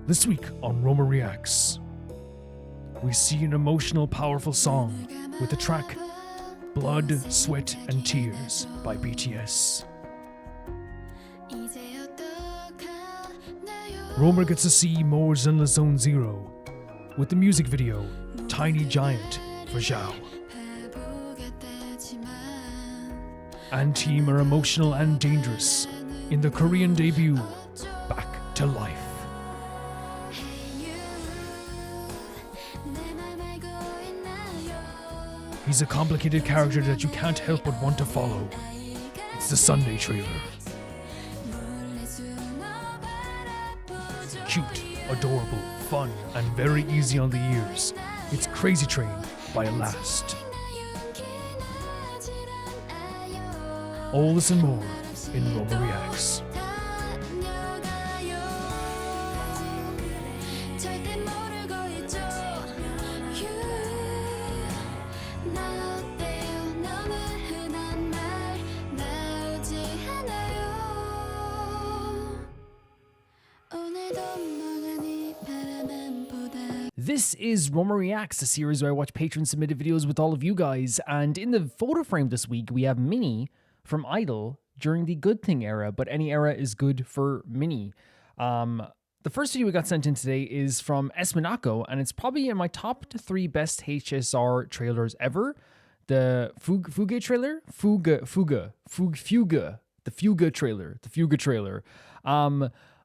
This week on Roma Reacts, we see an emotional, powerful song with the track Blood, Sweat and Tears by BTS. Roma gets to see more Zenless Zone Zero with the music video Tiny Giant for Zhao. AndTeam are emotional and dangerous in the Korean debut Back to Life. He's a complicated character that you can't help but want to follow. It's the Sunday trailer. Cute, adorable, fun, and very easy on the ears. It's Crazy Train by Elast. All this and more in Roma Reacts. This is Roma Reacts, a series where I watch patron-submitted videos with all of you guys, and in the photo frame this week, we have Minnie from Idol during the Good Thing era, but any era is good for Minnie. The first video we got sent in today is from Esminako, and it's probably in my top 3 best HSR trailers ever. The Fugue trailer? The Fugue trailer.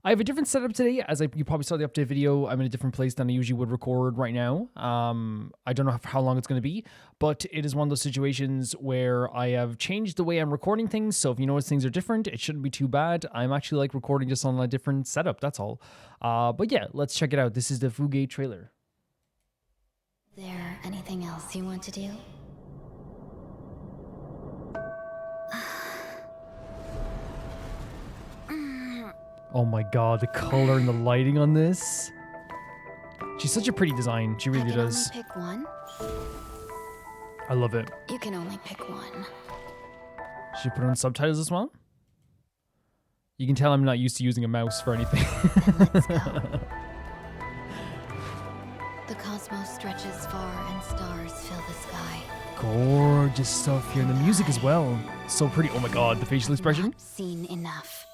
I have a different setup today, as you probably saw the update video. I'm in a different place than I usually would record right now. I don't know how long it's going to be, but it is one of those situations where I have changed the way I'm recording things, so if you notice things are different, it shouldn't be too bad. I'm actually like recording just on a different setup, that's all. But yeah, let's check it out. This is the Fugue trailer. Is there anything else you want to do? Oh my god, the color and the lighting on this. She's such a pretty design. She really does. Only pick one? I love it. You can only pick one. Should you put on subtitles as well? You can tell I'm not used to using a mouse for anything. Let's go. The cosmos stretches far and stars fill the sky. Gorgeous stuff here. And the music as well. So pretty. Oh my god, the facial expression. Not seen enough.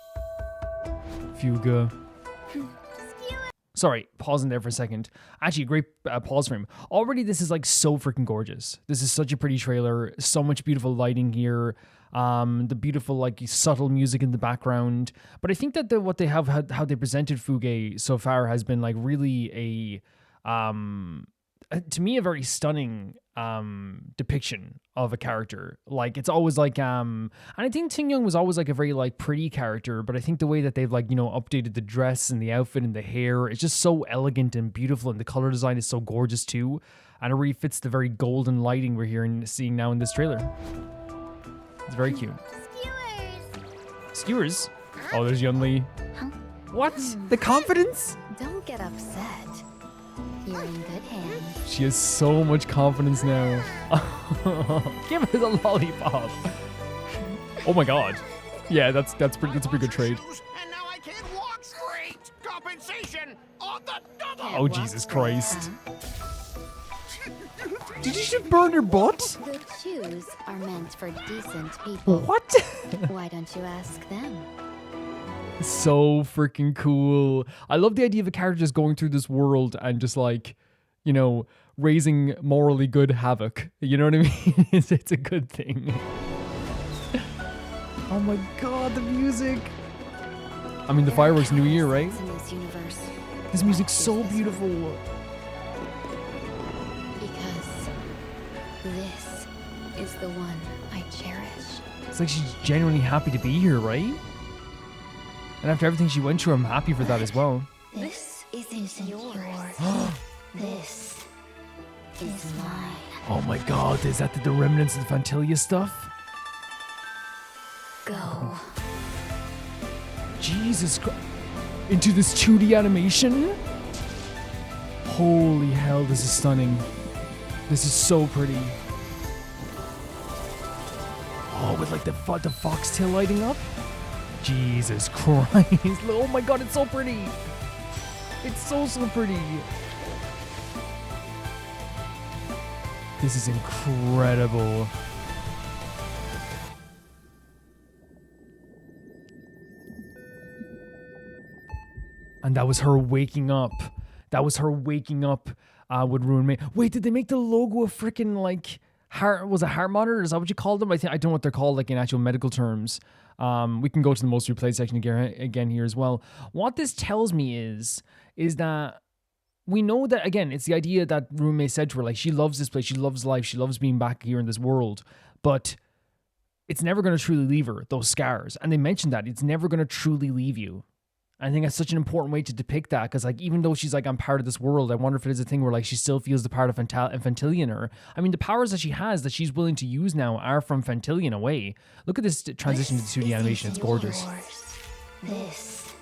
Fugue. Sorry, pausing there for a second. Actually, a great pause frame. Already, this is like so freaking gorgeous. This is such a pretty trailer. So much beautiful lighting here. The beautiful, like, subtle music in the background. But I think that what they have, how they presented Fugue so far has been like really to me, a very stunning depiction of a character. Like, it's always like and I think Ting Young was always like a very like pretty character, but I think the way that they've like, you know, updated the dress and the outfit and the hair, it's just so elegant and beautiful, and the color design is so gorgeous too, and it really fits the very golden lighting we're seeing now in this trailer. It's very cute. Skewers. Oh, there's Yunli. Huh? What? The confidence? Don't get upset. You're in good hands. She has so much confidence now. Give her the lollipop. Oh my god. Yeah, that's a pretty good trade. And now I can't walk straight. Compensation on the double. Oh Jesus Christ. Did you just burn your butt? The shoes are meant for decent people. What? Why don't you ask them? So freaking cool. I love the idea of a character just going through this world and just like, you know, raising morally good havoc. You know what I mean? It's a good thing. Oh my god, the music. I mean, the fireworks New Year, right? In this universe. This music's so beautiful. Because this is the one I cherish. It's like she's genuinely happy to be here, right? And after everything she went through, I'm happy for that as well. This isn't yours. This is mine. Oh my god, is that the remnants of the Fantilia stuff? Go. Jesus Christ. Into this 2D animation? Holy hell, this is stunning. This is so pretty. Oh, with like the foxtail lighting up? Jesus Christ. Oh my god, it's so pretty. It's so pretty. This is incredible. And that was her waking up. That was her waking up with Ruin May. Wait, did they make the logo a freaking like heart? Was it heart monitor? Is that what you called them? I don't know what they're called like in actual medical terms. We can go to the most replayed section again here as well. What this tells me is that we know that, again, it's the idea that Ruin May said to her, like, she loves this place, she loves life, she loves being back here in this world, but it's never going to truly leave her, those scars. And they mentioned that it's never going to truly leave you. I think that's such an important way to depict that, because like even though she's like, I'm part of this world, I wonder if it is a thing where like she still feels the part of Fantillion in her. I mean, the powers that she has that she's willing to use now are from Fantillion away. Look at this transition to 2D animation. It's gorgeous. This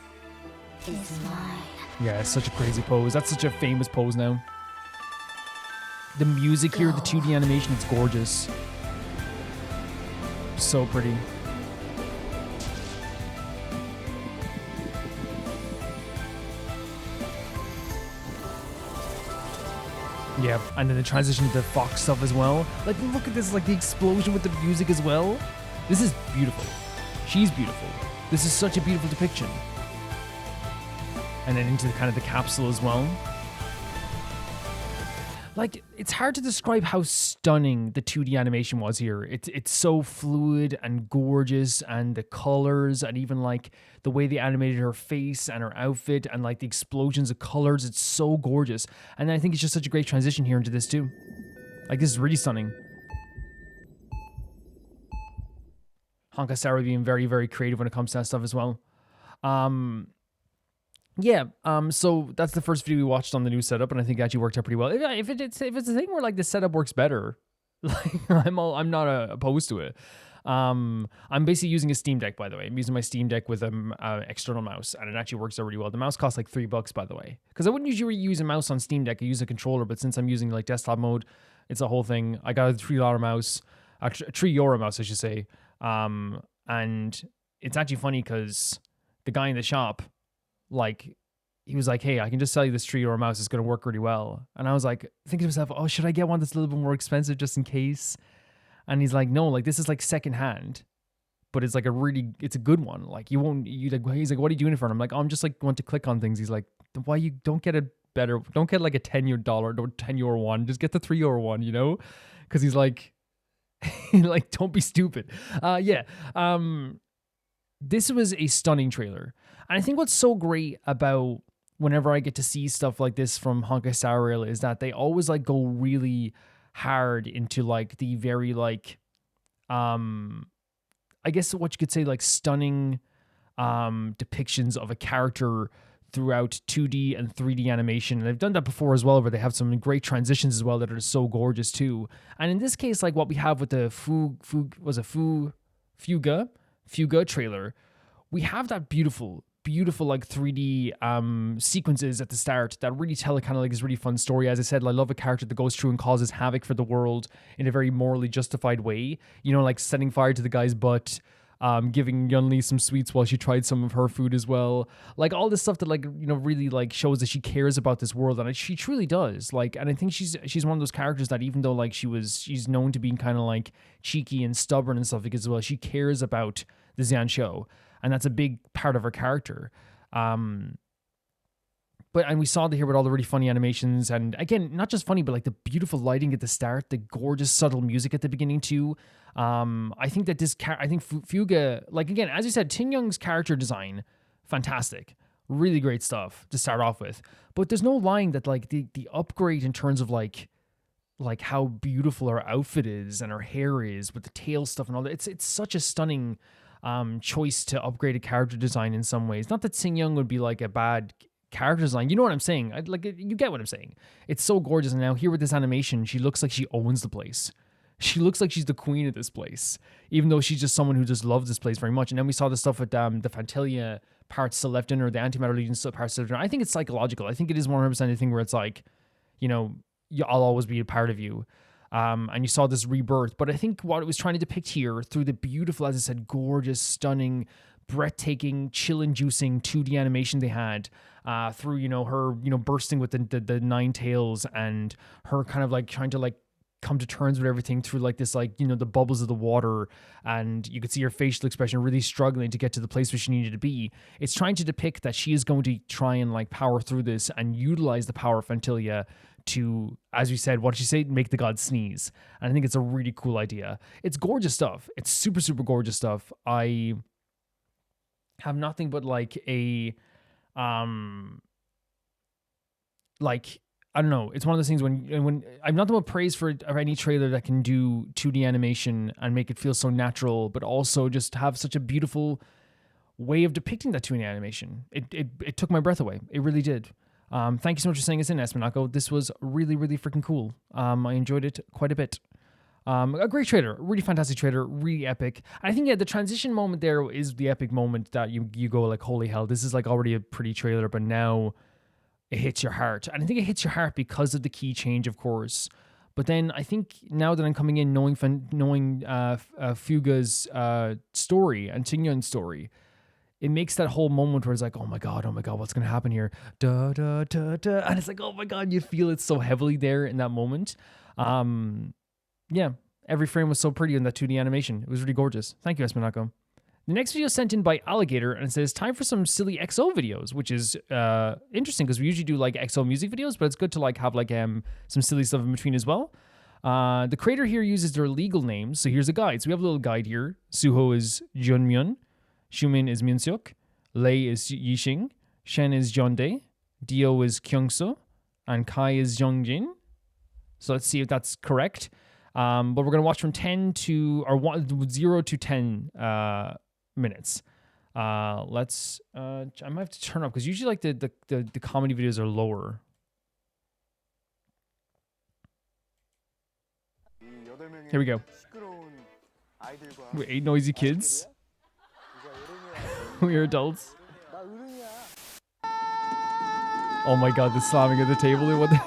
is mine. Yeah, it's such a crazy pose. That's such a famous pose now. The music here, the 2D animation, it's gorgeous. So pretty. Yeah, and then the transition to the Fox stuff as well. Like, look at this, like the explosion with the music as well. This is beautiful. She's beautiful. This is such a beautiful depiction. And then into kind of the capsule as well. Like, it's hard to describe how stunning the 2D animation was here. It's so fluid and gorgeous, and the colors, and even like the way they animated her face and her outfit, and like the explosions of colors. It's so gorgeous. And I think it's just such a great transition here into this too. Like, this is really stunning. Honkai Star being very, very creative when it comes to that stuff as well. Yeah, so that's the first video we watched on the new setup, and I think it actually worked out pretty well. If it's a thing where like the setup works better, like I'm not opposed to it. I'm basically using a Steam Deck, by the way. I'm using my Steam Deck with an external mouse, and it actually works out really well. The mouse costs like $3, by the way, because I wouldn't usually use a mouse on Steam Deck. I use a controller, but since I'm using like desktop mode, it's a whole thing. I got a $3 mouse, a €3 mouse, I should say, and it's actually funny because the guy in the shop, like, he was like, hey, I can just sell you this €3 mouse. It's going to work really well. And I was like, thinking to myself, oh, should I get one that's a little bit more expensive just in case? And he's like, no, like, this is like secondhand, but it's like it's a good one. Like, he's like, what are you doing it for? And I'm like, oh, I'm just like, want to click on things. He's like, why you don't get don't get like a $10 one. Just get the €3 one, you know? Because he's like, like, don't be stupid. This was a stunning trailer. And I think what's so great about whenever I get to see stuff like this from Honkai Star Rail is that they always like go really hard into like the very like, I guess what you could say like stunning depictions of a character throughout 2D and 3D animation. And they've done that before as well, where they have some great transitions as well that are so gorgeous too. And in this case, like what we have with the Fugue trailer, we have that beautiful like 3D sequences at the start that really tell a kind of like this really fun story. As I said, I love a character that goes through and causes havoc for the world in a very morally justified way. You know, like setting fire to the guy's butt, giving Yunli some sweets while she tried some of her food as well. Like all this stuff that like, you know, really like shows that she cares about this world, and she truly does. Like, and I think she's one of those characters that even though like she's known to being kind of like cheeky and stubborn and stuff like as well, she cares about the Xian show. And that's a big part of her character. And we saw that here with all the really funny animations. And again, not just funny, but like the beautiful lighting at the start, the gorgeous, subtle music at the beginning too. I think that Fugue, like again, as you said, Tin Young's character design, fantastic. Really great stuff to start off with. But there's no lying that like the upgrade in terms of like how beautiful her outfit is and her hair is with the tail stuff and all that. It's such a stunning choice to upgrade a character design in some ways. Not that Sing Young would be like a bad character design. You know what I'm saying? You get what I'm saying. It's so gorgeous. And now here with this animation, she looks like she owns the place. She looks like she's the queen of this place, even though she's just someone who just loves this place very much. And then we saw the stuff with the Fantillia parts still left in her, the Antimatter Legion parts still left in her. I think it's psychological. I think it is 100% a thing where it's like, you know, I'll always be a part of you. And you saw this rebirth. But I think what it was trying to depict here through the beautiful, as I said, gorgeous, stunning, breathtaking, chill-inducing 2D animation they had through, you know, her, you know, bursting with the nine tails and her kind of like trying to like come to terms with everything through like this, like, you know, the bubbles of the water, and you could see her facial expression really struggling to get to the place where she needed to be. It's trying to depict that she is going to try and like power through this and utilize the power of Fantilia to, as we said, what did she say? Make the gods sneeze. And I think it's a really cool idea. It's gorgeous stuff. It's super, super gorgeous stuff. I have nothing but like a, like, I don't know. It's one of those things when I'm not the praise for any trailer that can do 2D animation and make it feel so natural, but also just have such a beautiful way of depicting that 2D animation. It took my breath away. It really did. Thank you so much for saying it's in, Esmanako. This was really, really freaking cool. I enjoyed it quite a bit. A great trailer, really fantastic trailer, really epic. I think, yeah, the transition moment there is the epic moment that you go like, holy hell, this is like already a pretty trailer, but now it hits your heart. And I think it hits your heart because of the key change, of course. But then I think now that I'm coming in knowing Fuga's story and Tingyeon's story, it makes that whole moment where it's like, oh my god, what's going to happen here? Da, da, da, da. And it's like, oh my god, you feel it so heavily there in that moment. Yeah, every frame was so pretty in that 2D animation. It was really gorgeous. Thank you, Esmanako. The next video is sent in by Alligator, and it says, time for some silly EXO videos, which is interesting because we usually do like EXO music videos, but it's good to like have like some silly stuff in between as well. The creator here uses their legal names, so here's a guide. So we have a little guide here. Suho is Jeonmyeon, Xiumin is Minseok, Lei is Yixing, Shen is Jeondae, Dio is Kyungso, and Kai is Jeongjin. So let's see if that's correct. But we're going to watch from 0 to 10 minutes. I might have to turn up because usually like the comedy videos are lower. Here we go. We're 8 noisy kids. We're adults. Oh my god, the slamming of the table. What the...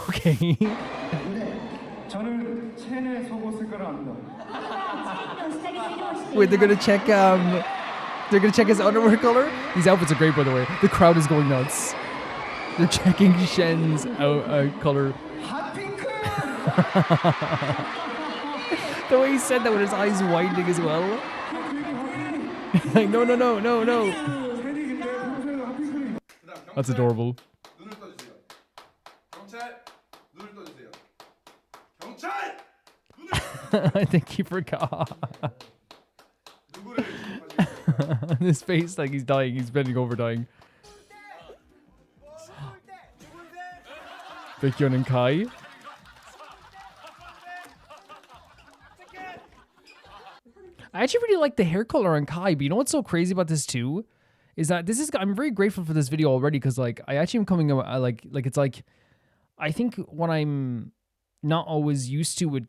Okay. Wait, they're gonna check his underwear color? These outfits are great, by the way. The crowd is going nuts. They're checking Shen's color. The way he said that with his eyes widening as well. Like, no. That's adorable. I think he forgot. His face like he's dying. He's bending over dying. Baekhyun and Kai. I actually really like the hair color on Kai, but you know what's so crazy about this too? Is that I'm very grateful for this video already because like I actually am coming like it's like I think what I'm not always used to with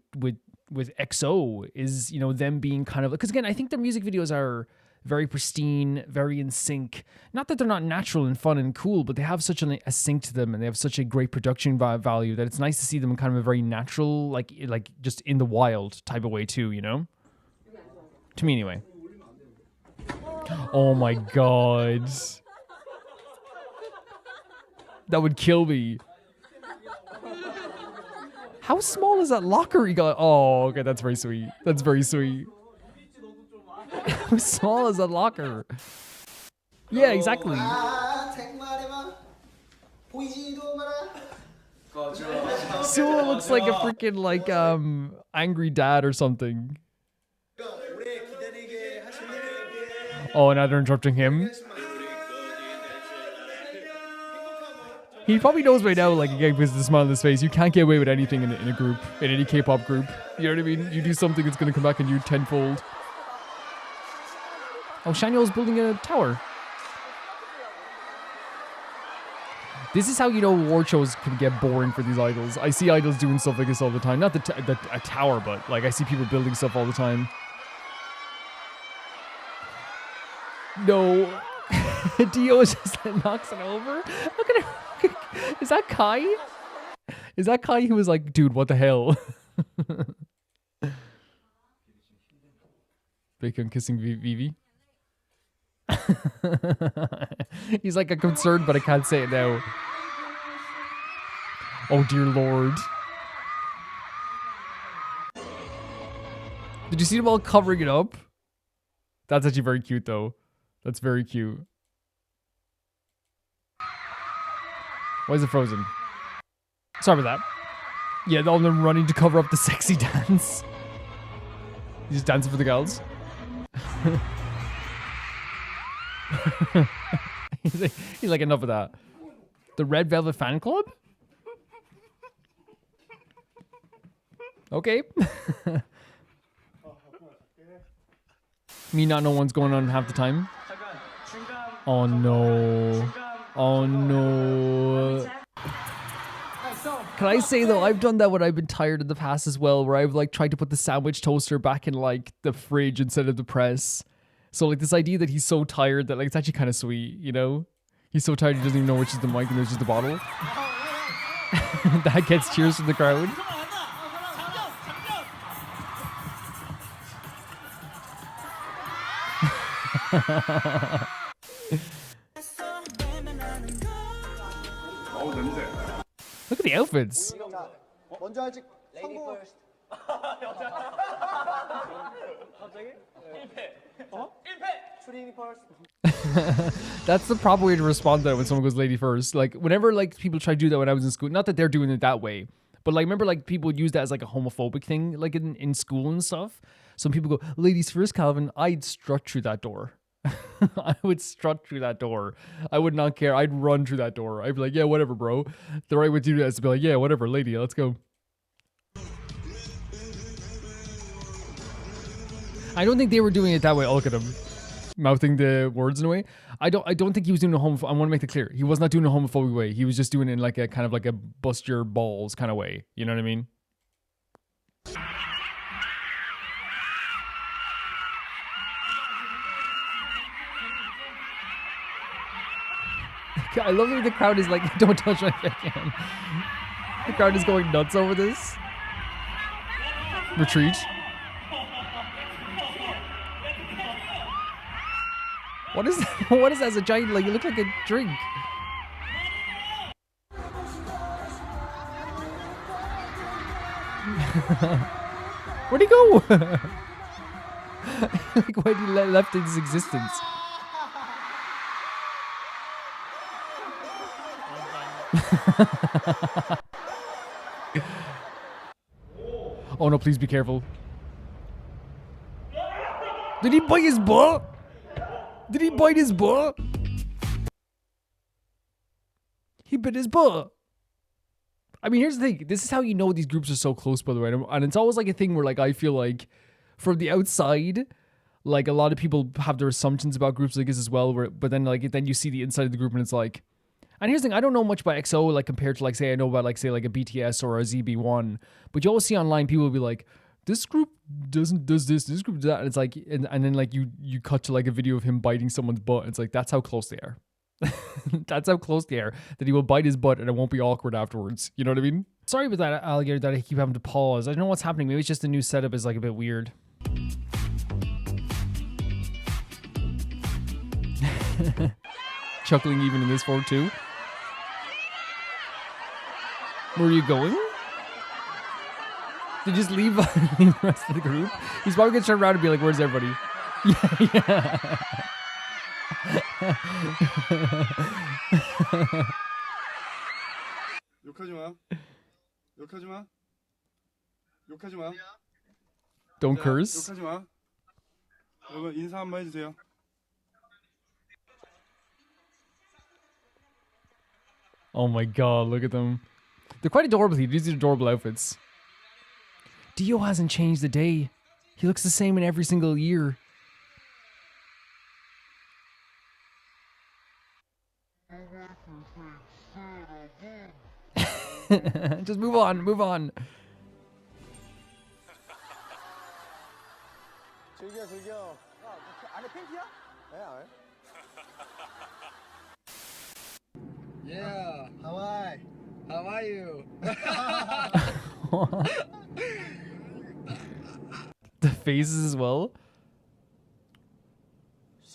EXO is, you know, them being kind of, because again, I think their music videos are very pristine, very in sync. Not that they're not natural and fun and cool, but they have such a sync to them and they have such a great production value that it's nice to see them in kind of a very natural, like just in the wild type of way too, you know? To me anyway. Oh my god. That would kill me. How small is that locker he got? Oh, okay, that's very sweet. That's very sweet. How small is that locker? Yeah, exactly. Suho looks like a freaking like angry dad or something. Oh, now they're interrupting him. He probably knows by now, like, again, because of the smile on his face, you can't get away with anything in a group, in any K-pop group. You know what I mean? You do something, it's going to come back on you tenfold. Oh, Shanyeol's building a tower. This is how you know award shows can get boring for these idols. I see idols doing stuff like this all the time. Not a tower, but, like, I see people building stuff all the time. No. Dio just knocks it over. Look at her. Is that Kai? Is that Kai who was like, dude, what the hell? Bacon kissing Vivi. He's like, I'm concerned, but I can't say it now. Oh dear lord. Did you see them all covering it up? That's actually very cute though. That's very cute. Why is it frozen? Sorry about that. Yeah, all of them running to cover up the sexy dance. He's just dancing for the girls. he's like, enough of that. The Red Velvet Fan Club? Okay. Me not know what's going on half the time. Oh no. Oh no. Can I say though, I've done that when I've been tired in the past as well, where I've like tried to put the sandwich toaster back in like the fridge instead of the press. So like this idea that he's so tired that like it's actually kind of sweet, you know? He's so tired he doesn't even know which is the mic and which is the bottle. That gets cheers from the crowd. Look at the outfits. That's the proper way to respond to it when someone goes lady first. Like whenever like people try to do that when I was in school, not that they're doing it that way, but like remember like people would use that as like a homophobic thing like in school and stuff. Some people go ladies first, Calvin. I'd strut through that door. I would strut through that door. I would not care. I'd run through that door. I'd be like, yeah, whatever, bro. The right way to do that is to be like, yeah, whatever, lady, let's go. I don't think they were doing it that way. Oh, look at him mouthing the words in a way. I don't think he was doing a homophobic. I want to make it clear. He was not doing a homophobic way. He was just doing it in like a kind of like a bust your balls kind of way. You know what I mean? I love that the crowd is like, don't touch my fake hand. The crowd is going nuts over this. Retreat. What is that? What is that as a giant, like, you look like a drink. Where'd he go? Like, why did he left his existence? Oh no, please be careful. Did he bite his butt? Did he bite his butt? He bit his butt. I mean, here's the thing. This is how you know these groups are so close, by the way. And it's always like a thing where like I feel like from the outside, like a lot of people have their assumptions about groups like this as well, but then like then you see the inside of the group and it's like. And here's the thing, I don't know much about EXO, like, compared to, like, say, I know about, like, say, like, a BTS or a ZB1. But you always see online, people will be like, this group does this group does that. And it's like, and then, like, you cut to, like, a video of him biting someone's butt. And it's like, that's how close they are. That's how close they are. That he will bite his butt and it won't be awkward afterwards. You know what I mean? Sorry about that, alligator, that I keep having to pause. I don't know what's happening. Maybe it's just the new setup is, like, a bit weird. Chuckling even in this form, too. Where are you going? Did you just leave the rest of the group? He's probably gonna turn around and be like, where's everybody? Yeah. Don't curse. Oh my god, look at them. They're quite adorable. These are adorable outfits. Dio hasn't changed a day. He looks the same in every single year. Just move on, move on. Yeah, Hawaii. How are you? The faces as well.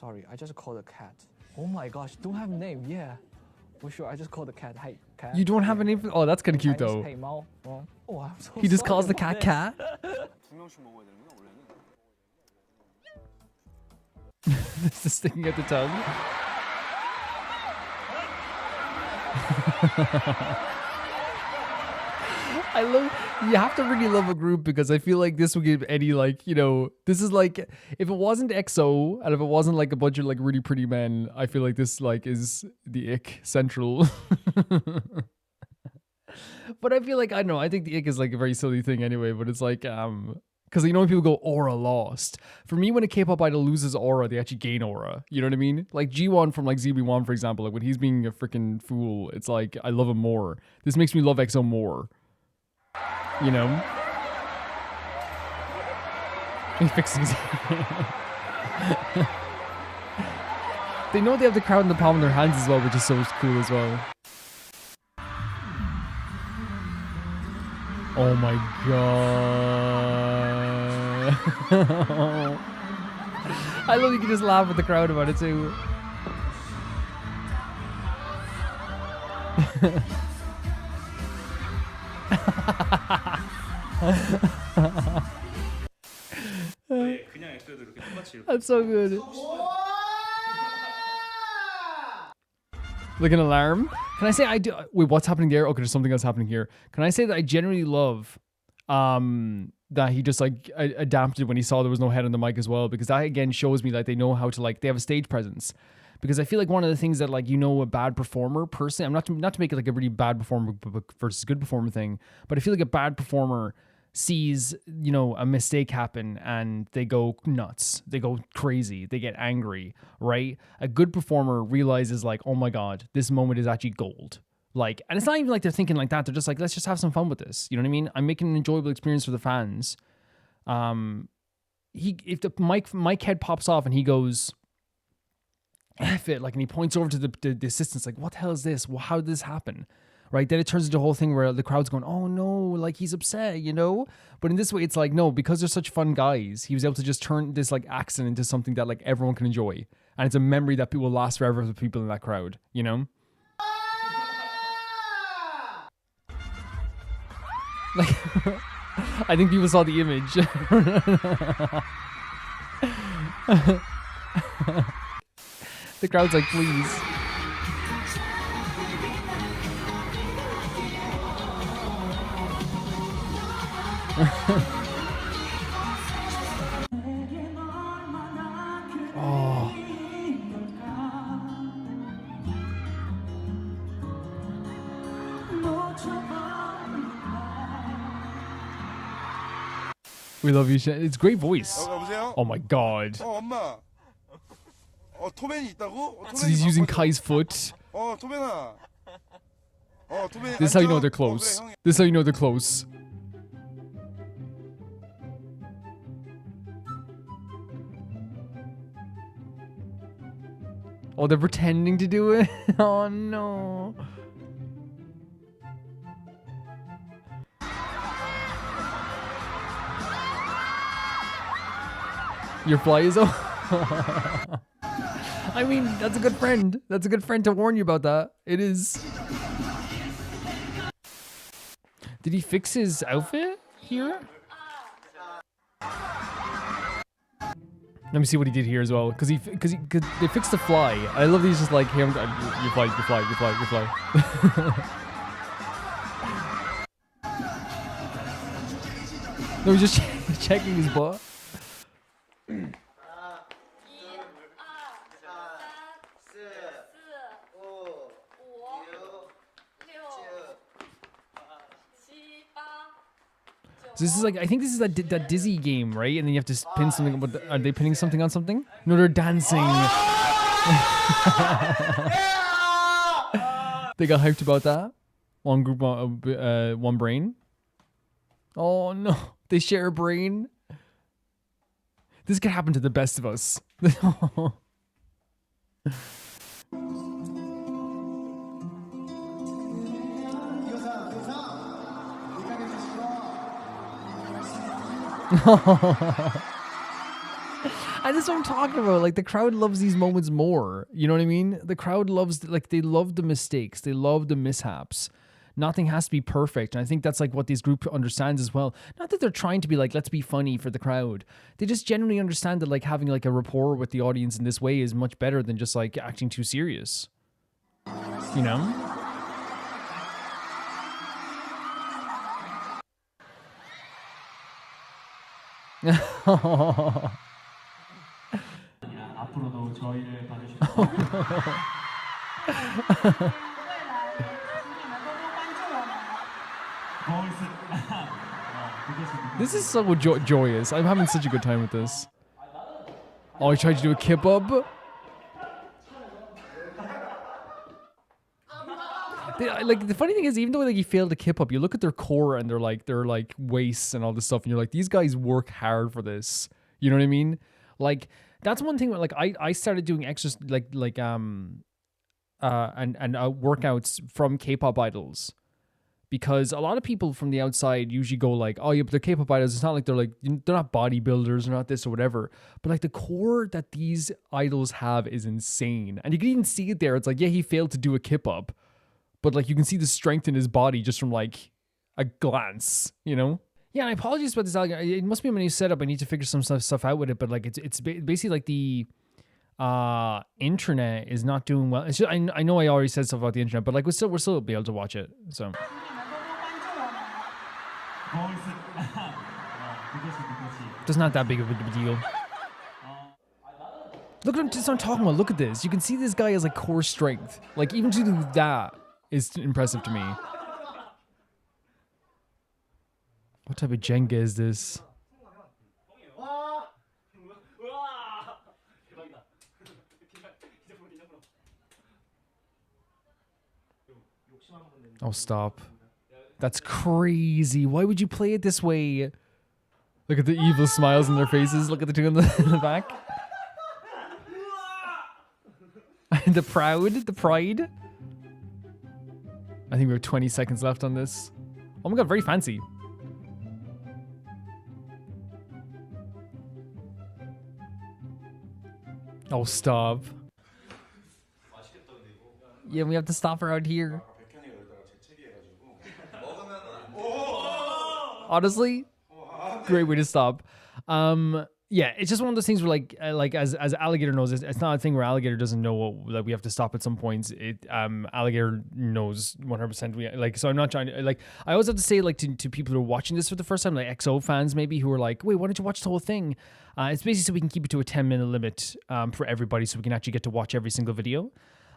sorry. I just called the cat. Oh my gosh, don't have a name. Yeah. For sure, I just called the cat. Hey, cat. You don't have a name for... Oh, that's kind of cute, Chinese, though. Hey, Mao. Oh, I'm so He just sorry calls the about cat this. cat. This is sticking at the tongue. I love... You have to really love a group because I feel like this would give any, like, you know... This is like... If it wasn't EXO, and if it wasn't, like, a bunch of, like, really pretty men, I feel like this, like, is the ick central. But I feel like, I don't know, I think the ick is, like, a very silly thing anyway, but it's like, because, you know, when people go aura lost. For me, when a K-pop idol loses aura, they actually gain aura. You know what I mean? Like G1 from, like, ZB1, for example, like, when he's being a freaking fool, it's like, I love him more. This makes me love EXO more. You know? He fixes it. They know they have the crowd in the palm of their hands as well, which is so cool as well. Oh my god. I love you can just laugh at the crowd about it too. That's so good. Like an alarm. Can I say I do? Wait, what's happening there? Okay, there's something else happening here. Can I say that I generally love that he just like adapted when he saw there was no head on the mic as well, because that again shows me that they know how to, like, they have a stage presence. Because I feel like one of the things that, like, you know, a bad performer person, I'm not to make it like a really bad performer versus good performer thing, but I feel like a bad performer sees, you know, a mistake happen and they go nuts, they go crazy, they get angry, right? A good performer realizes, like, oh my god, this moment is actually gold. Like, and it's not even like they're thinking like that, they're just like, let's just have some fun with this, you know what I mean? I'm making an enjoyable experience for the fans. If the mic head pops off and he goes F it, like, and he points over to the assistants, like, what the hell is this? Well, how did this happen? Right? Then it turns into a whole thing where the crowd's going, oh no, like, he's upset, you know? But in this way, it's like, no, because they're such fun guys, he was able to just turn this, like, accident into something that, like, everyone can enjoy. And it's a memory that will last forever for the people in that crowd, you know? Like, I think people saw the image. The crowd's like, please. Oh. We love you, Shen. It's great voice. Oh my god. 엄마. 토벤이 있다고? So he's using Kai's foot. 토벤아. 토벤이. This is how you know they're close. This is how you know they're close. Oh, they're pretending to do it? Oh no. Your fly is over. I mean, that's a good friend. That's a good friend to warn you about that. It is. Did he fix his outfit here? Let me see what he did here as well, because they fixed the fly. I love these, just like, hey, you fly. No, he's just checking his butt. So this is like, I think this is that Dizzy game, right? And then you have to pin something. Are they pinning something on something? No, they're dancing. They got hyped about that. One group, one brain. Oh no, they share a brain. This could happen to the best of us. And that's what I'm talking about. Like the crowd loves these moments more. You know what I mean? The crowd loves, like, they love the mistakes. They love the mishaps. Nothing has to be perfect. And I think that's like what this group understands as well. Not that they're trying to be like, let's be funny for the crowd. They just genuinely understand that like having like a rapport with the audience in this way is much better than just like acting too serious. You know? 앞으로도 저희를 봐주시고 This is so joyous. I'm having such a good time with this. Oh, he tried to do a kip-up. Like the funny thing is, even though like he failed to kip up, you look at their core and they're like waists and all this stuff, and you're like, these guys work hard for this. You know what I mean? Like that's one thing. Where, like I started doing extras and workouts from K-pop idols, because a lot of people from the outside usually go like, oh yeah, but they're K-pop idols. It's not like they're not bodybuilders or not this or whatever. But like the core that these idols have is insane, and you can even see it there. It's like, yeah, he failed to do a kip up, but like you can see the strength in his body just from like a glance, you know? Yeah, and I apologize about this. It must be my new setup. I need to figure some stuff out with it. But like it's basically like the internet is not doing well. It's just, I know I already said stuff about the internet, but like we're still be able to watch it. So it's not that big of a deal. Look at what I'm talking about. Look at this. You can see this guy has like core strength. Like even to do that is impressive to me. What type of Jenga is this? Oh, stop. That's crazy. Why would you play it this way? Look at the evil smiles in their faces. Look at the two in the back. The pride. I think we have 20 seconds left on this. Oh my god, very fancy. Oh, stop. Yeah, we have to stop around here. Honestly, great way to stop. Yeah, it's just one of those things where like as Alligator knows, it's not a thing where Alligator doesn't know that we have to stop at some points. Alligator knows 100%. So I'm not trying to like. I always have to say like to people who are watching this for the first time, like XO fans maybe, who are like, wait, why don't you watch the whole thing? It's basically so we can keep it to a 10-minute limit for everybody, so we can actually get to watch every single video.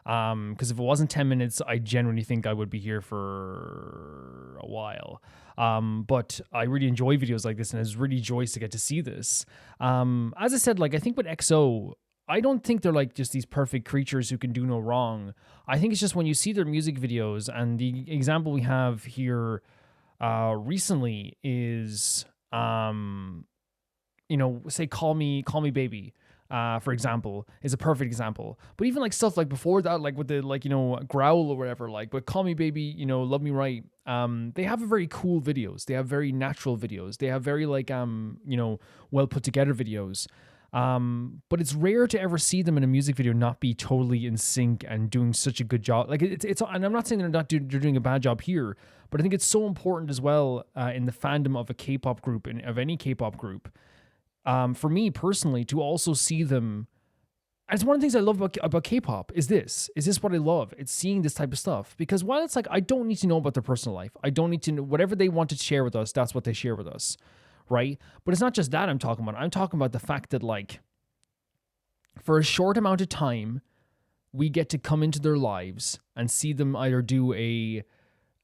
Because if it wasn't 10 minutes, I genuinely think I would be here for a while. But I really enjoy videos like this, and it's really joyous to get to see this. As I said, like, I think with XO, I don't think they're like just these perfect creatures who can do no wrong. I think it's just when you see their music videos, and the example we have here recently is, say Call Me Baby. For example, is a perfect example. But even like stuff like before that, like with the growl or whatever, like, but Call Me Baby, Love Me Right. They have very cool videos. They have very natural videos. They have very well put together videos. But it's rare to ever see them in a music video not be totally in sync and doing such a good job. Like it's and I'm not saying they're doing a bad job here, but I think it's so important as well in the fandom of a K-pop group and of any K-pop group. For me personally, to also see them, and it's one of the things I love about K-pop is this what I love. It's seeing this type of stuff, because while it's like, I don't need to know about their personal life. I don't need to know whatever they want to share with us. That's what they share with us. Right. But it's not just that I'm talking about. I'm talking about the fact that like for a short amount of time, we get to come into their lives and see them either do a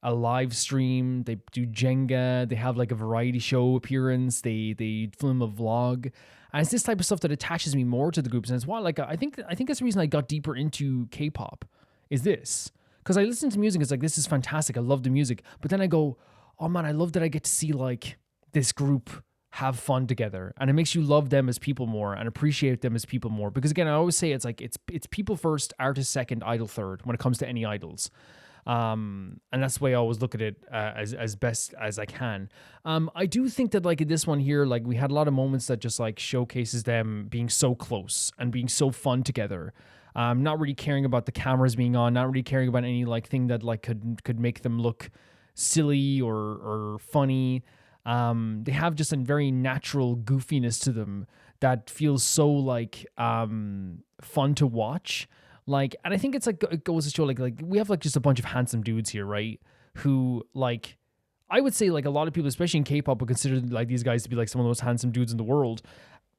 live stream, they do Jenga, they have like a variety show appearance, they film a vlog, and it's this type of stuff that attaches me more to the groups. And it's why, like, I think that's the reason I got deeper into K-pop, is this, because I listen to music, it's like, this is fantastic, I love the music, but then I go, oh man, I love that I get to see like this group have fun together, and it makes you love them as people more and appreciate them as people more. Because again, I always say it's like it's people first, artist second, idol third when it comes to any idols. And that's the way I always look at it as best as I can. I do think that like in this one here, like we had a lot of moments that just like showcases them being so close and being so fun together. Not really caring about the cameras being on, not really caring about any like thing that like could make them look silly or funny. They have just a very natural goofiness to them that feels so like fun to watch. Like, and I think it's like it goes to show like we have like just a bunch of handsome dudes here, right? Who like I would say like a lot of people, especially in K-pop, would consider like these guys to be like some of the most handsome dudes in the world,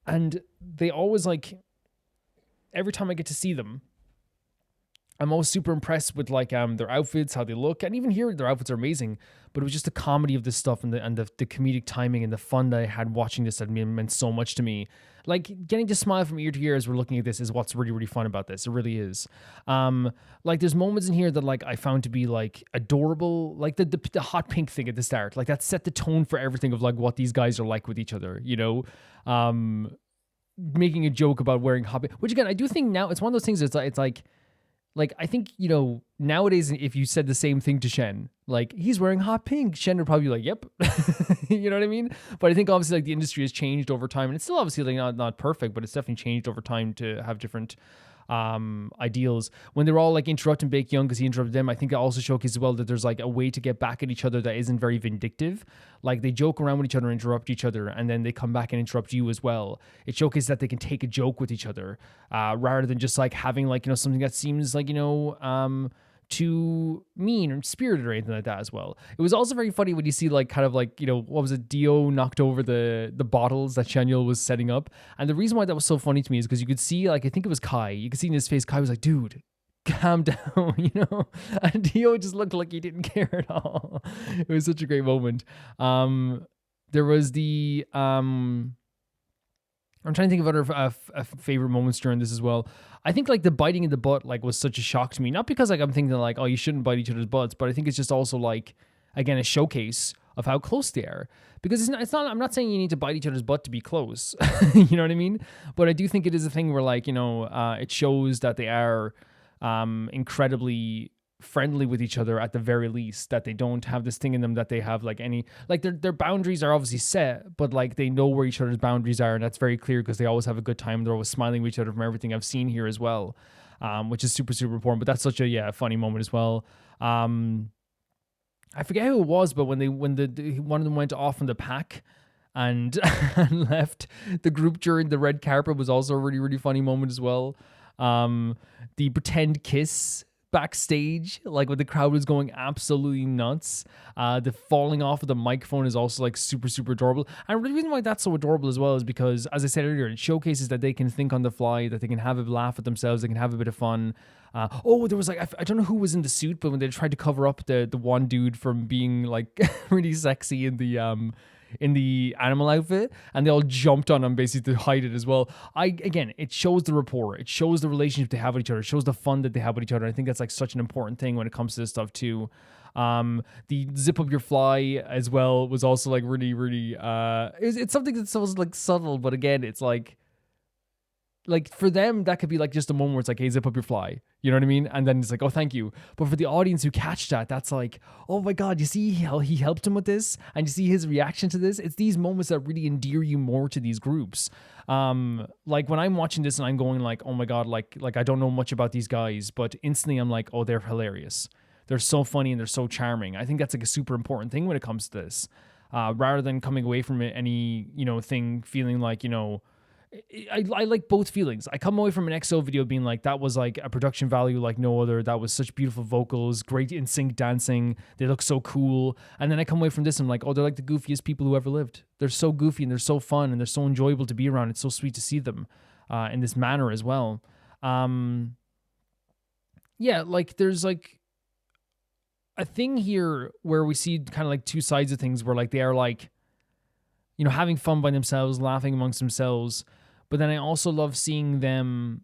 and they always like every time I get to see them, I'm always super impressed with like their outfits, how they look, and even here their outfits are amazing. But it was just the comedy of this stuff and the comedic timing and the fun that I had watching this that meant so much to me. Like getting to smile from ear to ear as we're looking at this is what's really, really fun about this. It really is. Like there's moments in here that like I found to be like adorable, like the hot pink thing at the start, like that set the tone for everything of like what these guys are like with each other, you know. Making a joke about wearing hot pink, which again I do think now it's one of those things. It's like, I think, you know, nowadays, if you said the same thing to Shen, like, he's wearing hot pink, Shen would probably be like, yep. You know what I mean? But I think obviously, like, the industry has changed over time. And it's still obviously, like, not perfect, but it's definitely changed over time to have different ideals. When they're all, like, interrupting Baekhyun because he interrupted them, I think it also showcases as well that there's, like, a way to get back at each other that isn't very vindictive. Like, they joke around with each other, interrupt each other, and then they come back and interrupt you as well. It showcases that they can take a joke with each other rather than just, like, having, like, you know, something that seems, like, you know, too mean or spirited or anything like that as well. It was also very funny when you see like kind of like, you know, what was it, Dio knocked over the bottles that Chanyeol was setting up. And the reason why that was so funny to me is because you could see, like, I think it was Kai, you could see in his face, Kai was like, dude, calm down, you know. And Dio just looked like he didn't care at all. It was such a great moment. There was the I'm trying to think of other favorite moments during this as well. I think like the biting in the butt like was such a shock to me. Not because like I'm thinking like, oh, you shouldn't bite each other's butts, but I think it's just also like, again, a showcase of how close they are. Because it's not I'm not saying you need to bite each other's butt to be close. You know what I mean? But I do think it is a thing where like, you know, it shows that they are incredibly friendly with each other at the very least, that they don't have this thing in them that they have like any like their boundaries are obviously set, but like they know where each other's boundaries are, and that's very clear because they always have a good time. They're always smiling with each other from everything I've seen here as well, which is super important. But that's such a funny moment as well. I forget who it was, but when the one of them went off in the pack and and left the group during the red carpet was also a really, really funny moment as well. The pretend kiss backstage, like when the crowd was going absolutely nuts. The falling off of the microphone is also like super, super adorable. And the reason why that's so adorable as well is because, as I said earlier, it showcases that they can think on the fly, that they can have a laugh at themselves, they can have a bit of fun. There was like, I don't know who was in the suit, but when they tried to cover up the one dude from being like really sexy in the animal outfit, and they all jumped on him basically to hide it as well. Again, it shows the rapport, it shows the relationship they have with each other, it shows the fun that they have with each other. I think that's like such an important thing when it comes to this stuff too. The zip up your fly as well was also like really, really it's something that's so like subtle, but again, it's like for them that could be like just a moment where it's like, hey, zip up your fly, you know what I mean? And then it's like, oh, thank you. But for the audience who catch that, that's like, oh my god, you see how he helped him with this, and you see his reaction to this. It's these moments that really endear you more to these groups. Like when I'm watching this and I'm going like, oh my god, like I don't know much about these guys, but instantly I'm like, oh, they're hilarious, they're so funny, and they're so charming. I think that's like a super important thing when it comes to this, rather than coming away from it any, you know, thing feeling like, you know, I like both feelings. I come away from an EXO video being like, that was like a production value like no other. That was such beautiful vocals, great in sync dancing. They look so cool. And then I come away from this and I'm like, oh, they're like the goofiest people who ever lived. They're so goofy and they're so fun and they're so enjoyable to be around. It's so sweet to see them in this manner as well. Yeah, like there's like a thing here where we see kind of like two sides of things where like they are like, you know, having fun by themselves, laughing amongst themselves. But then I also love seeing them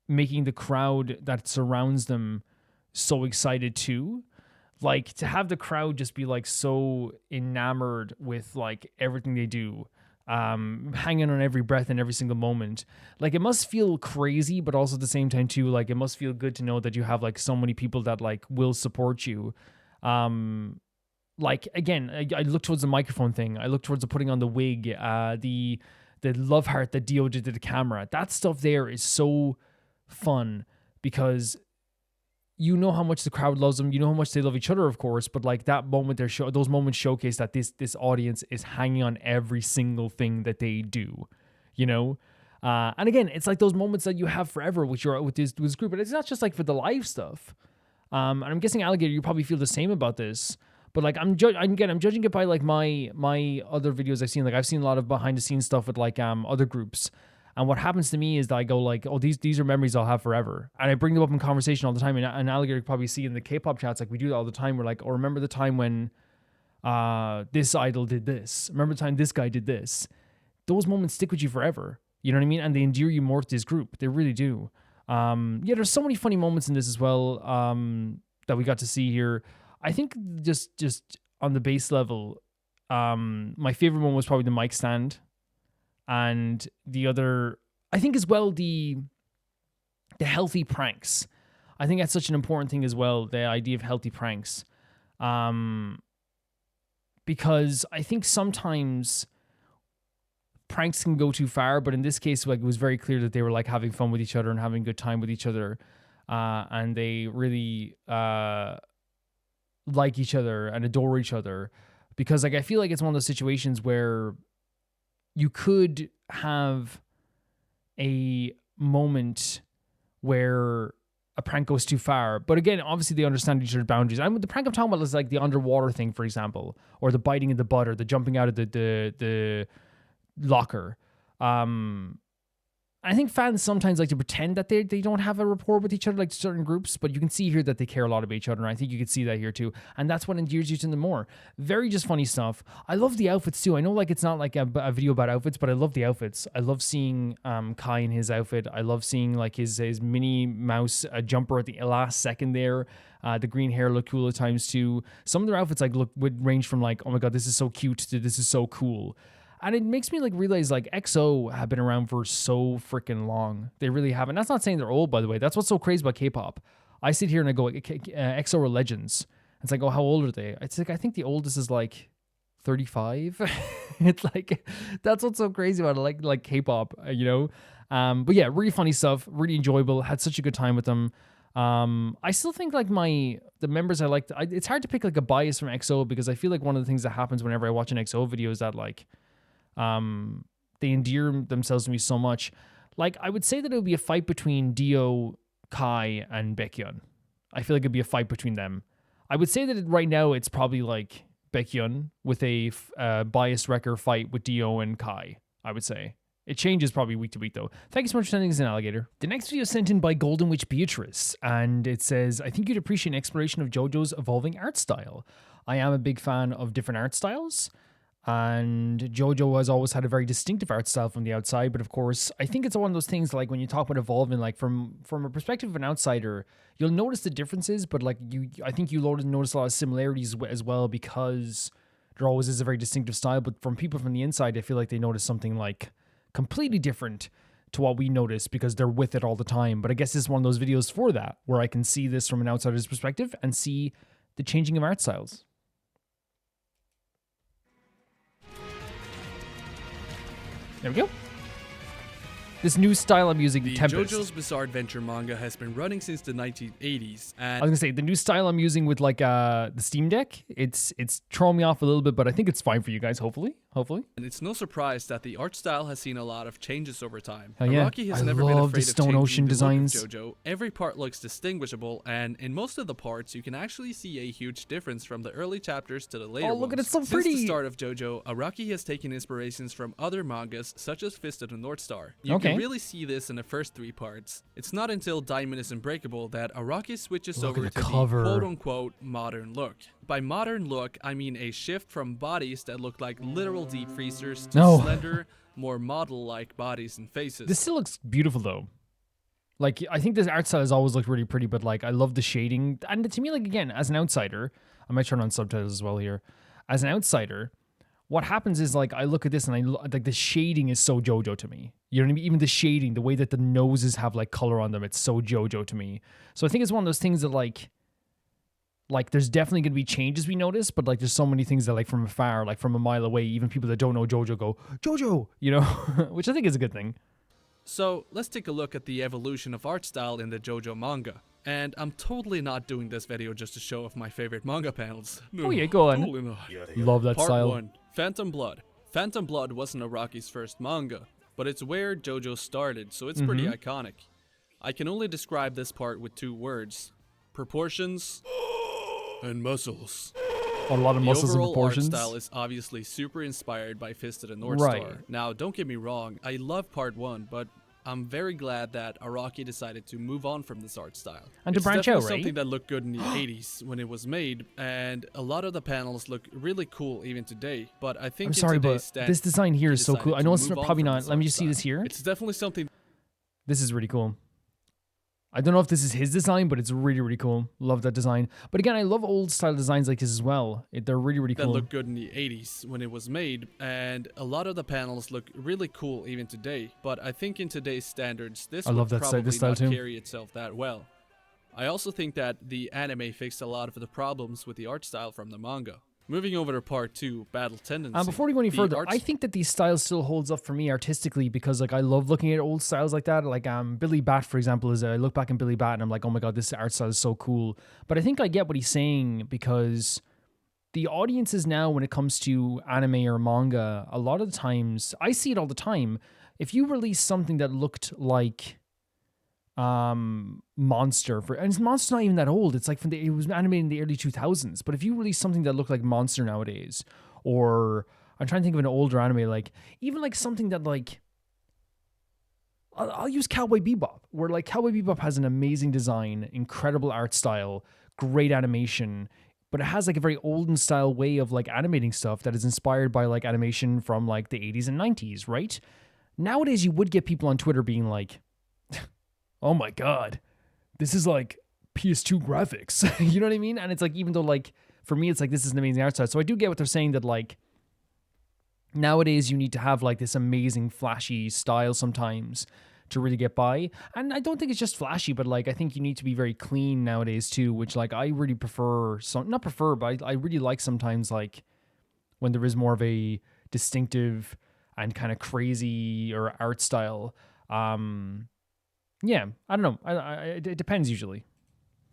making the crowd that surrounds them so excited too. Like to have the crowd just be like so enamored with like everything they do. hanging on every breath and every single moment. Like, it must feel crazy, but also at the same time too, like, it must feel good to know that you have like so many people that like will support you. Like, again, I look towards the microphone thing. I look towards the putting on the wig, the love heart that Dio did to the camera. That stuff there is so fun because you know how much the crowd loves them. You know how much they love each other, of course. But like that moment, those moments showcase that this audience is hanging on every single thing that they do. You know, and again, it's like those moments that you have forever with this group. But it's not just like for the live stuff. And I'm guessing Alligator, you probably feel the same about this. But like I'm judging it by like my other videos I've seen. Like I've seen a lot of behind the scenes stuff with like other groups. And what happens to me is that I go like, oh, these are memories I'll have forever. And I bring them up in conversation all the time. And Alligator could probably see in the K-pop chats, like we do that all the time. We're like, oh, remember the time when this idol did this? Remember the time this guy did this? Those moments stick with you forever. You know what I mean? And they endear you more to this group. They really do. Yeah, there's so many funny moments in this as well that we got to see here. I think just on the base level, my favorite one was probably the mic stand. And the other, I think as well, the healthy pranks. I think that's such an important thing as well, the idea of healthy pranks. Because I think sometimes pranks can go too far, but in this case, like, it was very clear that they were like having fun with each other and having a good time with each other. And they really like each other and adore each other. Because like I feel like it's one of those situations where you could have a moment where a prank goes too far. But again, obviously they understand each other's boundaries. The prank I'm talking about is like the underwater thing, for example, or the biting in the butt, or the jumping out of the locker. I think fans sometimes like to pretend that they don't have a rapport with each other, like certain groups, but you can see here that they care a lot about each other, and I think you can see that here too, and that's what endears you to them more. Very just funny stuff. I love the outfits too. I know like it's not like a video about outfits, but I love the outfits. I love seeing Kai in his outfit. I love seeing like his Minnie Mouse jumper at the last second there. The green hair looked cool at times too. Some of their outfits like would range from like, oh my god, this is so cute, to this is so cool. And it makes me like realize like EXO have been around for so freaking long. They really have. And that's not saying they're old, by the way. That's what's so crazy about K-pop. I sit here and I go, EXO are legends. It's like, oh, how old are they? It's like, I think the oldest is like 35. It's like, that's what's so crazy about it. Like K-pop, you know? But yeah, really funny stuff. Really enjoyable. Had such a good time with them. I still think like the members I liked, it's hard to pick like a bias from EXO, because I feel like one of the things that happens whenever I watch an EXO video is that like, they endear themselves to me so much. Like, I would say that it would be a fight between Dio, Kai, and Baekhyun. I feel like it'd be a fight between them. I would say that right now it's probably like Baekhyun with a biased wrecker fight with Dio and Kai, I would say. It changes probably week to week, though. Thank you so much for sending this in, Alligator. The next video is sent in by Golden Witch Beatrice, and it says, I think you'd appreciate an exploration of JoJo's evolving art style. I am a big fan of different art styles, and JoJo has always had a very distinctive art style from the outside. But of course, I think it's one of those things, like when you talk about evolving, like from a perspective of an outsider, you'll notice the differences, but like I think you notice a lot of similarities as well, because there always is a very distinctive style. But from people from the inside, I feel like they notice something like completely different to what we notice, because they're with it all the time. But I guess this is one of those videos for that, where I can see this from an outsider's perspective and see the changing of art styles. There we go. This new style I'm using, the Tempest. JoJo's Bizarre Adventure manga has been running since the 1980s, and I was gonna say the new style I'm using with like the Steam Deck. It's throwing me off a little bit, but I think it's fine for you guys. Hopefully. And it's no surprise that the art style has seen a lot of changes over time. Oh, yeah. Araki has I never been love afraid the of Stone changing Ocean the designs. look of JoJo. Every part looks distinguishable, and in most of the parts, you can actually see a huge difference from the early chapters to the later ones. Oh, look at it, so pretty! Since the start of JoJo, Araki has taken inspirations from other mangas, such as Fist of the North Star. You can really see this in the first 3 parts. It's not until Diamond is Unbreakable that Araki switches over to the quote-unquote modern look. By modern look, I mean a shift from bodies that look like literal deep freezers to slender, more model-like bodies and faces. This still looks beautiful, though. Like, I think this art style has always looked really pretty, but like, I love the shading. And to me, like, again, as an outsider, I might turn on subtitles as well here. As an outsider, what happens is like I look at this and like the shading is so JoJo to me. You know what I mean? Even the shading, the way that the noses have like color on them, it's so JoJo to me. So I think it's one of those things that like there's definitely going to be changes we notice, but like there's so many things that like from afar, like from a mile away, even people that don't know JoJo go, JoJo, you know, which I think is a good thing. So let's take a look at the evolution of art style in the JoJo manga. And I'm totally not doing this video just to show off my favorite manga panels. No, Oh yeah, go on. totally not. Love that Part style. 1, Phantom Blood. Phantom Blood wasn't Araki's first manga, but it's where JoJo started, so it's pretty iconic. I can only describe this part with 2 words: proportions and muscles. A lot of muscles and The overall proportions. art style is obviously super inspired by Fisted and North Right. Star. Now, don't get me wrong, I love part 1, but I'm very glad that Araki decided to move on from this art style. And to It's branch definitely out, right? something that looked good in the 80s when it was made, and a lot of the panels look really cool even today. But I think I'm sorry, in but today's stand, this design here he is so decided cool. I to know it's move on probably from not. this Let me art just see this style. here. It's definitely something. This is really cool. I don't know if this is his design, but it's really, really cool. Love that design. But again, I love old style designs like this as well. They're really, really that cool. looked good in the 80s when it was made, and a lot of the panels look really cool even today. But I think in today's standards, this I would love that probably this style not too. carry itself that well. I also think that the anime fixed a lot of the problems with the art style from the manga. Moving over to part 2, Battle Tendency. Before we go any the further, art I think that these styles still holds up for me artistically because like I love looking at old styles like that. Like Billy Bat, for example, is I look back in Billy Bat and I'm like, oh my god, this art style is so cool. But I think I get what he's saying because the audiences now, when it comes to anime or manga, a lot of the times I see it all the time. If you release something that looked like Monster, and Monster's not even that old. It's like it was animated in the early 2000s. But if you release something that looked like Monster nowadays, or I'm trying to think of an older anime, like even like something that like I'll use Cowboy Bebop, where like Cowboy Bebop has an amazing design, incredible art style, great animation, but it has like a very olden style way of like animating stuff that is inspired by like animation from like the 80s and 90s, right? Nowadays, you would get people on Twitter being like, oh my god, this is like PS2 graphics. You know what I mean? And it's like, even though like for me it's like this is an amazing art style, so I do get what they're saying, that like nowadays you need to have like this amazing flashy style sometimes to really get by. And I don't think it's just flashy, but like I think you need to be very clean nowadays too, which like I really prefer, not prefer, but I really like sometimes like when there is more of a distinctive and kind of crazy or art style. Yeah, I don't know. It depends usually.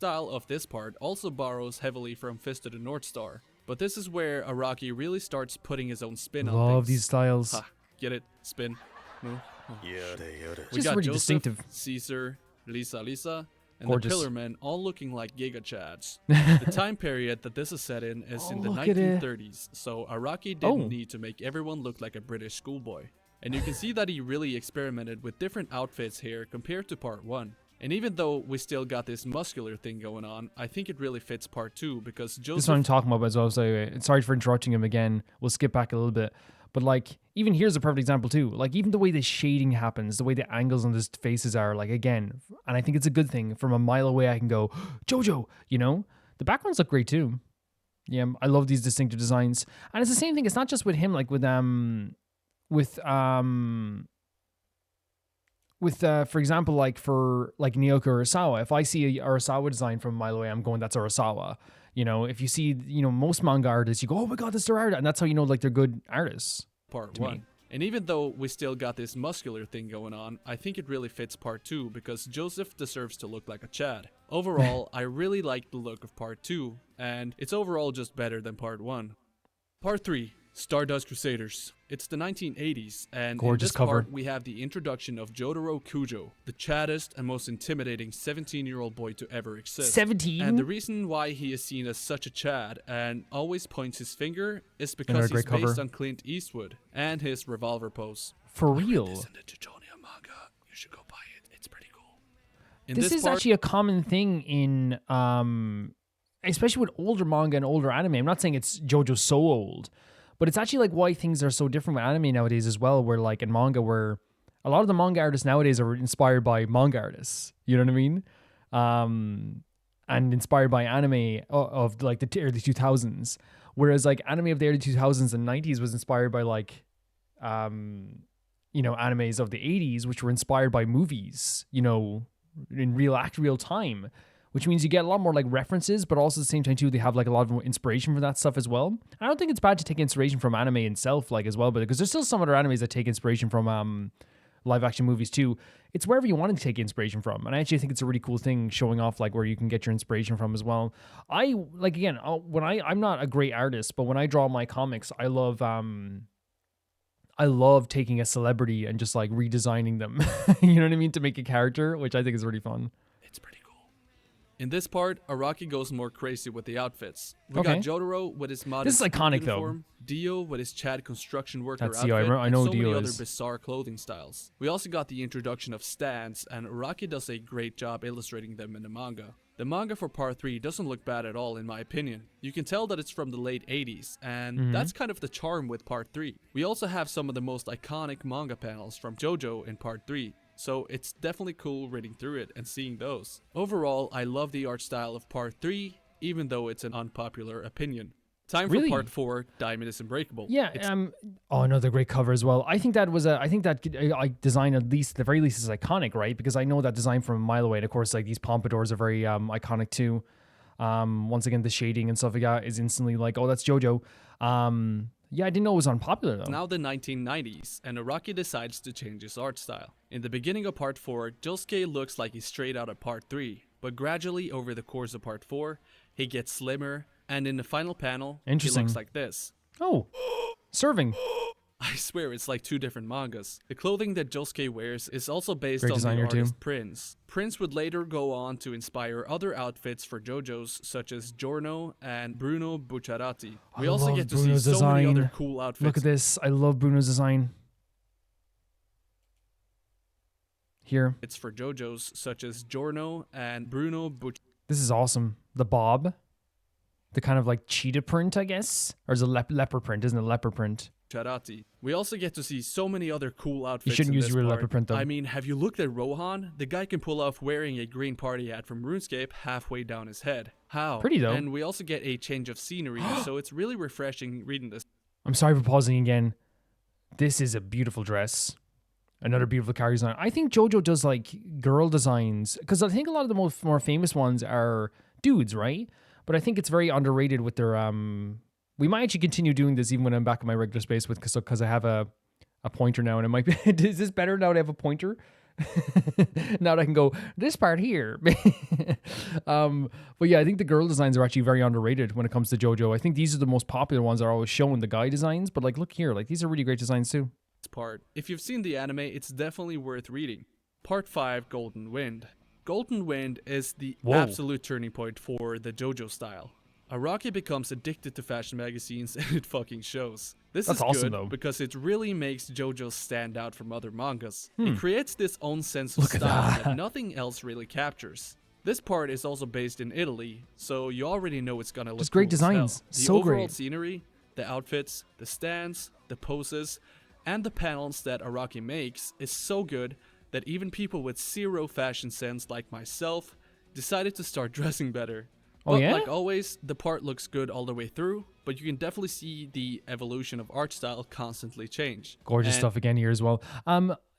style of this part also borrows heavily from Fisted and North Star, but this is where Araki really starts putting his own spin on Love things. these styles. Ha, get it? Spin. No? We Just got really Joseph, distinctive. Caesar, Lisa, and Gorgeous. the Pillarmen all looking like Giga Chads. The time period that this is set in is in the look at it. 1930s, so Araki didn't need to make everyone look like a British schoolboy. And you can see that he really experimented with different outfits here compared to part 1. And even though we still got this muscular thing going on, I think it really fits part 2 because Joseph... This is what I'm talking about as well. So sorry for interrupting him again. We'll skip back a little bit. But like, even here's a perfect example too. Like, even the way the shading happens, the way the angles on his faces are, like, again, and I think it's a good thing. From a mile away, I can go, JoJo, you know? The backgrounds look great too. Yeah, I love these distinctive designs. And it's the same thing. It's not just with him, like with for example, like for like Naoki Urasawa, if I see a Urasawa design from a mile away, I'm going, that's Urasawa. You know, if you see, you know, most manga artists, you go, oh my god, that's their art. And that's how you know, like, they're good artists. Part to 1. me. And even though we still got this muscular thing going on, I think it really fits part 2 because Joseph deserves to look like a Chad. Overall, I really like the look of part 2, and it's overall just better than part 1. Part 3. Stardust Crusaders. It's the 1980s, and Gorgeous in this cover. part we have the introduction of Jotaro Kujo, the chaddest and most intimidating 17-year-old boy to ever exist. 17? And the reason why he is seen as such a chad and always points his finger is Another because he's great cover. based on Clint Eastwood and his revolver pose. For real. This in the Jujonia manga. You should go buy it. It's pretty cool. In This is part, actually a common thing in, especially with older manga and older anime. I'm not saying it's JoJo so old, but it's actually like why things are so different with anime nowadays as well, where like in manga, where a lot of the manga artists nowadays are inspired by manga artists. You know what I mean? and inspired by anime of like the early 2000s, whereas like anime of the early 2000s and 90s was inspired by like animes of the 80s, which were inspired by movies, in real time, which means you get a lot more like references, but also at the same time too, they have like a lot of inspiration from that stuff as well. I don't think it's bad to take inspiration from anime itself like as well, but because there's still some other animes that take inspiration from live action movies too. It's wherever you want to take inspiration from, and I actually think it's a really cool thing showing off like where you can get your inspiration from as well. I like, again, when I'm not a great artist, but when I draw my comics, I love taking a celebrity and just like redesigning them, you know what I mean, to make a character, which I think is really fun. It's pretty cool. In this part, Araki goes more crazy with the outfits. We got Jotaro with his modest this is iconic uniform, Dio with his Chad construction worker That's outfit, I know and so Dio many is. other bizarre clothing styles. We also got the introduction of stands, and Araki does a great job illustrating them in the manga. The manga for part 3 doesn't look bad at all in my opinion. You can tell that it's from the late 80s, and that's kind of the charm with part 3. We also have some of the most iconic manga panels from JoJo in part 3. So it's definitely cool reading through it and seeing those. Overall, I love the art style of part 3, even though it's an unpopular opinion. Time for part 4, Diamond is Unbreakable. Yeah, another great cover as well. I think that design, at the very least, is iconic, right? Because I know that design from a mile away, and of course, like these pompadours are very iconic too. Once again, the shading and stuff like that is instantly like, oh, that's JoJo. Yeah, I didn't know it was unpopular though. It's now the 1990s, and Araki decides to change his art style. In the beginning of part 4, Josuke looks like he's straight out of part 3, but gradually over the course of part 4, he gets slimmer, and in the final panel, he looks like this. Oh, serving. I swear it's like 2 different mangas. The clothing that Josuke wears is also based on the artist Prince. Prince would later go on to inspire other outfits for JoJo's, such as Giorno and Bruno Bucciarati. We also get to see so many other cool outfits. Look at this. I love Bruno's design. Here. It's for JoJo's, such as Giorno and Bruno Bucciarati. This is awesome. The bob. The kind of like cheetah print, I guess? Or is it leopard print? Isn't it leopard print? We also get to see so many other cool outfits. You shouldn't use real leopard print though. I mean, have you looked at Rohan? The guy can pull off wearing a green party hat from RuneScape halfway down his head. How? Pretty though. And we also get a change of scenery, so it's really refreshing reading this. I'm sorry for pausing again. This is a beautiful dress. Another beautiful character design. I think JoJo does like girl designs, because I think a lot of the more famous ones are dudes, right? But I think it's very underrated with their we might actually continue doing this even when I'm back in my regular space because I have a pointer now, and it might be is this better now that I have a pointer? Now that I can go this part here. But yeah, I think the girl designs are actually very underrated when it comes to JoJo. I think these are the most popular ones that are always shown, the guy designs, but like look here, like these are really great designs too. Part. If you've seen the anime, it's definitely worth reading. Part 5, Golden Wind. Golden Wind is the absolute turning point for the JoJo style. Araki becomes addicted to fashion magazines, and it fucking shows. This is awesome, good though, because it really makes JoJo stand out from other mangas. It creates this own sense of style that nothing else really captures. This part is also based in Italy, so you already know it's gonna look just great cool as hell. designs. The So overall great. scenery, the outfits, the stands, the poses, and the panels that Araki makes is so good that even people with zero fashion sense like myself decided to start dressing better. Oh, yeah? Like always, the part looks good all the way through, but you can definitely see the evolution of art style constantly change. Gorgeous stuff again here as well.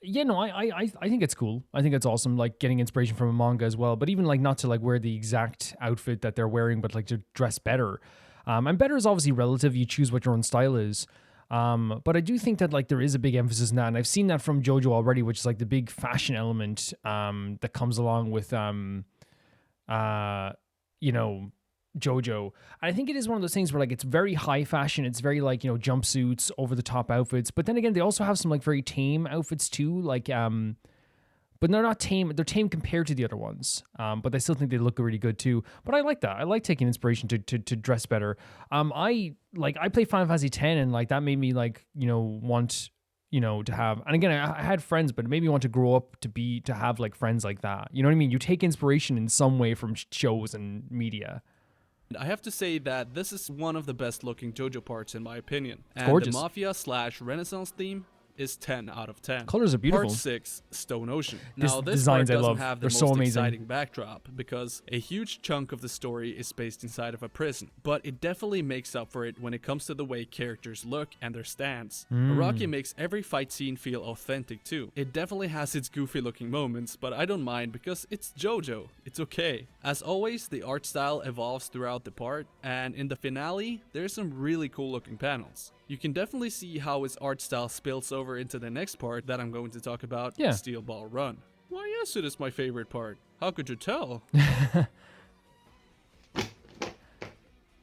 Yeah, no, I think it's cool. I think it's awesome, like getting inspiration from a manga as well. But even like not to like wear the exact outfit that they're wearing, but like to dress better. And better is obviously relative. You choose what your own style is. But I do think that like there is a big emphasis in that, and I've seen that from JoJo already, which is like the big fashion element that comes along with JoJo. And I think it is one of those things where like it's very high fashion, it's very like, jumpsuits, over the top outfits, but then again they also have some like very tame outfits too, like but they're not tame, they're tame compared to the other ones, but I still think they look really good too. But I like that. I like taking inspiration to dress better. I play Final Fantasy X, and like that made me like want to have, and again I had friends, but it made me want to grow up to have like friends like that. You know what I mean? You take inspiration in some way from shows and media. I have to say that this is one of the best looking JoJo parts in my opinion. It's gorgeous. The Mafia/Renaissance theme is 10 out of 10. Colors are beautiful. Part 6, Stone Ocean. This Now, this designs part I doesn't love. have the They're most so amazing. exciting backdrop because a huge chunk of the story is spaced inside of a prison, but it definitely makes up for it when it comes to the way characters look and their stance. Araki makes every fight scene feel authentic too. It definitely has its goofy looking moments, but I don't mind because it's JoJo. It's okay. As always, the art style evolves throughout the part, and in the finale, there's some really cool looking panels. You can definitely see how his art style spills over into the next part that I'm going to talk about, Steel Ball Run. Why yes, it is my favorite part. How could you tell?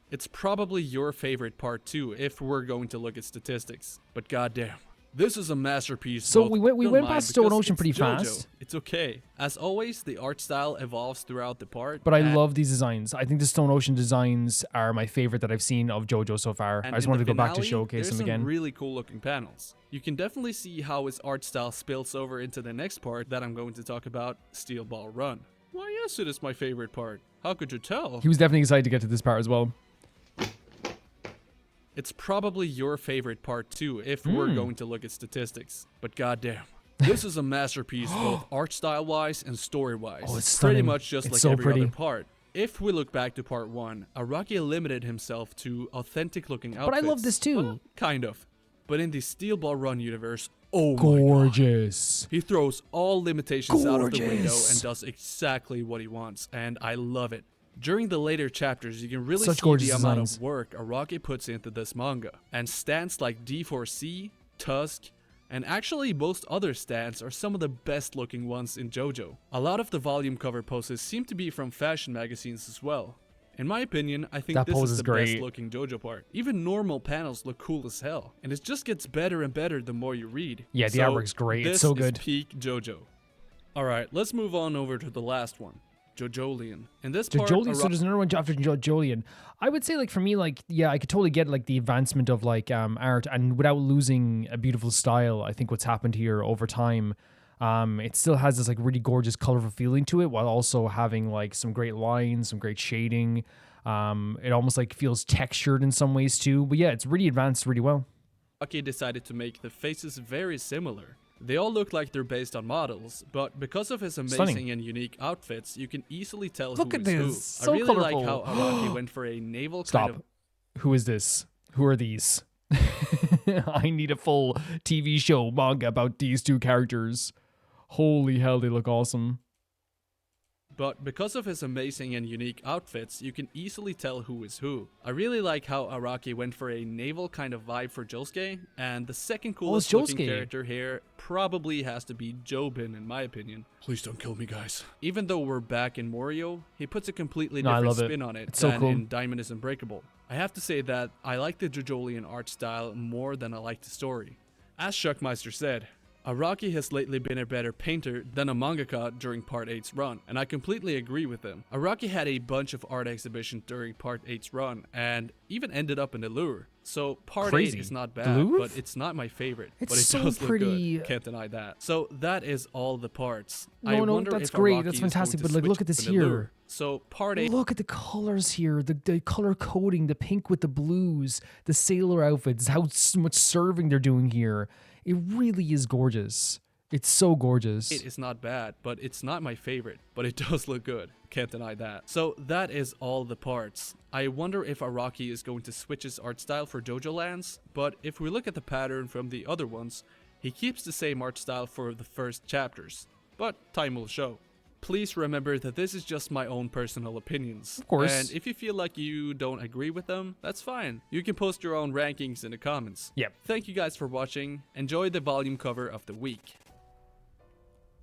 It's probably your favorite part too, if we're going to look at statistics. But goddamn, this is a masterpiece. So we went past Stone Ocean pretty fast. It's okay. As always, the art style evolves throughout the part. But I love these designs. I think the Stone Ocean designs are my favorite that I've seen of JoJo so far. I just wanted to go back to showcase them again. There's some really cool looking panels. You can definitely see how his art style spills over into the next part that I'm going to talk about, Steel Ball Run. Why yes, it is my favorite part. How could you tell? He was definitely excited to get to this part as well. It's probably your favorite part too, if we're going to look at statistics. But goddamn, this is a masterpiece both art style wise and story wise. Oh, it's pretty stunning. much just It's like so every pretty. other part. If we look back to part 1, Araki limited himself to authentic looking outfits. But I love this too. Well, kind of. But in the Steel Ball Run universe, oh my god. Gorgeous. He throws all limitations out of the window Gorgeous. and does exactly what he wants, and I love it. During the later chapters, you can really Such see gorgeous the amount designs. of work Araki puts into this manga. And stands like D4C, Tusk, and actually most other stands are some of the best looking ones in JoJo. A lot of the volume cover poses seem to be from fashion magazines as well. In my opinion, I think That this pose is is the great. best looking JoJo part. Even normal panels look cool as hell, and it just gets better and better the more you read. Yeah, the artwork's great. It's so good. This is peak JoJo. Alright, let's move on over to the last one. JoJolion. In this part, JoJolion, so there's another one after JoJolion. I would say, like, for me, like, yeah, I could totally get, like, the advancement of, like, art, and without losing a beautiful style. I think what's happened here over time, it still has this, like, really gorgeous, colorful feeling to it, while also having, like, some great lines, some great shading. It almost, like, feels textured in some ways, too. But, yeah, it's really advanced really well. Araki decided to make the faces very similar. They all look like they're based on models, but because of his amazing Stunning. and unique outfits, you can easily tell Look who at is who. this. So I really like colorful. how Araki went for a naval Stop. kind of... Who is this? Who are these? I need a full TV show manga about these two characters. Holy hell, they look awesome. But because of his amazing and unique outfits, you can easily tell who is who. I really like how Araki went for a naval kind of vibe for Josuke, and the second coolest looking Josuke. character here probably has to be Jobin in my opinion. Please don't kill me, guys. Even though we're back in Morio, he puts a completely No, I different love it. spin on it It's so than cool. in Diamond is Unbreakable. I have to say that I like the JoJolion art style more than I like the story. As Shuckmeister said, Araki has lately been a better painter than a mangaka during Part 8's run, and I completely agree with him. Araki had a bunch of art exhibitions during Part 8's run, and even ended up in the Louvre. So Part Crazy. 8 is not The bad, Louvre? but it's not my favorite. It's but it so does pretty. look good, can't deny that. So that is all the parts. No, I no, wonder that's if great, Araki that's is going fantastic, to but, like, switch look at up this in the Louvre. here. So Part 8... Look at the colors here, the color coding, the pink with the blues, the sailor outfits, how much serving they're doing here. It really is gorgeous. It's so gorgeous. It is not bad, but it's not my favorite, but it does look good. Can't deny that. So that is all the parts. I wonder if Araki is going to switch his art style for JoJo Lands, but if we look at the pattern from the other ones, he keeps the same art style for the first chapters. But time will show. Please remember that this is just my own personal opinions. Of course. And if you feel like you don't agree with them, that's fine. You can post your own rankings in the comments. Yep. Thank you guys for watching. Enjoy the volume cover of the week.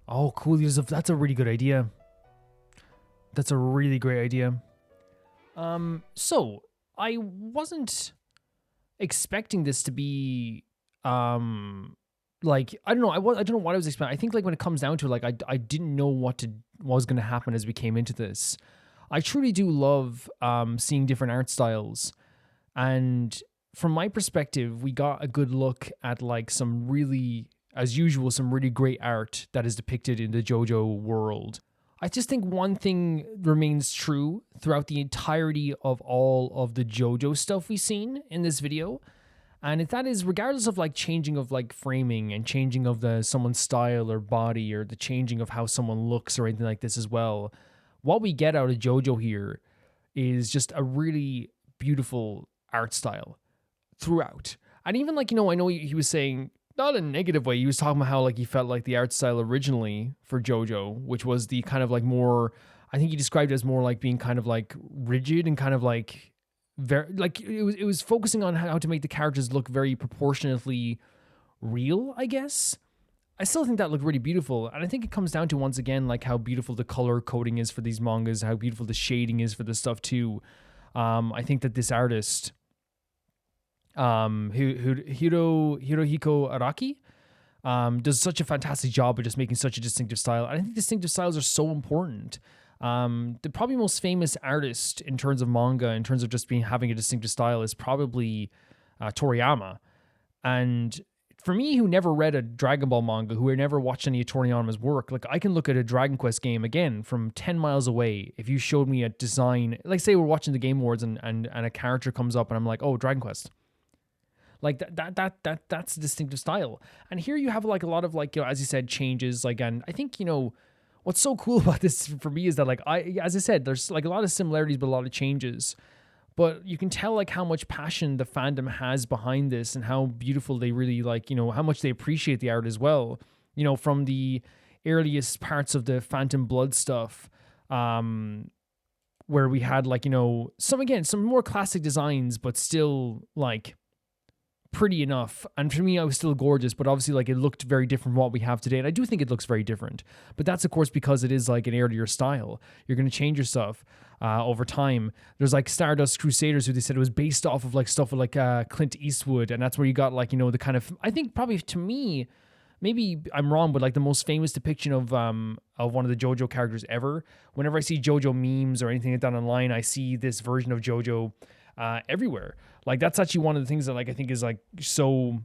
Oh, cool. That's a really good idea. That's a really great idea. So I wasn't expecting this to be, like, I don't know. I don't know what I was expecting. I think, like, when it comes down to it, like, I didn't know what was going to happen as we came into this. I truly do love seeing different art styles, and from my perspective, we got a good look at, like, some really, as usual, some really great art that is depicted in the JoJo world. I just think one thing remains true throughout the entirety of all of the JoJo stuff we've seen in this video, And if that is regardless of like changing of like framing and changing of the someone's style or body or the changing of how someone looks or anything like this as well, what we get out of JoJo here is just a really beautiful art style throughout. And even like, I know he was saying, not in a negative way, he was talking about how like he felt like the art style originally for JoJo, which was the kind of like more, I think he described it as more like being kind of like rigid and kind of like very like it was focusing on how to make the characters look very proportionately real, I guess. I still think that looked really beautiful, and I think it comes down to once again like how beautiful the color coding is for these mangas, how beautiful the shading is for this stuff too. I think that this artist, Hirohiko Araki, does such a fantastic job of just making such a distinctive style. And I think distinctive styles are so important. The probably most famous artist in terms of manga, in terms of just having a distinctive style, is probably Toriyama. And for me, who never read a Dragon Ball manga, who never watched any of Toriyama's work, like I can look at a Dragon Quest game again from 10 miles away. If you showed me a design, like say we're watching the Game Awards and a character comes up and I'm like, oh, Dragon Quest. Like that's a distinctive style. And here you have like a lot of like, as you said, changes. Like, and I think, what's so cool about this for me is that like as I said, there's like a lot of similarities but a lot of changes. But you can tell like how much passion the fandom has behind this and how beautiful they really like, how much they appreciate the art as well. From the earliest parts of the Phantom Blood stuff, where we had like, some more classic designs, but still like pretty enough. And for me, I was still gorgeous, but obviously like it looked very different from what we have today. And I do think it looks very different, but that's of course because it is like an earlier style. You're going to change your stuff over time. There's like Stardust Crusaders, who they said it was based off of like stuff with like Clint Eastwood. And that's where you got like, the kind of, I think probably to me, maybe I'm wrong, but like the most famous depiction of one of the JoJo characters ever. Whenever I see JoJo memes or anything like that online, I see this version of JoJo everywhere. Like that's actually one of the things that like I think is like so,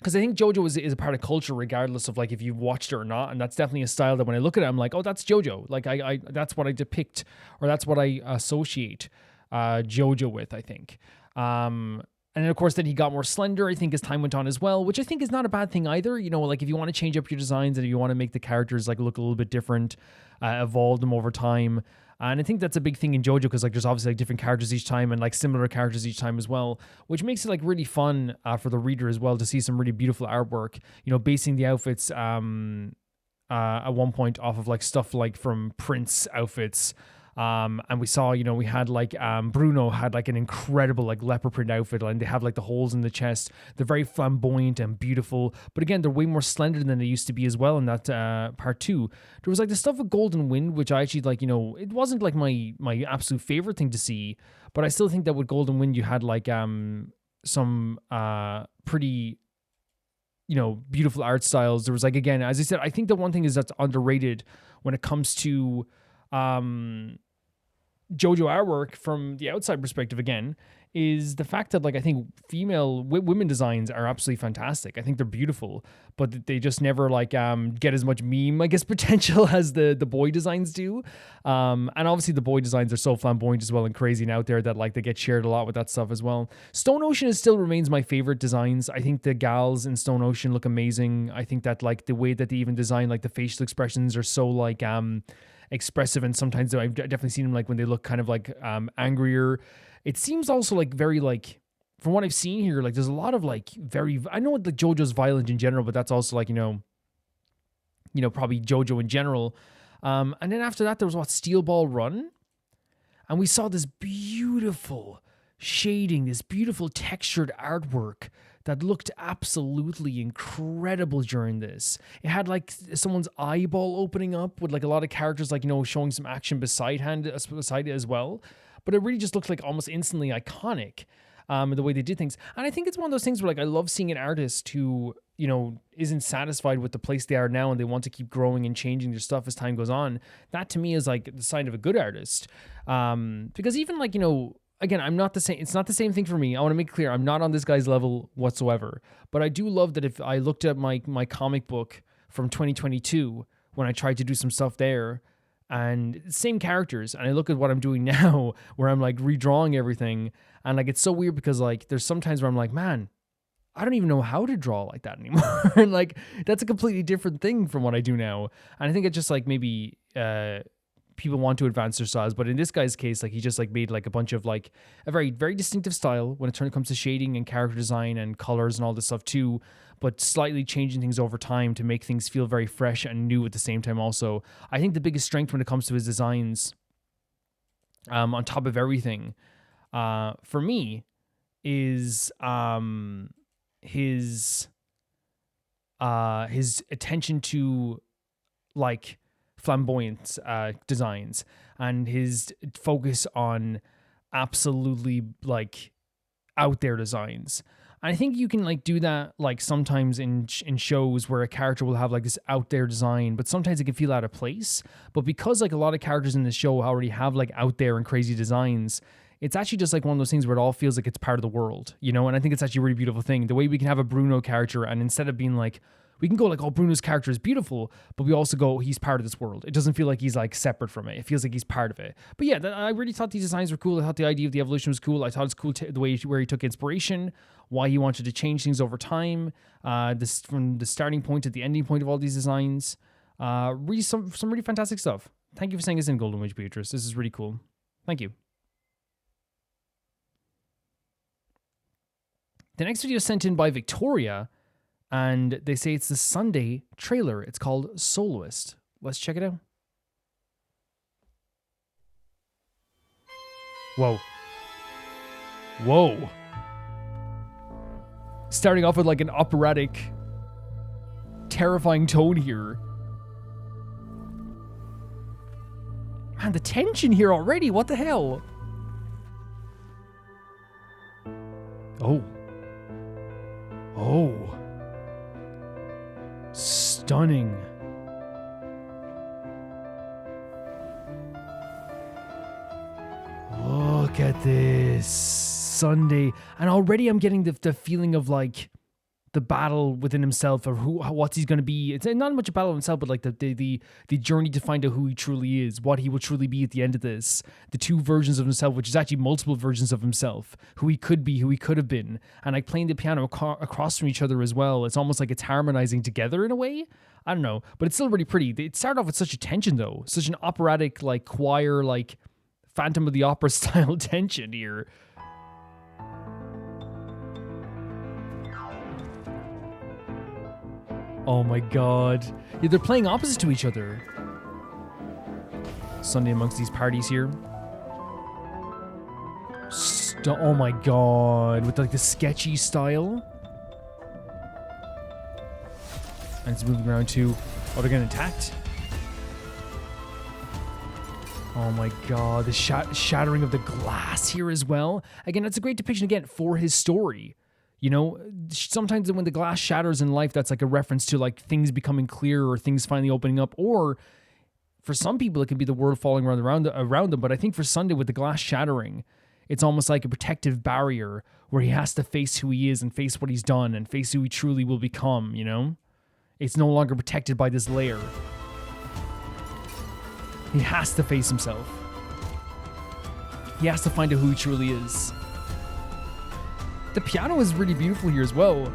because I think JoJo is a part of culture regardless of like if you've watched it or not, and that's definitely a style that when I look at it I'm like, oh, that's JoJo. Like I that's what I depict, or that's what I associate JoJo with, I think. And then of course then he got more slender, I think, as time went on as well, which I think is not a bad thing either. Like if you want to change up your designs and if you want to make the characters like look a little bit different, evolve them over time. And I think that's a big thing in JoJo because like there's obviously like different characters each time and like similar characters each time as well, which makes it like really fun for the reader as well to see some really beautiful artwork, basing the outfits at one point off of like stuff like from Prince outfits. And we saw, we had like Bruno had like an incredible like leopard print outfit, and they have like the holes in the chest. They're very flamboyant and beautiful, but again, they're way more slender than they used to be as well in that part 2. There was like the stuff with Golden Wind, which I actually like, it wasn't like my absolute favorite thing to see, but I still think that with Golden Wind you had like some pretty beautiful art styles. There was like, again, as I said, I think the one thing is that's underrated when it comes to JoJo artwork from the outside perspective, again, is the fact that like I think women designs are absolutely fantastic. I think they're beautiful, but they just never like get as much meme, I guess, potential as the boy designs do. And obviously the boy designs are so flamboyant as well and crazy and out there that like they get shared a lot with that stuff as well. Stone Ocean still remains my favorite designs. I think the gals in Stone Ocean look amazing. I think that like the way that they even design like the facial expressions are so like expressive, and sometimes I've definitely seen them like when they look kind of like angrier. It seems also like very like, from what I've seen here, like there's a lot of like I know the JoJo's violent in general, but that's also like probably JoJo in general. And then after that there was Steel Ball Run, and we saw this beautiful shading, this beautiful textured artwork that looked absolutely incredible during this. It had like someone's eyeball opening up with like a lot of characters like, showing some action beside it as well. But it really just looked like almost instantly iconic the way they did things. And I think it's one of those things where like I love seeing an artist who, isn't satisfied with the place they are now and they want to keep growing and changing their stuff as time goes on. That to me is like the sign of a good artist. Because even like, again, I'm not the same. It's not the same thing for me. I want to make it clear, I'm not on this guy's level whatsoever. But I do love that if I looked at my comic book from 2022, when I tried to do some stuff there, and same characters. And I look at what I'm doing now, where I'm like redrawing everything, and like it's so weird because like there's sometimes where I'm like, man, I don't even know how to draw like that anymore. And like that's a completely different thing from what I do now. And I think it's just like maybe people want to advance their styles, but in this guy's case, like he just like made like a bunch of like a very, very distinctive style when it comes to shading and character design and colors and all this stuff too, but slightly changing things over time to make things feel very fresh and new at the same time also. I think the biggest strength when it comes to his designs, on top of everything, for me, is his attention to like flamboyant designs and his focus on absolutely like out there designs. And I think you can like do that like sometimes in shows where a character will have like this out there design, but sometimes it can feel out of place. But because like a lot of characters in the show already have like out there and crazy designs, it's actually just like one of those things where it all feels like it's part of the world, you know? And I think it's actually a really beautiful thing. The way we can have a Bruno character, and instead of being like, we can go like, oh, Bruno's character is beautiful, but we also go, he's part of this world. It doesn't feel like he's like separate from it. It feels like he's part of it. But yeah, I really thought these designs were cool. I thought the idea of the evolution was cool. I thought it's cool the way where he took inspiration, why he wanted to change things over time, this from the starting point to the ending point of all these designs. Really some really fantastic stuff. Thank you for saying this in Golden Witch Beatrice. This is really cool. Thank you. The next video is sent in by Victoria, and they say it's the Sunday trailer. It's called Soloist. Let's check it out. Whoa. Whoa. Starting off with like an operatic, terrifying tone here. Man, the tension here already. What the hell? Oh. Oh. Stunning. Look at this. Sunday. And already I'm getting the feeling of like the battle within himself, or what he's going to be. It's not much a battle of himself, but like the journey to find out who he truly is, what he will truly be at the end of this. The two versions of himself, which is actually multiple versions of himself, who he could be, who he could have been, and like playing the piano across from each other as well. It's almost like it's harmonizing together in a way. I don't know, but it's still really pretty. It started off with such a tension though, such an operatic, like choir, like Phantom of the Opera style tension here. Oh my god. Yeah, they're playing opposite to each other. Sunday amongst these parties here. Oh my god. With like the sketchy style. And it's moving around too. Oh, they're getting attacked. Oh my god. The shattering of the glass here as well. Again, that's a great depiction again for his story. You know, sometimes when the glass shatters in life, that's like a reference to like things becoming clear or things finally opening up. Or for some people, it can be the world falling around them. But I think for Sunday, with the glass shattering, it's almost like a protective barrier where he has to face who he is and face what he's done and face who he truly will become, you know? It's no longer protected by this layer. He has to face himself. He has to find out who he truly is. The piano is really beautiful here as well.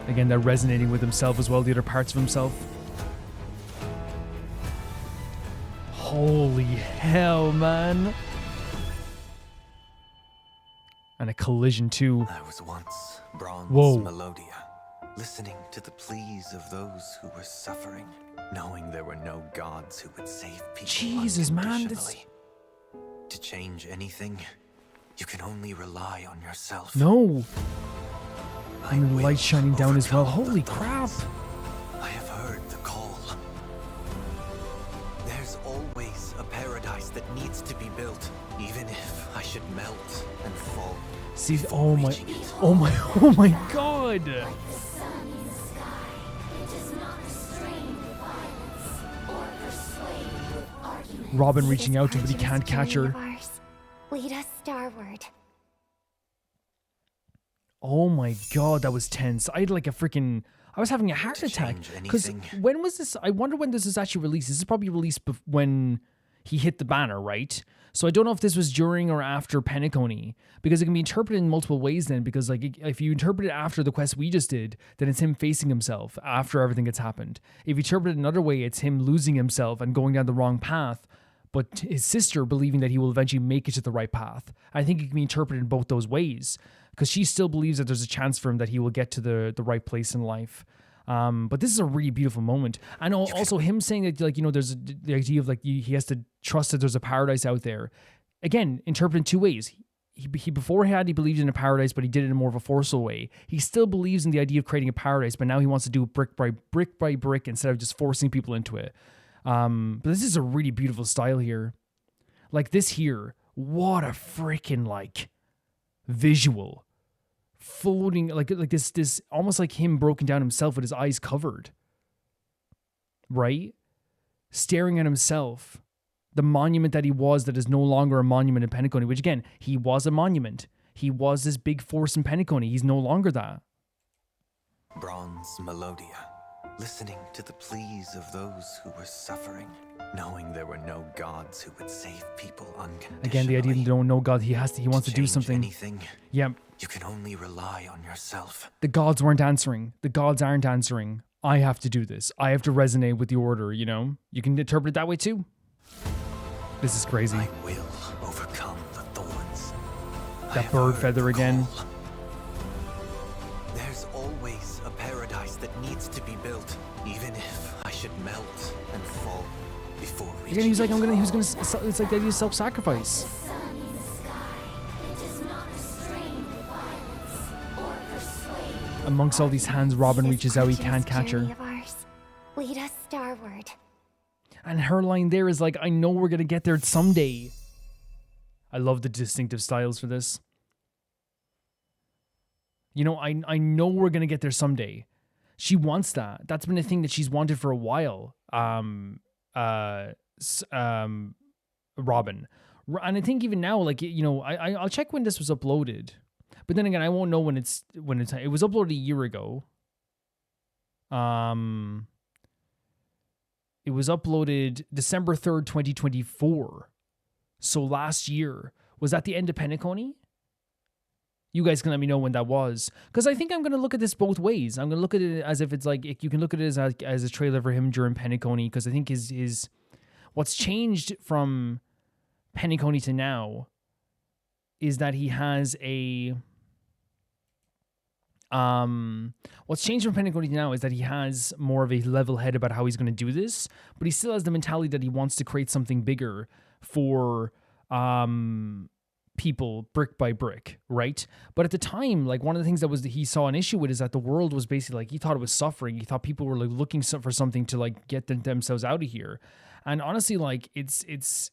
Again, they're resonating with himself as well, the other parts of himself. Holy hell, man. And a collision too. I was once bronze Melodia, listening to the pleas of those who were suffering, knowing there were no gods who would save people. Jesus, man, this... To change anything, you can only rely on yourself. No. And the light shining down as well. Holy crap. I have heard the call. There's always a paradise that needs to be built, even if I should melt and fall. See, oh my god. Like the sun in the sky, it does not restrain with violence or persuade with arguments. Robin reaching out to him, but he can't catch her. Lead us starward. Oh my god, that was tense. I had like a freaking... I was having a heart attack. Because when was this? I wonder when this is actually released. This is probably released when he hit the banner, right? So I don't know if this was during or after Penacony, because it can be interpreted in multiple ways then, because like if you interpret it after the quest we just did, then it's him facing himself after everything that's happened. If you interpret it another way, it's him losing himself and going down the wrong path, but his sister believing that he will eventually make it to the right path. I think it can be interpreted in both those ways, because she still believes that there's a chance for him that he will get to the right place in life. But this is a really beautiful moment. And also him saying that, like, you know, there's the idea of like he has to trust that there's a paradise out there. Again, interpreted in two ways. He beforehand he believed in a paradise, but he did it in more of a forceful way. He still believes in the idea of creating a paradise, but now he wants to do it brick by brick instead of just forcing people into it. But this is a really beautiful style here. Like this here, what a freaking like visual. Floating like this almost like him broken down himself with his eyes covered, right? Staring at himself, the monument that he was, that is no longer a monument in Penacony, which again, he was a monument. He was this big force in Penacony. He's no longer that. Bronze Melodia, listening to the pleas of those who were suffering, knowing there were no gods who would save people unconditionally. Again, the idea that no God, he wants to do something. Anything, yeah. You can only rely on yourself. The gods weren't answering. The gods aren't answering. I have to do this. I have to resonate with the order, you know? You can interpret it that way too. This is crazy. I will overcome the thorns. That bird feather again. There's always a paradise that needs to be built, even if I should melt and fall before reaching. Again, he's like, it's like the idea of self-sacrifice. Amongst all these hands, Robin reaches out. He can't catch her. Lead us starward. And her line there is like, I know we're going to get there someday. I love the distinctive styles for this. You know, I know we're going to get there someday. She wants that. That's been a thing that she's wanted for a while. Robin. And I think even now, like, you know, I'll check when this was uploaded. But then again, I won't know when it was uploaded a year ago. It was uploaded December 3rd, 2024. So last year. Was that the end of Penacony? You guys can let me know when that was. Because I think I'm going to look at this both ways. I'm going to look at it as if it's like, you can look at it as a trailer for him during Penacony. Because I think his what's changed from Penacony to now is that he has a... what's changed from Penacony now is that he has more of a level head about how he's going to do this, but he still has the mentality that he wants to create something bigger for people brick by brick, right? But at the time, like one of the things that he saw an issue with is that the world was basically like, he thought it was suffering. He thought people were like looking for something to like get themselves out of here. And honestly, like it's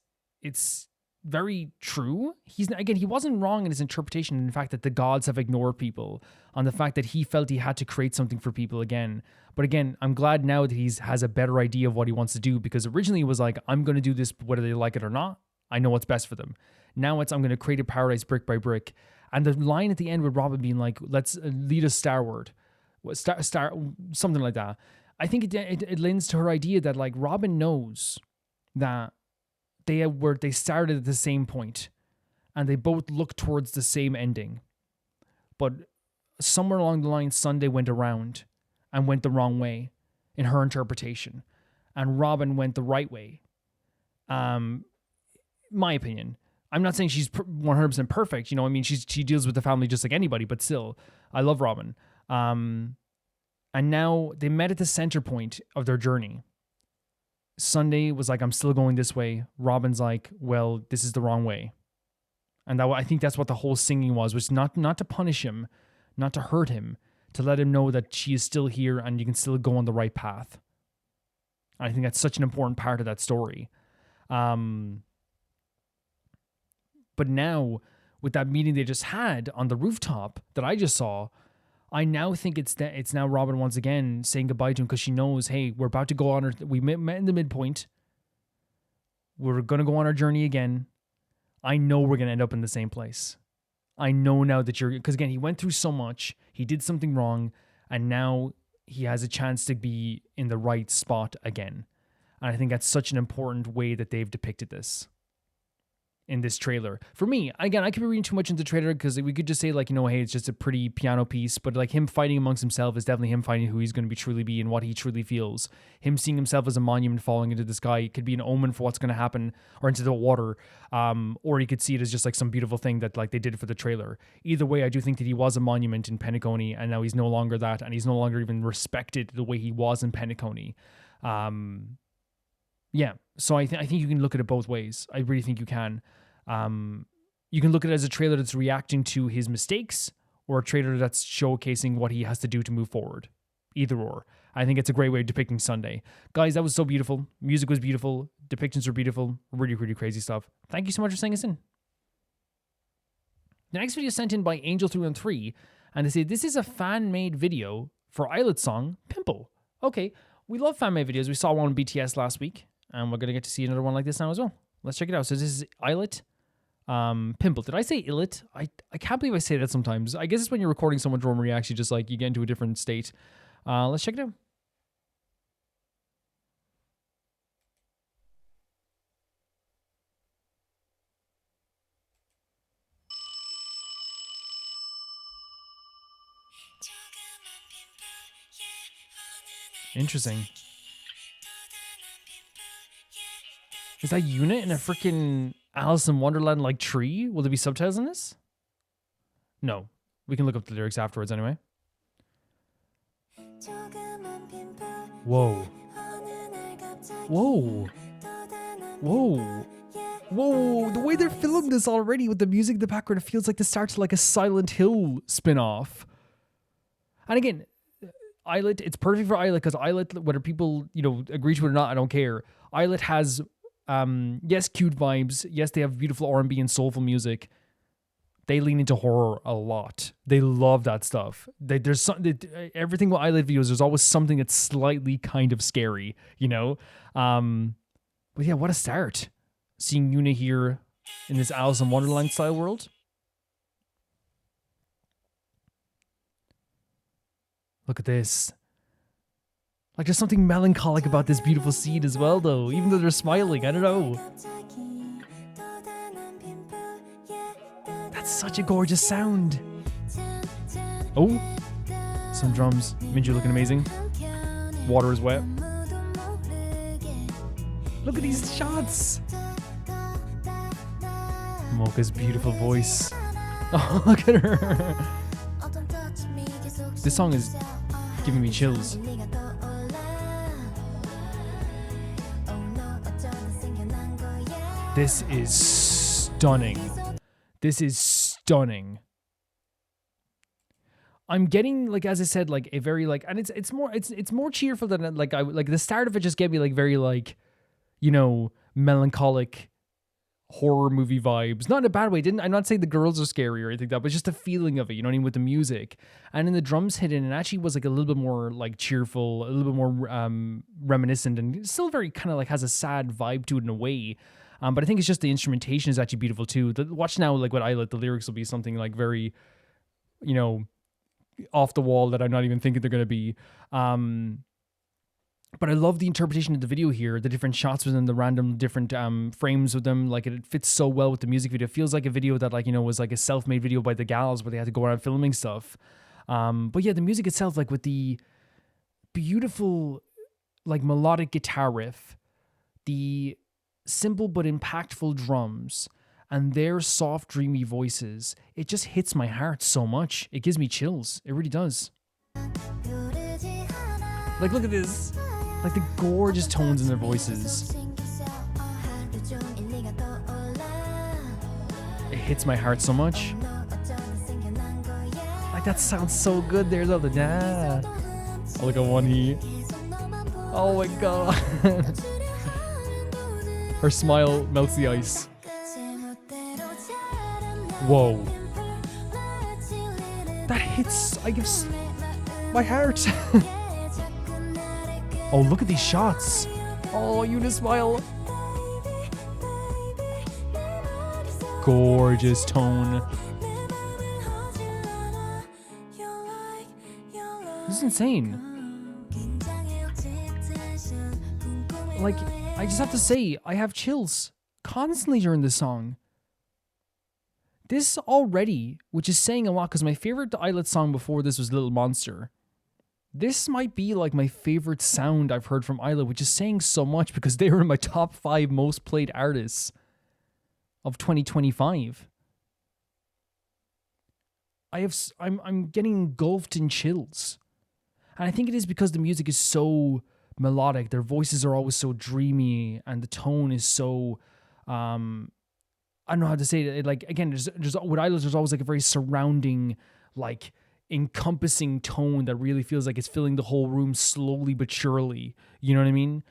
very true. He wasn't wrong in his interpretation in the fact that the gods have ignored people, on the fact that he felt he had to create something for people again. But again, I'm glad now that he has a better idea of what he wants to do, because originally it was like, I'm going to do this whether they like it or not. I know what's best for them. Now it's, I'm going to create a paradise brick by brick. And the line at the end with Robin being like, let's lead us starward, something like that. I think it lends to her idea that like Robin knows that they started at the same point and they both look towards the same ending. But somewhere along the line, Sunday went around and went the wrong way in her interpretation. And Robin went the right way. My opinion. I'm not saying she's 100% perfect. You know, I mean, she deals with the family just like anybody, but still, I love Robin. And now they met at the center point of their journey. Sunday was like, I'm still going this way. Robin's like, well, this is the wrong way. And I think that's what the whole singing was not to punish him, not to hurt him, to let him know that she is still here and you can still go on the right path. And I think that's such an important part of that story. But now, with that meeting they just had on the rooftop that I just saw, I now think it's now Robin once again saying goodbye to him, because she knows, hey, we're about to go on we met in the midpoint. We're going to go on our journey again. I know we're going to end up in the same place. I know now that because again, he went through so much. He did something wrong. And now he has a chance to be in the right spot again. And I think that's such an important way that they've depicted this in this trailer. For me, again, I could be reading too much into the trailer because we could just say like, you know, hey, it's just a pretty piano piece, but like him fighting amongst himself is definitely him finding who he's going to be truly be and what he truly feels. Him seeing himself as a monument falling into the sky could be an omen for what's going to happen, or into the water, or you could see it as just like some beautiful thing that like they did for the trailer. Either way, I do think that he was a monument in Penacony, and now he's no longer that, and he's no longer even respected the way he was in Penacony. Yeah, so I think you can look at it both ways. I really think you can. You can look at it as a trailer that's reacting to his mistakes, or a trailer that's showcasing what he has to do to move forward. Either or. I think it's a great way of depicting Sunday. Guys, that was so beautiful. Music was beautiful. Depictions were beautiful. Really, really crazy stuff. Thank you so much for sending us in. The next video is sent in by Angel313, and they say, this is a fan-made video for Illit's song, Pimple. Okay, we love fan-made videos. We saw one on BTS last week, and we're going to get to see another one like this now as well. Let's check it out. So this is Illit Pimple. Did I say Illit? I can't believe I say that sometimes. I guess it's when you're recording someone drum reacts, you just like, you get into a different state. Let's check it out. Interesting. Is that Unit in a freaking Alice in Wonderland like tree? Will there be subtitles in this? No. We can look up the lyrics afterwards anyway. Whoa. Whoa. Whoa. Whoa. The way they're filming this already with the music in the background, it feels like this starts like a Silent Hill spin-off. And again, Illit, it's perfect for Illit because Illit, whether people, you know, agree to it or not, I don't care. Illit has, yes, cute vibes. Yes, they have beautiful R&B and soulful music. They lean into horror a lot. They love that stuff. There's everything with Illit videos, there's always something that's slightly kind of scary, you know? But yeah, what a start. Seeing Yuna here in this Alice in Wonderland style world. Look at this. Like, there's something melancholic about this beautiful scene as well, though. Even though they're smiling, I don't know. That's such a gorgeous sound. Oh, some drums. Minju looking amazing. Water is wet. Look at these shots. Mocha's beautiful voice. Oh, look at her. This song is giving me chills. This is stunning. This is stunning. I'm getting, like, as I said, like a very like, and it's more cheerful than like the start of it just gave me like very like, you know, melancholic horror movie vibes. Not in a bad way. I'm not saying the girls are scary or anything like that, but just the feeling of it, you know what I mean, with the music. And then the drums hit in, and actually was like a little bit more like cheerful, a little bit more reminiscent, and still very kind of like has a sad vibe to it in a way. But I think it's just the instrumentation is actually beautiful too. Watch now, like what Illit, the lyrics will be something like very, you know, off the wall that I'm not even thinking they're going to be. But I love the interpretation of the video here, the different shots within the random different frames with them. Like it fits so well with the music video. It feels like a video that, like, you know, was like a self-made video by the gals where they had to go around filming stuff. But yeah, the music itself, like with the beautiful, like melodic guitar riff, the simple but impactful drums, and their soft, dreamy voices, it just hits my heart so much. It gives me chills. It really does. Like, look at this. Like the gorgeous tones in their voices. It hits my heart so much. Like, that sounds so good. There's all the da. Oh, look at one he. Oh my god. Her smile melts the ice. Whoa. That hits. I give my heart. Oh, look at these shots. Oh, Yuna smile. Gorgeous tone. This is insane. like, I just have to say, I have chills constantly during this song. This already, which is saying a lot, because my favorite Illit song before this was Little Monster. This might be like my favorite sound I've heard from Illit, which is saying so much because they were in my top 5 most played artists of 2025. I'm getting engulfed in chills. And I think it is because the music is so melodic. Their voices are always so dreamy, and the tone is so I don't know how to say it. Like, again, there's with Illit, there's always like a very surrounding, like, encompassing tone that really feels like it's filling the whole room slowly but surely. You know what I mean?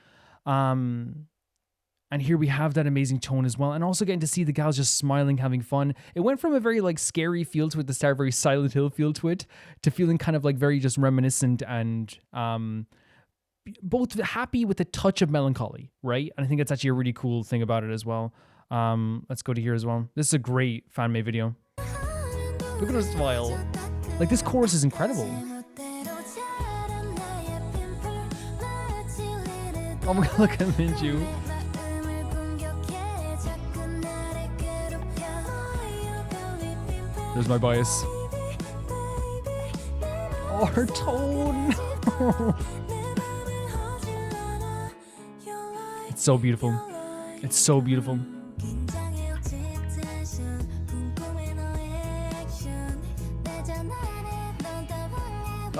And here we have that amazing tone as well. And also getting to see the gals just smiling, having fun. It went from a very like scary feel to it, the start, very Silent Hill feel to it, to feeling kind of like very just reminiscent and both happy with a touch of melancholy, right? And I think that's actually a really cool thing about it as well. Let's go to here as well. This is a great fan-made video. Look at her smile. Like, this chorus is incredible. Oh my god, look at Minju. There's my bias. Oh, her tone. It's so beautiful. It's so beautiful.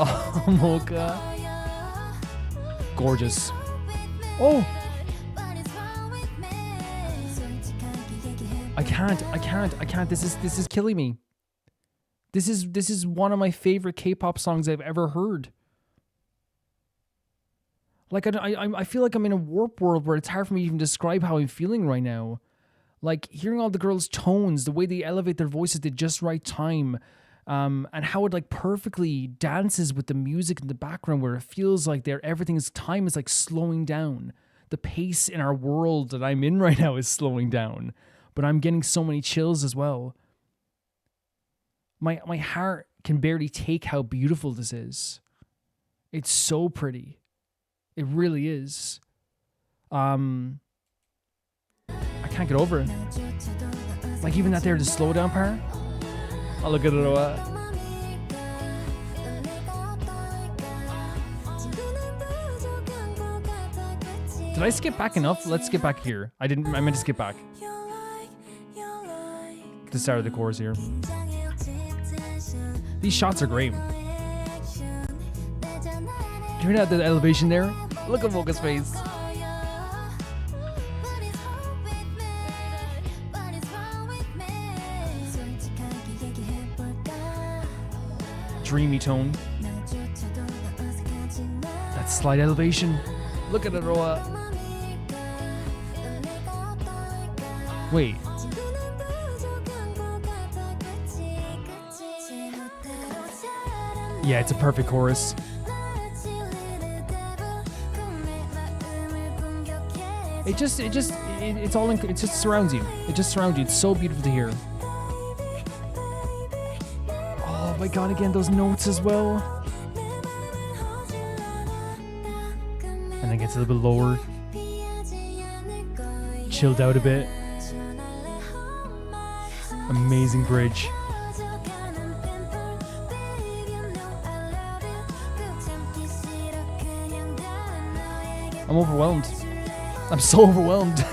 Oh, Mocha. Gorgeous. Oh! I can't. This is killing me. This is one of my favorite K-pop songs I've ever heard. Like, I feel like I'm in a warp world where it's hard for me to even describe how I'm feeling right now. Like, hearing all the girls' tones, the way they elevate their voices at just right time, and how it like perfectly dances with the music in the background, where it feels like time is like slowing down. The pace in our world that I'm in right now is slowing down, but I'm getting so many chills as well. My heart can barely take how beautiful this is. It's so pretty. It really is. I can't get over it. Like, even that there, the slow down part. Oh, look at it. Did I skip back enough? Let's skip back here. I meant to skip back. The start of the chorus here. These shots are great. Do you hear that, the elevation there? Look at Mocha's face. Dreamy tone. That slight elevation. Look at it, Roa. Wait. Yeah, it's a perfect chorus. It just surrounds you. It just surrounds you. It's so beautiful to hear. Oh my god, again, those notes as well. And then gets a little bit lower. Chilled out a bit. Amazing bridge. I'm overwhelmed. I'm so overwhelmed.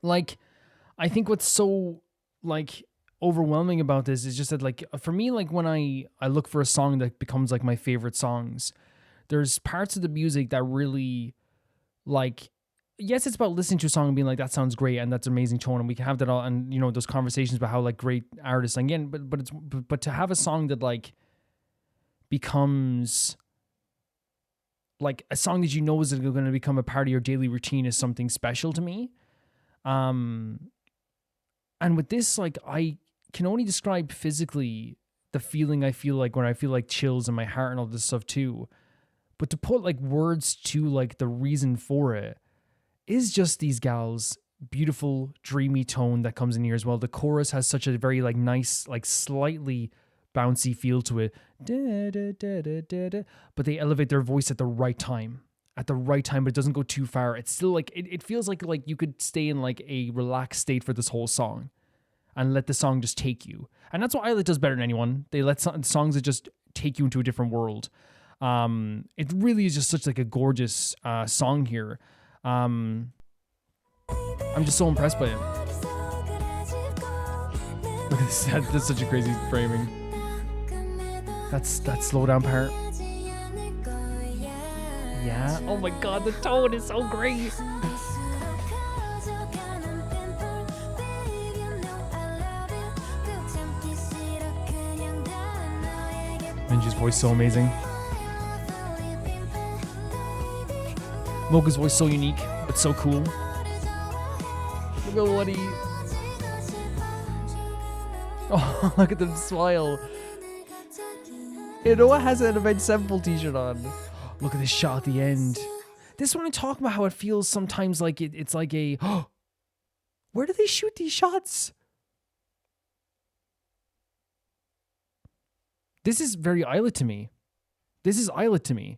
Like, I think what's so, like, overwhelming about this is just that, like, for me, like, when I look for a song that becomes, like, my favorite songs, there's parts of the music that really, like, yes, it's about listening to a song and being like, that sounds great and that's an amazing tone, and we can have that all, and, you know, those conversations about how, like, great artists, and again, but to have a song that, like, becomes like a song that you know is going to become a part of your daily routine is something special to me. And with this, like, I can only describe physically the feeling I feel like when I feel like chills in my heart and all this stuff too. But to put like words to like the reason for it is just these gals' beautiful, dreamy tone that comes in here as well. The chorus has such a very like nice, like slightly bouncy feel to it. But they elevate their voice at the right time. At the right time, but it doesn't go too far. It's still like, it feels like you could stay in like a relaxed state for this whole song and let the song just take you. And that's what Illit does better than anyone. They let songs that just take you into a different world. It really is just such like a gorgeous song here. I'm just so impressed by it. Look at this. That's such a crazy framing. That's that slow down part. Yeah. Oh my god, the tone is so great. Minji's voice so amazing. Mocha's voice so unique, but so cool. Look at what he... Oh, look at them smile. Noah has an Avenged Sevenfold t-shirt on. Look at this shot at the end. This is what I'm talking about, how it feels sometimes like it's like a... Where do they shoot these shots? This is very Illit to me. This is Illit to me.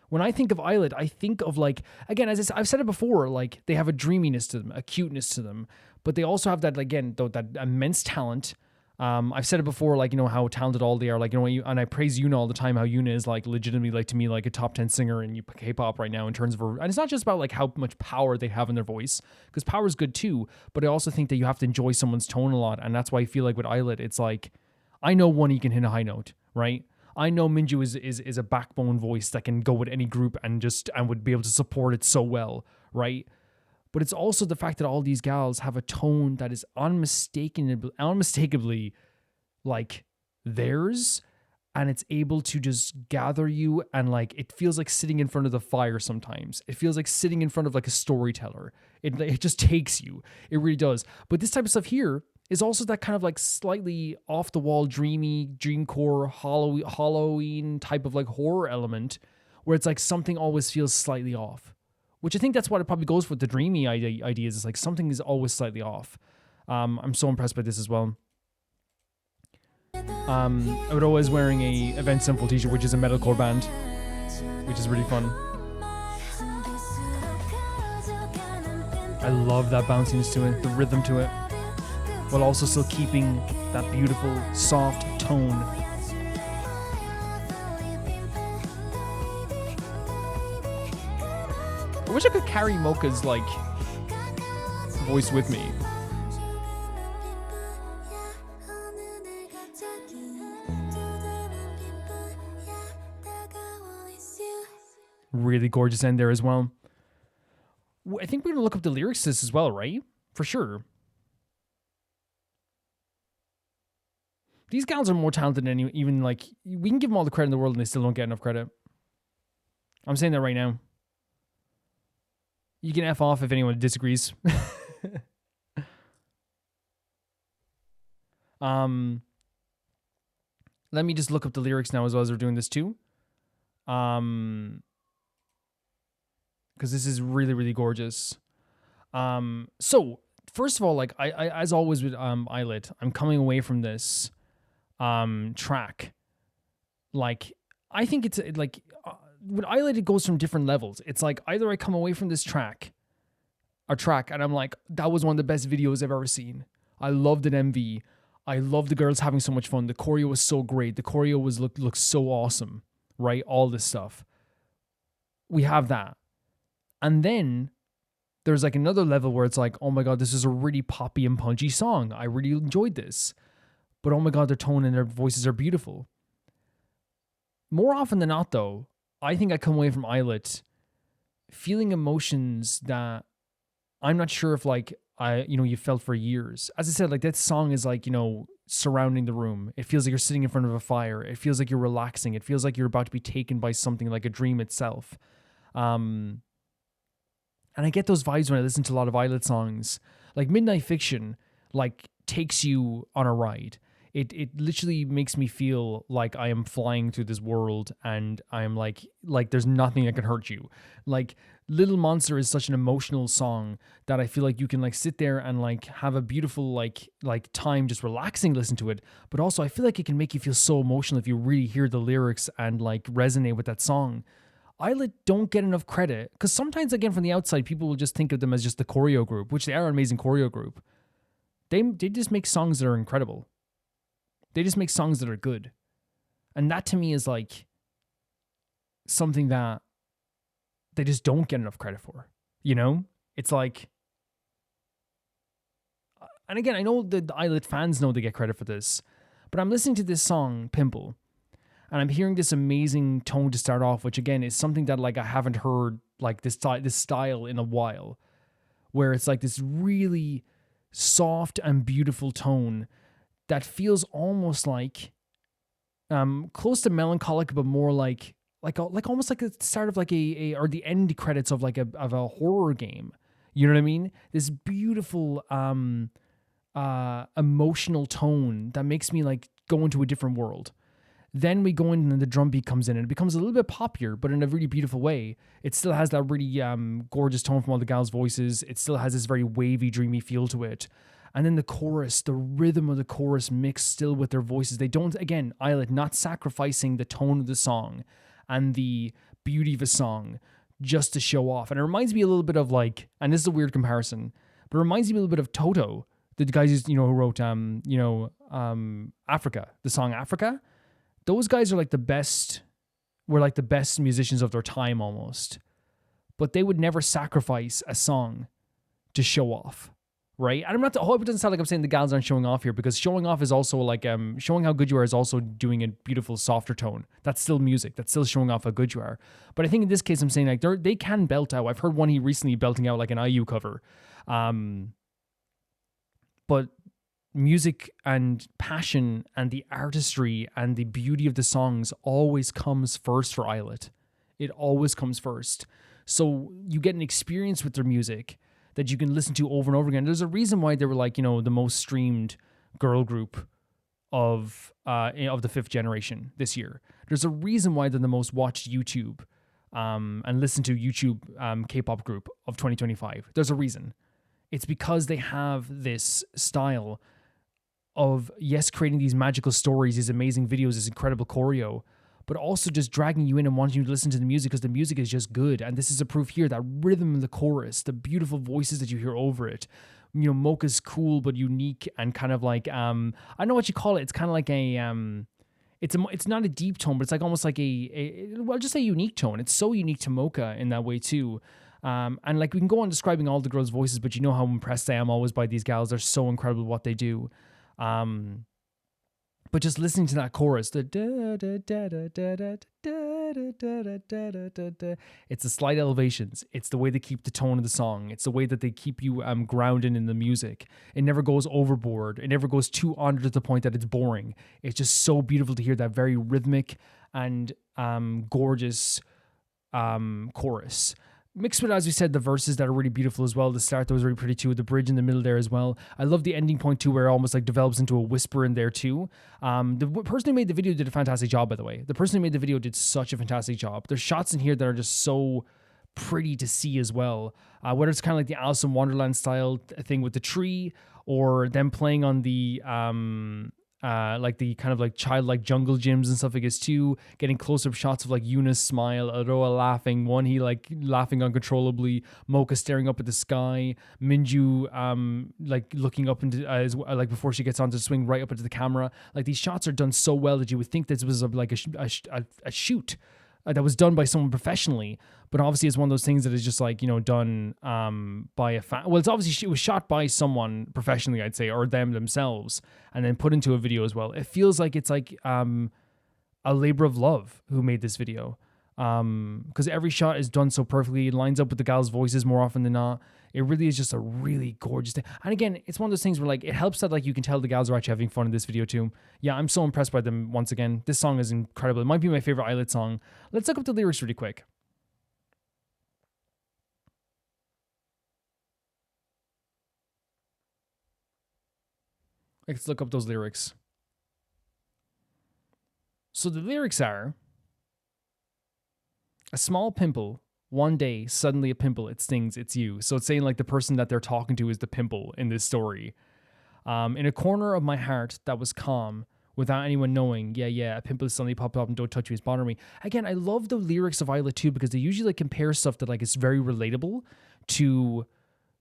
When I think of Illit, I think of like, again, as I've said it before, like they have a dreaminess to them, a cuteness to them, but they also have that, again, that immense talent. I've said it before, like, you know, how talented all they are, like, you know, and I praise Yuna all the time, how Yuna is like legitimately, like, to me, like a top 10 singer in K-pop right now in terms of her, and it's not just about like how much power they have in their voice, because power is good too, but I also think that you have to enjoy someone's tone a lot, and that's why I feel like with Illit, it's like, I know one, he can hit a high note, right? I know Minju is a backbone voice that can go with any group and would be able to support it so well, right? But it's also the fact that all these gals have a tone that is unmistakably like theirs, and it's able to just gather you, and like it feels like sitting in front of the fire sometimes. It feels like sitting in front of like a storyteller. It just takes you. It really does. But this type of stuff here is also that kind of like slightly off the wall, dreamy, dreamcore, Halloween type of like horror element, where it's like something always feels slightly off. Which I think that's what it probably goes with the dreamy ideas. It's like something is always slightly off. I'm so impressed by this as well. I would always wearing a Avenged Sevenfold t-shirt, which is a metalcore band, which is really fun. I love that bounciness to it, the rhythm to it, while also still keeping that beautiful, soft tone. I wish I could carry Mocha's, like, voice with me. Really gorgeous end there as well. I think we're going to look up the lyrics to this as well, right? For sure. These gals are more talented than even, like, we can give them all the credit in the world and they still don't get enough credit. I'm saying that right now. You can F off if anyone disagrees. Let me just look up the lyrics now as well as we're doing this too. Because this is really, really gorgeous. So first of all, like I as always with Illit, I'm coming away from this track. Like I think it's like with Illit, it goes from different levels. It's like either I come away from this track and I'm like, that was one of the best videos I've ever seen. I loved an MV. I loved the girls having so much fun. The choreo was so great. The choreo was looked so awesome, right? All this stuff. We have that. And then there's like another level where it's like, oh my God, this is a really poppy and punchy song. I really enjoyed this. But oh my God, their tone and their voices are beautiful. More often than not, though, I think I come away from Illit feeling emotions that I'm not sure if like you felt for years. As I said, like that song is like, surrounding the room. It feels like you're sitting in front of a fire. It feels like you're relaxing. It feels like you're about to be taken by something like a dream itself. And I get those vibes when I listen to a lot of Illit songs. Like Midnight Fiction, like takes you on a ride. It literally makes me feel like I am flying through this world and I am like there's nothing that can hurt you. Like Little Monster is such an emotional song that I feel like you can like sit there and like have a beautiful like time just relaxing, listen to it. But also I feel like it can make you feel so emotional if you really hear the lyrics and like resonate with that song. Illit don't get enough credit because sometimes, again, from the outside, people will just think of them as just the choreo group, which they are an amazing choreo group. They just make songs that are incredible. They just make songs that are good. And that to me is like something that they just don't get enough credit for. You know? It's like, and again, I know the Illit fans know they get credit for this, but I'm listening to this song, Pimple, and I'm hearing this amazing tone to start off, which again is something that like I haven't heard like this style in a while, where it's like this really soft and beautiful tone that feels almost like close to melancholic, but more like almost like the start of like a or the end credits of like a horror game. You know what I mean? This beautiful emotional tone that makes me like go into a different world. Then we go in and the drum beat comes in and it becomes a little bit poppier, but in a really beautiful way. It still has that really gorgeous tone from all the gals' voices. It still has this very wavy, dreamy feel to it. And then the chorus, the rhythm of the chorus mixed still with their voices. They don't, again, Illit, not sacrificing the tone of the song and the beauty of a song just to show off. And it reminds me a little bit of like, and this is a weird comparison, but it reminds me a little bit of Toto, the guys who wrote Africa, the song Africa. Those guys are like the best, were like the best musicians of their time almost. But they would never sacrifice a song to show off, right? And I'm not, I hope it doesn't sound like I'm saying the gals aren't showing off here, because showing off is also like, showing how good you are is also doing a beautiful, softer tone. That's still music. That's still showing off how good you are. But I think in this case, I'm saying like they can belt out. I've heard one he recently belting out like an IU cover. But music and passion and the artistry and the beauty of the songs always comes first for Illit. It always comes first. So you get an experience with their music that you can listen to over and over again. There's a reason why they were like, the most streamed girl group of the fifth generation this year. There's a reason why they're the most watched YouTube and listened to YouTube K-pop group of 2025. There's a reason. It's because they have this style of, yes, creating these magical stories, these amazing videos, this incredible choreo, but also just dragging you in and wanting you to listen to the music because the music is just good. And this is a proof here, that rhythm in the chorus, the beautiful voices that you hear over it. Mocha's cool but unique and kind of like, I don't know what you call it. It's kind of like it's not a deep tone, but it's like almost like well, just a unique tone. It's so unique to Mocha in that way too. And like we can go on describing all the girls' voices, but you know how impressed I am always by these gals. They're so incredible at what they do. But just listening to that chorus, it's the slight elevations. It's the way they keep the tone of the song. It's the way that they keep you grounded in the music. It never goes overboard. It never goes too under to the point that it's boring. It's just so beautiful to hear that very rhythmic and gorgeous chorus. Mixed with, as we said, the verses that are really beautiful as well. The start that was really pretty too. The bridge in the middle there as well. I love the ending point too, where it almost like develops into a whisper in there too. The person who made the video did a fantastic job, by the way. The person who made the video did such a fantastic job. There's shots in here that are just so pretty to see as well. Whether it's kind of like the Alice in Wonderland style thing with the tree, or them playing on the like the kind of like childlike jungle gyms and stuff like this too, getting close-up shots of like Yuna's smile, Aroa laughing, one he like laughing uncontrollably, Mocha staring up at the sky, Minju like looking up into like before she gets on to swing right up into the camera. Like these shots are done so well that you would think this was like a shoot that was done by someone professionally, but obviously it's one of those things that is just like, done by a fan. Well, it's obviously, it was shot by someone professionally, I'd say, or them themselves, and then put into a video as well. It feels like it's like a labor of love who made this video, because every shot is done so perfectly. It lines up with the gals' voices more often than not. It really is just a really gorgeous thing. And again, it's one of those things where like it helps that like you can tell the gals are actually having fun in this video too. Yeah, I'm so impressed by them once again. This song is incredible. It might be my favorite Illit song. Let's look up the lyrics really quick. Let's look up those lyrics. So the lyrics are: a small pimple one day, suddenly a pimple, it stings, it's you. So it's saying like the person that they're talking to is the pimple in this story. In a corner of my heart that was calm, without anyone knowing, a pimple suddenly popped up and don't touch me, it's bothering me. Again, I love the lyrics of Illit too, because they usually like compare stuff that like is very relatable to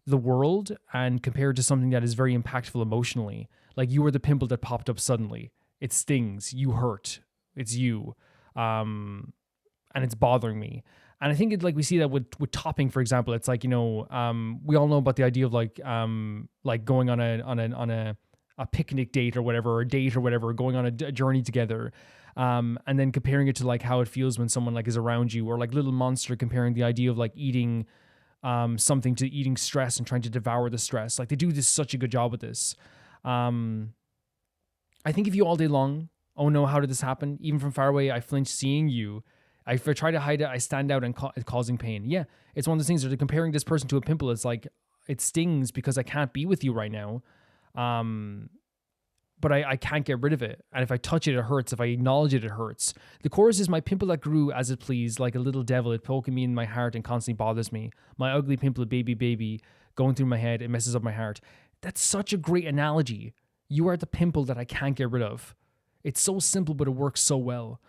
the world and compared to something that is very impactful emotionally. Like, you are the pimple that popped up suddenly. It stings, you hurt, it's you. And it's bothering me. And I think it, like we see that with topping, for example. It's like, you know, we all know about the idea of like going on a picnic date or whatever, or a date or whatever, going on a journey together, and then comparing it to like how it feels when someone like is around you, or like Little Monster comparing the idea of like eating something to eating stress and trying to devour the stress. Like, they do this such a good job with this. I think if you all day long, oh no, how did this happen? Even from far away, I flinch seeing you. If I try to hide it, I stand out and causing pain. Yeah, it's one of those things where they're comparing this person to a pimple. It's like, it stings because I can't be with you right now. But I can't get rid of it. And if I touch it, it hurts. If I acknowledge it, it hurts. The chorus is, my pimple that grew as it pleased, like a little devil, it poking me in my heart and constantly bothers me. My ugly pimple, baby, going through my head, it messes up my heart. That's such a great analogy. You are the pimple that I can't get rid of. It's so simple, but it works so well.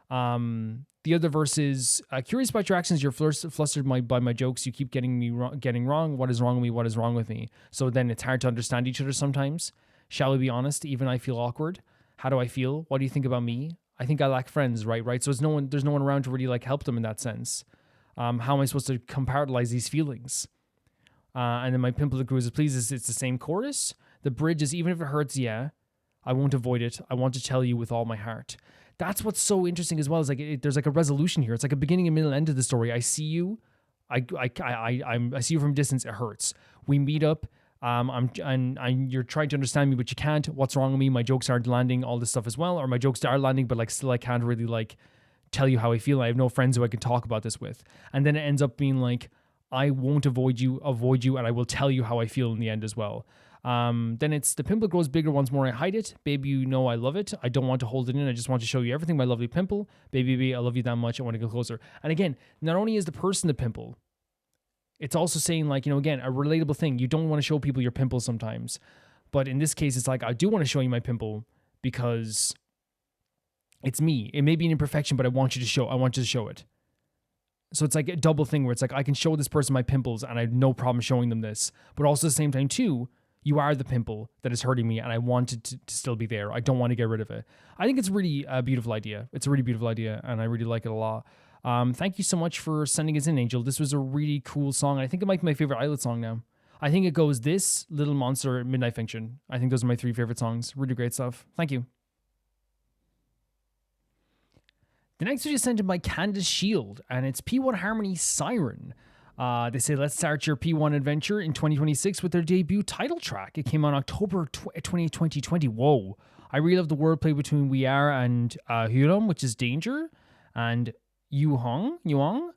The other verse is, curious about your actions, you're flustered by my jokes, you keep getting wrong. What is wrong with me? What is wrong with me? So then it's hard to understand each other sometimes. Shall we be honest? Even I feel awkward. How do I feel? What do you think about me? I think I lack friends, right? So there's no one around to really like help them in that sense. How am I supposed to compartmentalize these feelings? And then my pimple that grew as it pleases, it's the same chorus. The bridge is, even if it hurts, yeah, I won't avoid it. I want to tell you with all my heart. That's what's so interesting as well. Is like there's like a resolution here. It's like a beginning and middle and end of the story. I see you. I see you from a distance. It hurts. We meet up. You're trying to understand me, but you can't. What's wrong with me? My jokes aren't landing. All this stuff as well, or my jokes are landing, but like still I can't really like tell you how I feel. I have no friends who I can talk about this with. And then it ends up being like, I won't avoid you, and I will tell you how I feel in the end as well. Then it's, the pimple grows bigger once more, I hide it. Baby, you know I love it. I don't want to hold it in. I just want to show you everything, my lovely pimple. Baby, I love you that much. I want to go closer. And again, not only is the person the pimple, it's also saying like, you know, again, a relatable thing. You don't want to show people your pimple sometimes. But in this case, it's like, I do want to show you my pimple because it's me. It may be an imperfection, but I want you to show it. So it's like a double thing where it's like, I can show this person my pimples and I have no problem showing them this. But also at the same time too, you are the pimple that is hurting me and I want it to still be there. I don't want to get rid of it. I think it's really a beautiful idea. It's a really beautiful idea and I really like it a lot. Thank you so much for sending us in, Angel. This was a really cool song. I think it might be my favorite Illit song now. I think it goes this, Little Monster, Midnight Fiction. I think those are my 3 favorite songs. Really great stuff. Thank you. The next one is sent in by Candace Shield, and it's P1 Harmony Siren. They say, let's start your P1 adventure in 2026 with their debut title track. It came on October 2020. Whoa. I really love the wordplay between We Are and Hyunjin, which is danger, and Yuhong,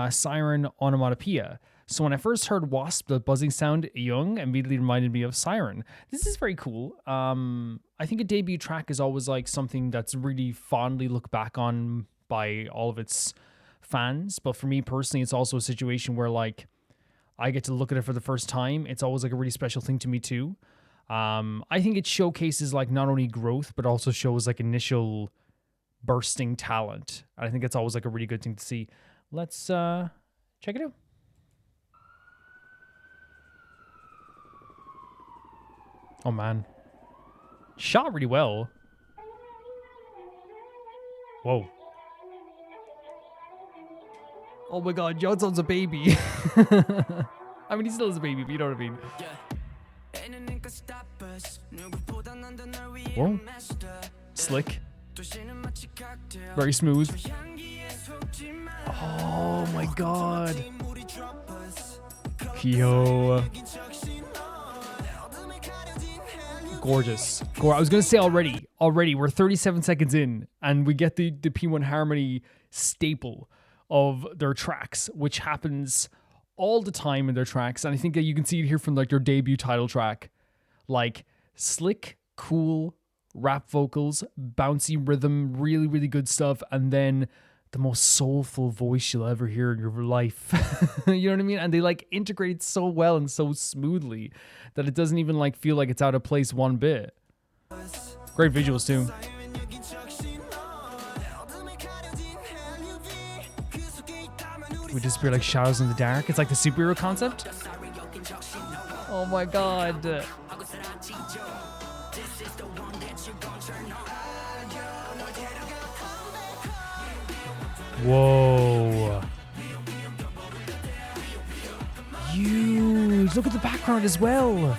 siren onomatopoeia. So when I first heard Wasp, the buzzing sound, Young, immediately reminded me of Siren. This is very cool. I think a debut track is always like something that's really fondly looked back on by all of its fans. But for me personally, it's also a situation where like I get to look at it for the first time. It's always like a really special thing to me too. I think it showcases like not only growth, but also shows like initial bursting talent. I think it's always like a really good thing to see. Let's check it out. Oh man. Shot really well. Whoa. Oh my god, Johnson's a baby. I mean, he still is a baby, but you know what I mean. Whoa. Slick. Very smooth. Oh my god. Yo. Gorgeous. I was going to say already, we're 37 seconds in, and we get the P1 Harmony staple of their tracks, which happens all the time in their tracks. And I think that you can see it here from like their debut title track. Like slick, cool rap vocals, bouncy rhythm, really, really good stuff. And then the most soulful voice you'll ever hear in your life. You know what I mean? And they like integrate so well and so smoothly that it doesn't even like feel like it's out of place one bit. Great visuals too. We disappear like shadows in the dark. It's like the superhero concept. Oh my god. Whoa. Huge. Look at the background as well.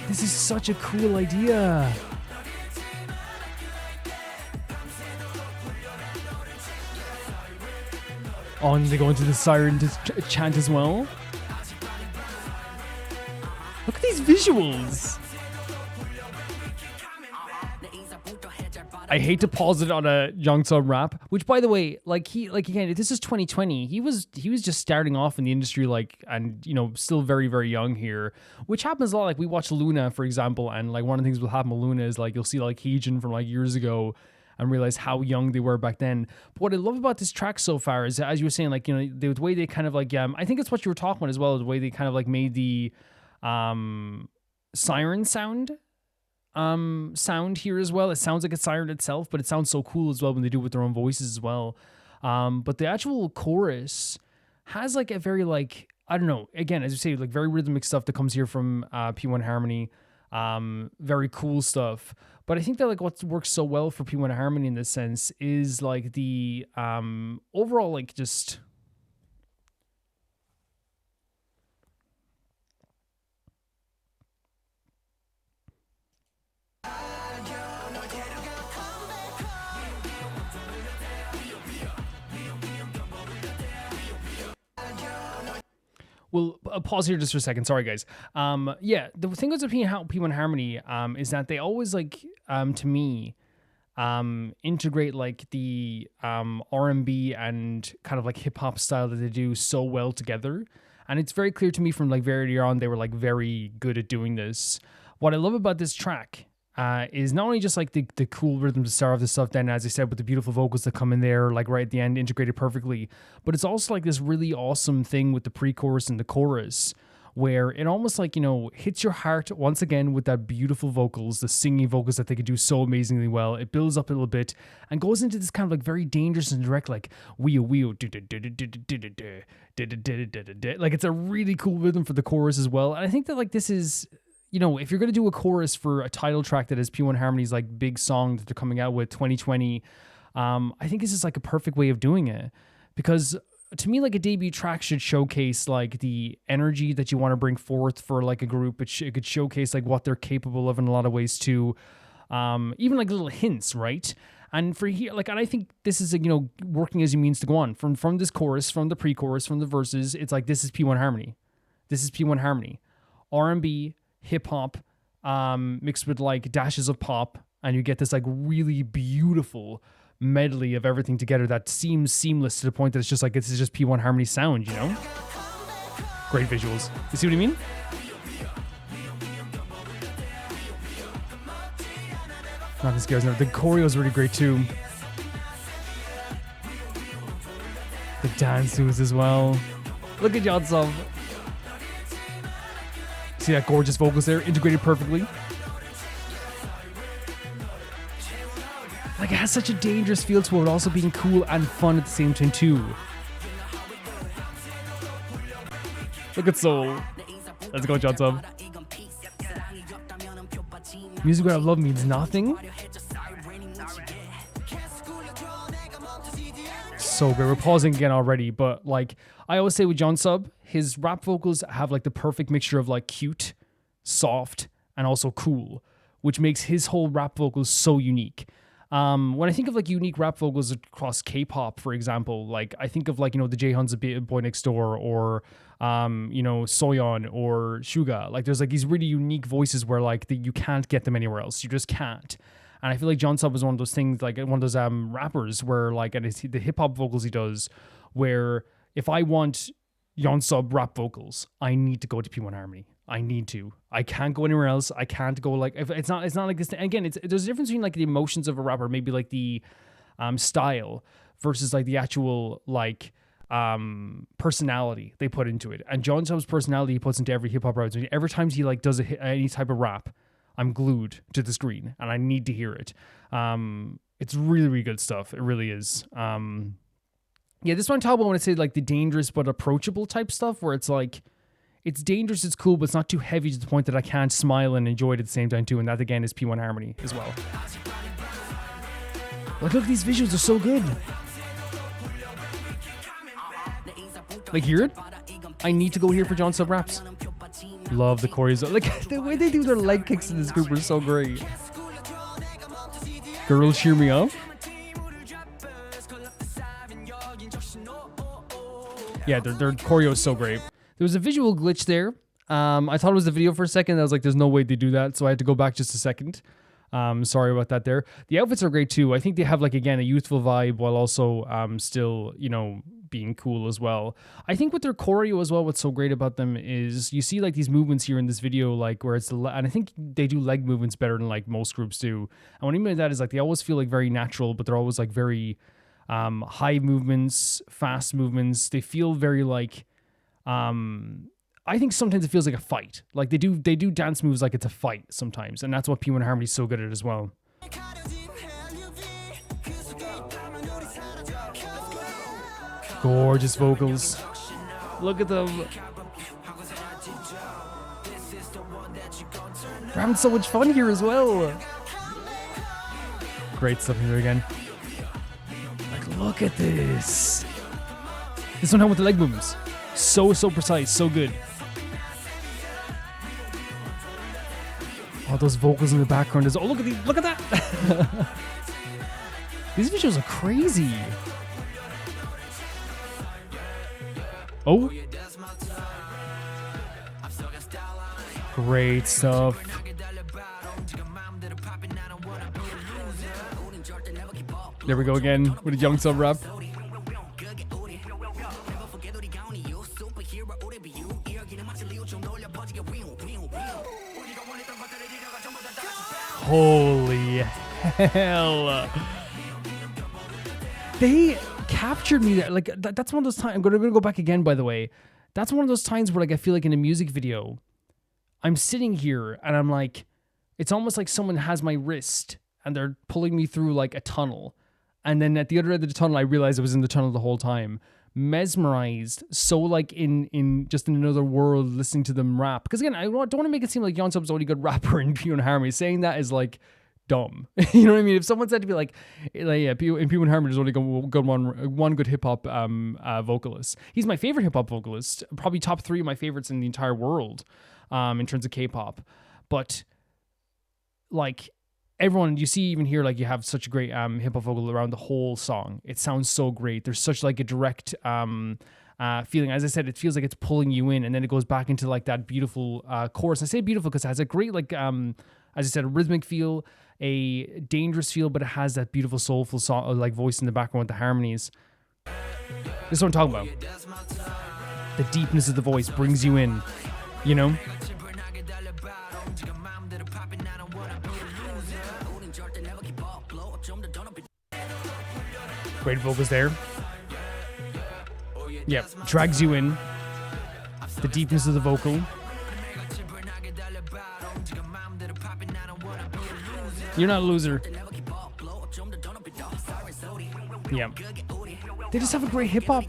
This is such a cool idea. Oh, and they go into the siren to chant as well. Look at these visuals. I hate to pause it on a Yongsub rap, which by the way, like again, this is 2020. He was just starting off in the industry, like, and you know, still very, very young here, which happens a lot. Like we watch Loona, for example, and like one of the things will happen with Loona is like you'll see like Hyunjin from like years ago and realize how young they were back then. But what I love about this track so far is, as you were saying, like, you know, the way they kind of like, I think it's what you were talking about as well, the way they kind of like made the siren sound here as well. It sounds like a siren itself, but it sounds so cool as well when they do it with their own voices as well. But the actual chorus has like a very like, I don't know, again, as you say, like very rhythmic stuff that comes here from P1 Harmony. Very cool stuff. But I think that like what works so well for P1 Harmony in this sense is like the overall like just Well, pause here just for a second. Sorry, guys. Yeah, the thing with P1 Harmony is that they always like, to me, integrate like the R&B and kind of like hip hop style that they do so well together. And it's very clear to me from like very early on, they were like very good at doing this. What I love about this track is not only just like the cool rhythm to start off this stuff, then as I said, with the beautiful vocals that come in there, like right at the end, integrated perfectly, but it's also like this really awesome thing with the pre-chorus and the chorus, where it almost like, you know, hits your heart once again with that beautiful vocals, the singing vocals that they could do so amazingly well. It builds up a little bit and goes into this kind of like very dangerous and direct, like wheel, like it's a really cool rhythm for the chorus as well. And I think that like this is, you know, if you're going to do a chorus for a title track that is P1 Harmony's like big song that they're coming out with 2020, I think this is like a perfect way of doing it, because to me, like a debut track should showcase like the energy that you want to bring forth for like a group. It could showcase like what they're capable of in a lot of ways too. Even like little hints, right? And for here, like, and I think this is, you know, working as it means to go on from this chorus, from the pre-chorus, from the verses. It's like, this is P1 Harmony. This is P1 Harmony. R&B, hip hop, mixed with like dashes of pop, and you get this like really beautiful medley of everything together that seems seamless to the point that it's just like, this is just P1 Harmony sound, you know? Great visuals. You see what I mean? Nothing scares me. The choreo is really great too. The dance moves as well. Look at Yongsub. See that gorgeous vocals there, integrated perfectly. Like, it has such a dangerous feel to it, also being cool and fun at the same time too. Look at Soul. Let's go, Yongsub. Music without love means nothing. So great. We're pausing again already, but like I always say with Yongsub, his rap vocals have like the perfect mixture of like cute, soft, and also cool, which makes his whole rap vocals so unique. When I think of like unique rap vocals across K-pop, for example, like I think of like, you know, the Jaehyun's Boy Next Door, or you know, Soyeon or Suga. Like there's like these really unique voices where like you can't get them anywhere else. You just can't. And I feel like Yongsub is one of those things, like one of those rappers where like, and it's the hip hop vocals he does, where if I want Yongsub rap vocals, I need to go to P1 Harmony. I need to. I can't go anywhere else. I can't go like if it's not like this. Again, there's a difference between like the emotions of a rapper, maybe like the style versus like the actual like personality they put into it. And John Sub's personality he puts into every hip hop rap. Every time he like does any type of rap, I'm glued to the screen and I need to hear it. It's really, really good stuff. It really is. Yeah, this one I talk about when I say like the dangerous but approachable type stuff, where it's like it's dangerous, it's cool, but it's not too heavy to the point that I can't smile and enjoy it at the same time too. And that again is P1 Harmony as well. Like, look, these visuals are so good. Like, hear it? I need to go here for John Sub raps. Love the choreos. Like, the way they do their leg kicks in this group are so great. Girls cheer me up. Yeah, their choreo is so great. There was a visual glitch there. I thought it was the video for a second. I was like, there's no way they do that. So I had to go back just a second. Sorry about that there. The outfits are great too. I think they have like, again, a youthful vibe while also still, you know, being cool as well. I think with their choreo as well, what's so great about them is you see like these movements here in this video, like where it's, and I think they do leg movements better than like most groups do. And what I mean by that is like they always feel like very natural, but they're always like very high movements, fast movements. They feel very like, I think sometimes it feels like a fight. Like they do dance moves like it's a fight sometimes, and that's what P1 Harmony is so good at as well. Gorgeous vocals. Look at them. They're having so much fun here as well. Great stuff here again. Like, look at this. This one with the leg movements. So precise, so good. Oh, those vocals in the background is. Oh, look at these! Look at that! These visuals are crazy. Oh, great stuff. There we go again with a young sub rap. Holy hell. They captured me there. Like, that's one of those times. I'm going to go back again, by the way. That's one of those times where, like, I feel like in a music video, I'm sitting here and I'm like, it's almost like someone has my wrist and they're pulling me through, like, a tunnel. And then at the other end of the tunnel, I realized I was in the tunnel the whole time. Mesmerized, so like in just in another world listening to them rap. Because again, I don't want to make it seem like Yeonsub's the only good rapper in P1 Harmony. Saying that is like dumb. You know what I mean? If someone said to be like yeah, in P1 Harmony there's only one good hip hop vocalist. He's my favorite hip hop vocalist, probably top 3 of my favorites in the entire world, in terms of K-pop. But like, everyone, you see even here, like you have such a great hip-hop vocal around the whole song. It sounds so great. There's such like a direct feeling. As I said, it feels like it's pulling you in, and then it goes back into like that beautiful chorus. I say beautiful because it has a great, like, as I said, a rhythmic feel, a dangerous feel, but it has that beautiful soulful song, like voice in the background with the harmonies. This is what I'm talking about. The deepness of the voice brings you in, you know? Great vocals there. Yep, drags you in. The deepness of the vocal. You're not a loser. Yeah. They just have a great hip hop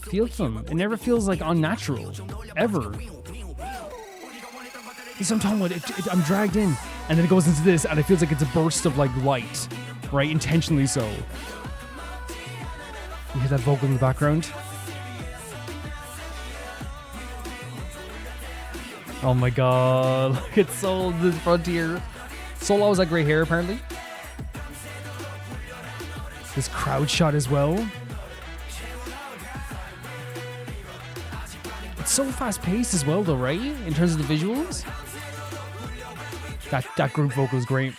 feel to them. It never feels like unnatural. Ever. This is what I'm talking about. I'm dragged in. And then it goes into this, and it feels like it's a burst of like light. Right? Intentionally so. You hear that vocal in the background? Oh my god, look at Soul in the frontier. Soul always had great hair, apparently. This crowd shot as well. It's so fast paced as well though, right? In terms of the visuals. That group vocal is great.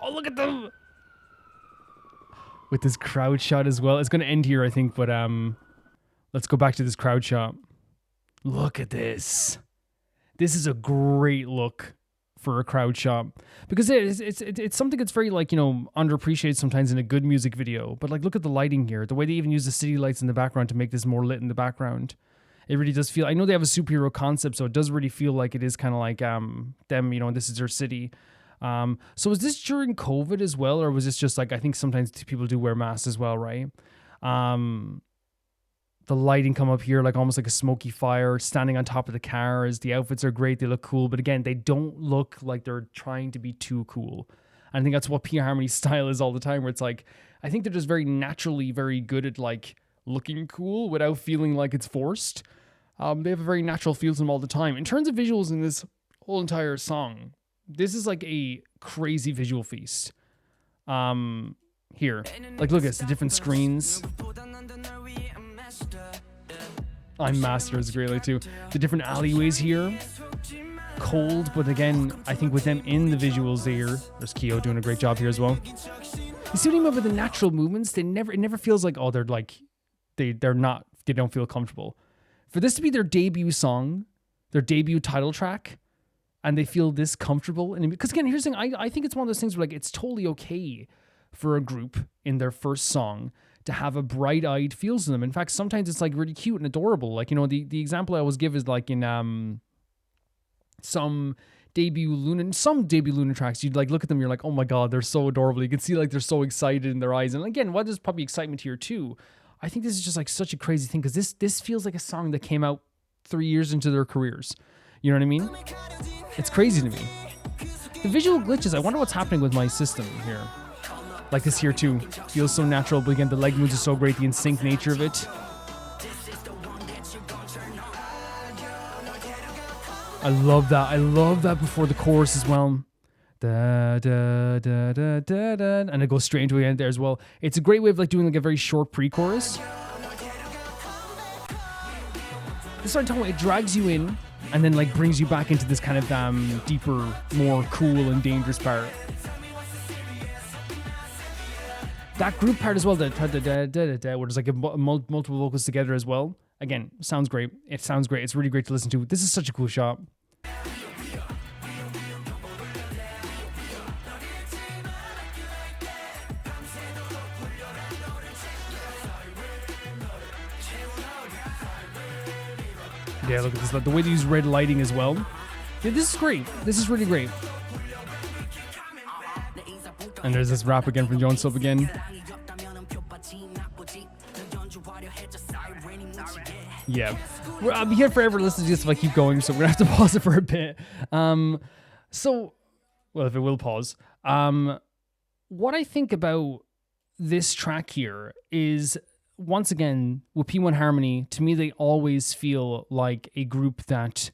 Oh, look at them! With this crowd shot as well. It's going to end here, I think, but let's go back to this crowd shot. Look at this. This is a great look for a crowd shot because it's something that's very like, you know, underappreciated sometimes in a good music video. But like, look at the lighting here, the way they even use the city lights in the background to make this more lit in the background. It really does feel, I know they have a superhero concept, so it does really feel like it is kind of like them, you know, this is their city. So was this during COVID as well, or was this just like, I think sometimes people do wear masks as well, right? The lighting come up here like almost like a smoky fire, standing on top of the cars. The outfits are great, they look cool, but again, they don't look like they're trying to be too cool. And I think that's what P Harmony's style is all the time, where it's like, I think they're just very naturally very good at like looking cool without feeling like it's forced. They have a very natural feel to them all the time. In terms of visuals in this whole entire song, this is like a crazy visual feast. Here, like look at this, the different screens. I'm Master is great too. The different alleyways here. Cold, but again, I think with them in the visuals there, there's Kyo doing a great job here as well. You see what I mean with the natural movements? It never feels like, oh, they're like, they don't feel comfortable. For this to be their debut song, their debut title track, and they feel this comfortable. And because again, here's the thing, I think it's one of those things where like, it's totally okay for a group in their first song to have a bright-eyed feel to them. In fact, sometimes it's like really cute and adorable. Like, you know, the example I always give is like in some debut Loona tracks, you'd like look at them, you're like, oh my god, they're so adorable. You can see like they're so excited in their eyes. And again, what there's probably excitement here too. I think this is just like such a crazy thing because this feels like a song that came out 3 years into their careers. You know what I mean? It's crazy to me. The visual glitches, I wonder what's happening with my system here. Like this here too, feels so natural, but again, the leg moves are so great, the in-sync nature of it. I love that before the chorus as well. Da, da, da, da, da, da, and it goes straight into the end there as well. It's a great way of like doing like a very short pre-chorus. This is what I'm talking about, it drags you in and then like brings you back into this kind of deeper, more cool and dangerous part. That group part as well, where there's like multiple vocals together as well. Again, sounds great. It sounds great. It's really great to listen to. This is such a cool shot. Yeah, look at this. The way they use red lighting as well. Yeah, this is great. This is really great. And there's this rap again from Jones Sub again. Yeah. I'll be here forever listening to this if I keep going, so we're going to have to pause it for a bit. Well, if it will pause. What I think about this track here is, once again, with P1 Harmony, to me, they always feel like a group that,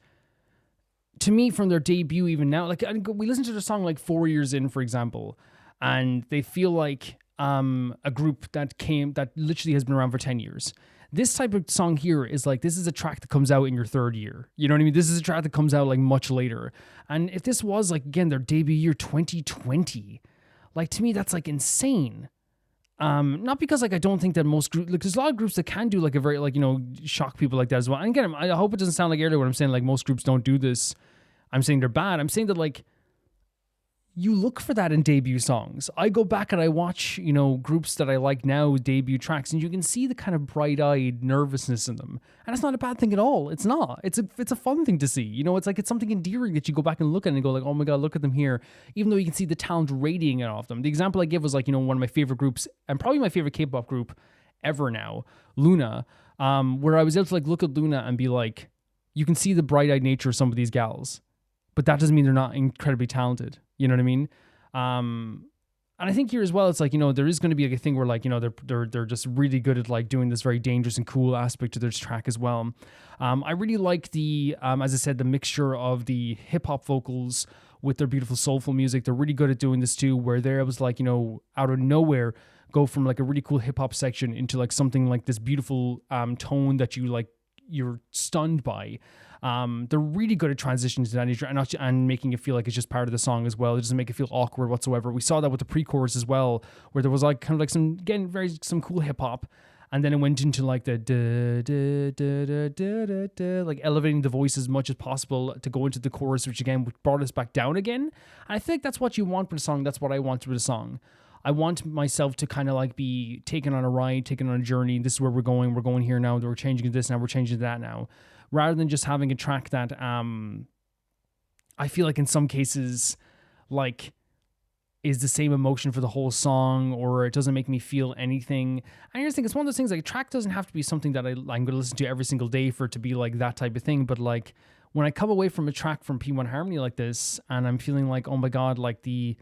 to me, from their debut even now, like we listened to their song like 4 years in, for example, and they feel like a group that literally has been around for 10 years. This type of song here is like, this is a track that comes out in your third year. You know what I mean? This is a track that comes out like much later. And if this was like, again, their debut year 2020, like to me, that's like insane. Not because like I don't think that most groups, like there's a lot of groups that can do like a very like, you know, shock people like that as well. And again, I hope it doesn't sound like earlier when I'm saying like most groups don't do this. I'm saying they're bad. I'm saying that like you look for that in debut songs. I go back and I watch, you know, groups that I like now, debut tracks, and you can see the kind of bright-eyed nervousness in them. And it's not a bad thing at all. It's not. It's a fun thing to see. You know, it's like, it's something endearing that you go back and look at and go like, oh my God, look at them here. Even though you can see the talent radiating off them. The example I give was like, you know, one of my favorite groups, and probably my favorite K-pop group ever now, Loona, where I was able to like look at Loona and be like, you can see the bright-eyed nature of some of these gals, but that doesn't mean they're not incredibly talented. You know what I mean? And I think here as well, it's like, you know, there is going to be like a thing where like, you know, they're just really good at like doing this very dangerous and cool aspect to this track as well. I really like the, as I said, the mixture of the hip hop vocals with their beautiful soulful music. They're really good at doing this too, where there was like, you know, out of nowhere, go from like a really cool hip hop section into like something like this beautiful tone that you're stunned by. They're really good at transitioning to that nature and making it feel like it's just part of the song as well. It doesn't make it feel awkward whatsoever. We saw that with the pre-chorus as well, where there was like kind of like some cool hip hop, And then it went into like the like elevating the voice as much as possible to go into the chorus, which again brought us back down again. And I think that's what you want with a song. That's what I want with a song. I want myself to kind of like be taken on a ride, taken on a journey. This is where we're going. We're going here now. We're changing this now. We're changing that now. Rather than just having a track that I feel like in some cases like is the same emotion for the whole song, or it doesn't make me feel anything. And I just think it's one of those things, like a track doesn't have to be something that I'm going to listen to every single day for it to be like that type of thing. But like when I come away from a track from P1 Harmony like this and I'm feeling like, oh my God, like I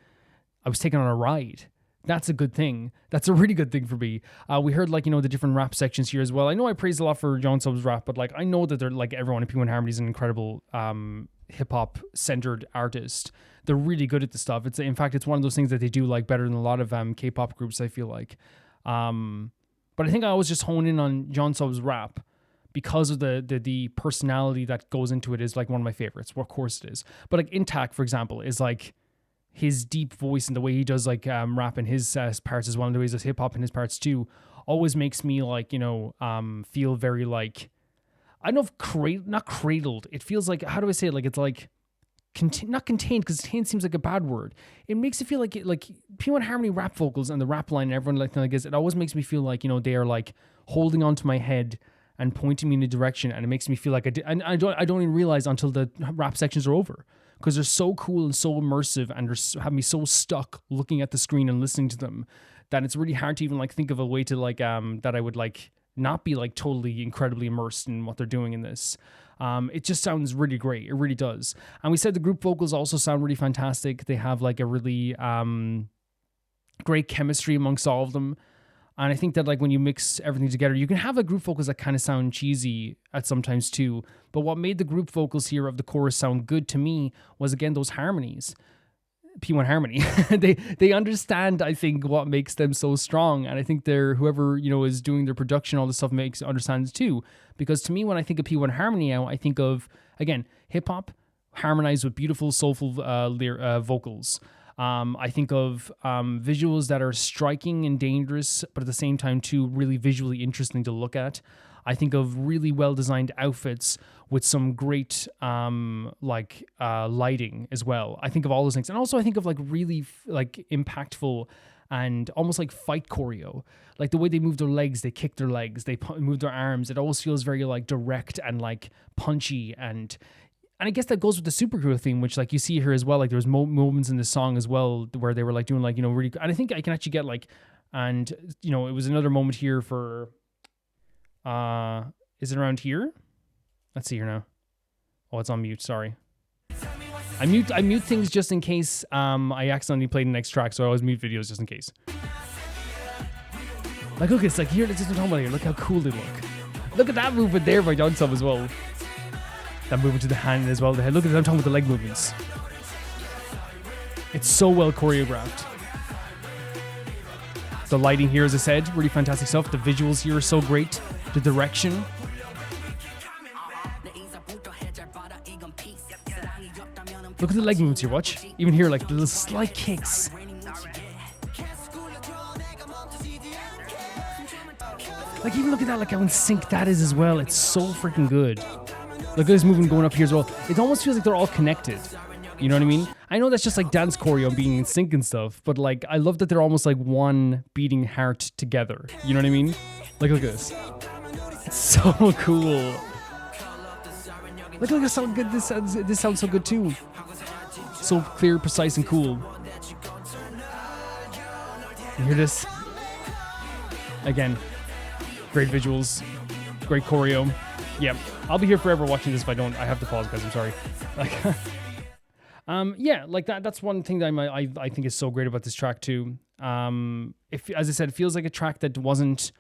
was taken on a ride. That's a good thing. That's a really good thing for me. We heard like, the different rap sections here as well. I know I praised a lot for John Sub's rap, but like I know that they're like everyone in P1 Harmony is an incredible hip-hop centered artist. They're really good at the stuff. In fact, it's one of those things that they do like better than a lot of K-pop groups, I feel like. But I think I always just hone in on John Sub's rap because of the personality that goes into it is like one of my favorites. Well, of course it is. But like Intact, for example, is like his deep voice and the way he does like rap in his parts as well, and the way he does hip-hop in his parts too, always makes me like, feel very like, I don't know if not cradled. It feels like, how do I say it? Like it's like, not contained, because contained seems like a bad word. It makes it feel like P1 Harmony rap vocals and the rap line and everyone like this. It always makes me feel like they are like holding onto my head and pointing me in a direction, and it makes me feel like I don't even realize until the rap sections are over, because they're so cool and so immersive and have me so stuck looking at the screen and listening to them that it's really hard to even like think of a way to like that I would like not be like totally incredibly immersed in what they're doing in this. It just sounds really great. It really does. And we said the group vocals also sound really fantastic. They have like a really great chemistry amongst all of them. And I think that like when you mix everything together, you can have a group vocals that kind of sound cheesy at sometimes too. But what made the group vocals here of the chorus sound good to me was, again, those harmonies. P1 Harmony. they understand, I think, what makes them so strong. And I think whoever, is doing their production, all this stuff understands too. Because to me, when I think of P1 Harmony now, I think of, again, hip-hop harmonized with beautiful, soulful vocals. I think of visuals that are striking and dangerous, but at the same time, too, really visually interesting to look at. I think of really well-designed outfits with some great lighting as well. I think of all those things. And also I think of like really like impactful and almost like fight choreo. Like the way they move their legs, they kick their legs, they move their arms. It always feels very like direct and like punchy. And I guess that goes with the superhero theme, which like you see here as well. Like there's moments in the song as well where they were like doing like, really, and I think I can actually get like, and it was another moment here for, is it around here? Let's see here now. Oh, it's on mute. Sorry. I mute things just in case I accidentally played the next track, so I always mute videos just in case. Like, look, it's like here. This is what I'm talking about here. Look how cool they look. Look at that movement there by John Sub as well. That movement to the hand as well. Look at that. I'm talking about the leg movements. It's so well choreographed. The lighting here, as I said, really fantastic stuff. The visuals here are so great. The direction. Look at the leg movements here, watch. Even here, like the little slight kicks. Like even look at that, like how in sync that is as well. It's so freaking good. Look at this movement going up here as well. It almost feels like they're all connected. You know what I mean? I know that's just like dance choreo and being in sync and stuff, but like I love that they're almost like one beating heart together. You know what I mean? Like look at this. It's so cool. Look at how good this sounds. This sounds so good too. So clear, precise, and cool. You hear this? Again, great visuals, great choreo. Yeah, I'll be here forever watching this if I don't. I have to pause, guys. I'm sorry. Like, yeah, like that. That's one thing that I think is so great about this track too. As I said, it feels like a track that wasn't.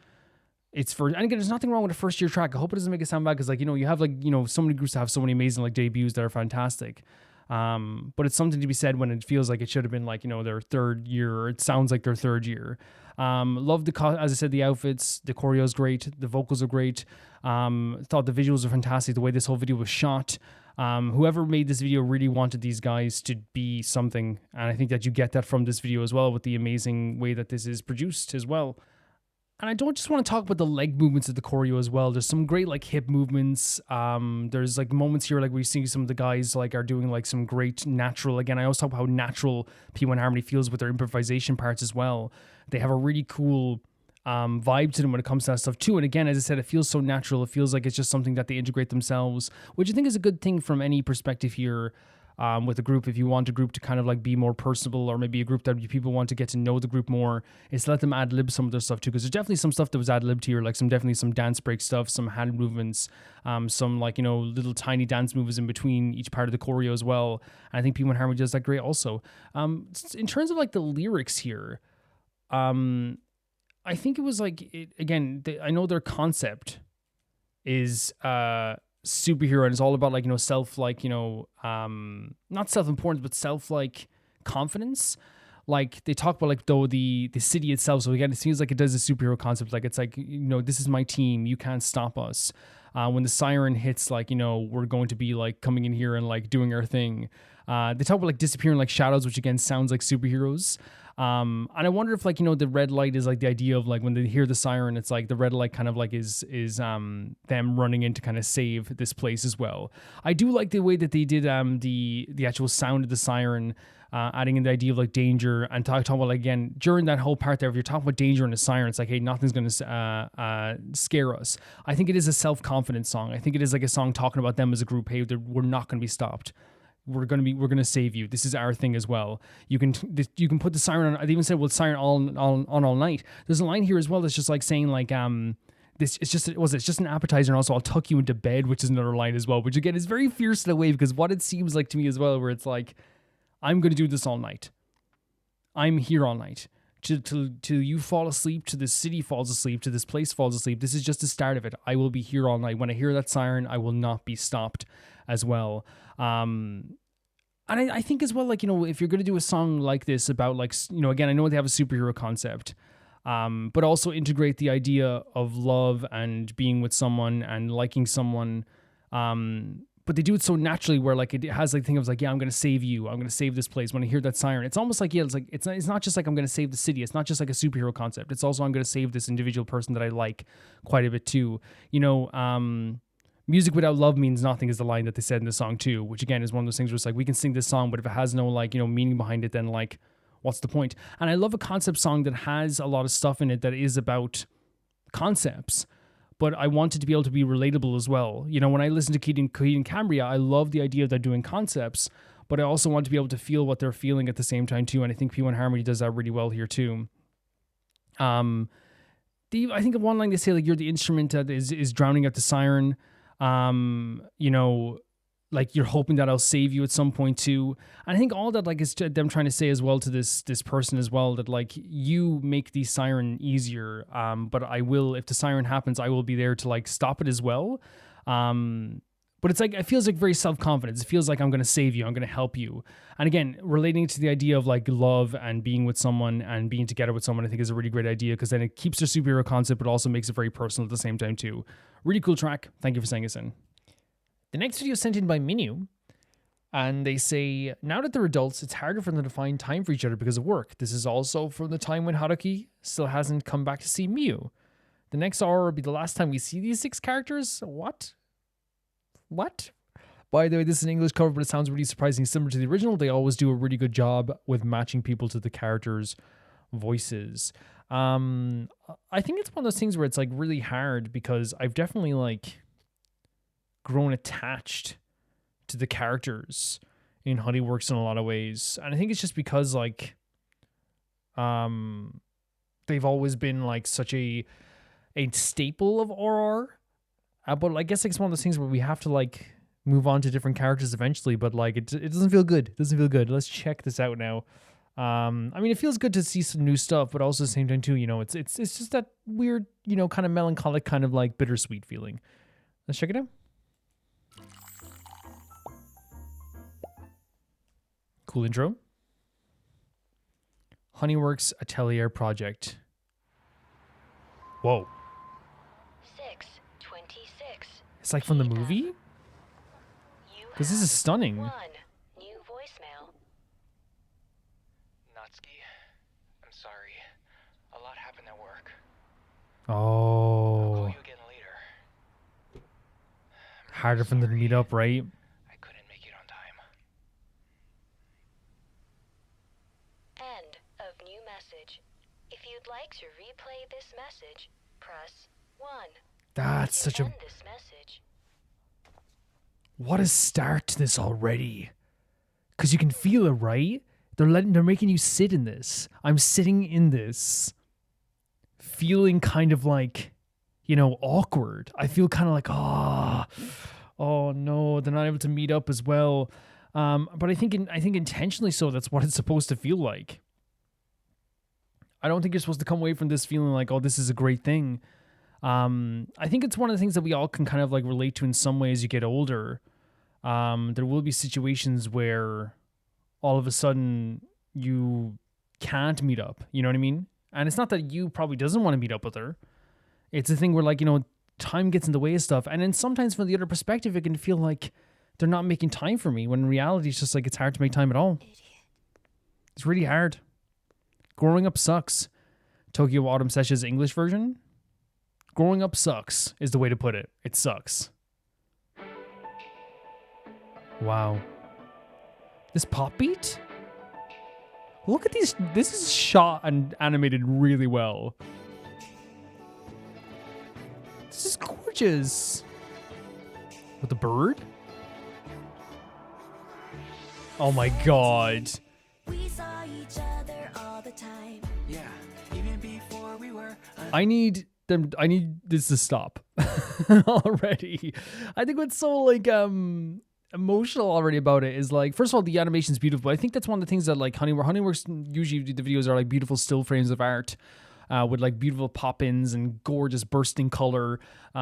It's for, and again, there's nothing wrong with a first year track. I hope it doesn't make it sound bad because, like, you have like, so many groups that have so many amazing like debuts that are fantastic. But it's something to be said when it feels like it should have been like, their third year, or it sounds like their third year. Love as I said, the outfits, the choreo is great, the vocals are great. Thought the visuals are fantastic, the way this whole video was shot. Whoever made this video really wanted these guys to be something, and I think that you get that from this video as well with the amazing way that this is produced as well. And I don't just want to talk about the leg movements of the choreo as well. There's some great like hip movements. There's like moments here like we see some of the guys like are doing like some great natural. Again, I always talk about how natural P1 Harmony feels with their improvisation parts as well. They have a really cool vibe to them when it comes to that stuff too. And again, as I said, it feels so natural. It feels like it's just something that they integrate themselves, which I think is a good thing from any perspective here. With a group, if you want a group to kind of like be more personable, or maybe a group that people want to get to know the group more, is let them ad-lib some of their stuff too, because there's definitely some stuff that was ad-libbed here, like definitely some dance break stuff, some hand movements, some like, you know, little tiny dance moves in between each part of the choreo as well. And I think P1 Harmony does that great also. In terms of like the lyrics here, I think it was like, I know their concept is superhero, and it's all about like, you know, self, like, you know, not self-importance, but self like confidence. Like they talk about like though the city itself. So again, it seems like it does a superhero concept. Like it's like, you know, this is my team, you can't stop us. When the siren hits, like, you know, we're going to be like coming in here and like doing our thing. They talk about like disappearing like shadows, which again sounds like superheroes. And I wonder if like, you know, the red light is like the idea of like when they hear the siren, it's like the red light kind of like is them running in to kind of save this place as well. I do like the way that they did the actual sound of the siren, adding in the idea of like danger, and talking about like, again, during that whole part there, if you're talking about danger and a siren, it's like, hey, nothing's going to scare us. I think it is a self-confidence song. I think it is like a song talking about them as a group. Hey, we're not going to be stopped. We're gonna save you. This is our thing as well. You can put the siren on. I even said, well, siren on all night. There's a line here as well that's just like saying like this. It's just an appetizer, and also I'll tuck you into bed, which is another line as well. Which again is very fierce in a way, because what it seems like to me as well, where it's like, I'm gonna do this all night. I'm here all night. Till you fall asleep, till the city falls asleep, till this place falls asleep. This is just the start of it. I will be here all night. When I hear that siren, I will not be stopped as well. And I think as well, like, you know, if you're going to do a song like this about like, you know, again, I know they have a superhero concept, but also integrate the idea of love and being with someone and liking someone. But they do it so naturally where like it has like the thing of like, yeah, I'm going to save you. I'm going to save this place. When I hear that siren, it's almost like, yeah, it's like, it's not just like I'm going to save the city. It's not just like a superhero concept. It's also, I'm going to save this individual person that I like quite a bit too. You know, music without love means nothing is the line that they said in the song too, which again is one of those things where it's like, we can sing this song, but if it has no like, you know, meaning behind it, then like, what's the point? And I love a concept song that has a lot of stuff in it that is about concepts, but I want it to be able to be relatable as well. You know, when I listen to Coheed Cambria, I love the idea of they're doing concepts, but I also want to be able to feel what they're feeling at the same time too. And I think P1 Harmony does that really well here too. I think of one line they say like, you're the instrument that is drowning out the siren. You know, like you're hoping that I'll save you at some point too. And I think all that like is them trying to say as well to this person as well, that like you make the siren easier. But I will, if the siren happens, I will be there to like stop it as well. But it's like, it feels like very self-confidence. It feels like I'm going to save you. I'm going to help you. And again, relating to the idea of like love and being with someone and being together with someone, I think is a really great idea, because then it keeps their superhero concept, but also makes it very personal at the same time too. Really cool track. Thank you for sending us in. The next video is sent in by Minu, and they say, now that they're adults, it's harder for them to find time for each other because of work. This is also from the time when Haruki still hasn't come back to see Miu. The next hour will be the last time we see these 6 characters. What? By the way, this is an English cover, but it sounds really surprisingly similar to the original. They always do a really good job with matching people to the characters' voices. I think it's one of those things where it's like really hard, because I've definitely like grown attached to the characters in Honeyworks in a lot of ways. And I think it's just because like they've always been like such a staple of RR. But I guess it's one of those things where we have to like move on to different characters eventually, but like it doesn't feel good. It doesn't feel good. Let's check this out now. I mean, it feels good to see some new stuff, but also at the same time too, you know, it's just that weird, you know, kind of melancholic, kind of like bittersweet feeling. Let's check it out. Cool intro. Honeyworks Atelier Project. Whoa. 626. It's like from the movie? Because this is stunning. One new voicemail. Natsuki, I'm sorry. A lot happened at work. Oh. Harder for them to meet up, right? I couldn't make it on time. End of new message. If you'd like to replay this message, press 1. That's such a... End this message. What a start to this already. Because you can feel it, right? They're making you sit in this. I'm sitting in this, feeling kind of like, you know, awkward. I feel kind of like, oh no, they're not able to meet up as well. But I think intentionally so. That's what it's supposed to feel like. I don't think you're supposed to come away from this feeling like, oh, this is a great thing. I think it's one of the things that we all can kind of like relate to in some way as you get older. There will be situations where all of a sudden you can't meet up. You know what I mean? And it's not that you probably doesn't want to meet up with her. It's a thing where, like, you know, time gets in the way of stuff. And then sometimes from the other perspective, it can feel like they're not making time for me, when in reality, it's just like it's hard to make time at all. It's really hard. Growing up sucks. Tokyo Autumn Sessions English version. Growing up sucks is the way to put it. It sucks. Wow. This pop beat? Look at these. This is shot and animated really well. This is gorgeous. With the bird? Oh my god. We saw each other all the time. Yeah, even before we were. I need this to stop already. I think what's so like emotional already about it is, like, first of all, the animation's beautiful. I think that's one of the things that, like, Honeyworks usually the videos are like beautiful still frames of art with like beautiful pop-ins and gorgeous bursting color.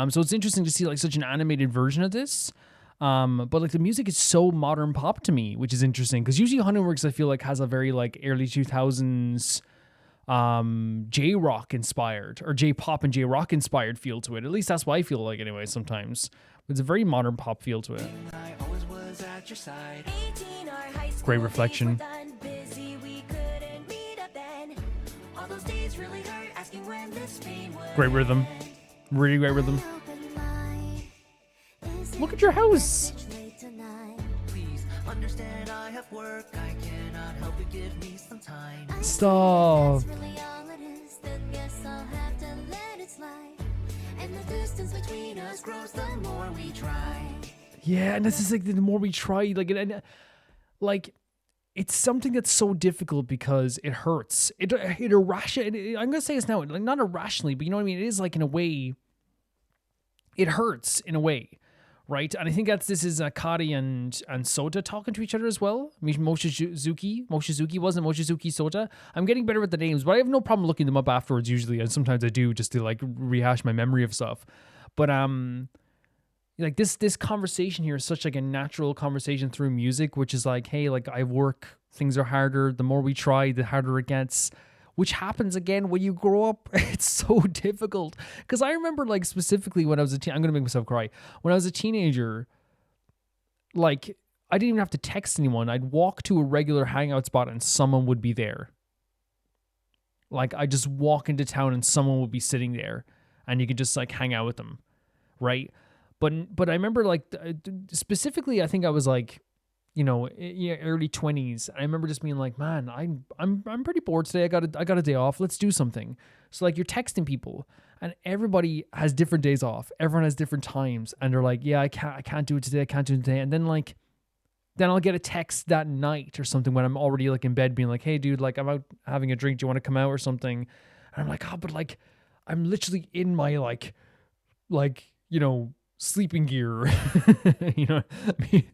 So it's interesting to see like such an animated version of this. But like the music is so modern pop to me, which is interesting because usually Honeyworks I feel like has a very like early 2000s J-rock inspired or J-pop and J-rock inspired feel to it. At least that's what I feel like anyway sometimes. It's a very modern pop feel to it. Great reflection. Great rhythm. Really great rhythm. Look at your house. Stop. Yeah, and this is like the more we try, like it's something that's so difficult because it hurts. It irrationally. I'm gonna say this now, like not irrationally, but you know what I mean. It is like in a way. It hurts in a way, right? And I think this is Kari and Sota talking to each other as well. I mean, Mochizuki wasn't Mochizuki Sota. I'm getting better with the names, but I have no problem looking them up afterwards usually, and sometimes I do just to like rehash my memory of stuff. But like this conversation here is such like a natural conversation through music, which is like, hey, like I work, things are harder. The more we try, the harder it gets. Which happens again when you grow up. It's so difficult. Because I remember, like, specifically when I was I'm going to make myself cry. When I was a teenager, like, I didn't even have to text anyone. I'd walk to a regular hangout spot and someone would be there. Like, I just walk into town and someone would be sitting there. And you could just, like, hang out with them. Right? But I remember, like, specifically, I think I was, like, you know, early 20s. I remember just being like, man, I'm pretty bored today. I got a day off. Let's do something. So like you're texting people and everybody has different days off. Everyone has different times and they're like, yeah, I can't do it today. I can't do it today. And then like, then I'll get a text that night or something when I'm already like in bed being like, hey dude, like I'm out having a drink. Do you want to come out or something? And I'm like, oh, but like, I'm literally in my like, you know, sleeping gear, you know, I mean,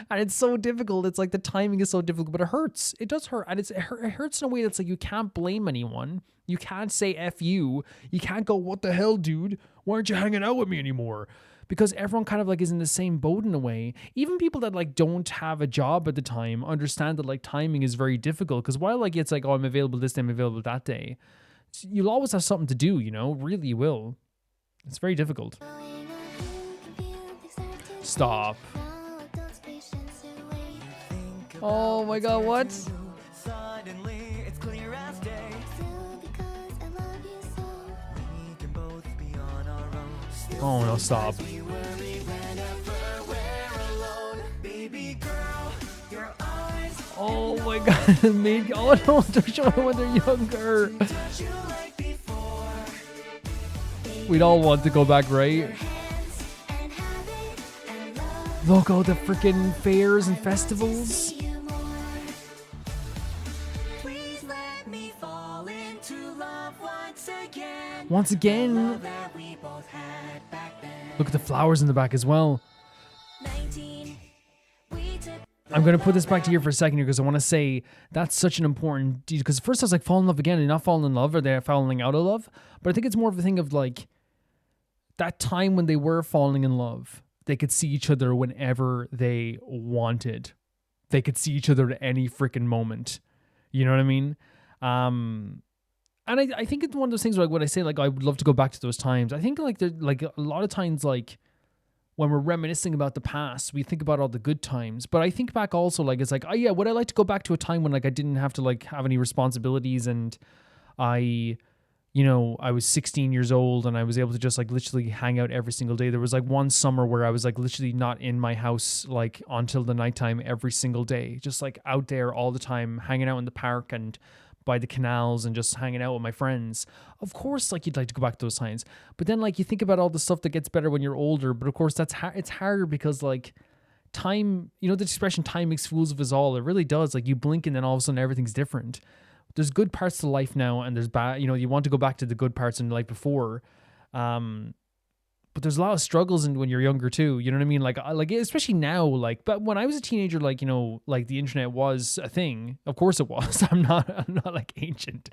and it's so difficult. It's like the timing is so difficult, but it hurts. It does hurt, and it hurts in a way that's like you can't blame anyone. You can't say F you. You can't go, what the hell, dude? Why aren't you hanging out with me anymore? Because everyone kind of like is in the same boat in a way. Even people that like don't have a job at the time understand that like timing is very difficult. Because while like it's like, oh, I'm available this day, I'm available that day, you'll always have something to do, you know, really you will. It's very difficult. Stop. Oh my god, what? Oh no, stop. Oh my god, oh no, they're showing when they're younger. We'd all want to go back, right? Look, all the freaking fairs and festivals. Once again. Look at the flowers in the back as well. I'm going to put this back to here for a second here because I want to say that's such an important deal. Because first I was like, fall in love again. They're not falling in love, or they're falling out of love. But I think it's more of a thing of like that time when they were falling in love. They could see each other whenever they wanted. They could see each other at any freaking moment. You know what I mean? And I think it's one of those things where, like, when I say like I would love to go back to those times, I think like a lot of times, like when we're reminiscing about the past, we think about all the good times. But I think back also, like, it's like, oh yeah, would I like to go back to a time when like I didn't have to like have any responsibilities, and I was 16 years old and I was able to just like literally hang out every single day. There was like one summer where I was like literally not in my house like until the nighttime every single day, just like out there all the time, hanging out in the park and by the canals and just hanging out with my friends. Of course, like, you'd like to go back to those times, but then like you think about all the stuff that gets better when you're older. But of course it's harder because like time, the expression time makes fools of us all. It really does. Like, you blink and then all of a sudden everything's different. There's good parts to life now and there's bad, you want to go back to the good parts in life before. But there's a lot of struggles when you're younger too. You know what I mean? Like especially now, like, but when I was a teenager, like, like the internet was a thing. Of course it was. I'm not like ancient,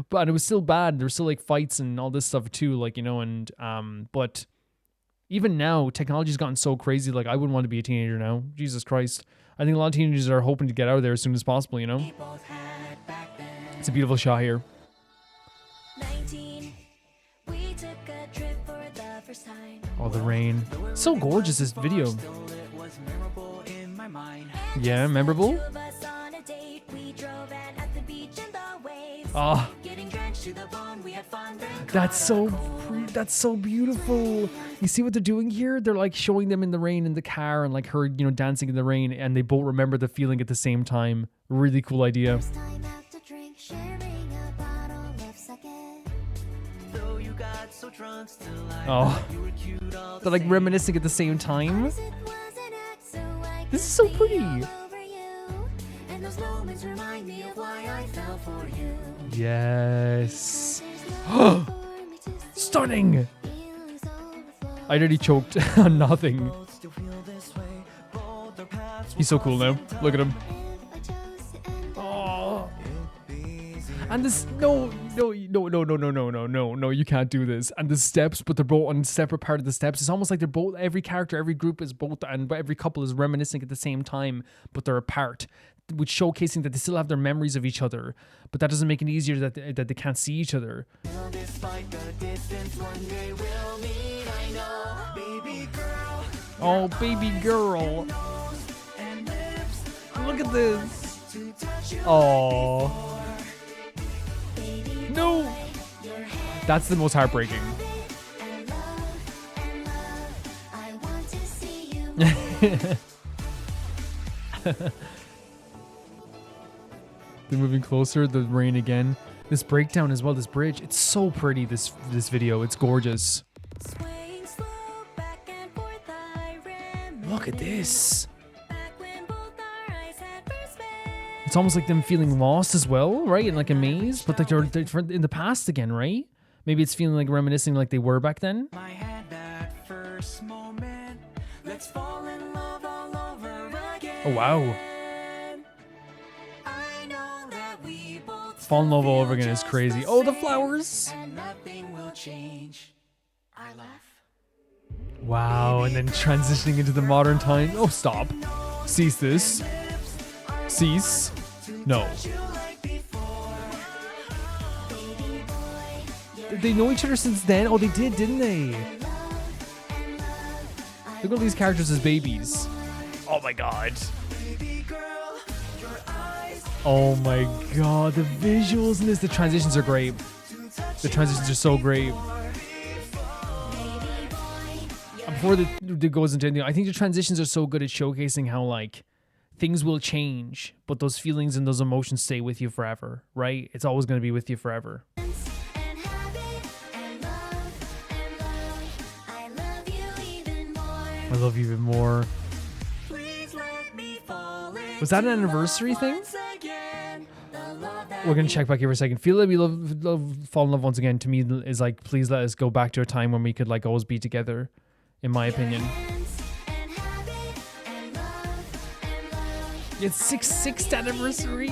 but it was still bad. There were still like fights and all this stuff too. Like, and, but even now technology's gotten so crazy. Like, I wouldn't want to be a teenager now. Jesus Christ. I think a lot of teenagers are hoping to get out of there as soon as possible, It's a beautiful shot here. 19, we took a trip for the first time. Oh, the rain. So gorgeous, this video. Yeah, memorable? Oh. That's so beautiful. You see what they're doing here? They're like showing them in the rain in the car and like her, dancing in the rain, and they both remember the feeling at the same time. Really cool idea. Oh, they're like reminiscing at the same time. This is so pretty. Yes. Stunning. I already choked on nothing. He's so cool now. Look at him. Oh. And this, no, you can't do this. And the steps, but they're both on separate part of the steps. It's almost like they're both, every character, every group is both, and every couple is reminiscing at the same time, but they're apart, which showcasing that they still have their memories of each other, but that doesn't make it easier that they can't see each other. Oh, baby girl. Look at this. Oh. No! That's the most heartbreaking. They're moving closer, the rain again. This breakdown as well, this bridge. It's so pretty, this video. It's gorgeous. Look at this. It's almost like them feeling lost as well, right? And like a maze, but like they're in the past again, right? Maybe it's feeling like reminiscing like they were back then. Oh wow. Fall in love all over again is crazy. Oh, the flowers. Wow, and then transitioning into the modern time. Oh, stop. Cease this. Cease. No. Did they know each other since then? Oh, they did, didn't they? Look at all these characters as babies. Oh my god. Oh my god, the visuals in this, the transitions are great. The transitions are so great. before the goes into anything, I think the transitions are so good at showcasing how like things will change, but those feelings and those emotions stay with you forever, right? It's always going to be with you forever. I love you even more. Was that an anniversary thing? We're gonna check back here for a second. Feel like we love fall in love once again. To me, is like, please let us go back to a time when we could like always be together. In my opinion, it's sixth anniversary.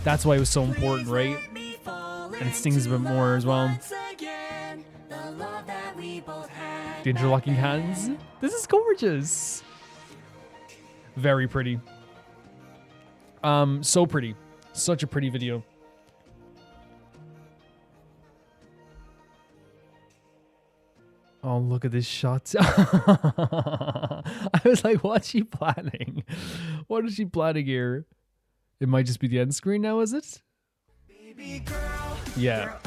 That's why it was so important, right? And it stings a bit more as well. The interlocking hands. This is gorgeous. Very pretty. So pretty. Such a pretty video. Oh, look at this shot. I was like, what's she planning? What is she planning here? It might just be the end screen now, is it? Yeah.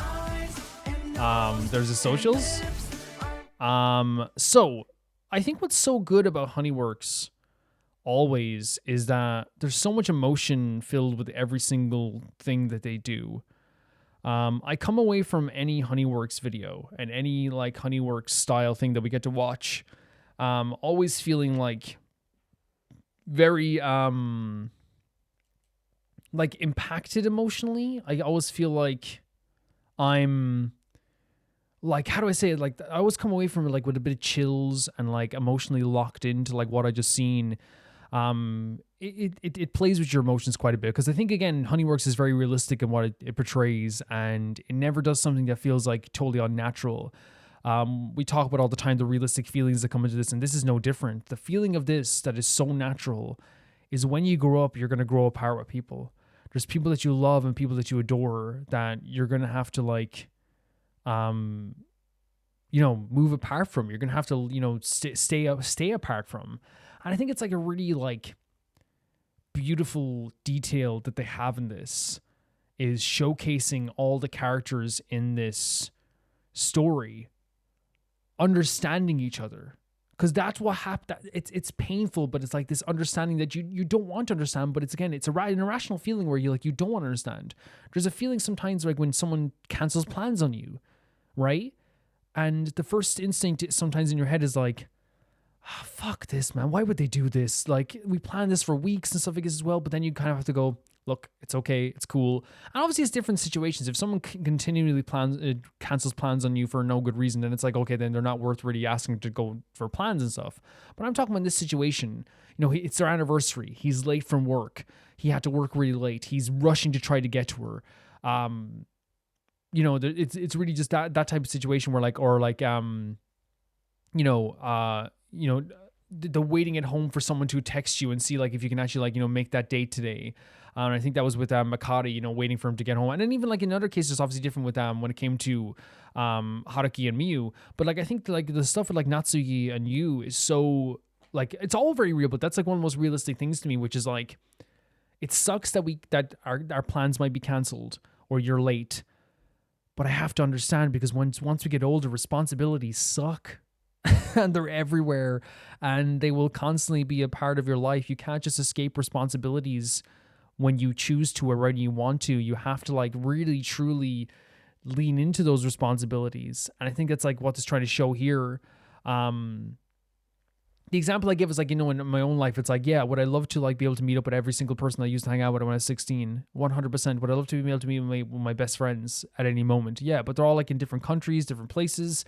There's the socials. So I think what's so good about Honeyworks always is that there's so much emotion filled with every single thing that they do. I come away from any Honeyworks video and any like Honeyworks style thing that we get to watch, always feeling like very like impacted emotionally. I always feel like I'm like, how do I say it? Like, I always come away from it like with a bit of chills and like emotionally locked into like what I just seen. It plays with your emotions quite a bit, because I think, again, Honeyworks is very realistic in what it portrays, and it never does something that feels like totally unnatural. We talk about all the time the realistic feelings that come into this, and this is no different. The feeling of this that is so natural is when you grow up, you're going to grow apart with people. There's people that you love and people that you adore that you're going to have to like, move apart from. You're going to have to, stay apart from. And I think it's like a really like beautiful detail that they have in this, is showcasing all the characters in this story understanding each other. Because that's what happened. It's painful, but it's like this understanding that you don't want to understand. But it's an irrational feeling where you don't want to understand. There's a feeling sometimes like when someone cancels plans on you, right? And the first instinct sometimes in your head is like, oh, fuck this, man. Why would they do this? Like, we planned this for weeks and stuff like this as well. But then you kind of have to go, look, it's okay, it's cool. And obviously it's different situations. If someone continually cancels plans on you for no good reason, then it's like, okay, then they're not worth really asking to go for plans and stuff. But I'm talking about this situation. It's their anniversary. He's late from work. He had to work really late. He's rushing to try to get to her. It's really just that type of situation where the waiting at home for someone to text you and see like if you can actually make that date today. And I think that was with Makari, waiting for him to get home. And then even like in other cases, obviously different with when it came to Haruki and Miyu. But like I think like the stuff with like Natsuki and Yu is so like, it's all very real, but that's like one of the most realistic things to me, which is like, it sucks that our plans might be canceled or you're late. But I have to understand, because once we get older, responsibilities suck. And they're everywhere, and they will constantly be a part of your life. You can't just escape responsibilities when you choose to or when you want to. You have to like really truly lean into those responsibilities. And I think that's like what it's trying to show here. The example I give is like, in my own life, it's like, yeah, would I love to like be able to meet up with every single person I used to hang out with when I was 16? 100%. Would I love to be able to meet with my best friends at any moment? Yeah, but they're all like in different countries, different places.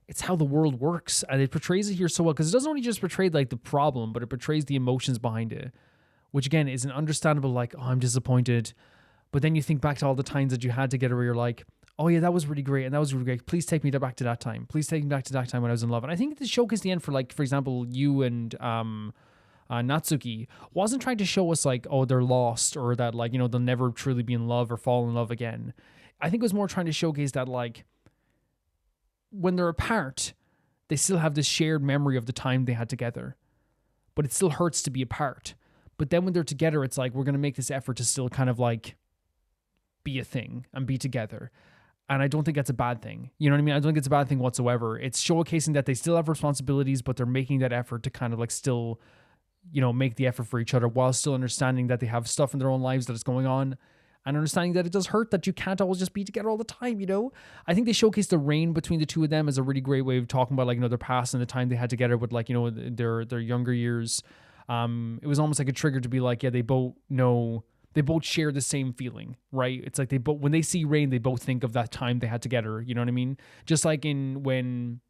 It's how the world works, and it portrays it here so well, because it doesn't only just portray like the problem, but it portrays the emotions behind it, which again is an understandable like, oh, I'm disappointed. But then you think back to all the times that you had together where you're like, oh yeah, that was really great, and that was really great. Please take me back to that time. Please take me back to that time when I was in love. And I think the showcase the end for like, for example, you and Natsuki wasn't trying to show us like, oh, they're lost, or that like, they'll never truly be in love or fall in love again. I think it was more trying to showcase that like, when they're apart, they still have this shared memory of the time they had together, but it still hurts to be apart. But then when they're together, it's like, we're going to make this effort to still kind of like be a thing and be together. And I don't think that's a bad thing. You know what I mean? I don't think it's a bad thing whatsoever. It's showcasing that they still have responsibilities, but they're making that effort to kind of like still, you know, make the effort for each other while still understanding that they have stuff in their own lives that is going on, and understanding that it does hurt that you can't always just be together all the time, you know? I think they showcased the rain between the two of them as a really great way of talking about, like, you know, their past and the time they had together with, like, you know, their younger years. It was almost like a trigger to be like, yeah, they both share the same feeling, right? It's like when they see rain, they both think of that time they had together, you know what I mean? Just like when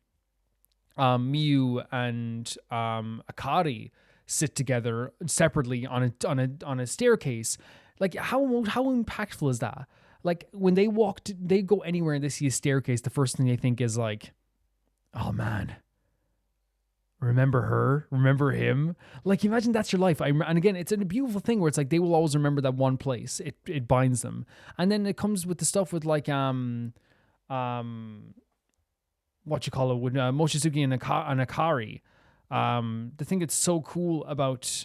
Miyu and Akari sit together separately on a staircase. Like, how impactful is that? Like, when they go anywhere and they see a staircase, the first thing they think is like, oh man, remember her? Remember him? Like, imagine that's your life. And again, it's a beautiful thing where it's like they will always remember that one place. It binds them. And then it comes with the stuff with like what you call it, with Mochizuki and Akari. The thing that's so cool about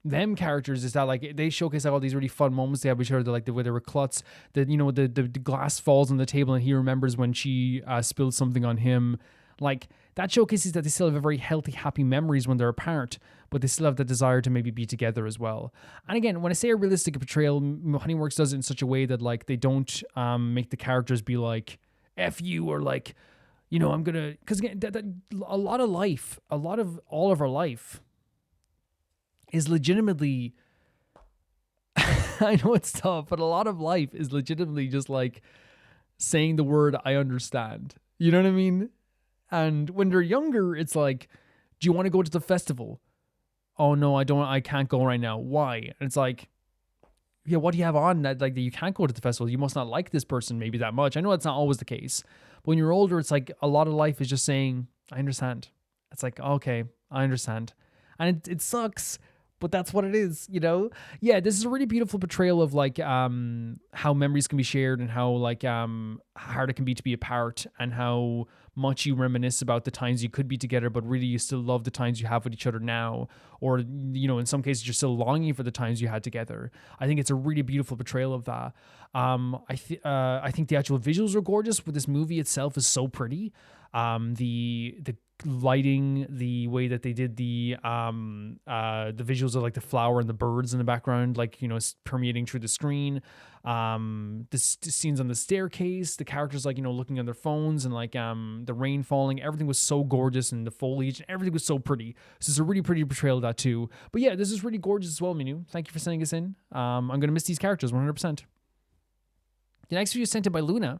them characters is that like they showcase like all these really fun moments they have with each other, like where they were klutz, that, you know, the glass falls on the table and he remembers when she spilled something on him. Like, that showcases that they still have a very healthy, happy memories when they're apart, but they still have the desire to maybe be together as well. And again, when I say a realistic portrayal, Honeyworks does it in such a way that like they don't make the characters be like F you, or like, you know, I'm gonna, because again, a lot of all of our life is legitimately I know it's tough, but a lot of life is legitimately just like saying the word I understand. You know what I mean? And when they're younger, it's like, do you want to go to the festival? Oh no, I can't go right now. Why? And it's like, yeah, what do you have on that like that you can't go to the festival? You must not like this person maybe that much. I know that's not always the case. But when you're older, it's like a lot of life is just saying, I understand. It's like, okay, I understand. And it sucks, but that's what it is, you know? Yeah, this is a really beautiful portrayal of like how memories can be shared and how like hard it can be to be apart, and how much you reminisce about the times you could be together, but really you still love the times you have with each other now. Or, you know, in some cases you're still longing for the times you had together. I think it's a really beautiful portrayal of that. I think the actual visuals are gorgeous, but this movie itself is so pretty. The lighting, the way that they did the visuals of like the flower and the birds in the background, like, you know, permeating through the screen. The scenes on the staircase, the characters like, you know, looking on their phones, and like the rain falling, everything was so gorgeous, and the foliage, everything was so pretty. So it's a really pretty portrayal of that too. But yeah, this is really gorgeous as well, Minu. Thank you for sending us in. I'm gonna miss these characters 100%. The next video is sent in by Loona.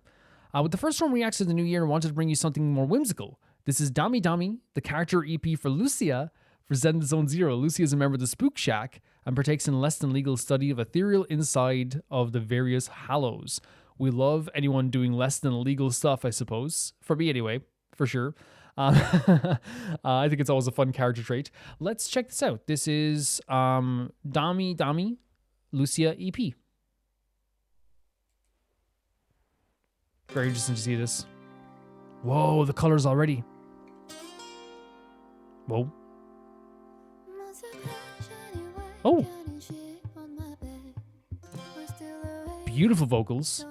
With the first one reacts to the new year and wanted to bring you something more whimsical. This is Dami Dami, the character EP for Lucia for Zen Zone Zero. Lucia is a member of the Spook Shack and partakes in less than legal study of ethereal inside of the various hallows. We love anyone doing less than legal stuff, I suppose. For me anyway, for sure. I think it's always a fun character trait. Let's check this out. This is Dami Dami, Lucia EP. Very interesting to see this. Whoa, the colors already. Whoa. Oh. Beautiful vocals.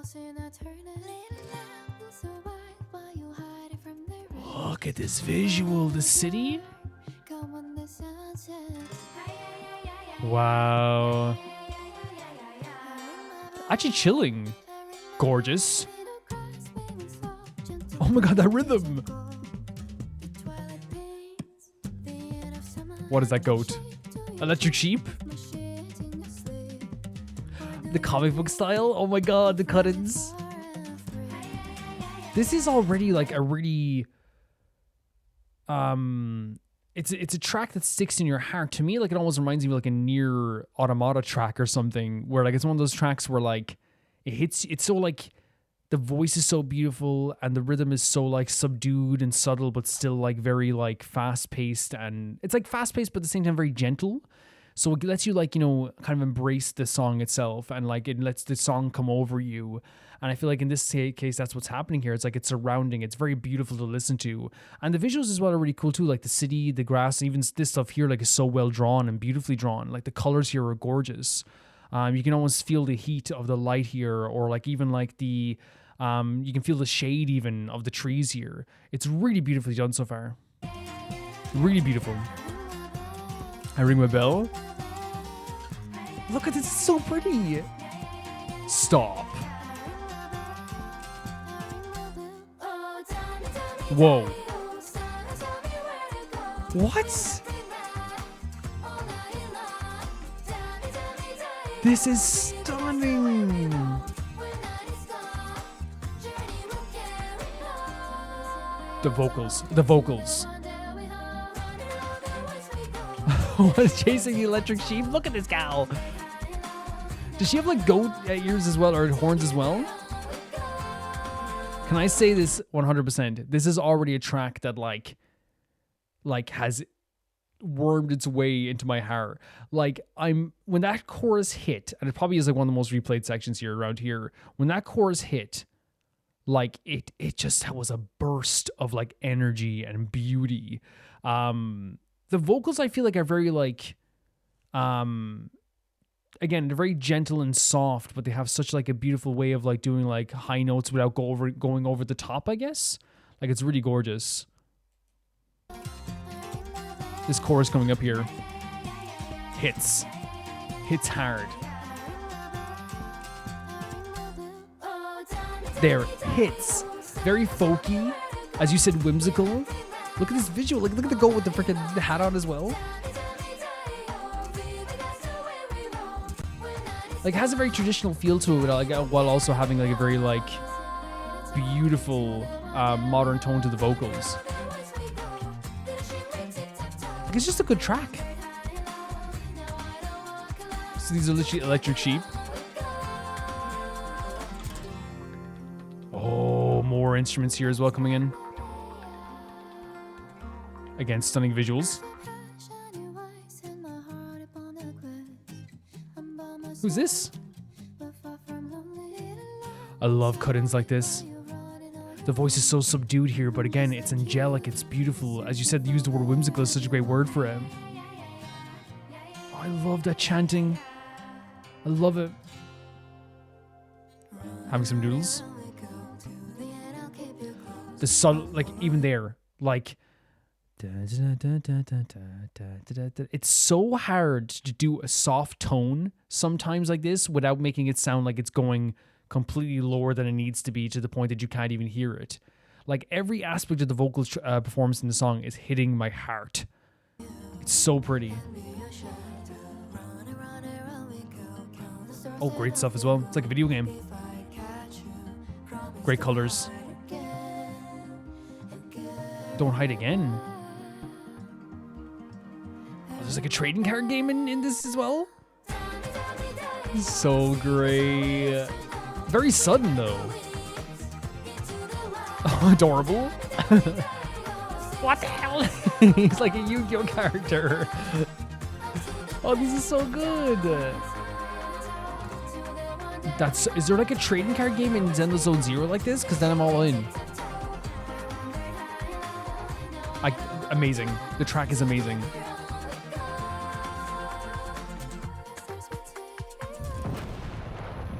Look at this visual, the city. Wow. Actually chilling. Gorgeous. Oh my god, that rhythm. What is that goat? Electric sheep? The comic book style? Oh my god, the cut-ins. This is already like a really it's a track that sticks in your heart. To me, like, it almost reminds me of like a Nier Automata track or something, where like it's one of those tracks where like it hits, it's so like the voice is so beautiful and the rhythm is so like subdued and subtle, but still like very like fast paced, and it's like fast paced but at the same time very gentle. So it lets you like, you know, kind of embrace the song itself, and like it lets the song come over you. And I feel like in this case, that's what's happening here. It's like it's surrounding. It's very beautiful to listen to. And the visuals as well are really cool too. Like the city, the grass, even this stuff here like is so well drawn and beautifully drawn. Like the colors here are gorgeous. You can almost feel the heat of the light here, or like even like the you can feel the shade even of the trees here. It's really beautifully done so far. Really beautiful. I ring my bell. Look at this, it's so pretty. Stop. Whoa. What? This is stunning. The vocals. The vocals. What is chasing the electric sheep? Look at this gal. Does she have like goat ears as well, or horns as well? Can I say this 100%? This is already a track that like has wormed its way into my heart. Like when that chorus hit, and it probably is like one of the most replayed sections here around here. When that chorus hit, like it just was a burst of like energy and beauty. The vocals I feel like are very like, again, they're very gentle and soft, but they have such like a beautiful way of like doing like high notes without going over the top, I guess. Like it's really gorgeous. This chorus coming up here hits hard. There, hits. Very folky, as you said, whimsical. Look at this visual. Look at the goat with the freaking hat on as well. Like, it has a very traditional feel to it, like, while also having like a very like beautiful modern tone to the vocals. Like, it's just a good track. So these are literally electric sheep. Oh, more instruments here as well coming in. Again, stunning visuals. Who's this? I love cut-ins like this. The voice is so subdued here, but again, it's angelic, it's beautiful. As you said, use the word whimsical is such a great word for it. Oh, I love that chanting. I love it. Having some noodles. The subtle, like, even there, like, it's so hard to do a soft tone sometimes like this without making it sound like it's going completely lower than it needs to be, to the point that you can't even hear it. Like, every aspect of the vocal performance in the song is hitting my heart. It's so pretty. Oh, great stuff as well. It's like a video game. Great colors. Don't hide again. There's like a trading card game in this as well. So great. Very sudden though. Oh, adorable. What the hell? He's like a Yu-Gi-Oh character. Oh, this is so good. Is there like a trading card game in Zenless Zone Zero like this? Because then I'm all in. Amazing. The track is amazing.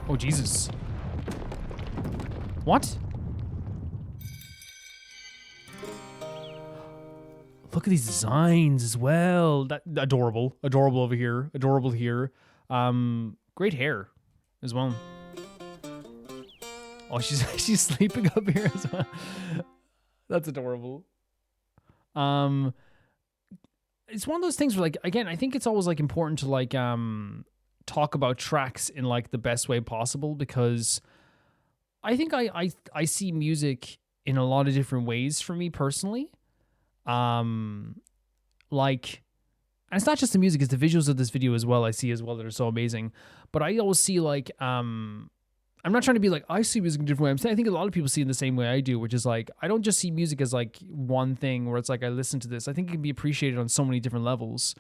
Oh, Jesus. What? Look at these designs as well. That adorable. Adorable over here. Adorable here. Great hair as well. Oh, she's sleeping up here as well. That's adorable. It's one of those things where, like, again, I think it's always like important to like talk about tracks in like the best way possible, because I think I see music in a lot of different ways for me personally. Like, and it's not just the music, it's the visuals of this video as well. I see as well that are so amazing. But I always see like I'm not trying to be like, I see music in a different way. I'm saying I think a lot of people see it in the same way I do, which is like, I don't just see music as like one thing where it's like, I listen to this. I think it can be appreciated on so many different levels.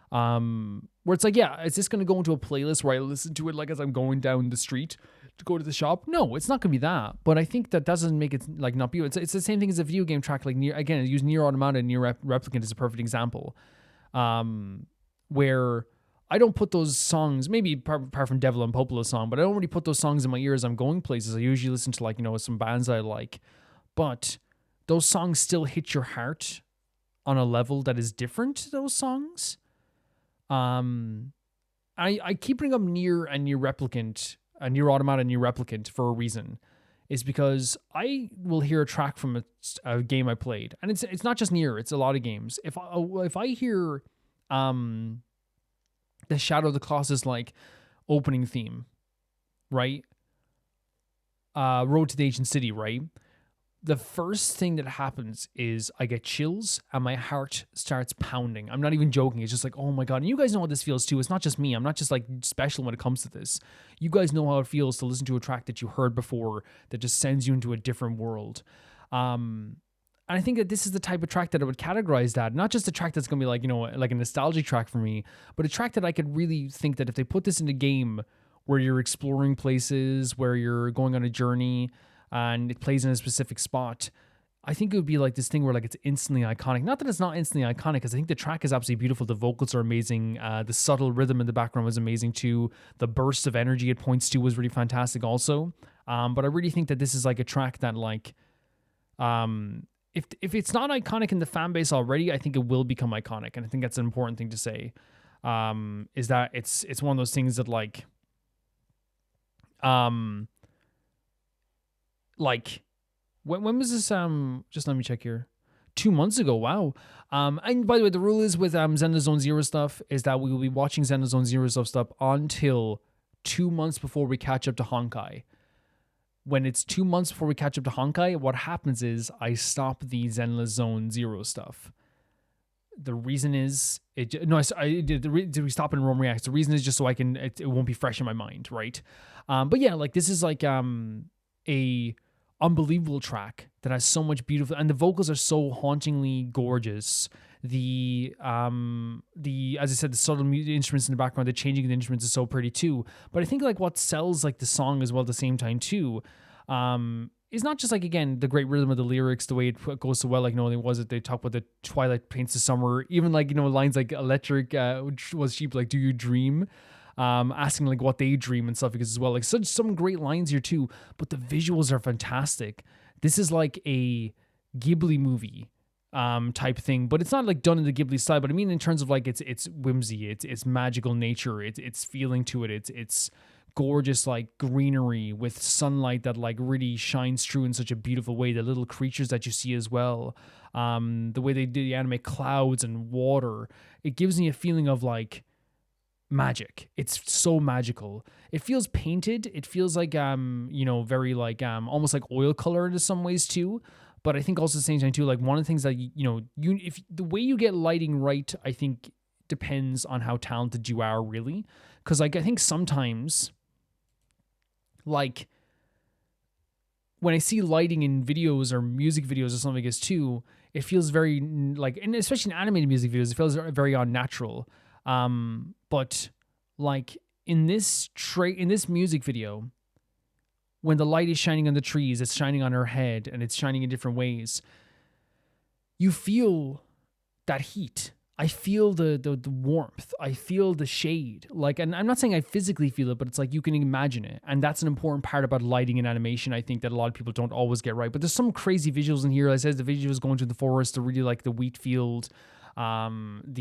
Where it's like, yeah, is this going to go into a playlist where I listen to it like as I'm going down the street to go to the shop? No, it's not going to be that. But I think that doesn't make it like not be. It's the same thing as a video game track. Like again, I use Nier Automata and Nier Replicant as a perfect example. Where I don't put those songs, maybe apart from Devil and Popola's song, but I don't really put those songs in my ears. I'm going places. I usually listen to like, some bands I like, but those songs still hit your heart on a level that is different to those songs. I keep bringing up Nier and Nier Replicant, Nier Automata and Nier Replicant for a reason. Is because I will hear a track from a game I played, and it's not just Nier, it's a lot of games. If I hear the Shadow of the Colossus like opening theme, right? Road to the Ancient City, right? The first thing that happens is I get chills and my heart starts pounding. I'm not even joking. It's just like, oh my God. And you guys know how this feels too. It's not just me. I'm not just like special when it comes to this. You guys know how it feels to listen to a track that you heard before that just sends you into a different world. And I think that this is the type of track that I would categorize that. Not just a track that's going to be like, like a nostalgic track for me, but a track that I could really think that if they put this in a game where you're exploring places, where you're going on a journey, and it plays in a specific spot, I think it would be like this thing where like it's instantly iconic. Not that it's not instantly iconic, because I think the track is absolutely beautiful. The vocals are amazing. The subtle rhythm in the background was amazing too. The burst of energy it points to was really fantastic also. But I really think that this is like a track that like, if it's not iconic in the fan base already, I think it will become iconic. And I think that's an important thing to say. Is that it's one of those things that like when was this? Just let me check here. 2 months ago. Wow. And by the way, the rule is with Zenless Zone Zero stuff is that we will be watching Zenless Zone Zero stuff until 2 months before we catch up to Honkai. When it's 2 months before we catch up to Honkai, what happens is I stop the Zenless Zone Zero stuff. The reason is we stop in Rome Reacts. The reason is just so it won't be fresh in my mind, right? But yeah, like this is like a unbelievable track that has so much beautiful, and the vocals are so hauntingly gorgeous. The as I said, the subtle instruments in the background, the changing of the instruments is so pretty too. But I think like what sells like the song as well at the same time too, is not just like, again, the great rhythm of the lyrics, the way it goes so well. Like, they talk about the twilight paints the summer, even like, lines like electric, which was cheap, like, do you dream? Asking like what they dream and stuff, because as well, like some great lines here too, but the visuals are fantastic. This is like a Ghibli movie type thing, but it's not like done in the Ghibli style, but I mean in terms of like it's whimsy, it's magical nature, it's feeling to it, it's gorgeous like greenery with sunlight that like really shines through in such a beautiful way. The little creatures that you see as well, the way they do the anime clouds and water, it gives me a feeling of like magic. It's so magical. It feels painted. It feels like very like almost like oil color in some ways too. But I think also at the same time too, like one of the things that if the way you get lighting right, I think depends on how talented you are really. Because like I think sometimes like when I see lighting in videos or music videos or something like this too, it feels very like, and especially in animated music videos, it feels very unnatural. But like in this music video, when the light is shining on the trees, it's shining on her head and it's shining in different ways. You feel that heat. I feel the warmth. I feel the shade. Like, and I'm not saying I physically feel it, but it's like you can imagine it. And that's an important part about lighting and animation, I think, that a lot of people don't always get right. But there's some crazy visuals in here. I said the visuals going through the forest, the really like the wheat field, chasing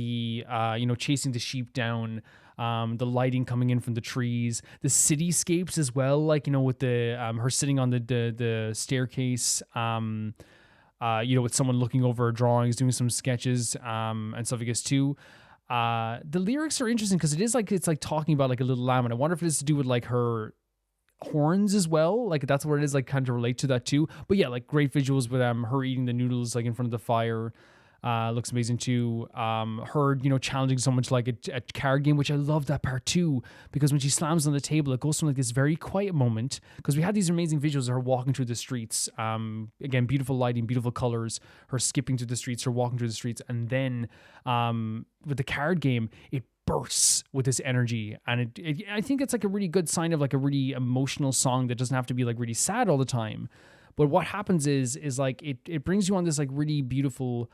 the sheep down, the lighting coming in from the trees, the cityscapes as well, like, with the her sitting on the staircase, with someone looking over her drawings, doing some sketches, and stuff like this too. The lyrics are interesting because it's like talking about like a little lamb, and I wonder if it has to do with like her horns as well, like that's what it is, like kind of relate to that too. But yeah, like great visuals with her eating the noodles like in front of the fire. Looks amazing too. Her, challenging someone to like a card game, which I love that part too, because when she slams on the table, it goes from like this very quiet moment, because we had these amazing visuals of her walking through the streets. Again, beautiful lighting, beautiful colors, her skipping through the streets, her walking through the streets, and then with the card game, it bursts with this energy, and I think it's like a really good sign of like a really emotional song that doesn't have to be like really sad all the time. But what happens is like it brings you on this like really beautiful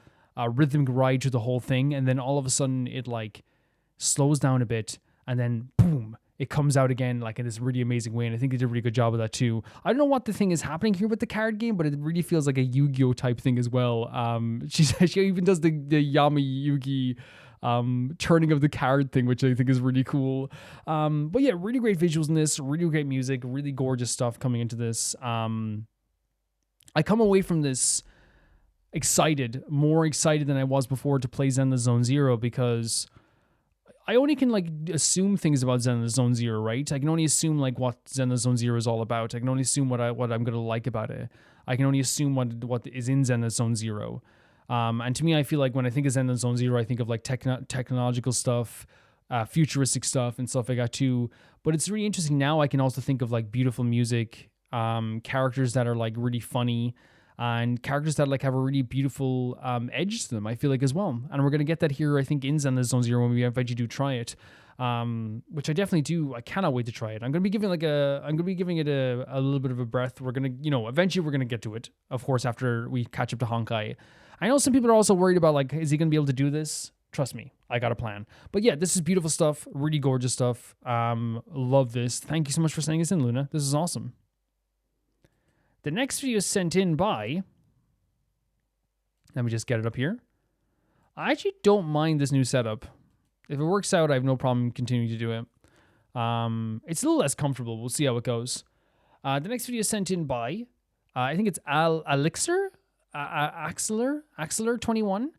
rhythmic ride to the whole thing, and then all of a sudden it like slows down a bit, and then boom, it comes out again like in this really amazing way, and I think they did a really good job of that too. I don't know what the thing is happening here with the card game, but it really feels like a Yu-Gi-Oh type thing as well. She even does the Yami Yugi turning of the card thing, which I think is really cool. But yeah, really great visuals in this, really great music, really gorgeous stuff coming into this. I come away from this more excited than I was before to play Zenless Zone Zero, because I only can like assume things about Zenless Zone Zero, right? I can only assume like what Zenless Zone Zero is all about. I can only assume what I'm gonna like about it. I can only assume what is in Zenless Zone Zero. And to me, I feel like when I think of Zenless Zone Zero, I think of like technological stuff, futuristic stuff and stuff like that too. But it's really interesting now. I can also think of like beautiful music, characters that are like really funny, and characters that like have a really beautiful edge to them, I feel like, as well. And we're going to get that here, I think, in Zenless Zone Zero when we eventually do try it, which I definitely do. I cannot wait to try it. I'm going to be giving it a little bit of a breath. We're going to, eventually we're going to get to it, of course, after we catch up to Honkai. I know some people are also worried about like, is he going to be able to do this? Trust me, I got a plan. But yeah, this is beautiful stuff, really gorgeous stuff. Love this. Thank you so much for sending us in, Loona. This is awesome. The next video is sent in by, let me just get it up here. I actually don't mind this new setup. If it works out, I have no problem continuing to do it. It's a little less comfortable. We'll see how it goes. The next video is sent in by, I think it's Elixir, Axler 21.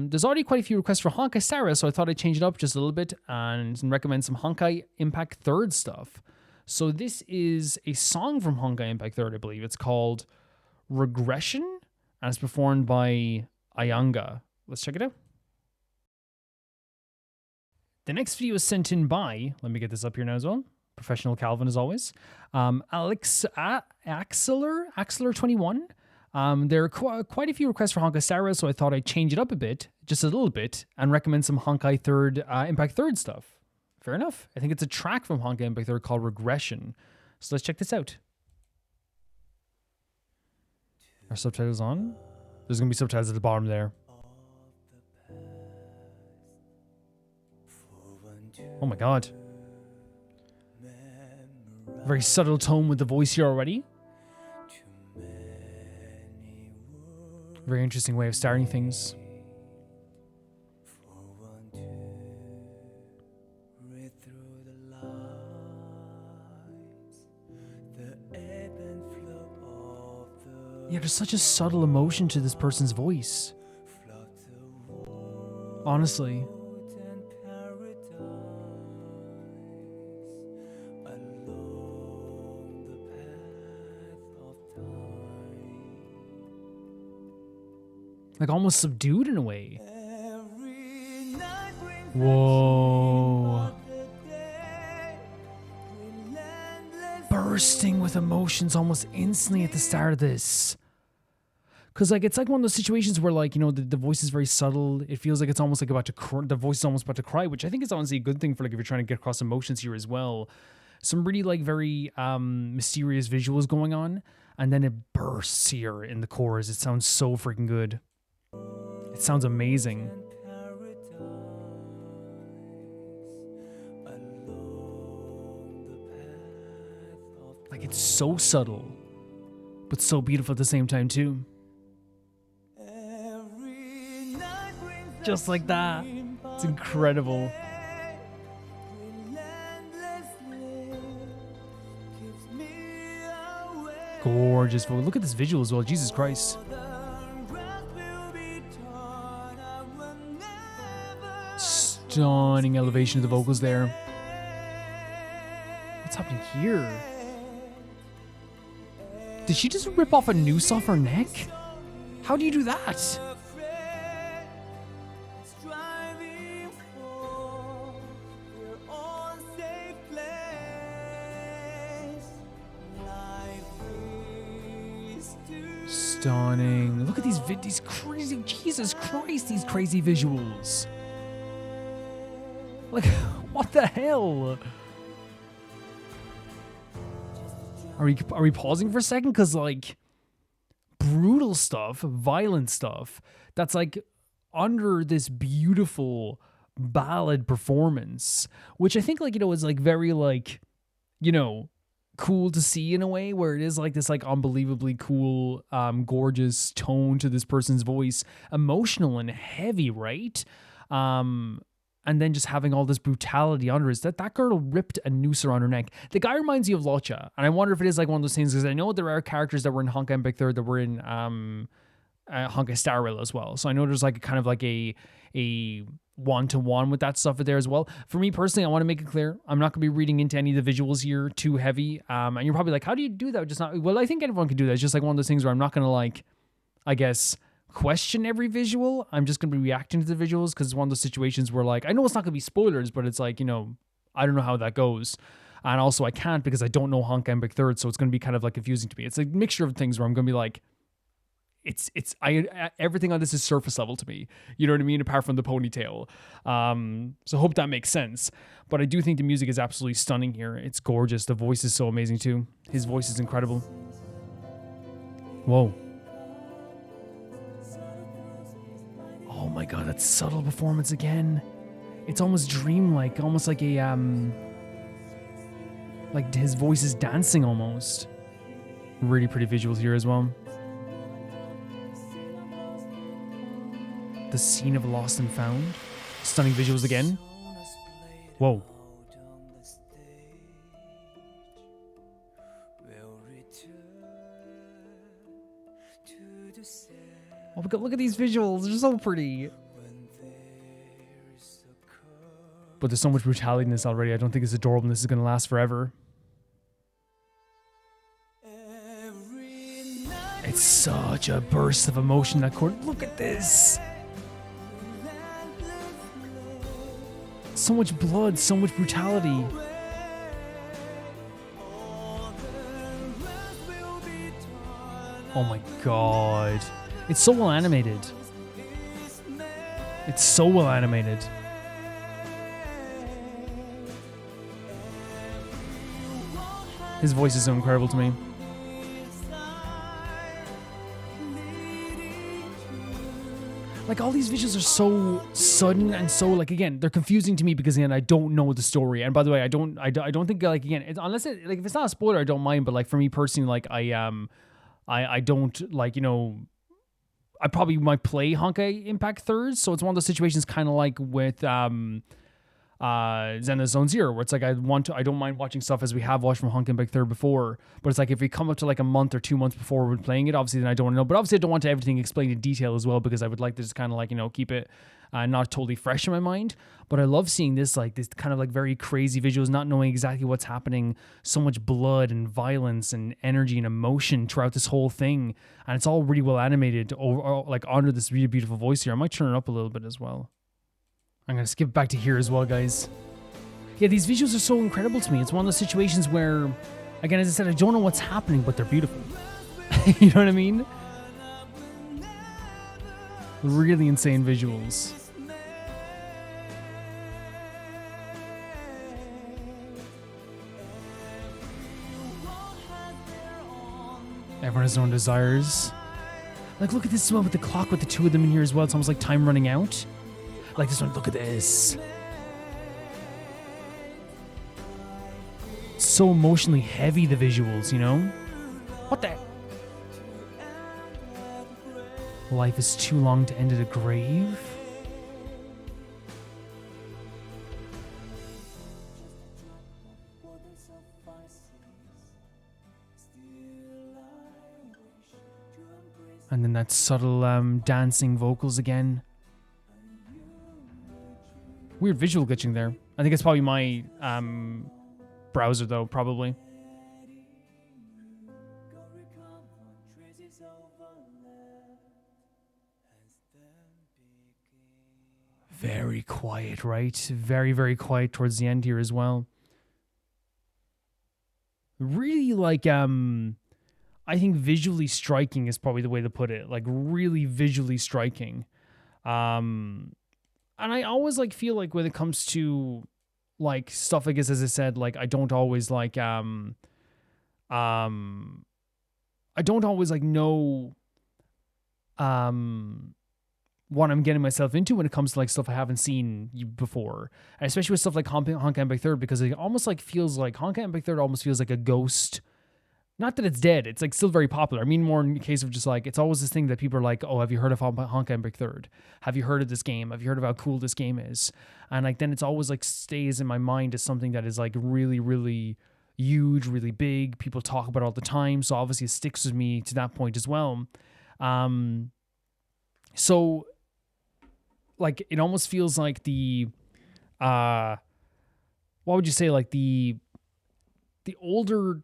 There's already quite a few requests for Honkai Sarah, so I thought I'd change it up just a little bit and recommend some Honkai Impact 3rd stuff. So this is a song from Honkai Impact 3rd, I believe. It's called Regression, and it's performed by Ayanga. Let's check it out. The next video is sent in by, let me get this up here now as well, professional Calvin as always, Axler 21. There are quite a few requests for Honkai Sarah, so I thought I'd change it up a bit, just a little bit, and recommend some Honkai Impact 3rd stuff. Fair enough. I think it's a track from Honkai Impact 3rd called Regression. So let's check this out. Are subtitles on? There's going to be subtitles at the bottom there. Oh my god. Very subtle tone with the voice here already. Very interesting way of starting things. Yeah, there's such a subtle emotion to this person's voice. Honestly. Like almost subdued in a way. Whoa. Bursting with emotions almost instantly at the start of this. Because like it's like one of those situations where like, the voice is very subtle. It feels like it's almost like about to the voice is almost about to cry, which I think is honestly a good thing for like if you're trying to get across emotions here as well. Some really like very mysterious visuals going on, and then it bursts here in the chorus. It sounds so freaking good. It sounds amazing. Like it's so subtle, but so beautiful at the same time too. Just like that. It's incredible. Gorgeous. Look at this visual as well. Jesus Christ. Stunning elevation of the vocals there. What's happening here? Did she just rip off a noose off her neck? How do you do that? Stunning. Look at these crazy, Jesus Christ, these crazy visuals. Like, what the hell? Are we pausing for a second? Because, like, brutal stuff, violent stuff, that's, like, under this beautiful, ballad performance, which I think, like, you know, is like very, like, you know, cool to see in a way, where it is like this like unbelievably cool, gorgeous tone to this person's voice, emotional and heavy, right? And then just having all this brutality under it. That girl ripped a noose around her neck. The guy reminds you of Lucia, and I wonder if it is like one of those things, because I know there are characters that were in Honkai Big Third that were in Honkai Star Rail as well. So I know there's like a kind of like a one-to-one with that stuff there as well. For me personally, I want to make it clear, I'm not going to be reading into any of the visuals here too heavy. And you're probably like, how do you do that? Just not, well, I think everyone can do that. It's just like one of those things where I'm not going to, like, I guess, question every visual. I'm just going to be reacting to the visuals, because it's one of those situations where, like, I know it's not going to be spoilers, but it's like, you know, I don't know how that goes. And also I can't, because I don't know Honkai Big Third, so it's going to be kind of like confusing to me. It's a mixture of things where I'm going to be like, everything on this is surface level to me, you know what I mean, apart from the ponytail. So hope that makes sense. But I do think the music is absolutely stunning here. It's gorgeous. The voice is so amazing too. His voice is incredible. Whoa. Oh my god, that subtle performance again. It's almost dreamlike, almost like a like his voice is dancing almost. Really pretty visuals here as well. The scene of Lost and Found. Stunning visuals again. Whoa. Oh my god, look at these visuals. They're so pretty. But there's so much brutality in this already. I don't think this adorableness is going to last forever. It's such a burst of emotion, that chord. Look at this. So much blood, so much brutality. Oh my god. It's so well animated. It's so well animated. His voice is so incredible to me. Like, all these visuals are so sudden and so, like, again, they're confusing to me because, again, I don't know the story. And by the way, I don't think, like, again, unless it, like, if it's not a spoiler, I don't mind. But, like, for me personally, like, I don't, like, you know, I probably might play Honkai Impact Thirds. So it's one of those situations kind of like with Zenless Zone Zero, where it's like I don't mind watching stuff as we have watched from Honkai Big Third before, but it's like if we come up to like a month or 2 months before we're playing it, obviously then I don't want to know. But obviously I don't want to everything explained in detail as well, because I would like to just kind of like, you know, keep it not totally fresh in my mind. But I love seeing this, like, this kind of like very crazy visuals, not knowing exactly what's happening, so much blood and violence and energy and emotion throughout this whole thing, and it's all really well animated over, like, under this really beautiful voice here. I might turn it up a little bit as well. I'm going to skip back to here as well, guys. Yeah, these visuals are so incredible to me. It's one of those situations where, again, as I said, I don't know what's happening, but they're beautiful. You know what I mean? Really insane visuals. Everyone has their own desires. Like, look at this one with the clock with the two of them in here as well. It's almost like time running out. Like this one, look at this. So emotionally heavy, the visuals, you know? What the? Life is too long to end at a grave? And then that subtle dancing vocals again. Weird visual glitching there. I think it's probably my browser though, probably. Very quiet, right? Very, very quiet towards the end here as well. Really, like, I think visually striking is probably the way to put it. Like, really visually striking. And I always, like, feel like when it comes to, like, stuff like this, as I said, like, I don't always, like, I don't always, like, know, what I'm getting myself into when it comes to like stuff I haven't seen before, and especially with stuff like Honkai Back Third, because it almost like feels like Honkai Back Third almost feels like a ghost. Not that it's dead, it's like still very popular. I mean, more in the case of just like, it's always this thing that people are like, oh, have you heard of Honkai Back Third? Have you heard of this game? Have you heard of how cool this game is? And like, then it's always like stays in my mind as something that is like really, really huge, really big. People talk about it all the time. So obviously it sticks with me to that point as well. So like, it almost feels like the, what would you say? Like the older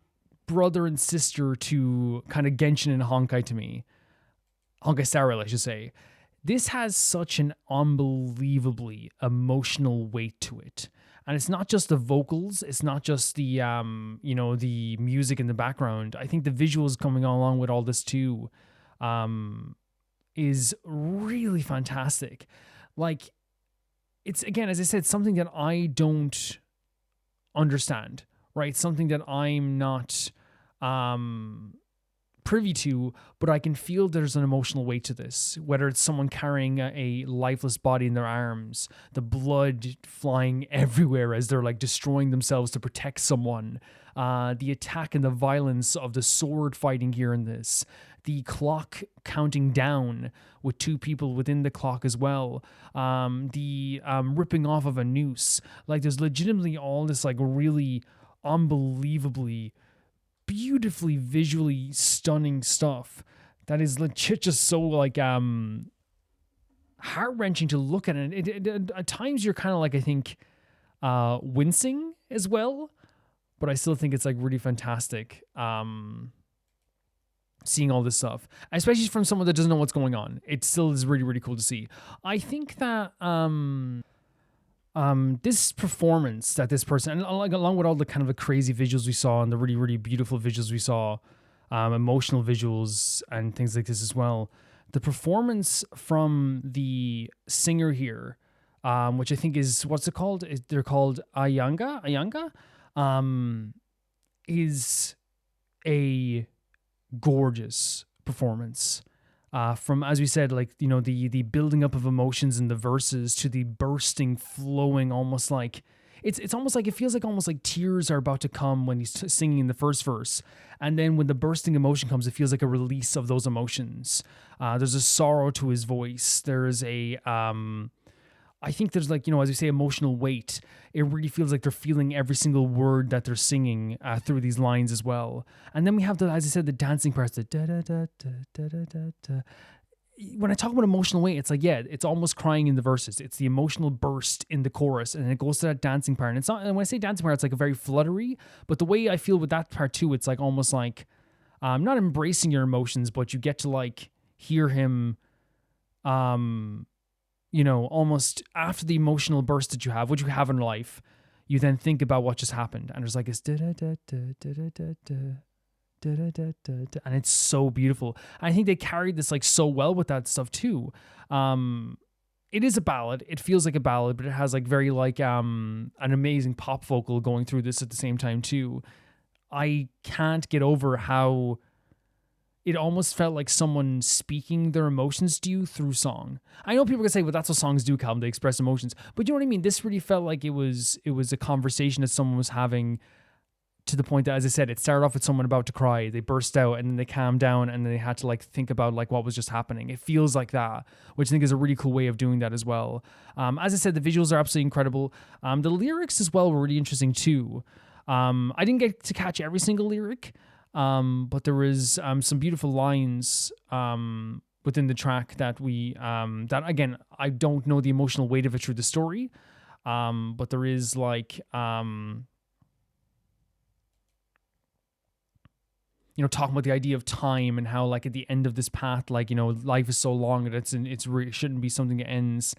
brother and sister to kind of Genshin and Honkai to me. Honkai Star Rail, I should say. This has such an unbelievably emotional weight to it. And it's not just the vocals, it's not just the the music in the background. I think the visuals coming along with all this too is really fantastic. Like, it's, again, as I said, something that I don't understand, right? Something that I'm not privy to, but I can feel there's an emotional weight to this, whether it's someone carrying a lifeless body in their arms, the blood flying everywhere as they're like destroying themselves to protect someone, the attack and the violence of the sword fighting here in this, the clock counting down with two people within the clock as well, the ripping off of a noose. Like, there's legitimately all this like really unbelievably beautifully visually stunning stuff that is legit just so like heart-wrenching to look at. It at times you're kind of like, I think, wincing as well, but I still think it's like really fantastic seeing all this stuff, especially from someone that doesn't know what's going on. It still is really, really cool to see. I think that this performance that this person, and like along with all the kind of the crazy visuals we saw and the really, really beautiful visuals we saw, emotional visuals and things like this as well, the performance from the singer here, which I think is, what's it called? They're called Ayanga, is a gorgeous performance. From, as we said, like, you know, the building up of emotions in the verses to the bursting, flowing, almost like it's almost like, it feels like almost like tears are about to come when he's singing in the first verse, and then when the bursting emotion comes, it feels like a release of those emotions. There's a sorrow to his voice. There is a I think there's, like, you know, as we say, emotional weight. It really feels like they're feeling every single word that they're singing through these lines as well. And then we have the, as I said, the dancing parts, the da da da da da da da da. When I talk about emotional weight, it's like, yeah, it's almost crying in the verses. It's the emotional burst in the chorus, and then it goes to that dancing part. And it's not, and when I say dancing part, it's like a very fluttery, but the way I feel with that part too, it's like almost like not embracing your emotions, but you get to like hear him you know, almost after the emotional burst that you have, what you have in life, you then think about what just happened. And there's like this and it's so beautiful. And I think they carried this like so well with that stuff too. It is a ballad. It feels like a ballad, but it has like very like an amazing pop vocal going through this at the same time too. I can't get over how it almost felt like someone speaking their emotions to you through song. I know people can say, well, that's what songs do, Calvin. They express emotions. But you know what I mean? This really felt like it was a conversation that someone was having, to the point that, as I said, it started off with someone about to cry. They burst out and then they calmed down and then they had to like think about like what was just happening. It feels like that, which I think is a really cool way of doing that as well. As I said, the visuals are absolutely incredible. The lyrics as well were really interesting too. I didn't get to catch every single lyric, but there was some beautiful lines within the track that that again, I don't know the emotional weight of it through the story, but there is like you know, talking about the idea of time and how like at the end of this path, like, you know, life is so long that it shouldn't be something that ends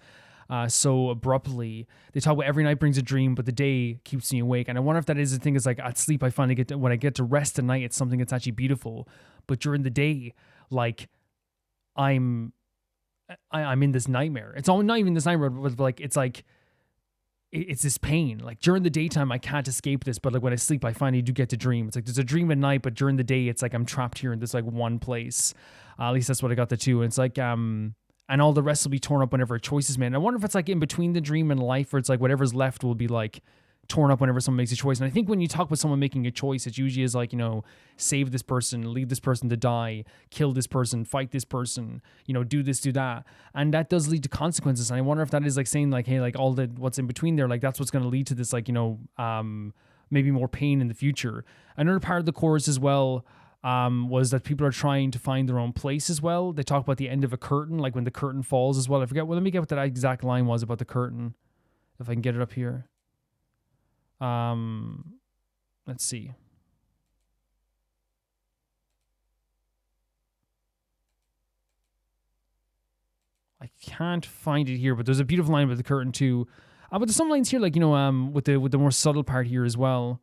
so abruptly. They talk about every night brings a dream, but the day keeps me awake. And I wonder if that is the thing, is like at sleep, I finally when I get to rest at night, it's something that's actually beautiful. But during the day, like I'm in this nightmare. It's all, not even this nightmare, but like, it's like, it's this pain. Like during the daytime, I can't escape this, but like when I sleep, I finally do get to dream. It's like, there's a dream at night, but during the day, it's like, I'm trapped here in this like one place. At least that's what I got the two. And it's like, and all the rest will be torn up whenever a choice is made. And I wonder if it's like in between the dream and life, where it's like whatever's left will be like torn up whenever someone makes a choice. And I think when you talk with someone making a choice, it usually is like, you know, save this person, leave this person to die, kill this person, fight this person, you know, do this, do that. And that does lead to consequences. And I wonder if that is like saying like, hey, like all the what's in between there, like that's what's going to lead to this, like, you know, maybe more pain in the future. Another part of the chorus as well was that people are trying to find their own place as well. They talk about the end of a curtain, like when the curtain falls as well. I forget. Well, let me get what that exact line was about the curtain, if I can get it up here. Let's see. I can't find it here, but there's a beautiful line about the curtain too. But there's some lines here, like, you know, with the more subtle part here as well.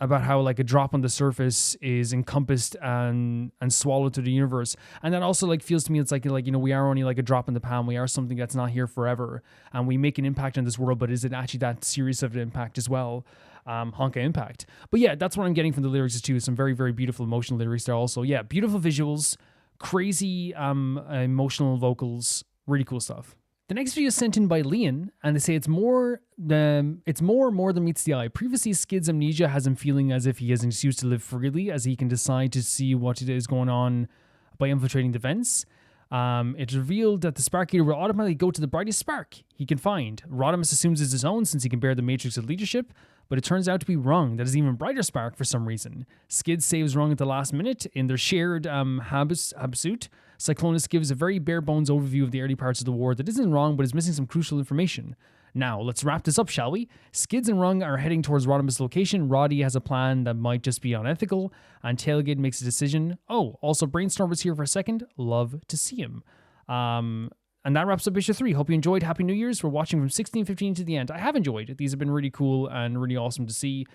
About how like a drop on the surface is encompassed and swallowed through the universe. And that also like feels to me, it's like, you know, we are only like a drop in the pan. We are something that's not here forever. And we make an impact on this world, but is it actually that serious of an impact as well? Honkai impact. But yeah, that's what I'm getting from the lyrics too. Some very, very beautiful emotional lyrics there also. Yeah, beautiful visuals, crazy emotional vocals, really cool stuff. The next video is sent in by Leon, and they say it's more than meets the eye. Previously, Skid's amnesia has him feeling as if he has an excuse to live freely, as he can decide to see what it is going on by infiltrating the vents. It's revealed that the Spark Eater will automatically go to the brightest spark he can find. Rodimus assumes it's his own since he can bear the matrix of leadership, but it turns out to be wrong. That is an even brighter spark for some reason. Skid saves wrong at the last minute in their shared habsuit. Cyclonus gives a very bare bones overview of the early parts of the war that isn't wrong but is missing some crucial information. Now, let's wrap this up, shall we? Skids and Rung are heading towards Rodimus' location. Roddy has a plan that might just be unethical, and Tailgate makes a decision. Oh, also Brainstorm was here for a second. Love to see him. And that wraps up issue 3. Hope you enjoyed. Happy New Year's. We're watching from 16:15 to the end. I have enjoyed it. These have been really cool and really awesome to see.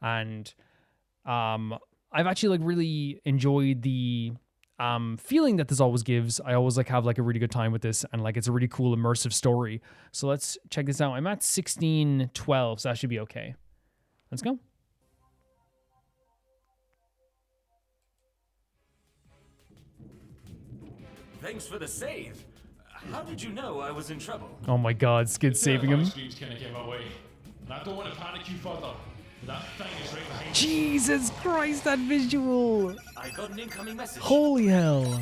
And I've actually like really enjoyed the feeling that this always gives. I always like have like a really good time with this, and like it's a really cool immersive story. So let's check this out. I'm at 16:12, so that should be okay. Let's go. Thanks for the save. How did you know I was in trouble? Oh my God, Skid's saving him. I don't want to panic you further. That thing is right behind you. Jesus Christ, that visual! I got an incoming message. Holy hell!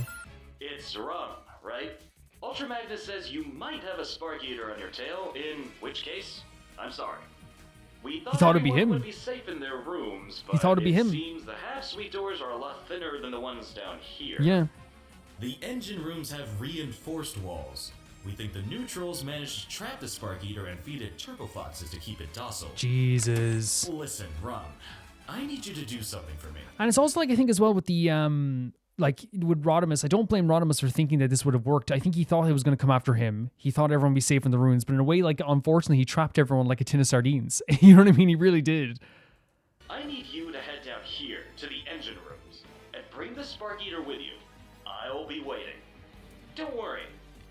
It's Rum, right? Ultra Magnus says you might have a Spark Eater on your tail, in which case, I'm sorry. We thought it'd be him. Would be safe in their rooms, but He thought it'd be him. It seems the half-suite doors are a lot thinner than the ones down here. Yeah. The engine rooms have reinforced walls. We think the neutrals managed to trap the Spark Eater and feed it turbofoxes to keep it docile. Jesus. Listen, Rum, I need you to do something for me. And it's also like, I think as well with the, like with Rodimus, I don't blame Rodimus for thinking that this would have worked. I think he thought he was going to come after him. He thought everyone would be safe in the ruins, but in a way, like, unfortunately, he trapped everyone like a tin of sardines. You know what I mean? He really did. I need you to head down here to the engine rooms and bring the Spark Eater with you. I'll be waiting. Don't worry.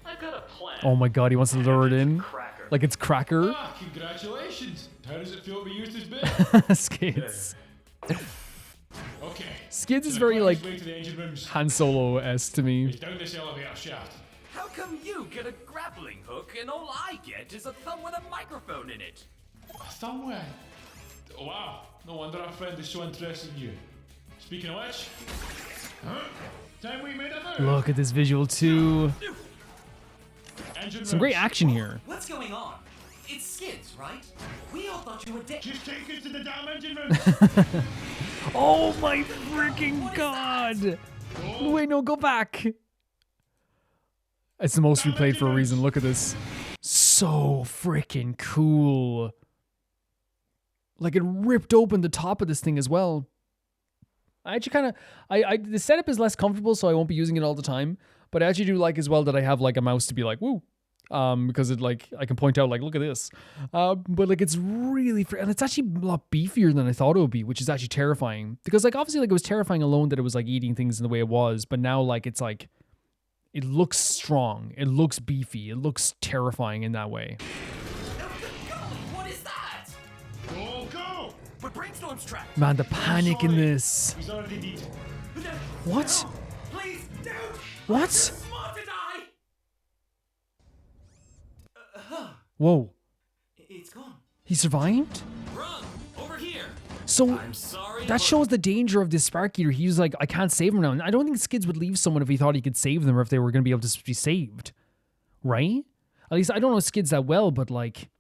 I've got a plan. Oh my God, he wants to lure it in. Like it's Cracker. Ah, congratulations. How does it feel to be used as bait? Skids. Okay. Skids is very like Han Han Solo-esque to me. It's down this elevator shaft. How come you get a grappling hook and all I get is a thumb with a microphone in it? A thumb with? Oh, wow. No wonder our friend is so interested in you. Speaking of which, time we made a move. Look at this visual too. Some great action here. What's going on? It's Skids, right? We all thought you were dead. Just take us to the damn engine room. Oh my freaking God. Wait, no, go back. It's the most replayed for a reason. Look at this. So freaking cool. Like it ripped open the top of this thing as well. I actually kind of, the setup is less comfortable, so I won't be using it all the time. But I actually do like as well that I have like a mouse to be like, woo. Because it like, I can point out like, look at this. But like it's really, and it's actually a lot beefier than I thought it would be, which is actually terrifying. Because like obviously like it was terrifying alone that it was like eating things in the way it was. But now like it's like, it looks strong. It looks beefy. It looks terrifying in that way. What is that? Go! But Brainstorm's trapped. Man, the panic in this. He's already dead. What? Please, don't. What? Smart enough. Whoa. It's gone. He survived? Run! Over here! So I'm sorry, that but- shows the danger of this Spark Eater. He was like, I can't save him now. And I don't think Skids would leave someone if he thought he could save them or if they were going to be able to be saved. Right? At least I don't know Skids that well, but like,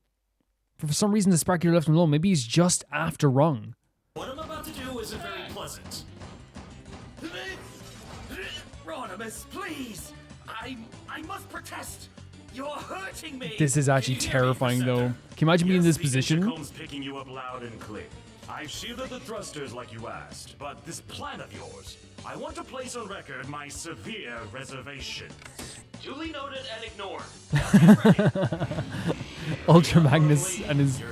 for some reason the Spark Eater left him alone. Maybe he's just after Rung. What I'm about to do isn't very pleasant. Rodimus, please! I must protest! You're hurting me! This is actually terrifying though. Can you imagine being in this position? Combs picking you up loud and clear. I've shielded the thrusters like you asked, but this plan of yours, I want to place on record my severe reservation. Duly noted and ignored. Ultra Magnus and his...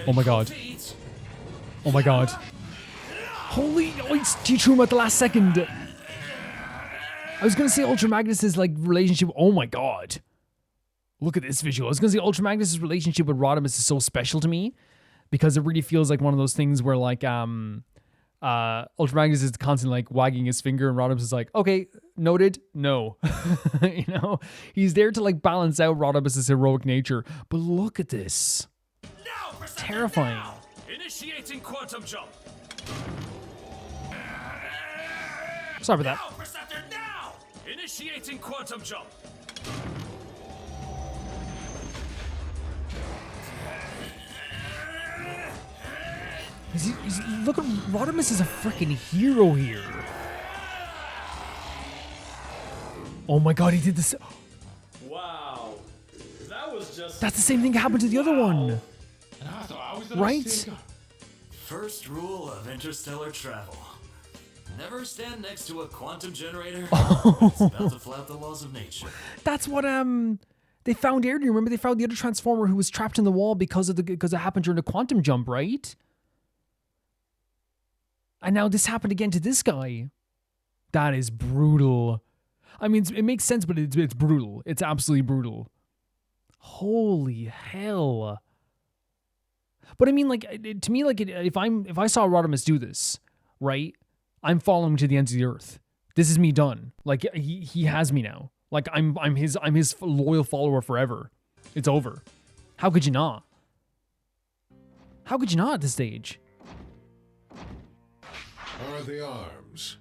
Oh my god. Oh my god. Holy... Oh, he threw him at the last second. I was going to say Ultra Magnus's like relationship... Oh my god. Look at this visual. I was going to say Ultra Magnus's relationship with Rodimus is so special to me because it really feels like one of those things where like Ultra Magnus is constantly like wagging his finger and Rodimus is like, okay, noted, no. You know, he's there to like balance out Rodimus's heroic nature. But look at this. Now, Terrifying. now. Initiating quantum jump. Sorry about that. Now, Perceptor, now! Initiating quantum jump. Look at Rodimus is a freaking hero here. Oh my god, he did this. Wow. That was just... That's the same thing happened to the other one. Right? First rule of interstellar travel. Never stand next to a quantum generator. It's about to flout the laws of nature. That's what they found earlier. Remember they found the other Transformer who was trapped in the wall because it happened during the quantum jump, right? And now this happened again to this guy. That is brutal. I mean, it makes sense, but it's brutal. It's absolutely brutal. Holy hell. But I mean, like, to me, like, if I saw Rodimus do this, right, I'm following him to the ends of the earth. This is me done. Like, he has me now. Like, I'm his loyal follower forever. It's over. How could you not? How could you not at this stage? Are the arms?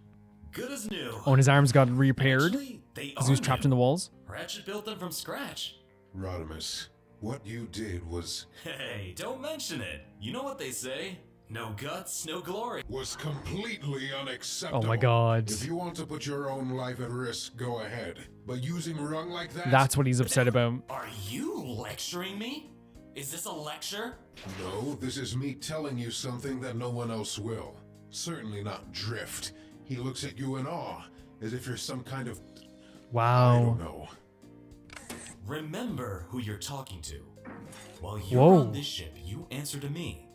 Good as new. Oh, and his arms got repaired Actually, they because he was are trapped new. in the walls. Ratchet built them from scratch. Rodimus, what you did was... Hey, don't mention it. You know what they say. No guts, no glory. Was completely unacceptable. Oh my god. If you want to put your own life at risk, go ahead. But using Rung like that... That's what he's upset about. Are you lecturing me? Is this a lecture? No, this is me telling you something that no one else will. Certainly not Drift. He looks at you in awe, as if you're some kind of... Wow. I don't know. Remember who you're talking to. While you're Whoa. on this ship, you answer to me.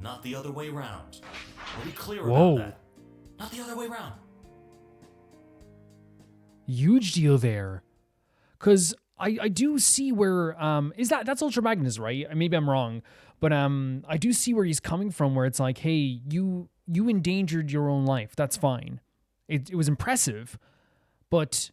Not the other way round. Are we clear Whoa. about that? Not the other way round. Huge deal there. Because I do see where... that's Ultra Magnus, right? Maybe I'm wrong. But I do see where he's coming from, where it's like, hey, you endangered your own life. That's fine. It was impressive. But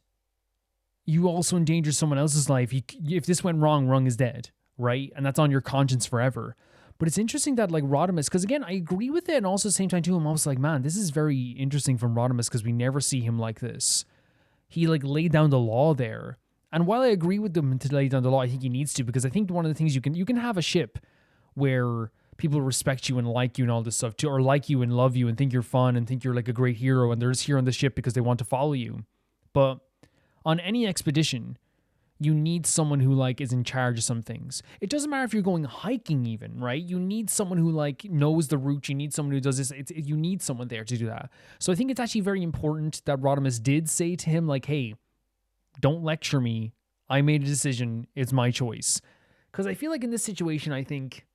you also endangered someone else's life. If this went wrong, Rung is dead, right? And that's on your conscience forever. But it's interesting that, like, Rodimus, because again, I agree with it, and also at the same time, too, I'm also like, man, this is very interesting from Rodimus, because we never see him like this. He, like, laid down the law there. And while I agree with him to lay down the law, I think he needs to, because I think one of the things you can have a ship where people respect you and like you and all this stuff, too, or like you and love you and think you're fun and think you're, like, a great hero, and they're just here on the ship because they want to follow you. But on any expedition, you need someone who, like, is in charge of some things. It doesn't matter if you're going hiking even, right? You need someone who, like, knows the route. You need someone who does this. You need someone there to do that. So I think it's actually very important that Rodimus did say to him, like, hey, don't lecture me. I made a decision. It's my choice. Because I feel like in this situation, I think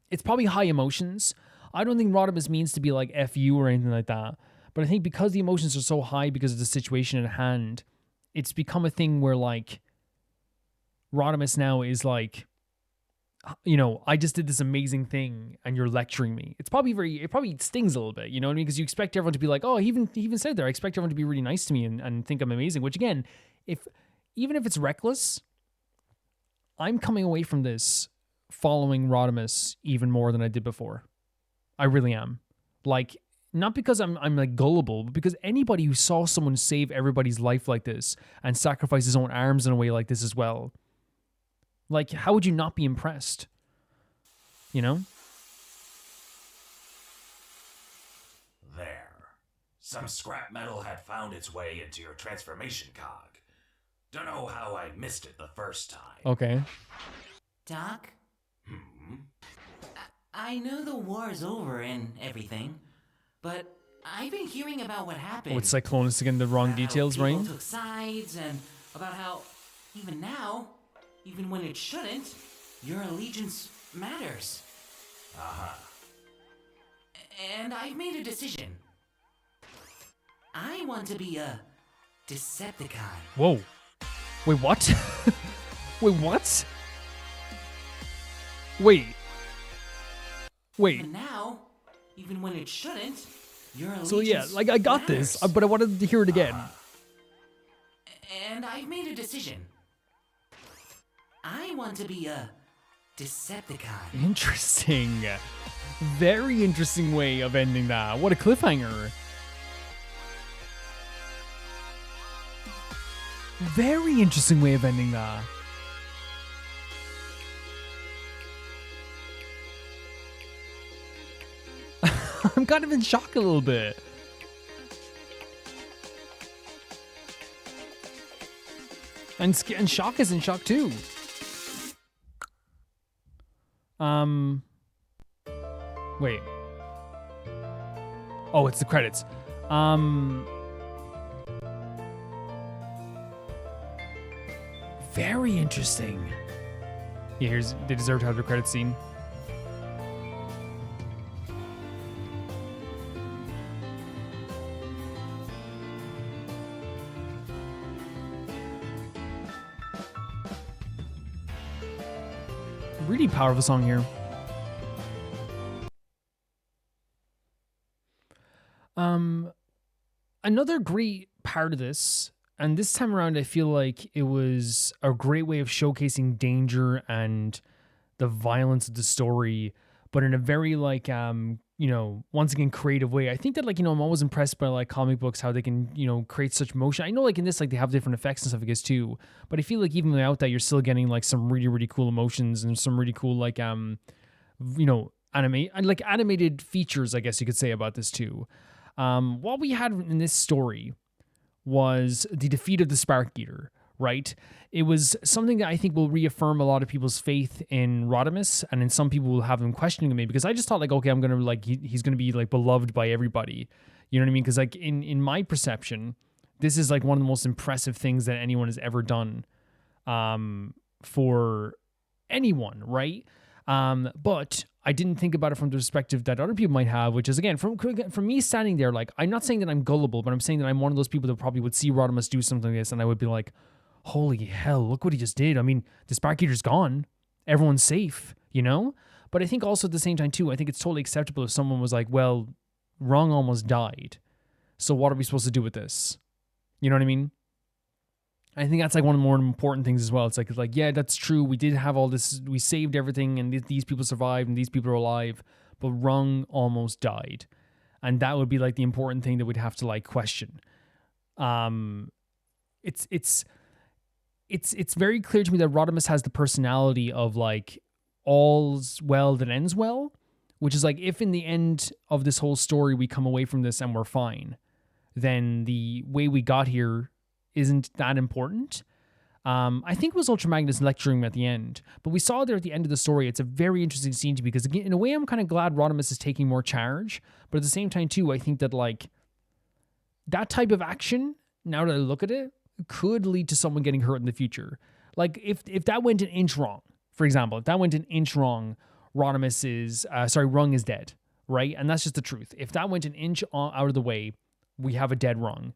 it's probably high emotions. I don't think Rodimus means to be like F you or anything like that. But I think because the emotions are so high because of the situation at hand, it's become a thing where, like, Rodimus now is like, you know, I just did this amazing thing and you're lecturing me. It probably stings a little bit, you know what I mean? Because you expect everyone to be like, oh, he even said there, I expect everyone to be really nice to me and think I'm amazing. Which again, even if it's reckless, I'm coming away from this following Rodimus even more than I did before. I really am. Like, not because I'm like gullible, but because anybody who saw someone save everybody's life like this and sacrifice his own arms in a way like this as well, like, how would you not be impressed? You know? There. Some scrap metal had found its way into your transformation cog. Don't know how I missed it the first time. Okay. Doc? I know the war's over and everything, but I've been hearing about what happened. With Cyclonus again, the wrong details, right? People took sides, and about how, even now, even when it shouldn't, your allegiance matters. Uh-huh. And I've made a decision. I want to be a Decepticon. Whoa. Wait, what? Wait, what? Wait. And now, even when it shouldn't, your allegiance So yeah, like I got matters. this, but I wanted to hear it again. And I've made a decision. I want to be a Decepticon. Interesting. Very interesting way of ending that. What a cliffhanger. Very interesting way of ending that. I'm kind of in shock a little bit. And Shock is in shock too. Wait. Oh, it's the credits. Very interesting. Yeah, they deserve to have their credit scene. Really powerful song here. Another great part of this, and this time around I feel like it was a great way of showcasing danger and the violence of the story, but in a very like once again creative way. I think that I'm always impressed by like comic books, how they can create such motion. I know like in this like they have different effects and stuff I guess too, but I feel like even without that you're still getting like some really really cool emotions and some really cool like animated features I guess you could say about this too. What we had in this story was the defeat of the Spark Eater, right? It was something that I think will reaffirm a lot of people's faith in Rodimus, and then some people will have them questioning me because I just thought like, okay, I'm gonna like he's gonna be like beloved by everybody, you know what I mean? Because like in my perception, this is like one of the most impressive things that anyone has ever done, for anyone, right? But I didn't think about it from the perspective that other people might have, which is again from me standing there, like I'm not saying that I'm gullible, but I'm saying that I'm one of those people that probably would see Rodimus do something like this, and I would be like, holy hell, look what he just did. I mean, the Spark Eater's gone. Everyone's safe, you know? But I think also at the same time too, I think it's totally acceptable if someone was like, well, Rung almost died. So what are we supposed to do with this? You know what I mean? I think that's like one of the more important things as well. It's like, yeah, that's true. We did have all this. We saved everything and these people survived and these people are alive, but Rung almost died. And that would be like the important thing that we'd have to like question. It's very clear to me that Rodimus has the personality of like all's well that ends well, which is like if in the end of this whole story we come away from this and we're fine, then the way we got here isn't that important. I think it was Ultra Magnus lecturing him at the end, but we saw there at the end of the story. It's a very interesting scene to me because again, in a way, I'm kind of glad Rodimus is taking more charge, but at the same time too, I think that like that type of action, now that I look at it, could lead to someone getting hurt in the future. Like if that went an inch wrong, for example, if that went an inch wrong, Rung is dead, right? And that's just the truth. If that went an inch out of the way, we have a dead Rung.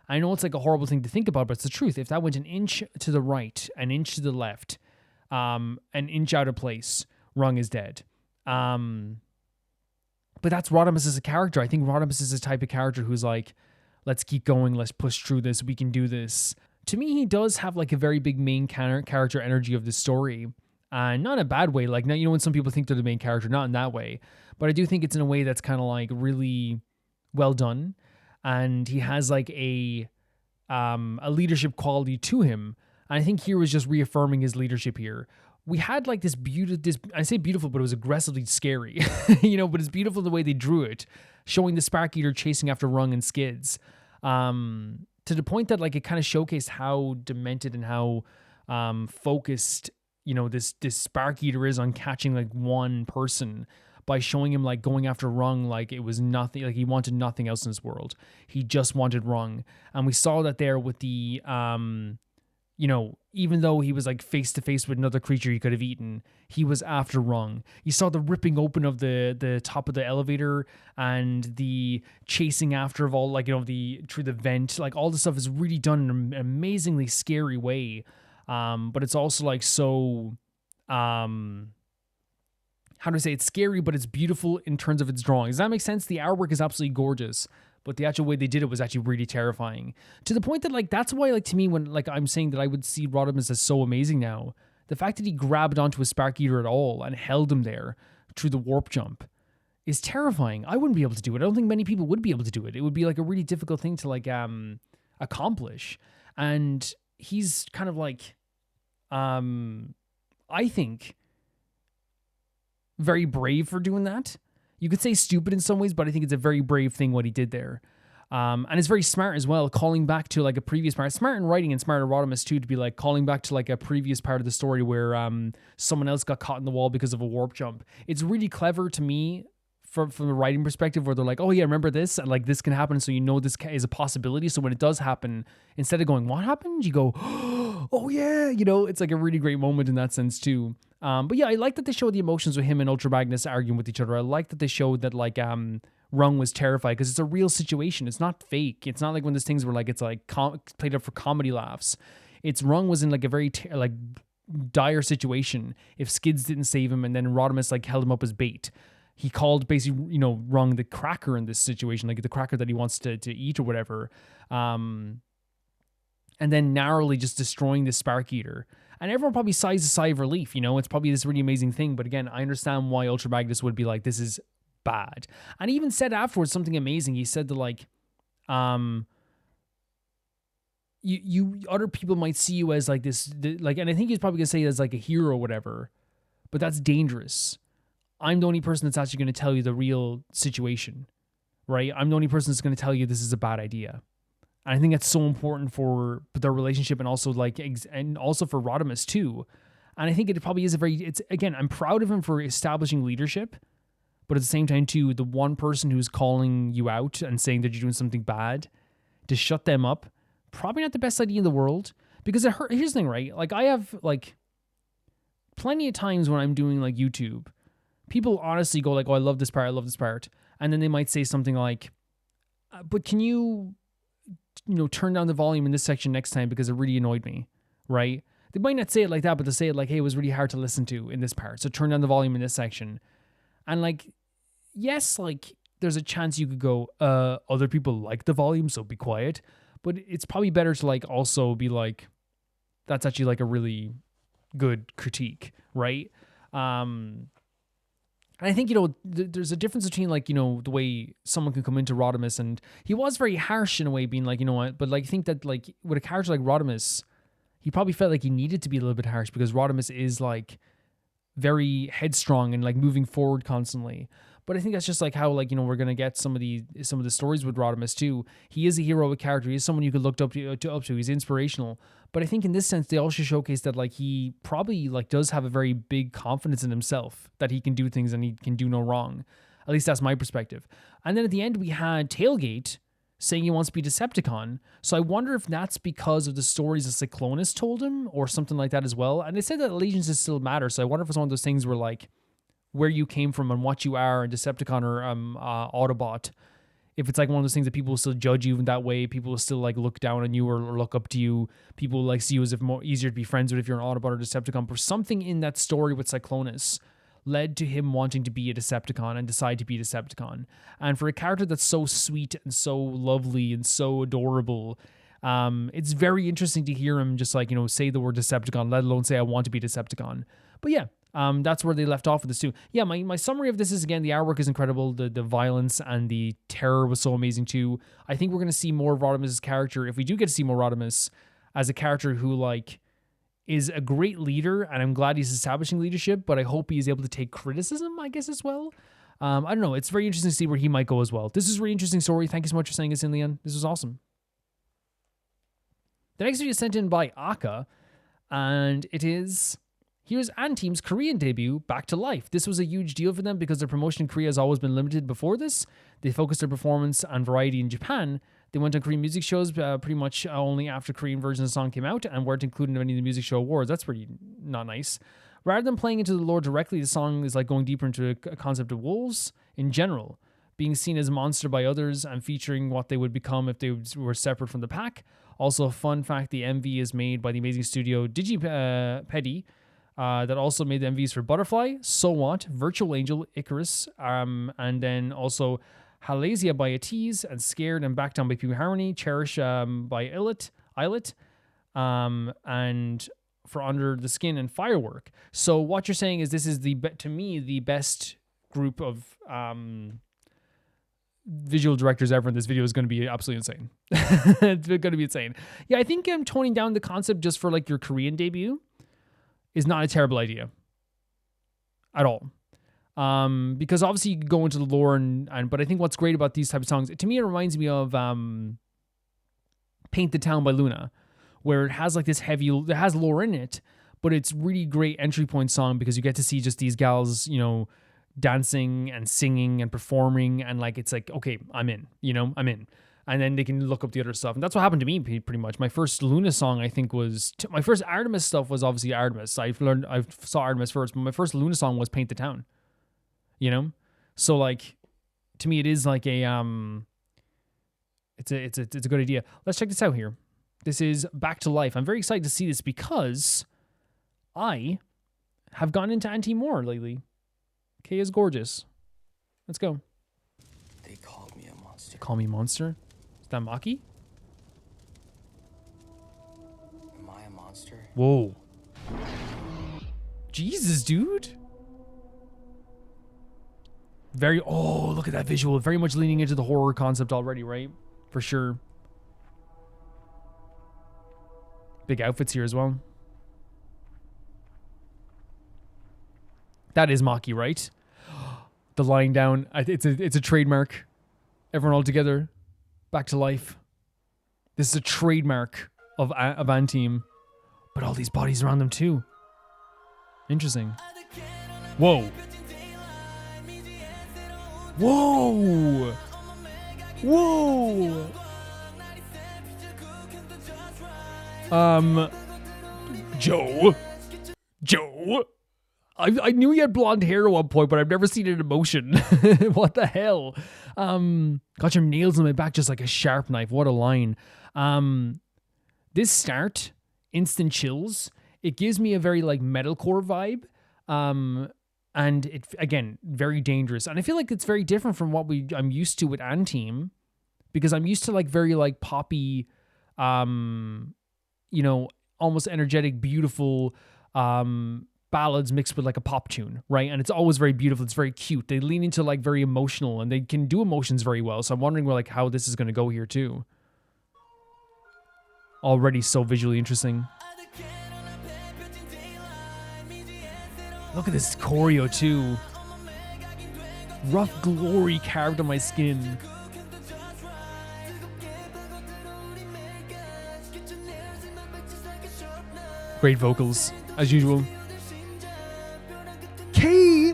I know it's like a horrible thing to think about, but it's the truth. If that went an inch to the right, an inch to the left, an inch out of place, Rung is dead. But that's Rodimus as a character. I think Rodimus is the type of character who's like, let's keep going, let's push through this, we can do this. to me, he does have like a very big main character energy of the story. And not in a bad way. Like, you know, when some people think they're the main character, not in that way. But I do think it's in a way that's kind of like really well done. And he has like a leadership quality to him. And I think here was just reaffirming his leadership here. We had like this I say beautiful, but it was aggressively scary, you know, but it's beautiful the way they drew it, showing the Spark Eater chasing after Rung and Skids, to the point that like it kind of showcased how demented and how focused, you know, this Spark Eater is on catching like one person by showing him like going after Rung like it was nothing, like he wanted nothing else in this world. He just wanted Rung. And we saw that there with the, you know, even though he was like face to face with another creature he could have eaten, he was after Rung. You saw the ripping open of the top of the elevator and the chasing after of all, like, you know, through the vent, like all this stuff is really done in an amazingly scary way. But it's also like so, how do I say, it's scary, but it's beautiful in terms of its drawing. Does that make sense? The artwork is absolutely gorgeous, but the actual way they did it was actually really terrifying. To the point that like, that's why like to me when like I'm saying that I would see Rodimus as so amazing now, the fact that he grabbed onto a Spark Eater at all and held him there through the warp jump is terrifying. I wouldn't be able to do it. I don't think many people would be able to do it. It would be like a really difficult thing to like accomplish. And he's kind of like, I think, very brave for doing that. You could say stupid in some ways, but I think it's a very brave thing what he did there. And it's very smart as well, calling back to like a previous part. Smart in writing and smart in Rodimus too, to be like calling back to like a previous part of the story where someone else got caught in the wall because of a warp jump. It's really clever to me from the writing perspective, where they're like, oh yeah, remember this? And like this can happen, so you know this is a possibility. So when it does happen, instead of going, what happened? You go, oh yeah, you know, it's like a really great moment in that sense too. But yeah, I like that they showed the emotions with him and Ultra Magnus arguing with each other. I like that they showed that like Rung was terrified because it's a real situation. It's not fake. It's not like one of those things where like it's like played up for comedy laughs. It's Rung was in like a very like dire situation if Skids didn't save him, and then Rodimus like held him up as bait. He called basically, you know, Rung the cracker in this situation, like the cracker that he wants to eat or whatever. And then narrowly just destroying the Spark Eater. And everyone probably sighs a sigh of relief, you know, it's probably this really amazing thing. But again, I understand why Ultra Magnus would be like, this is bad. And he even said afterwards something amazing. He said that like, you other people might see you as like this, like, and I think he's probably gonna say as like a hero or whatever, but that's dangerous. I'm the only person that's actually going to tell you the real situation, right? I'm the only person that's going to tell you this is a bad idea. And I think that's so important for their relationship and also like, and also for Rodimus too. And I think it probably is it's again, I'm proud of him for establishing leadership, but at the same time too, the one person who's calling you out and saying that you're doing something bad, to shut them up, probably not the best idea in the world, because it hurt. Here's the thing, right? Like I have like plenty of times when I'm doing like YouTube, people honestly go like, oh, I love this part. And then they might say something like, but can you know, turn down the volume in this section next time because it really annoyed me, right? They might not say it like that, but they say it like, hey, it was really hard to listen to in this part, so turn down the volume in this section. And like, yes, like there's a chance you could go, other people like the volume, so be quiet. But it's probably better to like also be like, that's actually like a really good critique, right? And I think, you know, there's a difference between like, you know, the way someone can come into Rodimus, and he was very harsh in a way, being like, you know what, but like I think that like with a character like Rodimus, he probably felt like he needed to be a little bit harsh because Rodimus is like very headstrong and like moving forward constantly. But I think that's just like how, like, you know, we're going to get some of the stories with Rodimus too. He is a heroic character. He is someone you could look up to. He's inspirational. But I think in this sense, they also showcase that like he probably like does have a very big confidence in himself that he can do things and he can do no wrong. At least that's my perspective. And then at the end, we had Tailgate saying he wants to be Decepticon. So I wonder if that's because of the stories that Cyclonus told him or something like that as well. And they said that allegiances still matter. So I wonder if it's one of those things where like, where you came from and what you are, and Decepticon or Autobot, if it's like one of those things that people will still judge you in that way, people will still like look down on you or look up to you, people will like see you as if more easier to be friends with if you're an Autobot or Decepticon. But something in that story with Cyclonus led to him wanting to be a Decepticon and decide to be a Decepticon. And for a character that's so sweet and so lovely and so adorable, It's very interesting to hear him just like, say the word Decepticon, let alone say I want to be Decepticon. But yeah, that's where they left off with this too. Yeah, my summary of this is, again, the artwork is incredible. The violence and the terror was so amazing too. I think we're going to see more of Rodimus' character. If we do get to see more Rodimus as a character who like is a great leader, and I'm glad he's establishing leadership, but I hope he's able to take criticism, I guess, as well. I don't know. It's very interesting to see where he might go as well. This is a really interesting story. Thank you so much for saying this in, Leon. This was awesome. The next video is sent in by Aka, and it is, here's AndTeam's Korean debut, Back to Life. This was a huge deal for them because their promotion in Korea has always been limited before this. They focused their performance on variety in Japan. They went on Korean music shows pretty much only after Korean version of the song came out and weren't included in any of the music show awards. That's pretty not nice. Rather than playing into the lore directly, the song is like going deeper into a concept of wolves in general, being seen as a monster by others and featuring what they would become if they were separate from the pack. Also, a fun fact, the MV is made by the amazing studio DigiPedi, that also made the MVs for Butterfly, So What, Virtual Angel, Icarus, and then also Halasia by Ateez, and Scared and Back Down by Harmony, Cherish by Illit, and For Under the Skin and Firework. So what you're saying is this is, to me, the best group of visual directors ever, and this video is going to be absolutely insane. It's going to be insane. Yeah, I think toning down the concept just for like your Korean debut is not a terrible idea at all. Because obviously you could go into the lore but I think what's great about these type of songs, to me it reminds me of Paint the Town by Loona, where it has like this it has lore in it, but it's really great entry point song because you get to see just these gals, dancing and singing and performing, and like it's like, okay, I'm in, I'm in. And then they can look up the other stuff. And that's what happened to me pretty much. My first Loona song, I think, was... my first Artemis stuff was obviously Artemis. I saw Artemis first, but my first Loona song was Paint the Town. So like, to me, it is like a... It's a good idea. Let's check this out here. This is Back to Life. I'm very excited to see this because I have gone into AndTeam more lately. Kay is gorgeous. Let's go. They called me a monster. They call me monster? Is that Maki? Am I a monster? Whoa. Jesus, dude. Look at that visual. Very much leaning into the horror concept already, right? For sure. Big outfits here as well. That is Maki, right? The lying down. It's a trademark. Everyone all together. Back to life. This is a trademark of AndTeam. But all these bodies around them too. Interesting. Whoa. Whoa. Whoa. Joe. I knew he had blonde hair at one point, but I've never seen it in motion. What the hell? Got your nails on my back just like a sharp knife. What a line. This start, instant chills. It gives me a very like metalcore vibe. And it, again, very dangerous. And I feel like it's very different from what I'm used to with AndTeam, because I'm used to like very like poppy, almost energetic, beautiful, ballads mixed with like a pop tune, right? And it's always very beautiful. It's very cute. They lean into like very emotional, and they can do emotions very well. So I'm wondering like how this is going to go here too. Already so visually interesting. Look at this choreo too. Rough glory carved on my skin. Great vocals, as usual. K!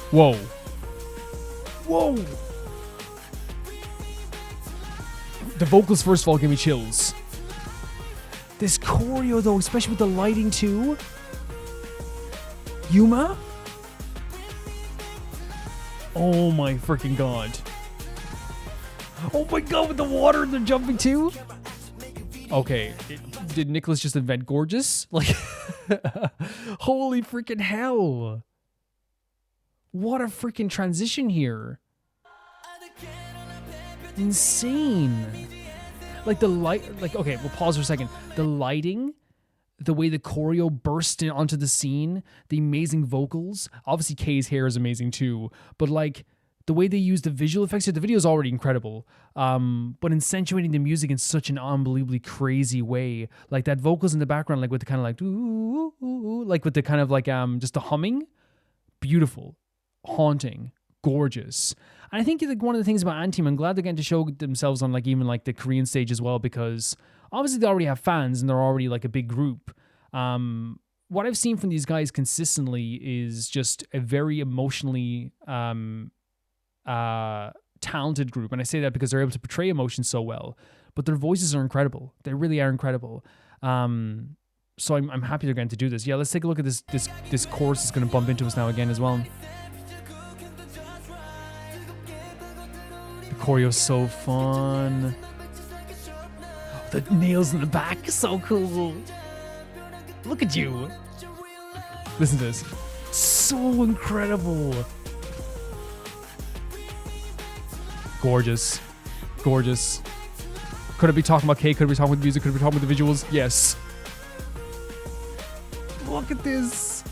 Whoa. Whoa! The vocals, first of all, give me chills. This choreo, though, especially with the lighting, too. Yuma? Oh my freaking god. Oh my god, with the water and the jumping, too? Okay, did Nicholas just invent gorgeous? Like, holy freaking hell. What a freaking transition here. Insane. Like the light, like, okay, we'll pause for a second. The lighting, the way the choreo burst in onto the scene, the amazing vocals. Obviously, Kay's hair is amazing too, but like the way they use the visual effects here, the video is already incredible. But accentuating the music in such an unbelievably crazy way, like that vocals in the background, like with the kind of like, ooh, ooh, ooh, like with the kind of like just the humming, beautiful, haunting, gorgeous. And I think like one of the things about AndTeam, I'm glad they're getting to show themselves on like even like the Korean stage as well, because obviously they already have fans and they're already like a big group. What I've seen from these guys consistently is just a very emotionally talented group, and I say that because they're able to portray emotion so well. But their voices are incredible; they really are incredible. So I'm happy they're going to do this. Yeah, let's take a look at this chorus that's going to bump into us now again as well. The choreo's so fun. The nails in the back, so cool. Look at you. Listen to this. So incredible. Gorgeous. Gorgeous. Could it be talking about Kay? Could it be talking about the music? Could it be talking about the visuals? Yes. Look at this.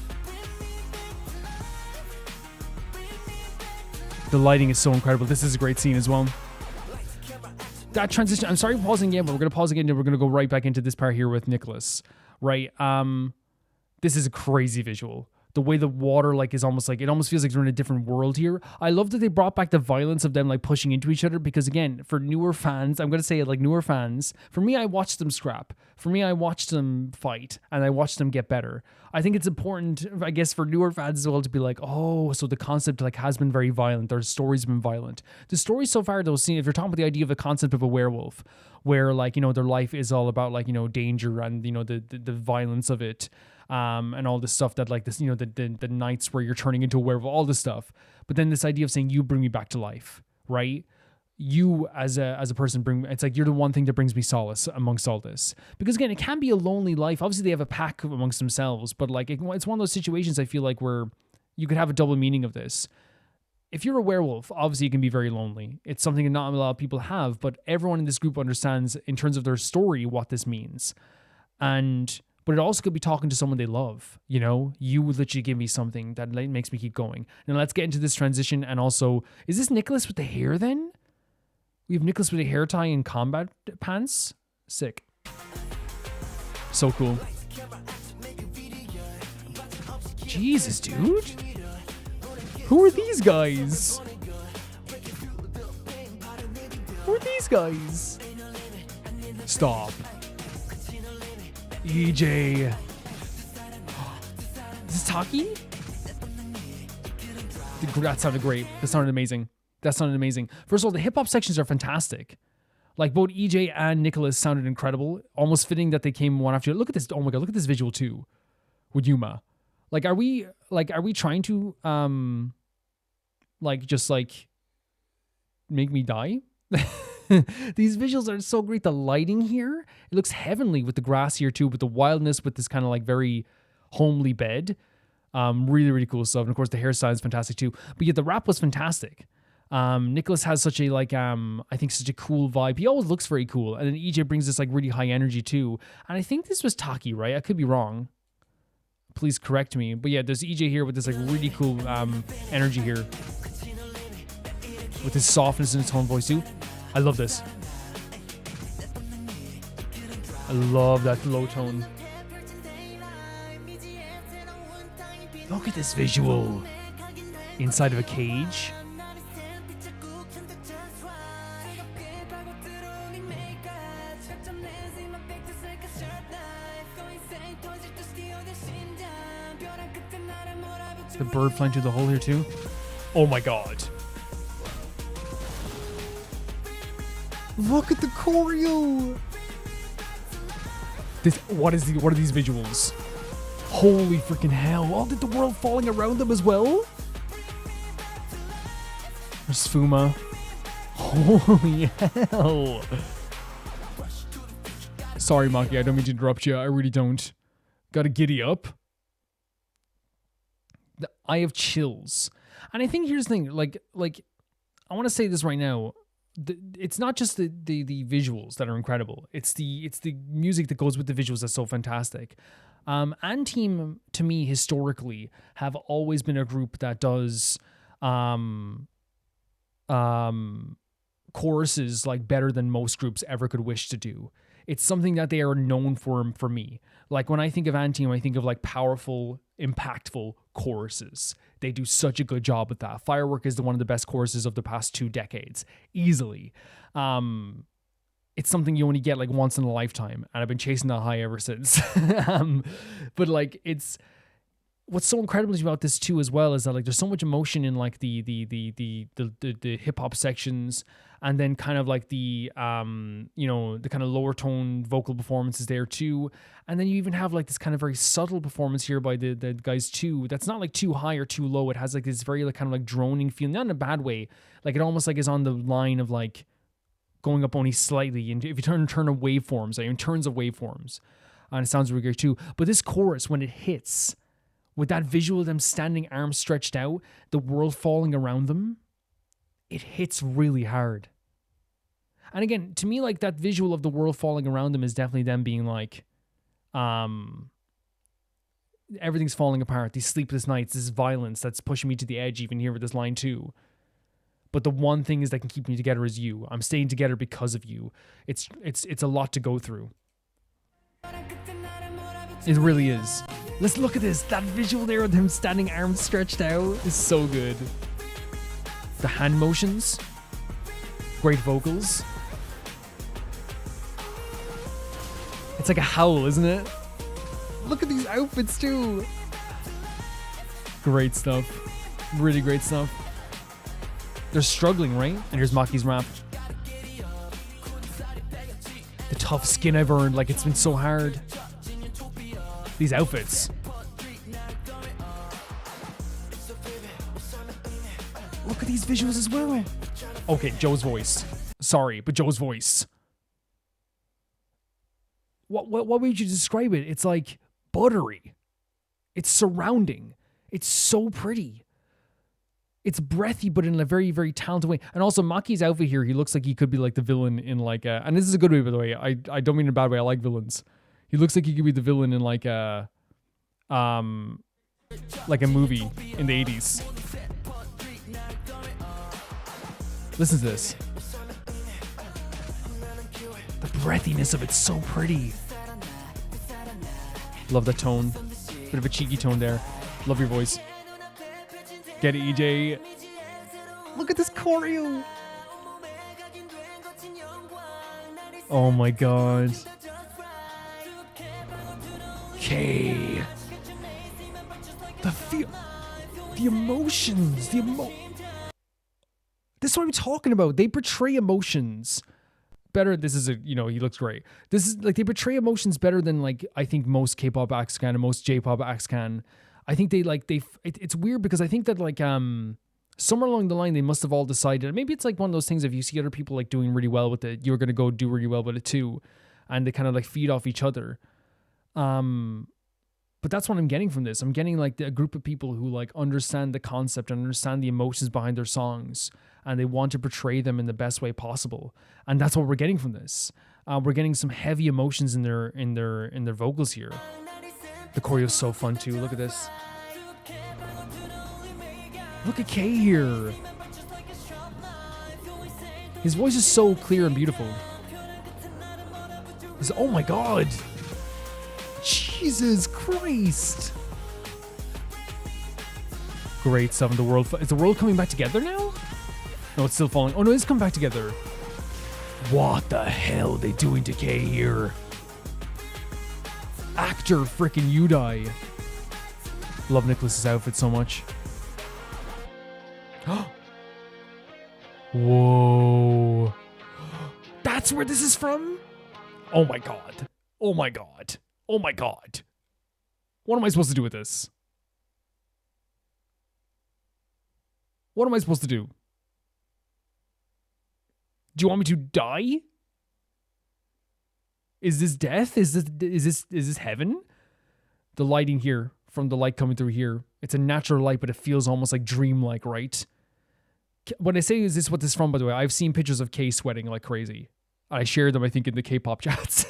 The lighting is so incredible. This is a great scene as well. That transition, I'm sorry pausing again, but we're going to pause again and we're going to go right back into this part here with Nicholas. Right? This is a crazy visual. The way the water like is almost like, it almost feels like they're in a different world here. I love that they brought back the violence of them like pushing into each other, because again, for newer fans, I'm going to say it like newer fans, for me, I watched them scrap. For me, I watched them fight and I watched them get better. I think it's important, I guess, for newer fans as well to be like, oh, so the concept like has been very violent. Their story's been violent. The story so far though, if you're talking about the idea of a concept of a werewolf, where like, you know, their life is all about like, you know, danger and, you know, the violence of it. And all this stuff that like this, you know, the nights where you're turning into a werewolf, all this stuff. But then this idea of saying, you bring me back to life, right? You as a person it's like, you're the one thing that brings me solace amongst all this. Because again, it can be a lonely life. Obviously they have a pack amongst themselves, but like it's one of those situations I feel like where you could have a double meaning of this. If you're a werewolf, obviously you can be very lonely. It's something that not a lot of people have, but everyone in this group understands in terms of their story what this means. But it also could be talking to someone they love, you know? You would literally give me something that makes me keep going. Now let's get into this transition, and also, is this Nicholas with the hair then? We have Nicholas with a hair tie and combat pants? Sick. So cool. Jesus, dude. Who are these guys? Who are these guys? Stop. EJ. Is this Taki? That sounded great. That sounded amazing. First of all, the hip hop sections are fantastic. Like both EJ and Nicholas sounded incredible. Almost fitting that they came one after. Look at this. Oh my god, look at this visual too. With Yuma. Like, are we trying to just make me die? These visuals are so great. The lighting here, it looks heavenly with the grass here too, with the wildness, with this kind of like very homely bed. Really, really cool stuff. And of course the hairstyle is fantastic too. But yeah, the rap was fantastic. Nicholas has such a I think such a cool vibe. He always looks very cool. And then EJ brings this like really high energy too. And I think this was Taki, right? I could be wrong. Please correct me. But yeah, there's EJ here with this like really cool energy here. With his softness in his tone voice too. I love this. I love that low tone. Look at this visual. Inside of a cage. The bird flying through the hole here too. Oh my god. Look at the choreo. What are these visuals? Holy freaking hell. Oh, did the world falling around them as well? There's Fuma. Holy hell. Sorry, Maki, I don't mean to interrupt you. I really don't. Gotta giddy up. I have chills. And I think here's the thing. Like, I want to say this right now. it's not just the visuals that are incredible. It's the music that goes with the visuals that's so fantastic. AndTeam, to me, historically, have always been a group that does choruses like better than most groups ever could wish to do. It's something that they are known for me. Like when I think of AndTeam, I think of like powerful, impactful choruses. They do such a good job with that. Firework is one of the best choruses of the past 2 decades, easily. It's something you only get like once in a lifetime, and I've been chasing that high ever since. But like, it's what's so incredible about this too, as well, is that like there's so much emotion in like the hip hop sections, and then kind of like the the kind of lower tone vocal performances there too, and then you even have like this kind of very subtle performance here by the guys too. That's not like too high or too low. It has like this very like kind of like droning feeling, not in a bad way. Like it almost like is on the line of like going up only slightly, and if you turn of waveforms, like in turns of waveforms, and it sounds really great too. But this chorus, when it hits, with that visual of them standing arms stretched out, the world falling around them, it hits really hard. And again, to me, like that visual of the world falling around them is definitely them being like, everything's falling apart. These sleepless nights, this violence that's pushing me to the edge, even here with this line too. But the one thing is that can keep me together is you. I'm staying together because of you. It's a lot to go through. It really is. Let's look at this. That visual there of them standing arms stretched out is so good. The hand motions. Great vocals. It's like a howl, isn't it? Look at these outfits too. Great stuff. Really great stuff. They're struggling, right? And here's Maki's rap. The tough skin I've earned, like it's been so hard. These outfits. Look at these visuals as well. Okay, Joe's voice. Sorry, but Joe's voice. What would you describe it? It's like buttery. It's surrounding. It's so pretty. It's breathy, but in a very, very talented way. And also, Maki's outfit here, he looks like he could be like the villain in like a... And this is a good way, by the way. I don't mean in a bad way. I like villains. He looks like he could be the villain in like a movie in the 80s. Listen to this. The breathiness of it's so pretty. Love the tone. Bit of a cheeky tone there. Love your voice. Get it, EJ. Look at this choreo. Oh my god. Okay. The emotions. This is what I'm talking about. They portray emotions better. This is he looks great. This is like, they portray emotions better than like, I think most K-pop acts can and most J-pop acts can. I think it's weird because I think that like, somewhere along the line, they must have all decided, maybe it's like one of those things, if you see other people like doing really well with it, you're going to go do really well with it too. And they kind of like feed off each other. But that's what I'm getting from this. I'm getting like a group of people who like understand the concept and understand the emotions behind their songs, and they want to portray them in the best way possible. And that's what we're getting from this. We're getting some heavy emotions in their vocals here. The choreo is so fun too. Look at this. Look at Kay here. His voice is so clear and beautiful. Oh my god. Jesus Christ. Great stuff in the world. Is the world coming back together now? No, it's still falling. Oh no, it's coming back together. What the hell are they doing to Kay here? Actor freaking Udai. Love Nicholas's outfit so much. Whoa. That's where this is from? Oh my god. Oh my god. Oh my god. What am I supposed to do with this? What am I supposed to do? Do you want me to die? Is this death? Is this heaven? The lighting here, from the light coming through here, it's a natural light, but it feels almost like dreamlike, right? when I say is this what this is from, by the way, I've seen pictures of K sweating like crazy. I shared them, I think, in the K-pop chats.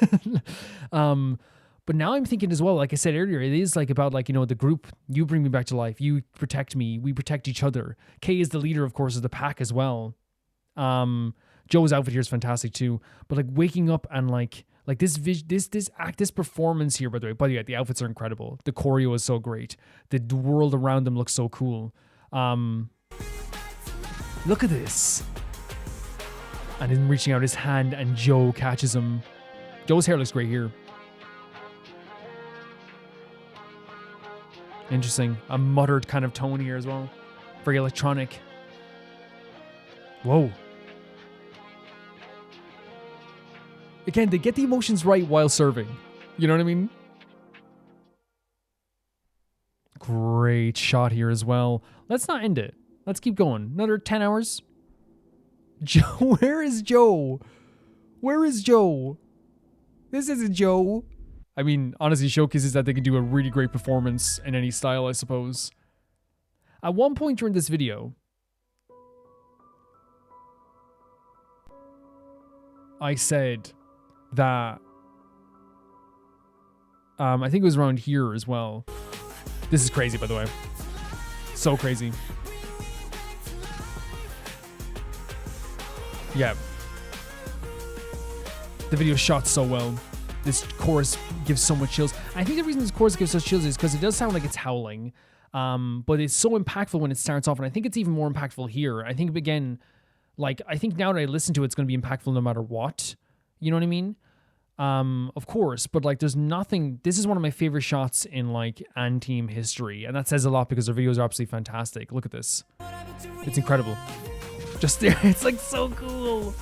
But now I'm thinking as well, like I said earlier, it is like about like, you know, the group, you bring me back to life, you protect me, we protect each other. K is the leader, of course, of the pack as well. Joe's outfit here is fantastic too. But like waking up and like this performance here, by the way, the outfits are incredible. The choreo is so great. The world around them looks so cool. Look at this. And him reaching out his hand and Joe catches him. Joe's hair looks great here. Interesting. A muttered kind of tone here as well. Very electronic. Whoa. Again, they get the emotions right while serving. You know what I mean? Great shot here as well. Let's not end it. Let's keep going. Another 10 hours. Joe, where is Joe? Where is Joe? This isn't Joe. I mean, honestly, showcases that they can do a really great performance in any style, I suppose. At one point during this video, I said that I think it was around here as well. This is crazy, by the way. So crazy. Yeah. The video shot so well. This chorus gives so much chills. I think the reason this chorus gives us chills is because it does sound like it's howling. But it's so impactful when it starts off, and I think it's even more impactful here. I think, again, like, I think now that I listen to it, it's going to be impactful no matter what. You know what I mean? Of course, but like there's nothing, this is one of my favorite shots in like AndTeam history, and that says a lot because their videos are absolutely fantastic. Look at this. It's incredible. Just there, it's like so cool.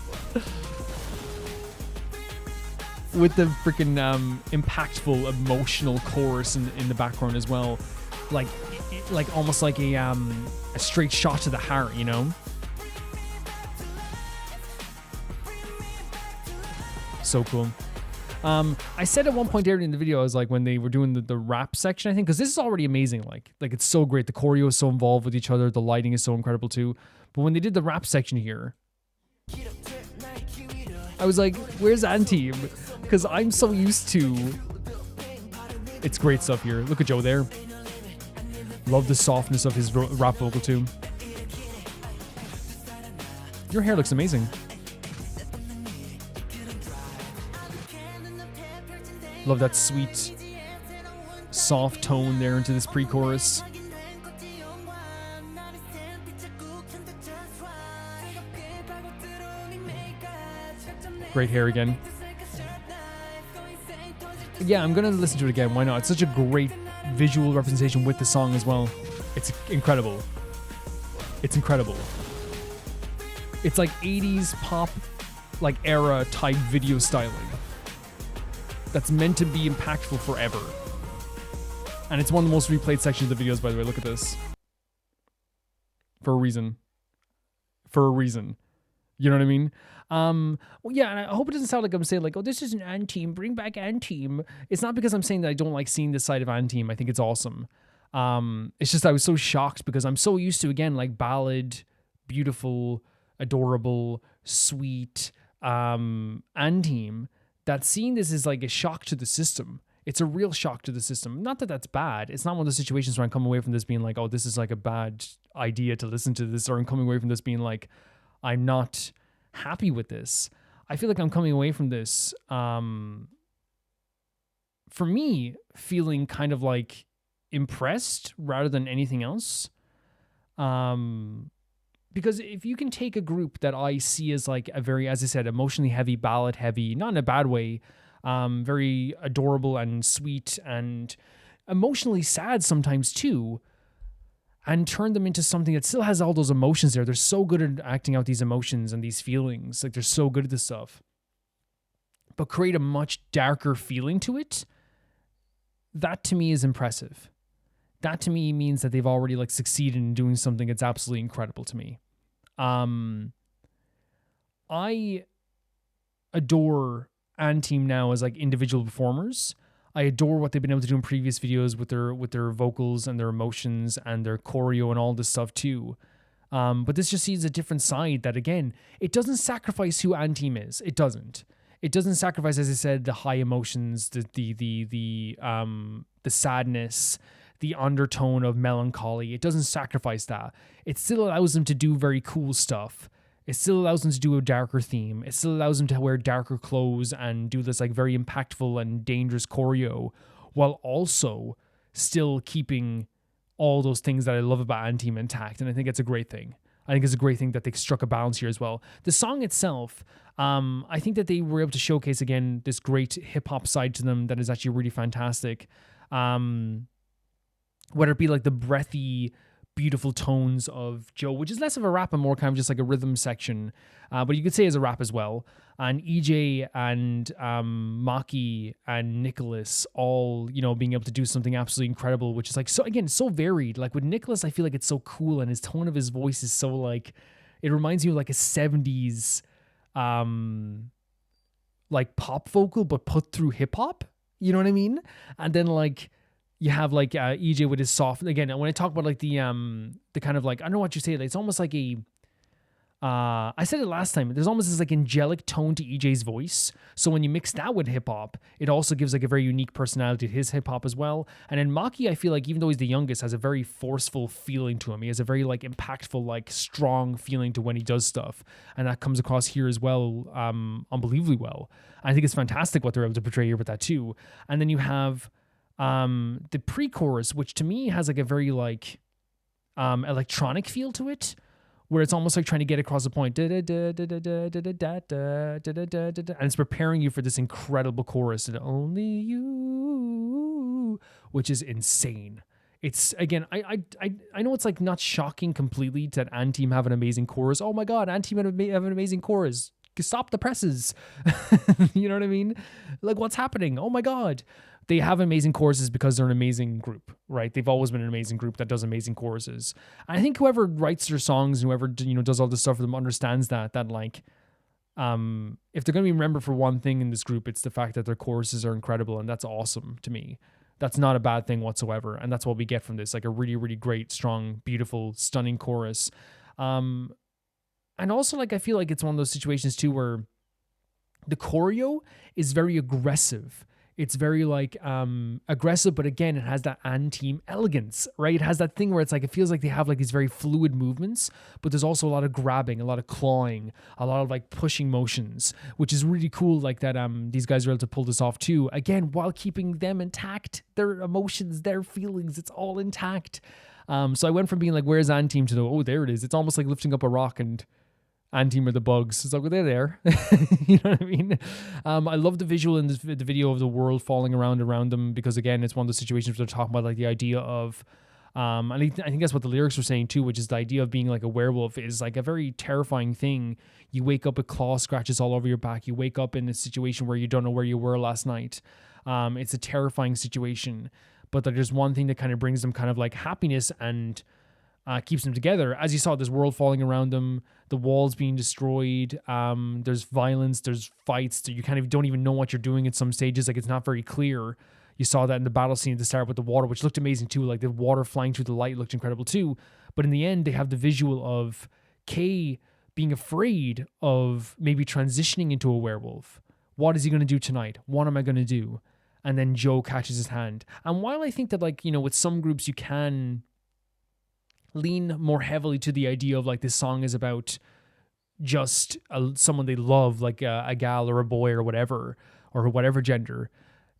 With the freaking impactful emotional chorus in the background as well. Like like almost like a straight shot to the heart, you know? So cool. I said at one point earlier in the video, I was like, when they were doing the rap section, I think, because this is already amazing. Like it's so great. The choreo is so involved with each other. The lighting is so incredible too. But when they did the rap section here, I was like, where's AndTeam? Because I'm so used to, it's great stuff here. Look at Joe there. Love the softness of his rap vocal too. Your hair looks amazing. Love that sweet, soft tone there into this pre-chorus. Great hair again. Yeah, I'm gonna listen to it again. Why not? It's such a great visual representation with the song as well. It's incredible. It's incredible. It's like 80s pop, like era type video styling. That's meant to be impactful forever. And it's one of the most replayed sections of the videos, by the way. Look at this. For a reason. For a reason. You know what I mean? Well, yeah, and I hope it doesn't sound like I'm saying like, oh, this is an AndTeam, bring back AndTeam. It's not because I'm saying that I don't like seeing this side of AndTeam. I think it's awesome. It's just I was so shocked because I'm so used to, again, like ballad, beautiful, adorable, sweet, AndTeam, that seeing this is like a shock to the system. It's a real shock to the system. Not that that's bad. It's not one of those situations where I'm coming away from this being like, oh, this is like a bad idea to listen to this, or I'm coming away from this being like, I'm not happy with this. I feel like I'm coming away from this, for me, feeling kind of like impressed rather than anything else. Because if you can take a group that I see as like a very, as I said, emotionally heavy, ballad heavy, not in a bad way, very adorable and sweet and emotionally sad sometimes too, and turn them into something that still has all those emotions there. They're so good at acting out these emotions and these feelings. Like they're so good at this stuff. But create a much darker feeling to it. That to me is impressive. That to me means that they've already like succeeded in doing something that's absolutely incredible to me. I adore AndTeam now as like individual performers. I adore what they've been able to do in previous videos with their vocals and their emotions and their choreo and all this stuff too. But this just sees a different side that, again, it doesn't sacrifice who AndTeam is. It doesn't. It doesn't sacrifice, as I said, the high emotions, the sadness, the undertone of melancholy. It doesn't sacrifice that. It still allows them to do very cool stuff. It still allows them to do a darker theme. It still allows them to wear darker clothes and do this like very impactful and dangerous choreo, while also still keeping all those things that I love about AndTeam intact. And I think it's a great thing. I think it's a great thing that they struck a balance here as well. The song itself, I think that they were able to showcase, again, this great hip-hop side to them that is actually really fantastic. Whether it be like the breathy, beautiful tones of Joe, which is less of a rap and more kind of just like a rhythm section, but you could say as a rap as well. And EJ and Maki and Nicholas all, you know, being able to do something absolutely incredible, which is like, so again, so varied. Like with Nicholas, I feel like it's so cool, and his tone of his voice is so like, it reminds me of like a 70s like pop vocal, but put through hip hop. You know what I mean? And then like you have like EJ with his soft, again, when I talk about like the kind of like, I don't know what you say, it's almost like a, I said it last time, there's almost this like angelic tone to EJ's voice. So when you mix that with hip hop, it also gives like a very unique personality to his hip hop as well. And then Maki, I feel like, even though he's the youngest, has a very forceful feeling to him. He has a very like impactful, like strong feeling to when he does stuff. And that comes across here as well, unbelievably well. I think it's fantastic what they're able to portray here with that too. And then you have the pre-chorus, which to me has like a very like electronic feel to it, where it's almost like trying to get across the point, and it's preparing you for this incredible chorus, and only you, which is insane. It's, again, I know it's like not shocking completely that AndTeam have an amazing chorus. Oh my god, AndTeam have an amazing chorus. Stop the presses. You know what I mean? Like, what's happening? Oh my god. They have amazing choruses because they're an amazing group, right? They've always been an amazing group that does amazing choruses. And I think whoever writes their songs, whoever, you know, does all this stuff for them understands that like, if they're going to be remembered for one thing in this group, it's the fact that their choruses are incredible, and that's awesome to me. That's not a bad thing whatsoever, and that's what we get from this, like a really, really great, strong, beautiful, stunning chorus. And also, like, I feel like it's one of those situations too where the choreo is very aggressive. It's very like aggressive, but again, it has that AndTeam elegance, right? It has that thing where it's like, it feels like they have like these very fluid movements, but there's also a lot of grabbing, a lot of clawing, a lot of like pushing motions, which is really cool. Like that, these guys are able to pull this off too. Again, while keeping them intact, their emotions, their feelings, it's all intact. So I went from being like, where's AndTeam to the, oh, there it is. It's almost like lifting up a rock and AndTeam are the bugs. It's like, well, they're there. You know what I mean? I love the visual in the video of the world falling around them, because again, it's one of those situations where they're talking about like the idea of, and I think that's what the lyrics were saying too, which is the idea of being like a werewolf is like a very terrifying thing. You wake up with claw scratches all over your back. You wake up in a situation where you don't know where you were last night. It's a terrifying situation, but there's one thing that kind of brings them kind of like happiness and keeps them together. As you saw, there's world falling around them, the walls being destroyed, there's violence, there's fights, you kind of don't even know what you're doing at some stages, like it's not very clear. You saw that in the battle scene at the start with the water, which looked amazing too, like the water flying through the light looked incredible too, but in the end, they have the visual of Kay being afraid of maybe transitioning into a werewolf. What is he going to do tonight? What am I going to do? And then Joe catches his hand. And while I think that, like, you know, with some groups you can lean more heavily to the idea of like this song is about just someone they love, like a gal or a boy or whatever gender.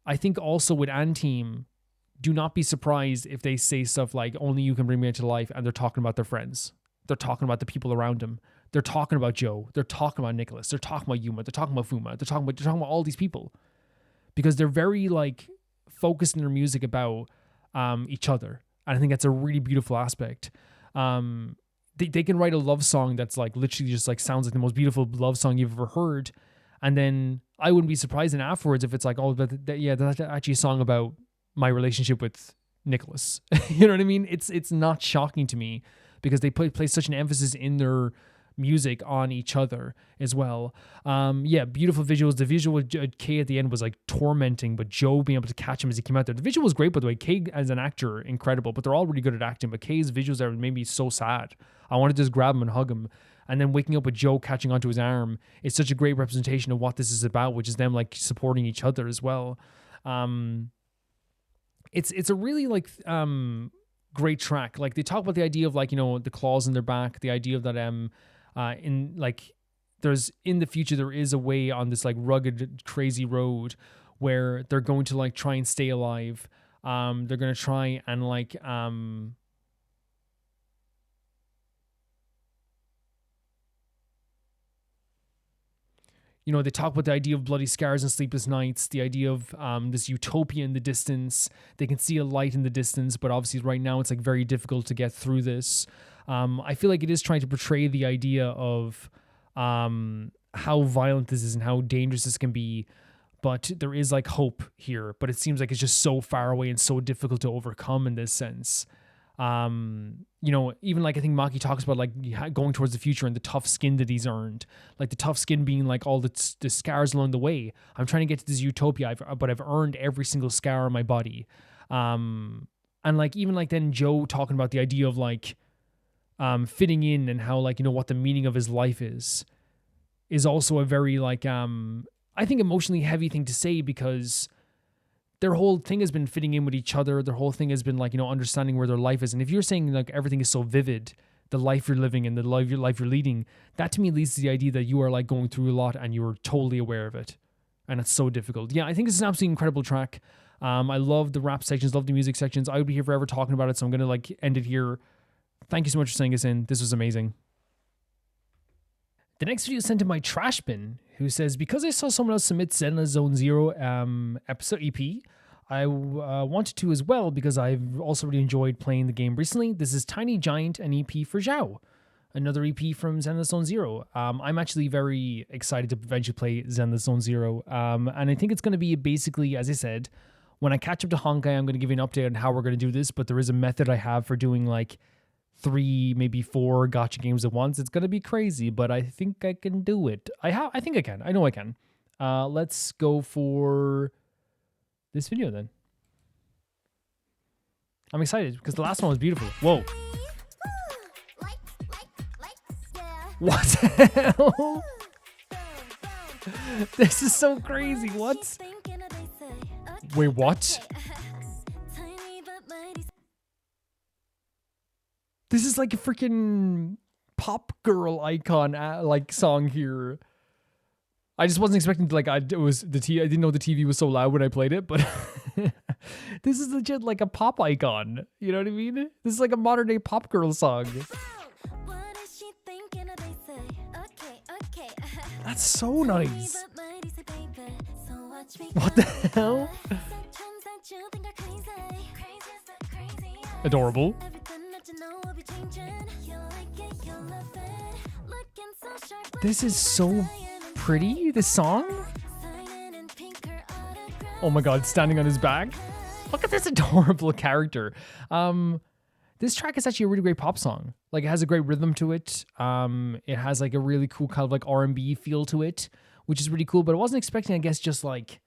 I think also with AndTeam, do not be surprised if they say stuff like only you can bring me into life, and they're talking about their friends. They're talking about the people around them. They're talking about Joe. They're talking about Nicholas. They're talking about Yuma. They're talking about Fuma. They're talking about all these people, because they're very like focused in their music about each other. And I think that's a really beautiful aspect. They can write a love song that's like literally just like sounds like the most beautiful love song you've ever heard. And then I wouldn't be surprised afterwards if it's like, oh, that's actually a song about my relationship with Nicholas. You know what I mean? It's not shocking to me, because they place such an emphasis in their music on each other as well. Yeah, beautiful visuals. The visual with K at the end was like tormenting, but Joe being able to catch him as he came out there. The visual was great, by the way. K as an actor, incredible, but they're all really good at acting. But K's visuals there made me so sad. I wanted to just grab him and hug him. And then waking up with Joe catching onto his arm is such a great representation of what this is about, which is them like supporting each other as well. It's a really like great track. Like they talk about the idea of like, you know, the claws in their back, the idea of that in like there's in the future there is a way on this like rugged crazy road where they're going to like try and stay alive. They're going to try and like you know, they talk about the idea of bloody scars and sleepless nights, the idea of this utopia in the distance. They can see a light in the distance, but obviously right now it's like very difficult to get through this. I feel like it is trying to portray the idea of how violent this is and how dangerous this can be, but there is like hope here, but it seems like it's just so far away and so difficult to overcome in this sense. You know, even like I think Maki talks about like going towards the future and the tough skin that he's earned, like the tough skin being like all the scars along the way. I'm trying to get to this utopia, but I've earned every single scar on my body. And like even like then Joe talking about the idea of like fitting in and how like, you know, what the meaning of his life is also a very like I think emotionally heavy thing to say, because their whole thing has been fitting in with each other. Their whole thing has been like, you know, understanding where their life is. And if you're saying like everything is so vivid, the life you're living and the life you're leading, that to me leads to the idea that you are like going through a lot and you're totally aware of it. And it's so difficult. Yeah, I think it's an absolutely incredible track. I love the rap sections, love the music sections. I would be here forever talking about it, so I'm going to like end it here. Thank you so much for sending us in. This was amazing. The next video is sent in by Trashbin, who says, because I saw someone else submit Zenless Zone Zero episode EP, I wanted to as well because I've also really enjoyed playing the game recently. This is Tiny Giant, an EP for Zhao, another EP from Zenless Zone Zero. I'm actually very excited to eventually play Zenless Zone Zero, and I think it's going to be basically, as I said, when I catch up to Honkai, I'm going to give you an update on how we're going to do this, but there is a method I have for doing like 3, maybe 4 gacha games at once. It's going to be crazy, but I think I can do it. I think I can. I know I can. Let's go for this video then. I'm excited because the last one was beautiful. Whoa. What the hell? This is so crazy. What? Wait, what? This is like a freaking pop girl icon like song here. I just wasn't expecting to like I didn't know the TV was so loud when I played it, but this is legit like a pop icon. You know what I mean? This is like a modern day pop girl song. That's so nice. What the hell? Adorable. This is so pretty, this song. Oh my god, standing on his back. Look at this adorable character. This track is actually a really great pop song. Like, it has a great rhythm to it. It has like a really cool kind of like R&B feel to it, which is really cool. But I wasn't expecting, I guess, just like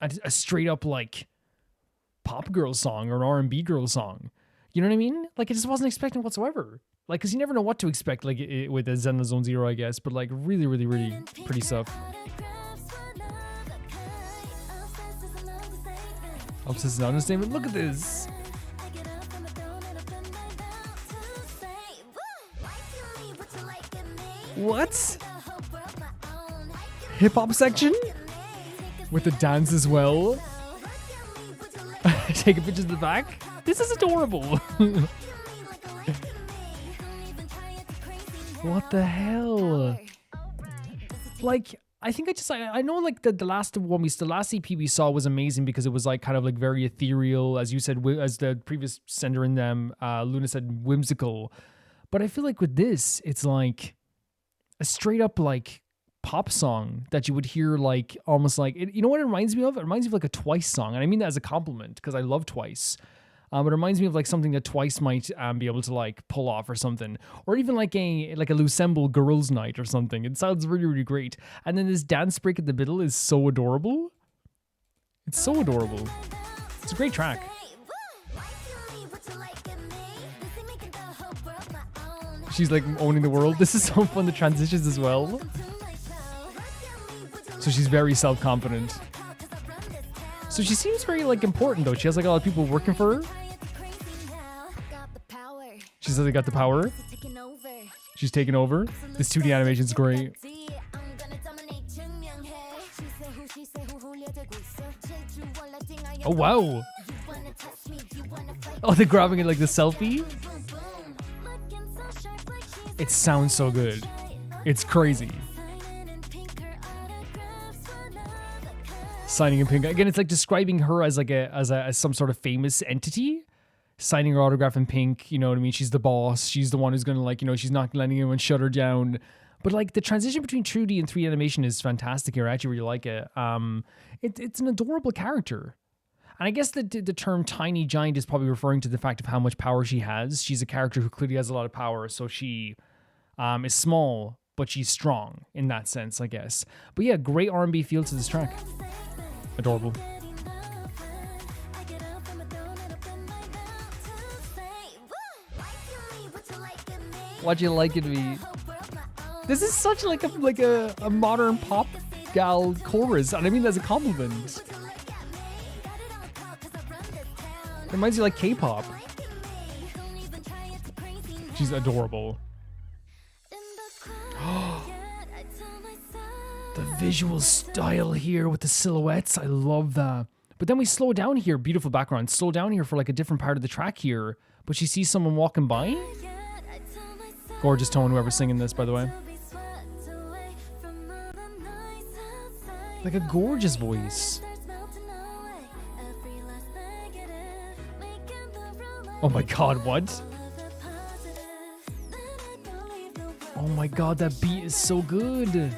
a straight up like pop girl song or an R&B girl song. You know what I mean? Like, I just wasn't expecting whatsoever. Like, because you never know what to expect, like, with the Zenless Zone Zero, I guess. But, like, really, really, really pretty stuff. Obsessed is an understatement. Look at this. What? Hip-hop section? With the dance as well? Take a picture of the back? This is adorable. What the hell? Like, I think I know like the last EP we saw was amazing because it was like kind of like very ethereal, as you said, as the previous sender in them, Loona said, whimsical. But I feel like with this, it's like a straight up like pop song that you would hear like almost like, you know what it reminds me of? It reminds me of like a Twice song. And I mean that as a compliment because I love Twice. It reminds me of like something that Twice might be able to like pull off or something, or even like a Lucemble Girls Night or something. It sounds really, really great. And then this dance break at the middle is so adorable. It's so adorable. It's a great track. She's like owning the world. This is so fun, the transitions as well. So she's very self-confident. So she seems very like important though. She has like a lot of people working for her. She says they got the power. She's taking over. This 2D animation is great. Oh wow. Oh, they're grabbing it like the selfie. It sounds so good. It's crazy. Signing in pink. Again, it's like describing her as like as some sort of famous entity. Signing her autograph in pink, you know what I mean? She's the boss. She's the one who's gonna like, you know, she's not letting anyone shut her down. But like the transition between 2D and 3D animation is fantastic here. I actually really like it. It's an adorable character. And I guess the term tiny giant is probably referring to the fact of how much power she has. She's a character who clearly has a lot of power, so she is small, but she's strong in that sense, I guess. But yeah, great R&B feel to this track. Adorable. What you liking me? This is such like a modern pop gal chorus, and I mean that's a compliment. It reminds you like K-pop. She's adorable. The visual style here with the silhouettes, I love that. But then we slow down here, beautiful background. Slow down here for like a different part of the track here. But she sees someone walking by. Gorgeous tone, whoever's singing this, by the way. Like a gorgeous voice. Oh my god, what? Oh my god, that beat is so good.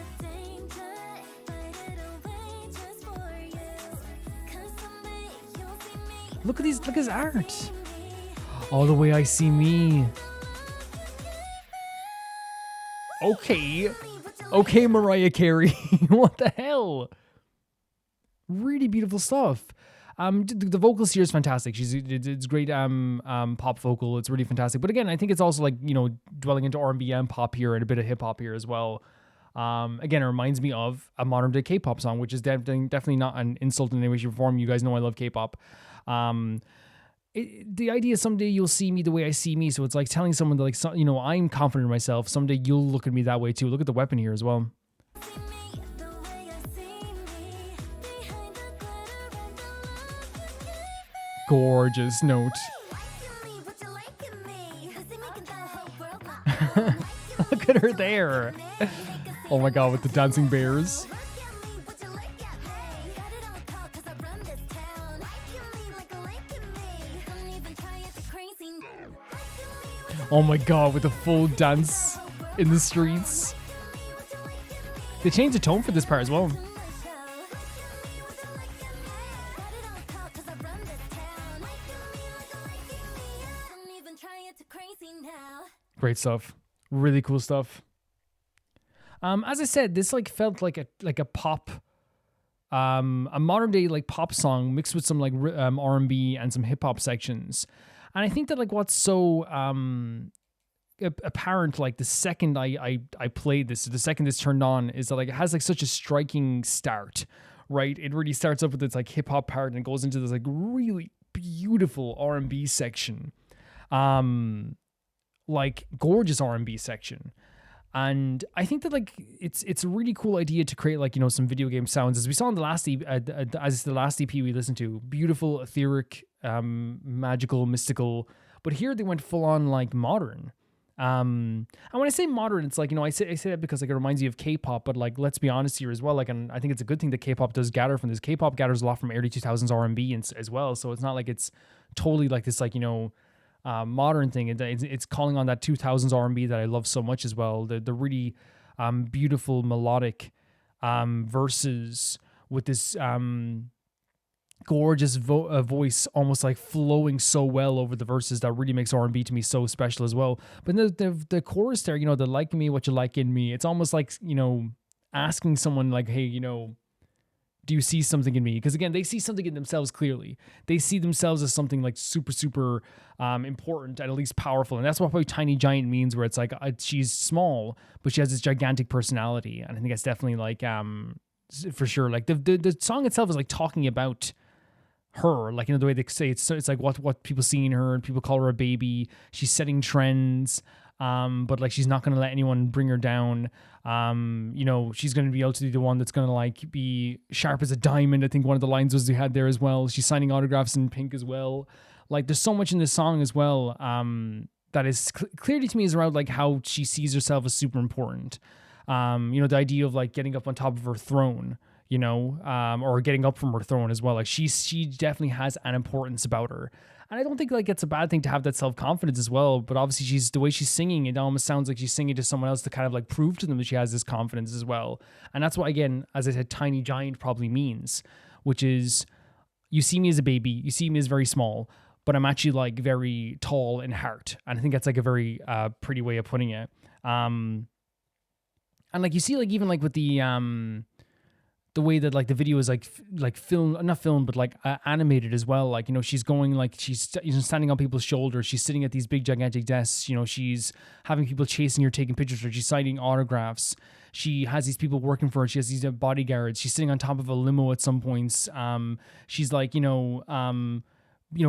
Look at these, look at his art. All the way I see me. Okay. Okay, Mariah Carey. What the hell? Really beautiful stuff. The vocals here is fantastic. It's great pop vocal. It's really fantastic. But again, I think it's also like, you know, dwelling into R&B and pop here and a bit of hip hop here as well. Again, it reminds me of a modern day K-pop song, which is definitely not an insult in any way, shape, or form. You guys know I love K-pop. The idea is someday you'll see me the way I see me. So it's like telling someone that, like, you know, I'm confident in myself. Someday you'll look at me that way too. Look at the weapon here as well. Gorgeous note. Look at her there. Oh my god, with the dancing bears. Oh my god, with the full dance in the streets. They changed the tone for this part as well. Great stuff. Really cool stuff. As I said, this like felt like a pop, a modern day like pop song mixed with some like R&B and some hip hop sections. And I think that like what's so apparent, like the second I played this, the second this turned on, is that like it has like such a striking start, right? It really starts up with its like hip hop part and it goes into this like really beautiful R&B section. Like gorgeous R&B section. And I think that like it's a really cool idea to create like, you know, some video game sounds, as we saw in the last EP we listened to. Beautiful, etheric, magical, mystical, but here they went full on like modern. And when I say modern, it's like, you know, I say that because like it reminds you of K-pop, but like let's be honest here as well. Like, and I think it's a good thing that K-pop does gather from this. K-pop gathers a lot from early 2000s R&B as well, so it's not like it's totally like this like, you know, modern thing. It's calling on that 2000s R&B that I love so much as well. The really beautiful melodic verses with this gorgeous voice, almost like flowing so well over the verses that really makes R&B to me so special as well. But the chorus there, you know, the like me, what you like in me, it's almost like, you know, asking someone like, hey, you know, do you see something in me? Because again, they see something in themselves clearly. They see themselves as something like super important and at least powerful. And that's what probably Tiny Giant means, where it's like she's small, but she has this gigantic personality. And I think that's definitely like, for sure, like the song itself is like talking about her, like, you know, the way they say it's like what people see in her, and people call her a baby. She's setting trends. But like she's not gonna let anyone bring her down. You know, she's gonna be able to be the one that's gonna like be sharp as a diamond. I think one of the lines was they had there as well. She's signing autographs in pink as well. Like there's so much in this song as well that is clearly to me is around like how she sees herself as super important. You know, the idea of like getting up on top of her throne, you know, or getting up from her throne as well. Like she definitely has an importance about her. And I don't think like it's a bad thing to have that self-confidence as well. But obviously the way she's singing, it almost sounds like she's singing to someone else to kind of like prove to them that she has this confidence as well. And that's what, again, as I said, Tiny Giant probably means, which is you see me as a baby, you see me as very small, but I'm actually like very tall in heart. And I think that's like a very pretty way of putting it. And like you see like even like with the way that like the video is like not filmed, but like animated as well. Like, you know, she's going like she's standing on people's shoulders. She's sitting at these big gigantic desks. You know, she's having people chasing her, taking pictures of her. She's signing autographs. She has these people working for her. She has these bodyguards. She's sitting on top of a limo at some points. She's like, you know,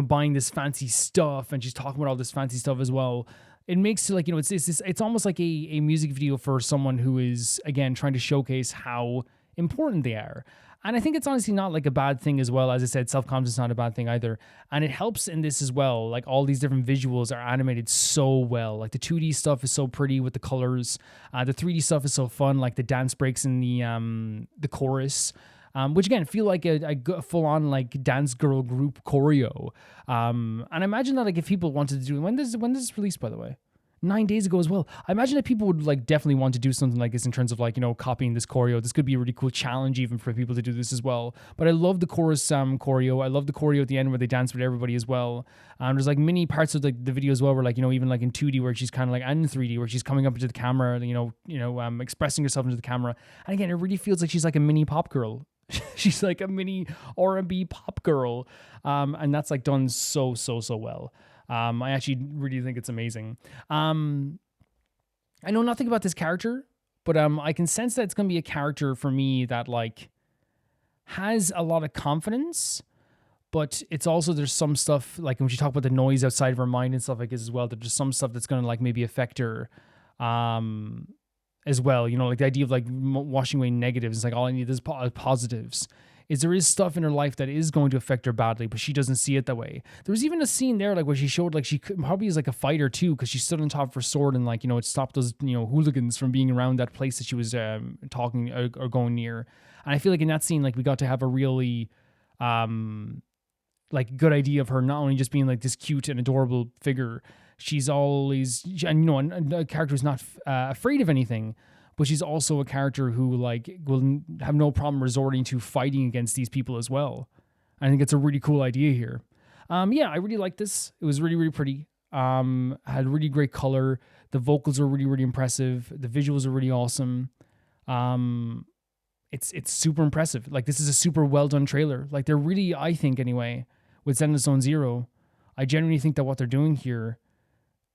buying this fancy stuff, and she's talking about all this fancy stuff as well. It makes like, you know, it's almost like a music video for someone who is, again, trying to showcase how important they are. And I think it's honestly not like a bad thing as well. As I said, self-confidence is not a bad thing either. And it helps in this as well. Like all these different visuals are animated so well. Like the 2D stuff is so pretty with the colors. The 3D stuff is so fun. Like the dance breaks in the chorus, which again feel like a full-on like dance girl group choreo. And I imagine that like if people wanted to do, when does this release, by the way? 9 days ago as well. I imagine that people would like definitely want to do something like this in terms of like, you know, copying this choreo. This could be a really cool challenge even for people to do this as well. But I love the chorus choreo. I love the choreo at the end where they dance with everybody as well. There's like many parts of like the video as well where like, you know, even like in 2D where she's kind of like, and in 3D where she's coming up into the camera, you know, expressing herself into the camera. And again, it really feels like she's like a mini pop girl. She's like a mini R&B pop girl. And that's like done so well. I actually really think it's amazing. I know nothing about this character, but I can sense that it's going to be a character for me that like has a lot of confidence, but it's also, there's some stuff like when she talk about the noise outside of her mind and stuff like this as well, there's just some stuff that's going to like maybe affect her as well. You know, like the idea of like washing away negatives is like all I need is positives. There is stuff in her life that is going to affect her badly, but she doesn't see it that way. There was even a scene there, like where she showed, like she probably is like a fighter too, because she stood on top of her sword and like, you know, it stopped those, you know, hooligans from being around that place that she was talking or going near. And I feel like in that scene, like we got to have a really, like good idea of her not only just being like this cute and adorable figure. She's always, and you know, a character who's not afraid of anything. But she's also a character who like will have no problem resorting to fighting against these people as well. I think it's a really cool idea here. Yeah, I really like this. It was really pretty. Had really great color. The vocals are really impressive. The visuals are really awesome. It's super impressive. Like this is a super well done trailer. Like they're really, I think anyway, with Zenless Zone Zero, I genuinely think that what they're doing here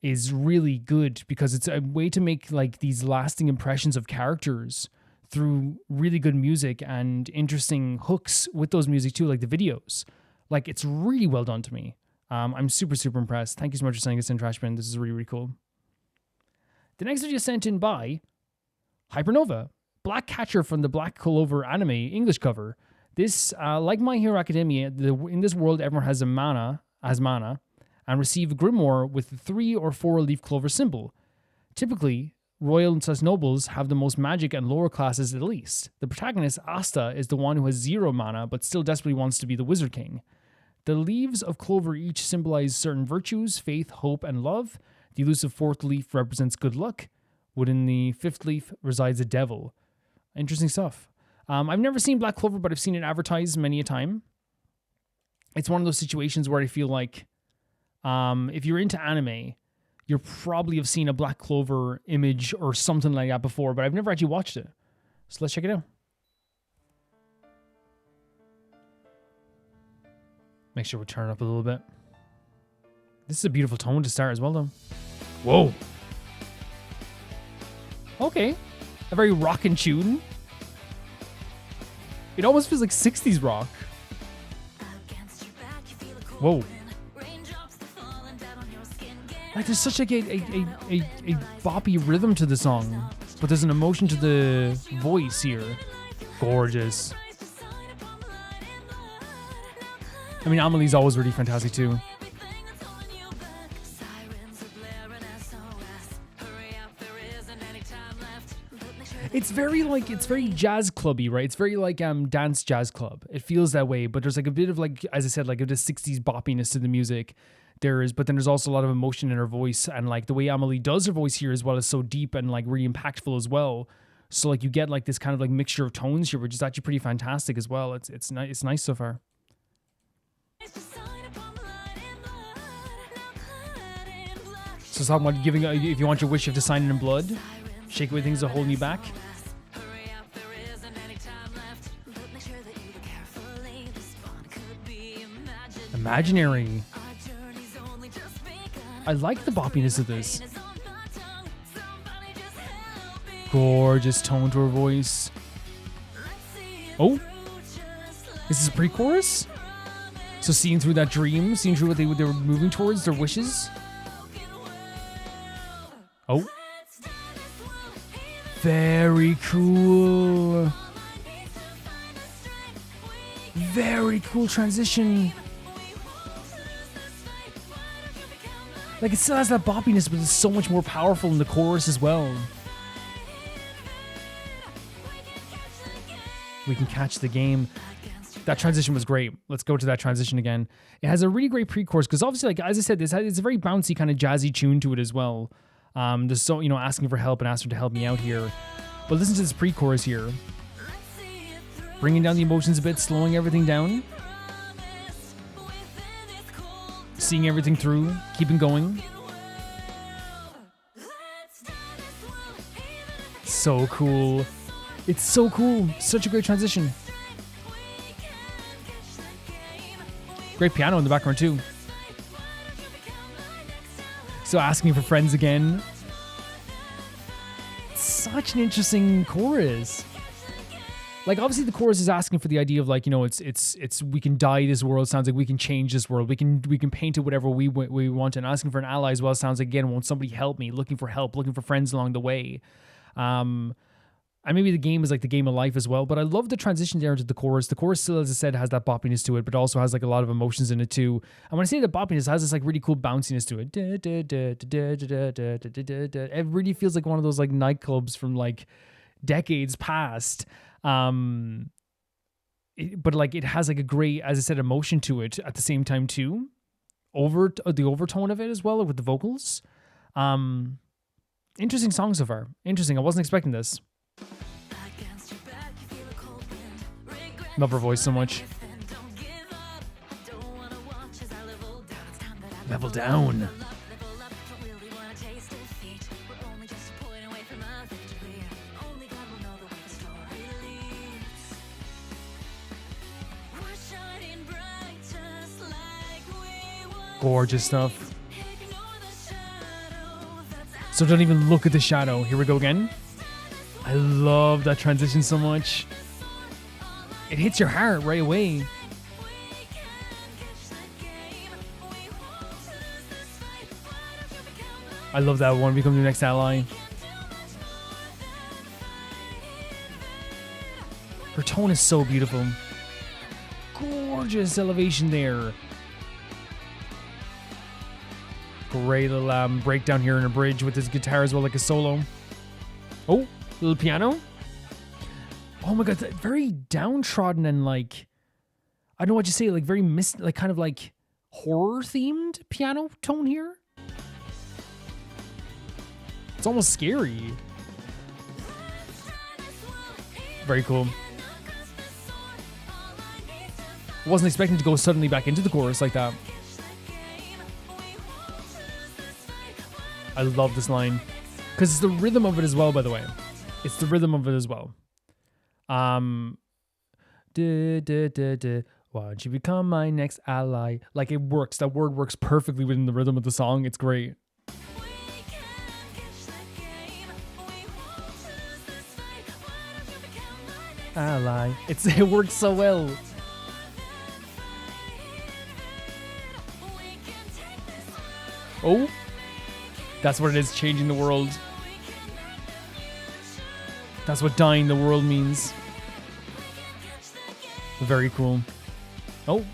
is really good because it's a way to make like these lasting impressions of characters through really good music and interesting hooks with those music too, like the videos. Like it's really well done to me. I'm super impressed. Thank you so much for sending us in, Trashbin. This is really cool. The next video sent in by Hypernova, Black Catcher from the Black Clover anime English cover. This, like My Hero Academia, in this world everyone has mana, and receive a grimoire with the 3 or 4 leaf clover symbol. Typically, royal/nobles have the most magic and lower classes at least. The protagonist, Asta, is the one who has 0 mana but still desperately wants to be the Wizard King. The leaves of clover each symbolize certain virtues, faith, hope, and love. The elusive 4th leaf represents good luck. Within the 5th leaf resides a devil. Interesting stuff. I've never seen Black Clover, but I've seen it advertised many a time. it's one of those situations where I feel like if you're into anime, you probably have seen a Black Clover image or something like that before, but I've never actually watched it. So let's check it out. Make sure we turn it up a little bit. This is a beautiful tone to start as well, though. Whoa. Okay. A very rockin' tune. It almost feels like 60s rock. Whoa. Like there's such like a boppy rhythm to the song, but there's an emotion to the voice here. Gorgeous. I mean, Amelie's always really fantastic too. It's very jazz clubby, right? It's very like dance jazz club. It feels that way, but there's like a bit of like, as I said, like a 60s boppiness to the music. But then there's also a lot of emotion in her voice, and like the way Amelie does her voice here as well is so deep and like really impactful as well. So like you get like this kind of like mixture of tones here, which is actually pretty fantastic as well. It's nice so far. So it's talking about giving, if you want your wish, you have to sign it in blood. Shake away things that are holding you back. Imaginary. I like the boppiness of this. Gorgeous tone to her voice. Oh, this is a pre-chorus? So seeing through that dream, seeing through what they were moving towards, their wishes. Oh. Very cool. Very cool transition. Like, it still has that boppiness, but it's so much more powerful in the chorus as well. We can catch the game. That transition was great. Let's go to that transition again. It has a really great pre-chorus, because obviously, like, as I said, it's a very bouncy kind of jazzy tune to it as well. There's so, asking for help and asking to help me out here. But listen to this pre-chorus here. Bringing down the emotions a bit, slowing everything down. Seeing everything through, keeping going. So cool. It's so cool. Such a great transition. Great piano in the background too. So asking for friends again. Such an interesting chorus. Like, obviously the chorus is asking for the idea of like, it's we can dye this world. Sounds like we can change this world. We can paint it whatever we want. And asking for an ally as well sounds like, again, won't somebody help me? Looking for help, looking for friends along the way. And maybe the game is like the game of life as well. But I love the transition there into the chorus. The chorus still, as I said, has that boppiness to it, but also has like a lot of emotions in it too. And when I say the boppiness, it has this like really cool bounciness to it. It really feels like one of those like nightclubs from like decades past. But like it has like a great, as I said, emotion to it at the same time too. The overtone of it as well with the vocals. Interesting song so far. Interesting. I wasn't expecting this. Love her voice so much. Level down. Gorgeous stuff. So don't even look at the shadow. Here we go again. I love that transition so much. It hits your heart right away. I love that one. Become your next ally. Her tone is so beautiful. Gorgeous elevation there. Great little breakdown here in a bridge with his guitar as well, like a solo. Oh, little piano. Oh my god, very downtrodden and like, I don't know what you say, like very like kind of like horror themed piano tone here. It's almost scary. Very cool. Wasn't expecting to go suddenly back into the chorus like that. I love this line. Because it's the rhythm of it as well, by the way. It's the rhythm of it as well. Why don't you become my next ally? Like, it works. That word works perfectly within the rhythm of the song. It's great. Ally. It works so well. Oh, that's what it is, changing the world. That's what dying the world means. Very cool. Oh.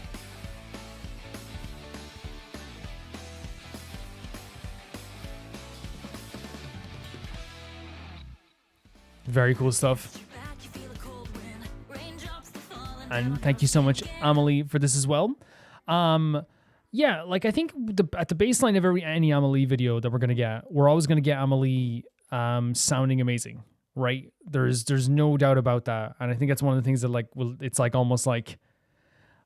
Very cool stuff. And thank you so much, Amelie, for this as well. Yeah, like I think at the baseline of any Amelie video that we're gonna get, we're always gonna get Amelie sounding amazing, right? There's no doubt about that, and I think that's one of the things that like it's like almost like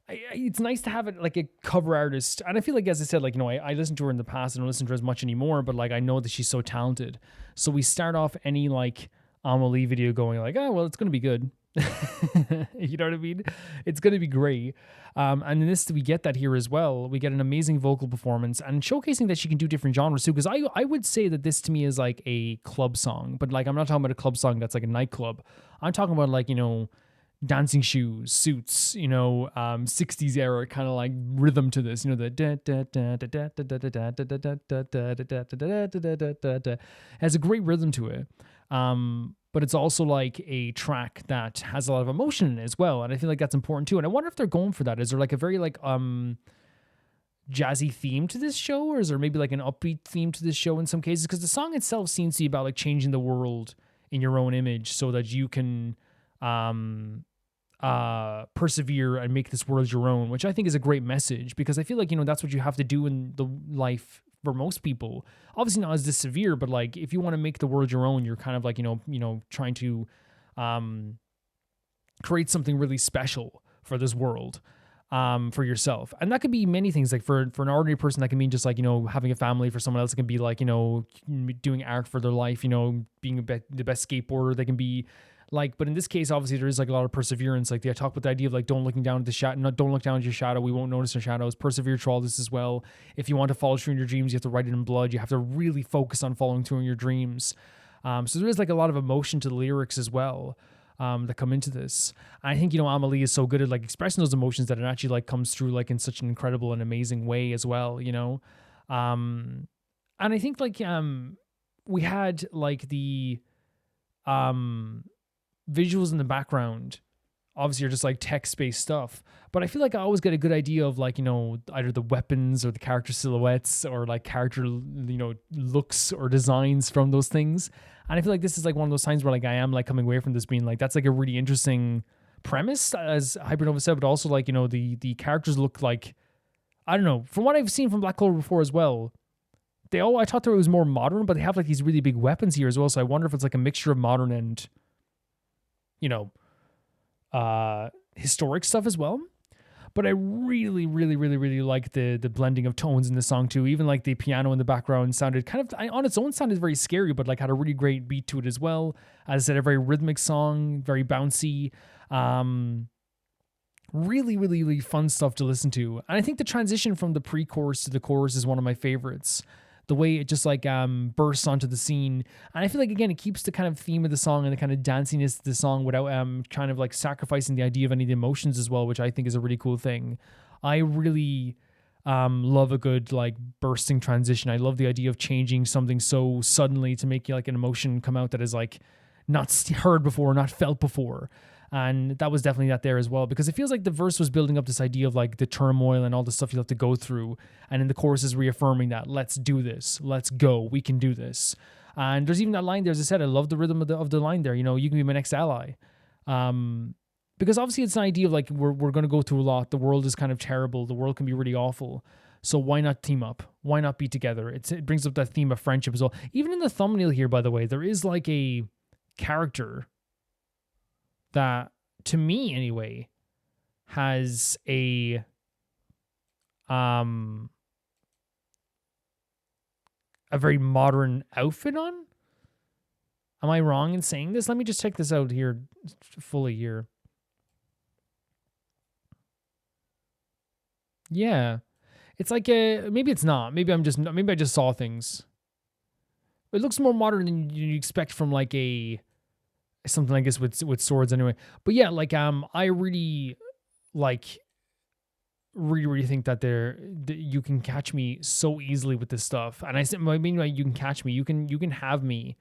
it's nice to have it like a cover artist, and I feel like, as I said, like, you know, I listened to her in the past. I don't listen to her as much anymore, but like I know that she's so talented. So we start off any like Amelie video going like, oh well, it's gonna be good. You know what I mean? It's going to be great. And in this, we get that here as well. We get an amazing vocal performance and showcasing that she can do different genres too. Because I would say that this to me is like a club song, but like I'm not talking about a club song that's like a nightclub. I'm talking about like, you know, dancing shoes, suits, you know, 60s era kind of like rhythm to this, you know, the has a great rhythm to it. But it's also like a track that has a lot of emotion in it as well. And I feel like that's important too. And I wonder if they're going for that. Is there like a very like jazzy theme to this show? Or is there maybe like an upbeat theme to this show in some cases? Because the song itself seems to be about like changing the world in your own image so that you can persevere and make this world your own, which I think is a great message, because I feel like, you know, that's what you have to do in the life for most people. Obviously not as this severe, but like if you want to make the world your own, you're kind of like, you know, trying to create something really special for this world, for yourself. And that could be many things. Like for an ordinary person, that can mean just like, you know, having a family. For someone else, it can be like, you know, doing art for their life, you know, being the best skateboarder. They can be like, but in this case, obviously there is like a lot of perseverance. Like I talk about the idea of like, don't look down at the shadow, don't look down at your shadow. We won't notice our shadows. Persevere through all this as well. If you want to follow through in your dreams, you have to write it in blood. You have to really focus on following through in your dreams. So there is like a lot of emotion to the lyrics as well, that come into this. And I think, you know, Amelie is so good at like expressing those emotions that it actually like comes through like in such an incredible and amazing way as well, you know? And I think like, we had like the, visuals in the background obviously are just like text-based stuff, but I feel like I always get a good idea of like, you know, either the weapons or the character silhouettes or like character, you know, looks or designs from those things. And I feel like this is like one of those times where like I am like coming away from this being like, that's like a really interesting premise, as Hypernova said, but also like, you know, the characters look like, I don't know, from what I've seen from Black Clover before as well, I thought that it was more modern, but they have like these really big weapons here as well. So I wonder if it's like a mixture of modern and, you know, historic stuff as well. But I really, really, really, really like the blending of tones in the song too. Even like the piano in the background sounded kind of, on its own sounded very scary, but like had a really great beat to it as well. As I said, a very rhythmic song, very bouncy. Really, really, really fun stuff to listen to. And I think the transition from the pre-chorus to the chorus is one of my favorites. The way it just like bursts onto the scene. And I feel like, again, it keeps the kind of theme of the song and the kind of danciness of the song without kind of like sacrificing the idea of any of the emotions as well, which I think is a really cool thing. I really love a good like bursting transition. I love the idea of changing something so suddenly to make like an emotion come out that is like not heard before, not felt before. And that was definitely that there as well, because it feels like the verse was building up this idea of like the turmoil and all the stuff you'll have to go through. And in the chorus is reaffirming that, let's do this, let's go, we can do this. And there's even that line there, as I said, I love the rhythm of the line there, you know, you can be my next ally. Because obviously it's an idea of like, we're going to go through a lot. The world is kind of terrible. The world can be really awful. So why not team up? Why not be together? It brings up that theme of friendship as well. Even in the thumbnail here, by the way, there is like a character that, to me anyway, has a very modern outfit on. Am I wrong in saying this? Let me just check this out here fully here. Yeah. It's like maybe it's not. Maybe I just saw things. It looks more modern than you expect from like something I guess with swords anyway. But yeah, like I really really think that you can catch me so easily with this stuff. And I mean like you can catch me. You can have me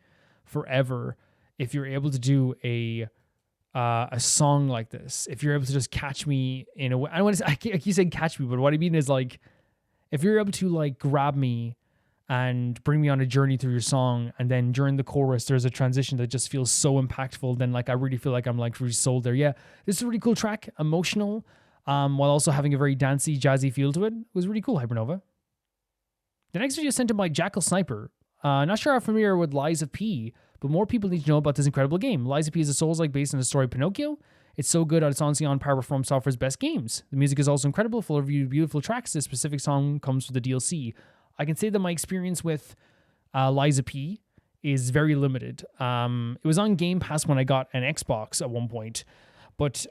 forever if you're able to do a song like this. If you're able to just catch me in a way. I keep saying catch me, but what I mean is like if you're able to like grab me and bring me on a journey through your song, and then during the chorus there's a transition that just feels so impactful, then like I really feel like I'm like really sold there. Yeah, this is a really cool track, emotional, while also having a very dancey, jazzy feel to it. It was really cool, Hypernova. The next video is sent in by Jackal Sniper. Not sure how familiar with Lies of P, but more people need to know about this incredible game. Lies of P is a Souls-like based on the story of Pinocchio. It's so good it's honestly on par with From Software's best games. The music is also incredible, full of beautiful tracks. This specific song comes with the DLC. I can say that my experience with Lies of P is very limited. It was on Game Pass when I got an Xbox at one point, but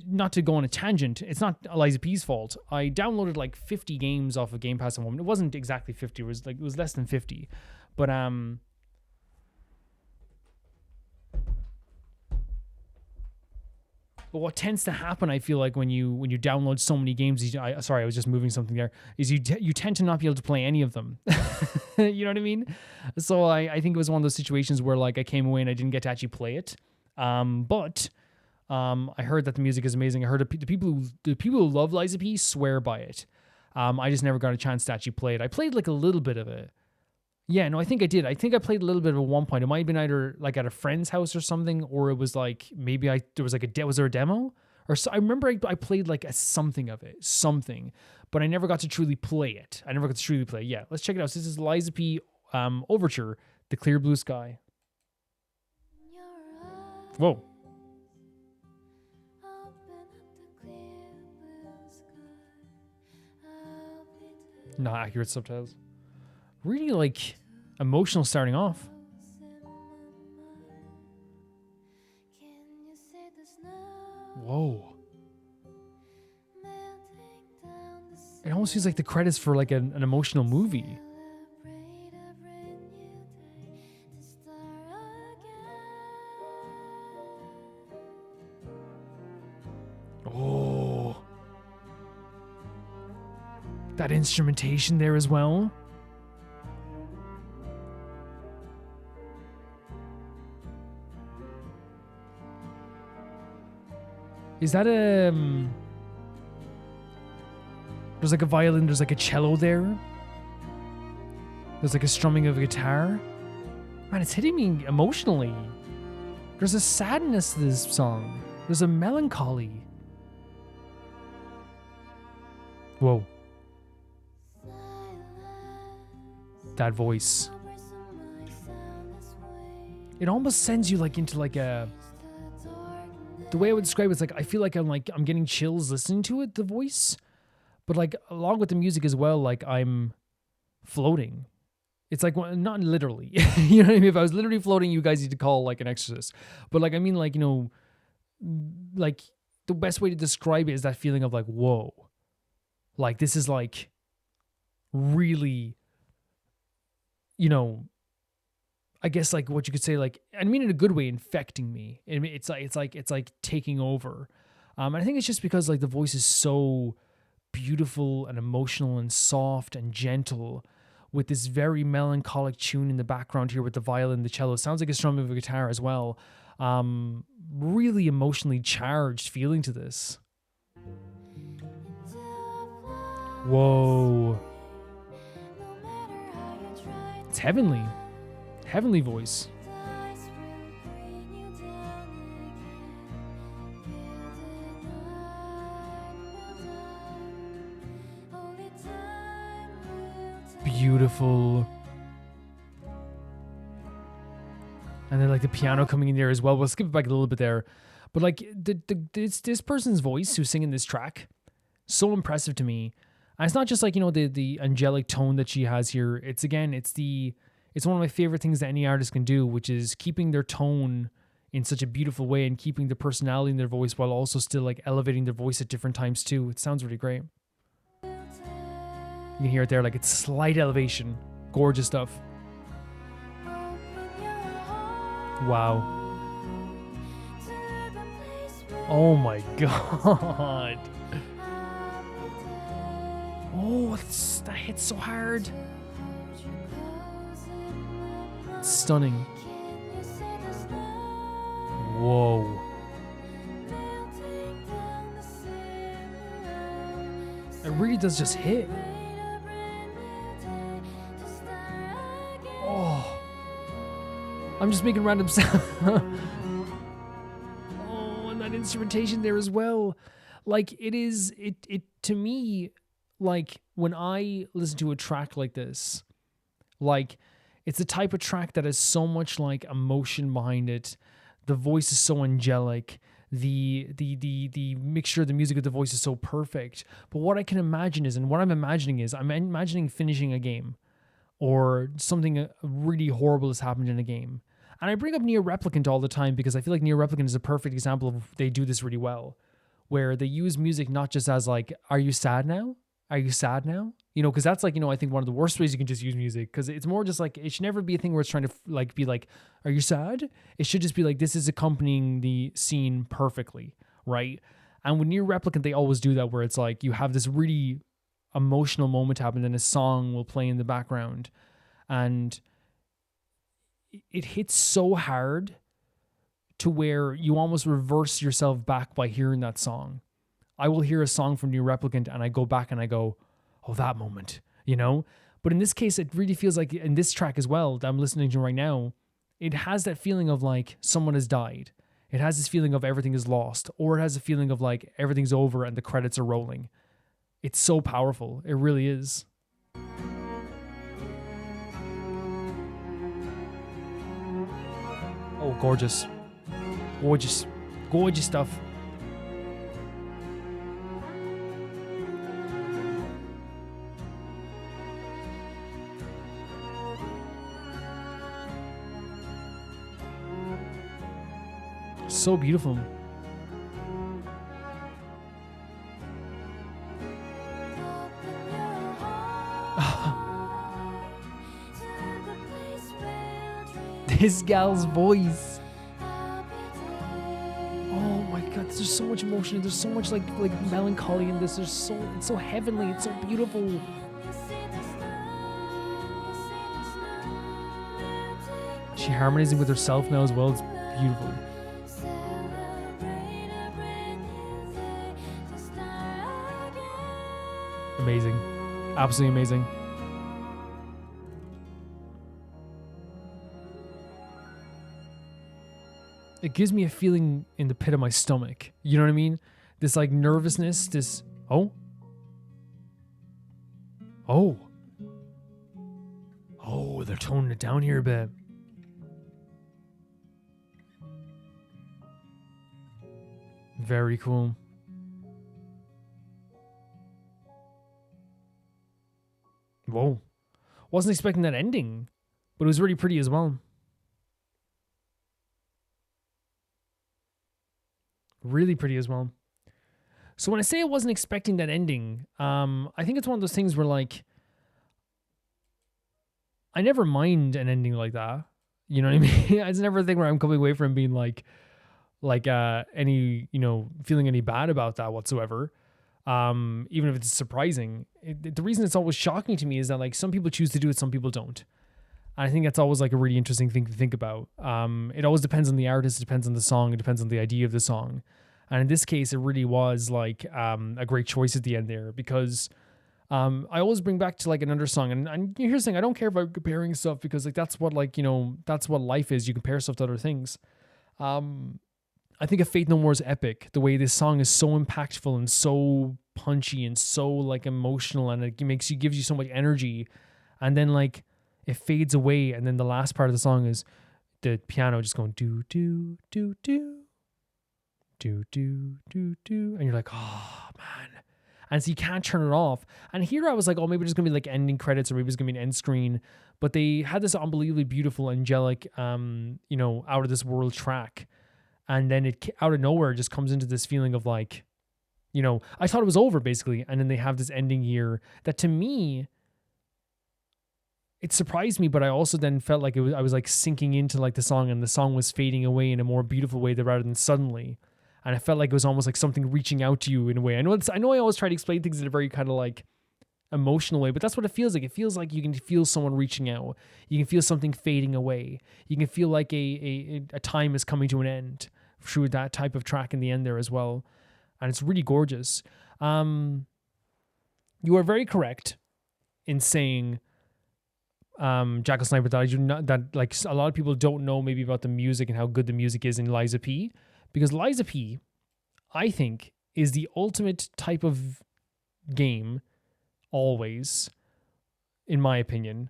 not to go on a tangent, it's not Lies of P's fault. I downloaded like 50 games off of Game Pass at one moment. It wasn't exactly 50, it was less than 50, but But what tends to happen, I feel like, when you download so many games, sorry, I was just moving something there, is you tend to not be able to play any of them. You know what I mean? So I think it was one of those situations where like I came away and I didn't get to actually play it. But I heard that the music is amazing. I heard the people who love Lies of P swear by it. I just never got a chance to actually play it. I played like a little bit of it. Yeah, no, I think I did. I think I played a little bit of it at one point. It might have been either like at a friend's house or something, or it was like maybe there was there a demo? Or so, I remember I played like something of it, but I never got to truly play it. Yeah, let's check it out. So this is Lies of P Overture, The Clear Blue Sky. Whoa. Not accurate subtitles. Really like emotional starting off. Whoa. It almost feels like the credits for like an emotional movie. Oh. That instrumentation there as well. Is that there's like a violin, there's like a cello there. There's like a strumming of a guitar. Man, it's hitting me emotionally. There's a sadness to this song. There's a melancholy. Whoa. That voice. It almost sends you like into like a... The way I would describe it is like I feel like I'm getting chills listening to it, the voice, but like along with the music as well, like I'm floating. It's like, well, not literally, you know what I mean? If I was literally floating, you guys need to call like an exorcist. But like I mean, like, you know, like the best way to describe it is that feeling of like, whoa, like this is like really, you know, I guess like what you could say, like, I mean in a good way, infecting me. It's like taking over. And I think it's just because like the voice is so beautiful and emotional and soft and gentle, with this very melancholic tune in the background here with the violin, the cello. It sounds like a strumming of a guitar as well. Really emotionally charged feeling to this. Whoa. It's heavenly. Heavenly voice. Beautiful. And then like the piano coming in there as well. We'll skip it back a little bit there. But like this person's voice who's singing this track, so impressive to me. And it's not just like, the angelic tone that she has here. It's one of my favorite things that any artist can do, which is keeping their tone in such a beautiful way and keeping the personality in their voice while also still like elevating their voice at different times too. It sounds really great. You can hear it there, like it's slight elevation. Gorgeous stuff. Wow. Oh my god. Oh, that hits so hard. It's stunning. Whoa. It really does just hit. Oh. I'm just making random sounds. Oh, and that instrumentation there as well. Like it to me, like when I listen to a track like this, like it's the type of track that has so much like emotion behind it. The voice is so angelic. The mixture of the music with the voice is so perfect. But what I can imagine is, and what I'm imagining finishing a game or something really horrible has happened in a game. And I bring up Nier Replicant all the time because I feel like Nier Replicant is a perfect example of they do this really well, where they use music not just as like, are you sad now? Are you sad now? Because that's like, I think one of the worst ways you can just use music, because it's more just like, it should never be a thing where it's trying to like be like, are you sad? It should just be like, this is accompanying the scene perfectly, right? And with Nier Replicant, they always do that, where it's like you have this really emotional moment happen and a song will play in the background, and it hits so hard to where you almost reverse yourself back by hearing that song. I will hear a song from Nier Replicant and I go back and I go, oh, that moment, But in this case, it really feels like in this track as well that I'm listening to right now, it has that feeling of like someone has died. It has this feeling of everything is lost, or it has a feeling of like everything's over and the credits are rolling. It's so powerful. It really is. Oh, gorgeous. Gorgeous. Gorgeous stuff. So beautiful. This gal's voice. Oh my god, there's so much emotion. There's so much like melancholy in this. It's so heavenly. It's so beautiful. She harmonizing with herself now as well. It's beautiful. Amazing. Absolutely amazing. It gives me a feeling in the pit of my stomach. You know what I mean? This like nervousness, this... Oh, they're toning it down here a bit. Very cool. Whoa. Wasn't expecting that ending, but it was really pretty as well. Really pretty as well. So when I say I wasn't expecting that ending, I think it's one of those things where like, I never mind an ending like that. You know what I mean? It's never a thing where I'm coming away from being like any, feeling any bad about that whatsoever. Even if it's surprising. The reason it's always shocking to me is that like some people choose to do it, some people don't. And I think that's always like a really interesting thing to think about. It always depends on the artist, it depends on the song, it depends on the idea of the song. And in this case, it really was like a great choice at the end there, because I always bring back to like another song, and here's the thing, I don't care about comparing stuff, because like that's what like, that's what life is. You compare stuff to other things. I think of Faith No More's Epic, the way this song is so impactful and so punchy and so like emotional, and it gives you so much energy, and then like it fades away, and then the last part of the song is the piano just going do do do do. do, do, do, do. And you're like, oh, man. And so you can't turn it off. And here I was like, oh, maybe there's going to be like ending credits or maybe it's going to be an end screen. But they had this unbelievably beautiful, angelic, out of this world track. And then it out of nowhere just comes into this feeling of like, I thought it was over basically. And then they have this ending here that to me, it surprised me, but I also then felt like I was like sinking into like the song and the song was fading away in a more beautiful way rather than suddenly. And I felt like it was almost like something reaching out to you in a way. I know I always try to explain things in a very kind of like emotional way, but that's what it feels like. It feels like you can feel someone reaching out. You can feel something fading away. You can feel like a time is coming to an end through that type of track in the end there as well. And it's really gorgeous. You are very correct in saying Jackal Sniper that like a lot of people don't know maybe about the music and how good the music is in Liza P. Because Liza P, I think, is the ultimate type of game, always, in my opinion,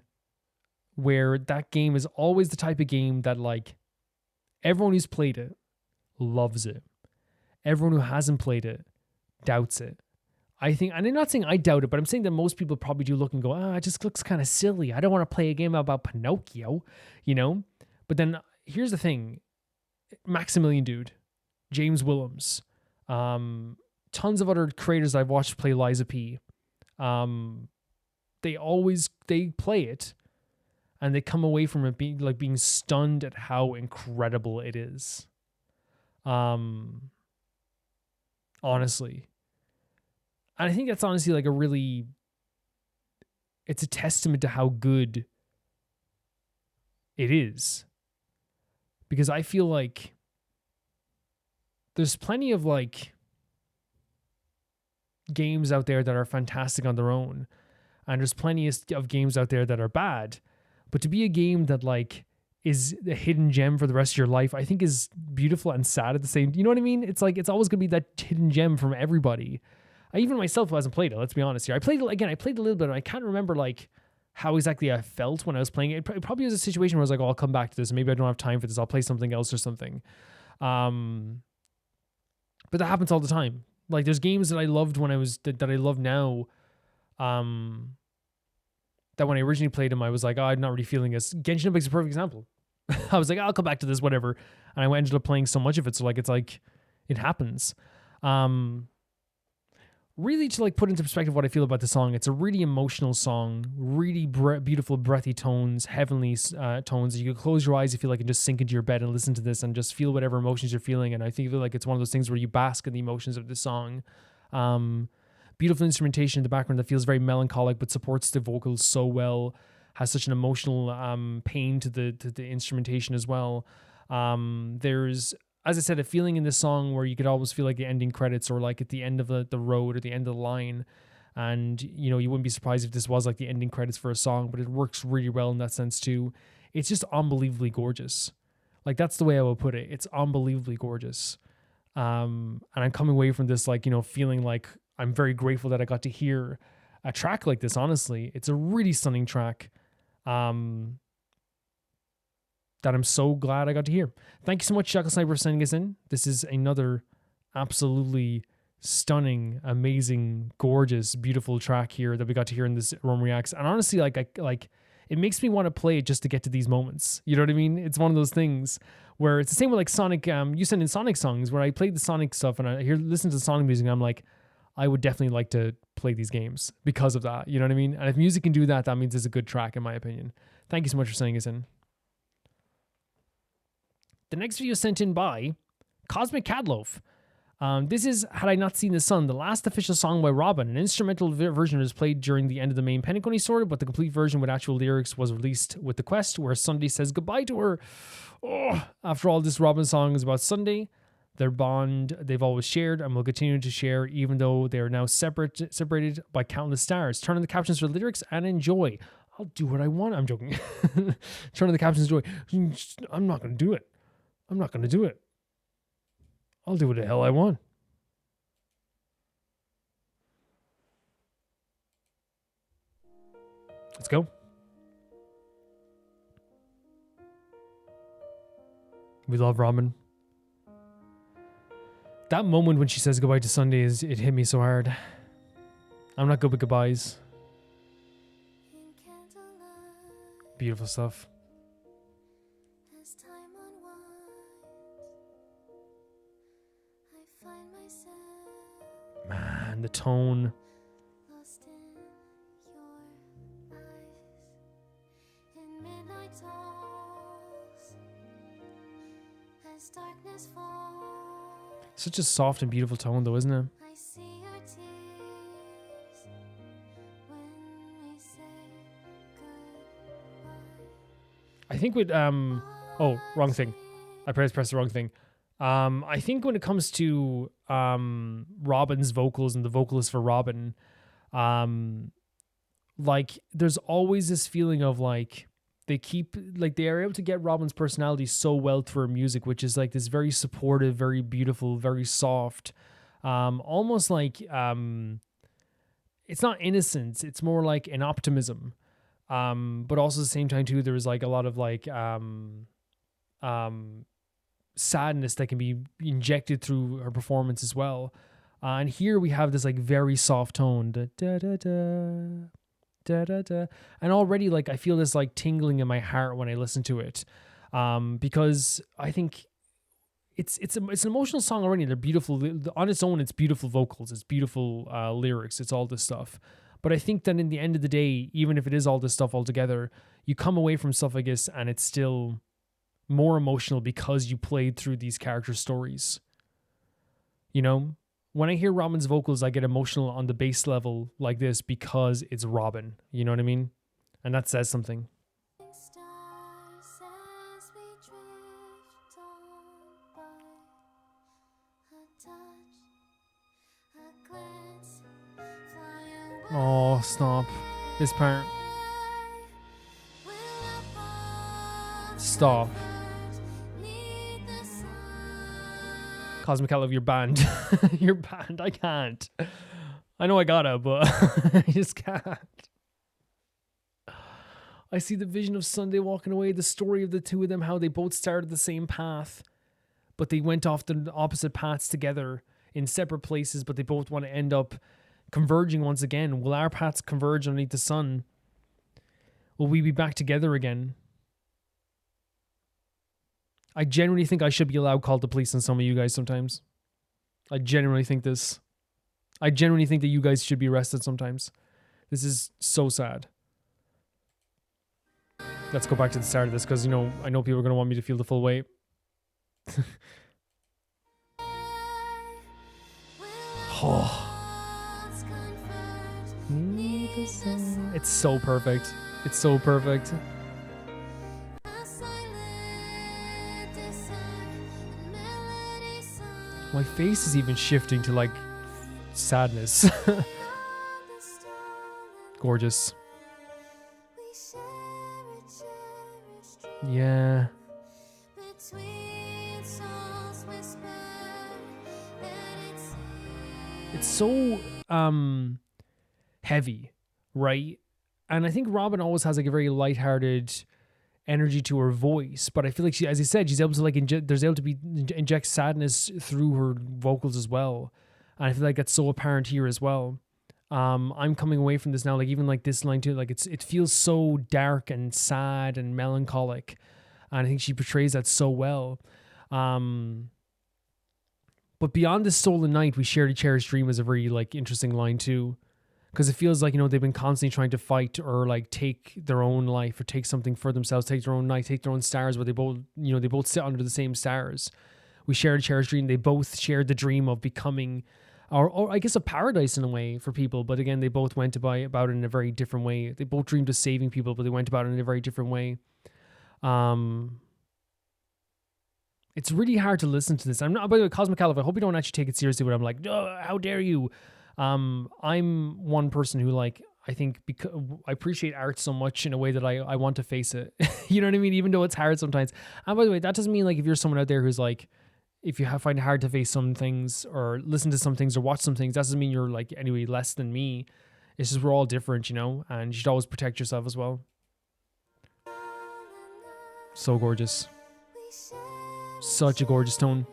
where that game is always the type of game that, like, everyone who's played it loves it. Everyone who hasn't played it doubts it. I think, and I'm not saying I doubt it, but I'm saying that most people probably do look and go, it just looks kind of silly. I don't want to play a game about Pinocchio, But then, here's the thing. Maximilian Dude, James Willems, tons of other creators I've watched play Liza P. They play it and they come away from it being stunned at how incredible it is. Honestly. And I think that's honestly like it's a testament to how good it is. Because I feel like there's plenty of like games out there that are fantastic on their own. And there's plenty of games out there that are bad. But to be a game that like is a hidden gem for the rest of your life, I think is beautiful and sad at the same. You know what I mean? It's like, it's always going to be that hidden gem from everybody. Even myself who hasn't played it, let's be honest here. I played a little bit, and I can't remember like how exactly I felt when I was playing it. It probably was a situation where I was like, oh, I'll come back to this. Maybe I don't have time for this. I'll play something else or something. But that happens all the time. Like there's games that I loved when that I love now. That when I originally played them, I was like, I'm not really feeling this. Genshin Impact is a perfect example. I was like, I'll come back to this, whatever. And I ended up playing so much of it. So like, it's like, it happens. Really to like put into perspective what I feel about the song, it's a really emotional song, really beautiful, breathy tones, heavenly tones. You can close your eyes if you like and just sink into your bed and listen to this and just feel whatever emotions you're feeling. And I feel like it's one of those things where you bask in the emotions of the song. Beautiful instrumentation in the background that feels very melancholic but supports the vocals so well. Has such an emotional pain to the instrumentation as well. There's, as I said, a feeling in this song where you could always feel like the ending credits or like at the end of the road or the end of the line. And, you wouldn't be surprised if this was like the ending credits for a song, but it works really well in that sense too. It's just unbelievably gorgeous. Like that's the way I would put it. It's unbelievably gorgeous. And I'm coming away from this like, feeling like I'm very grateful that I got to hear a track like this, honestly. It's a really stunning track. That I'm so glad I got to hear. Thank you so much, Jackal Sniper, for sending us in. This is another absolutely stunning, amazing, gorgeous, beautiful track here that we got to hear in this Rome Reacts. And honestly, like it makes me want to play it just to get to these moments. You know what I mean? It's one of those things where it's the same with like Sonic. You send in Sonic songs where I played the Sonic stuff and I listen to the Sonic music and I'm like, I would definitely like to play these games because of that. You know what I mean? And if music can do that, that means it's a good track in my opinion. Thank you so much for sending us in. The next video sent in by Cosmic Cadloaf. This is Had I Not Seen the Sun, the last official song by Robin. An instrumental version was played during the end of the main Penacony story, but the complete version with actual lyrics was released with the quest, where Sunday says goodbye to her. Oh, after all, this Robin song is about Sunday, their bond they've always shared and will continue to share, even though they are now separated by countless stars. Turn on the captions for the lyrics and enjoy. I'll do what I want. I'm joking. Turn on the captions and enjoy. I'm not going to do it. I'm not going to do it. I'll do what the hell I want. Let's go. We love Robin. That moment when she says goodbye to Sunday, it hit me so hard. I'm not good with goodbyes. Beautiful stuff. Man, the tone. Such a soft and beautiful tone, though, isn't it? I think with oh, wrong thing. I pressed the wrong thing. I think when it comes to Robin's vocals and the vocalist for Robin, like there's always this feeling of like they are able to get Robin's personality so well through her music, which is like this very supportive, very beautiful, very soft, almost like it's not innocence, it's more like an optimism. But also at the same time too, there's like a lot of like sadness that can be injected through her performance as well. And here we have this like very soft tone, da, da, da, da, da, da, da. And already like I feel this like tingling in my heart when I listen to it, because I think it's an emotional song already. They're beautiful on its own. It's beautiful vocals, it's beautiful lyrics, it's all this stuff. But I think that in the end of the day, even if it is all this stuff all together, you come away from stuff like this and it's still more emotional because you played through these character stories. You know, when I hear Robin's vocals, I get emotional on the base level like this because it's Robin. You know what I mean? And that says something. Oh, stop. This part. Stop. Cosmic, I love your band. Your band, I can't. I know I gotta, but I just can't. I see the vision of Sunday walking away, the story of the two of them, how they both started the same path, but they went off the opposite paths together in separate places, but they both want to end up converging once again. Will our paths converge underneath the sun? Will we be back together again? I genuinely think I should be allowed to call the police on some of you guys sometimes. I genuinely think this. I genuinely think that you guys should be arrested sometimes. This is so sad. Let's go back to the start of this because, you know, I know people are going to want me to feel the full weight. Oh. It's so perfect. It's so perfect. My face is even shifting to like sadness. Gorgeous. Yeah. It's so heavy, right? And I think Robin always has like a very lighthearted energy to her voice, but I feel like she, as I said, she's able to like inject sadness through her vocals as well, and I feel like that's so apparent here as well. I'm coming away from this now, like even like this line too, like it feels so dark and sad and melancholic, and I think she portrays that so well. But beyond this soul and night, we shared a cherished dream is a very like interesting line too. Because it feels like, you know, they've been constantly trying to fight or like take their own life or take something for themselves, take their own night, take their own stars, but they both, you know, they both sit under the same stars. We shared a cherished dream. They both shared the dream of becoming, or I guess a paradise in a way for people. But again, they both went about it in a very different way. They both dreamed of saving people, but they went about it in a very different way. It's really hard to listen to this. I'm not, by the way, Cosmic Caliph, I hope you don't actually take it seriously when I'm like, oh, how dare you? I'm one person who like, I think because I appreciate art so much in a way that I want to face it. You know what I mean? Even though it's hard sometimes. And by the way, that doesn't mean like if you're someone out there who's like, if you find it hard to face some things or listen to some things or watch some things, that doesn't mean you're like anyway less than me. It's just we're all different, you know, and you should always protect yourself as well. So gorgeous. Such a gorgeous tone.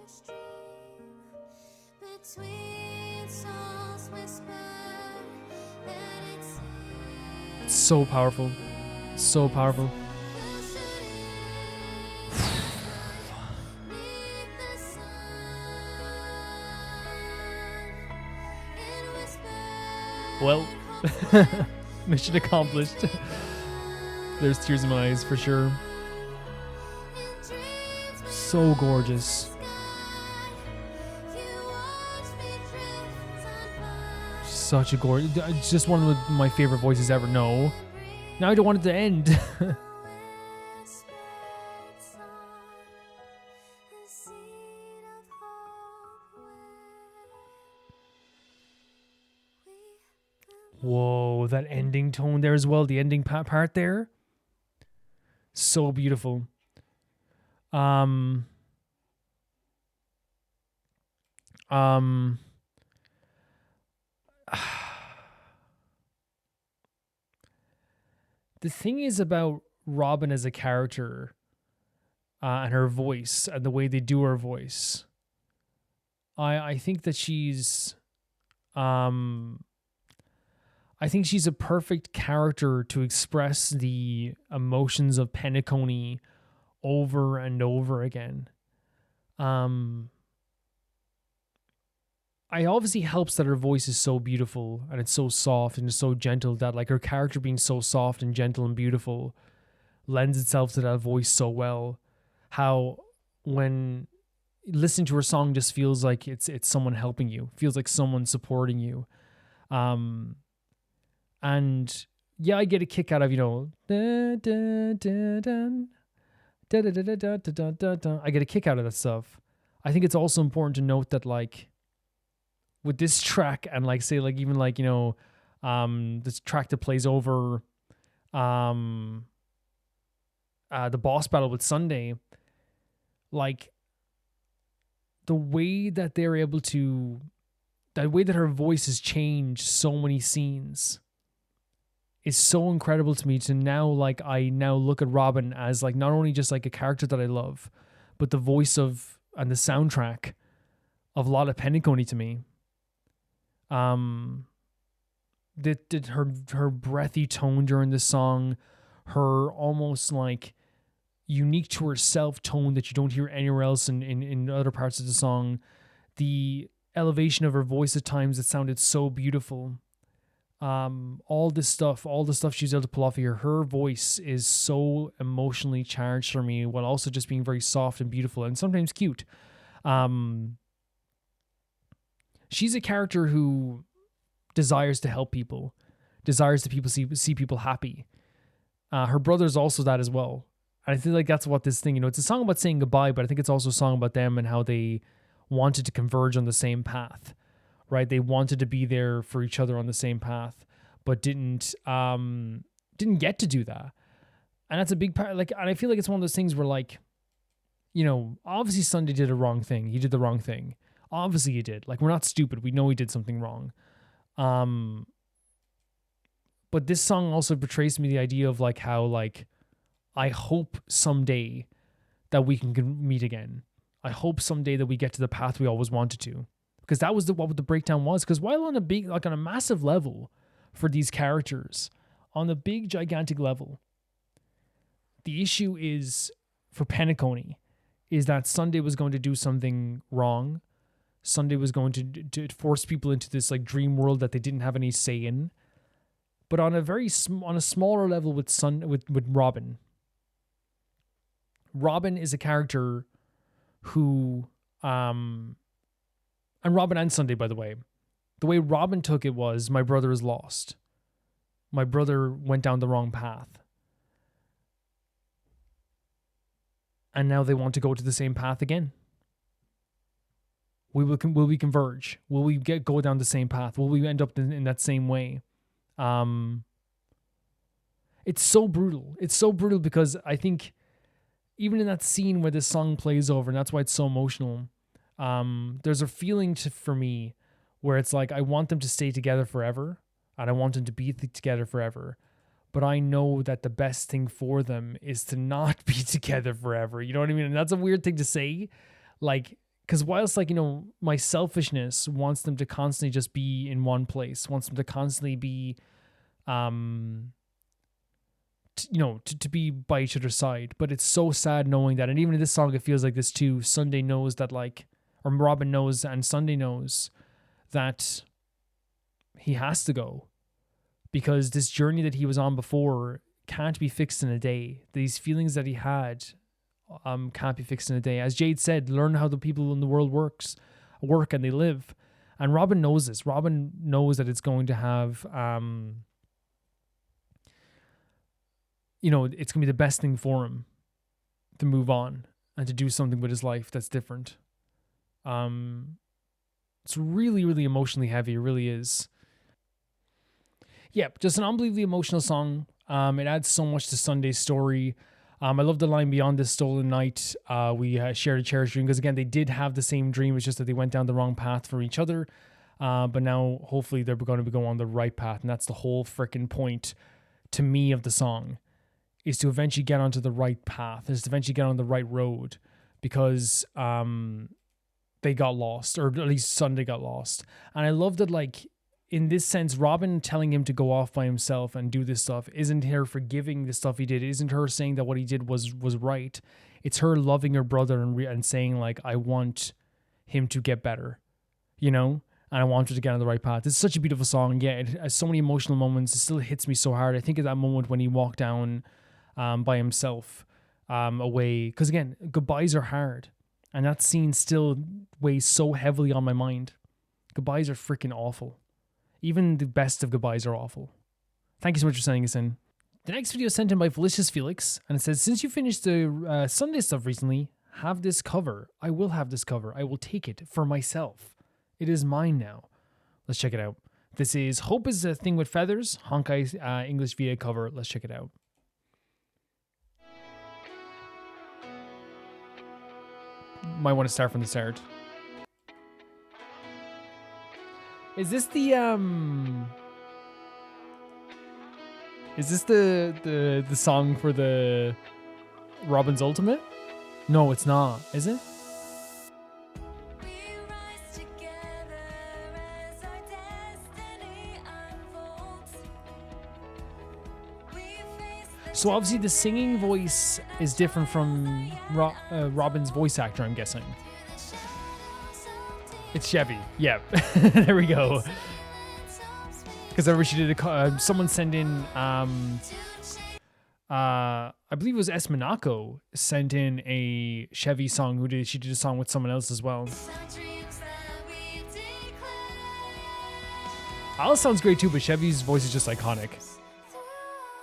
so powerful. So powerful. Well, mission accomplished. There's tears in my eyes for sure. So gorgeous. Such a gorgeous. It's just one of my favorite voices ever. No. Now I don't want it to end. Whoa, that ending tone there as well. The ending part there. So beautiful. The thing is about Robin as a character and her voice and the way they do her voice. I think that she's I think she's a perfect character to express the emotions of Penacony over and over again. It obviously helps that her voice is so beautiful and it's so soft and it's so gentle that like her character being so soft and gentle and beautiful lends itself to that voice so well. How when listening to her song just feels like it's someone helping you, feels like someone supporting you. And yeah, I get a kick out of, I get a kick out of that stuff. I think it's also important to note that like with this track and like say like even like this track that plays over the boss battle with Sunday, like the way that they're able to, that way that her voice has changed so many scenes is so incredible to me. To now, like, I now look at Robin as like not only just like a character that I love, but the voice of and the soundtrack of a lot of Penacony to me. Did her breathy tone during the song, her almost like unique to herself tone that you don't hear anywhere else in other parts of the song, the elevation of her voice at times that sounded so beautiful. All the stuff she's able to pull off here, her voice is so emotionally charged for me while also just being very soft and beautiful and sometimes cute. She's a character who desires to help people, desires to see people happy. Her brother's also that as well. And I feel like that's what this thing, it's a song about saying goodbye, but I think it's also a song about them and how they wanted to converge on the same path. Right, they wanted to be there for each other on the same path, but didn't get to do that, and that's a big part. Like, and I feel like it's one of those things where, like, obviously Sunday did a wrong thing. He did the wrong thing. Obviously, he did. Like, we're not stupid. We know he did something wrong. But this song also portrays to me the idea of like how like I hope someday that we can meet again. I hope someday that we get to the path we always wanted to. Because that was what the breakdown was. Because while on a big, like on a massive level for these characters, on the big gigantic level, the issue is for Penacony is that Sunday was going to do something wrong. Sunday was going to force people into this like dream world that they didn't have any say in. But on a on a smaller level with Robin. Robin is a character who and Robin and Sunday, by the way. The way Robin took it was, my brother is lost. My brother went down the wrong path. And now they want to go to the same path again. Will we converge? Will we go down the same path? Will we end up in that same way? It's so brutal. It's so brutal because I think even in that scene where this song plays over, and that's why it's so emotional, there's a feeling for me where it's like I want them to stay together forever and I want them to be together forever, but I know that the best thing for them is to not be together forever. You know what I mean? And that's a weird thing to say, like, because whilst like, my selfishness wants them to constantly just be in one place, wants them to constantly be to be by each other's side. But it's so sad knowing that, and even in this song, it feels like this too. Sunday knows that, like, or Robin knows and Sunday knows that he has to go, because this journey that he was on before can't be fixed in a day. These feelings that he had can't be fixed in a day. As Jade said, learn how the people in the world work and they live. And Robin knows this. Robin knows that it's going to have, it's going to be the best thing for him to move on and to do something with his life that's different. It's really, really emotionally heavy. It really is. Yeah, just an unbelievably emotional song. It adds so much to Sunday's story. I love the line beyond this stolen night. We shared a cherished dream, because again, they did have the same dream. It's just that they went down the wrong path for each other. But now hopefully they're going to go on the right path. And that's the whole freaking point to me of the song, is to eventually get onto the right path, is to eventually get on the right road, because they got lost, or at least Sunday got lost. And I love that, like, in this sense, Robin telling him to go off by himself and do this stuff isn't her forgiving the stuff he did. It isn't her saying that what he did was right. It's her loving her brother and saying, like, I want him to get better, and I want her to get on the right path. It's such a beautiful song. Yeah, it has so many emotional moments. It still hits me so hard. I think of that moment when he walked down by himself away, because again, goodbyes are hard, and that scene still weighs so heavily on my mind. Goodbyes are freaking awful. Even the best of goodbyes are awful. Thank you so much for sending us in. The next video is sent in by Felicious Felix, and it says, since you finished the Sunday stuff recently, have this cover. I will have this cover. I will take it for myself. It is mine now. Let's check it out. This is Hope is a Thing with Feathers, Honkai's English VA cover. Let's check it out. Might want to start from the start. Is this the song for the Robin's Ultimate? No, it's not. Is it? So obviously the singing voice is different from Robin's voice actor, I'm guessing. It's Chevy. Yeah. There we go. Because I remember she did someone sent in, I believe it was S. Monaco sent in a Chevy song. She did a song with someone else as well. Alice sounds great too, but Chevy's voice is just iconic.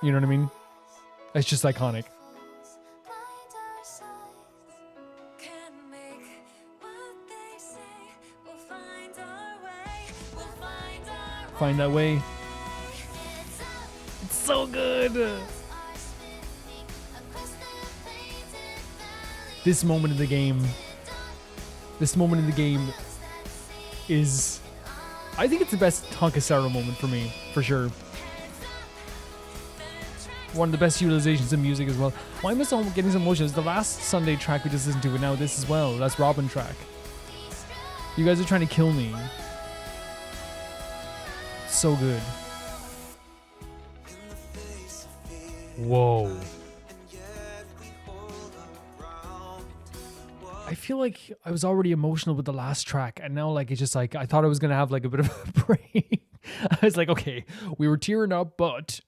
You know what I mean? It's just iconic. Find that way. It's so good. This moment in the game is, I think it's the best Tonkasaro moment for me, for sure. One of the best utilizations of music as well. Why am I so getting so emotional? It's the last Sunday track we just listened to, and now this as well. That's Robin track. You guys are trying to kill me. So good. Whoa. I feel like I was already emotional with the last track, and now like it's just like I thought I was gonna have like a bit of a break. I was like, okay, we were tearing up, but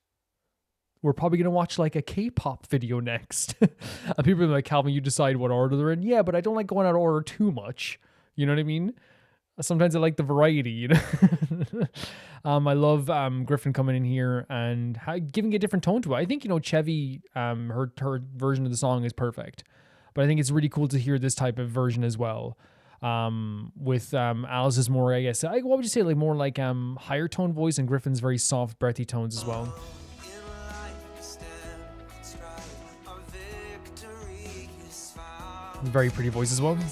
we're probably gonna watch like a K-pop video next. And people are like, Calvin, you decide what order they're in. Yeah, but I don't like going out of order too much. You know what I mean? Sometimes I like the variety, you know. I love Griffin coming in here and giving a different tone to it. I think, you know, Chevy, her version of the song is perfect, but I think it's really cool to hear this type of version as well. With Alice's more, I guess, what would you say, like more like higher tone voice, and Griffin's very soft, breathy tones as well. Very pretty voice as well. Oh,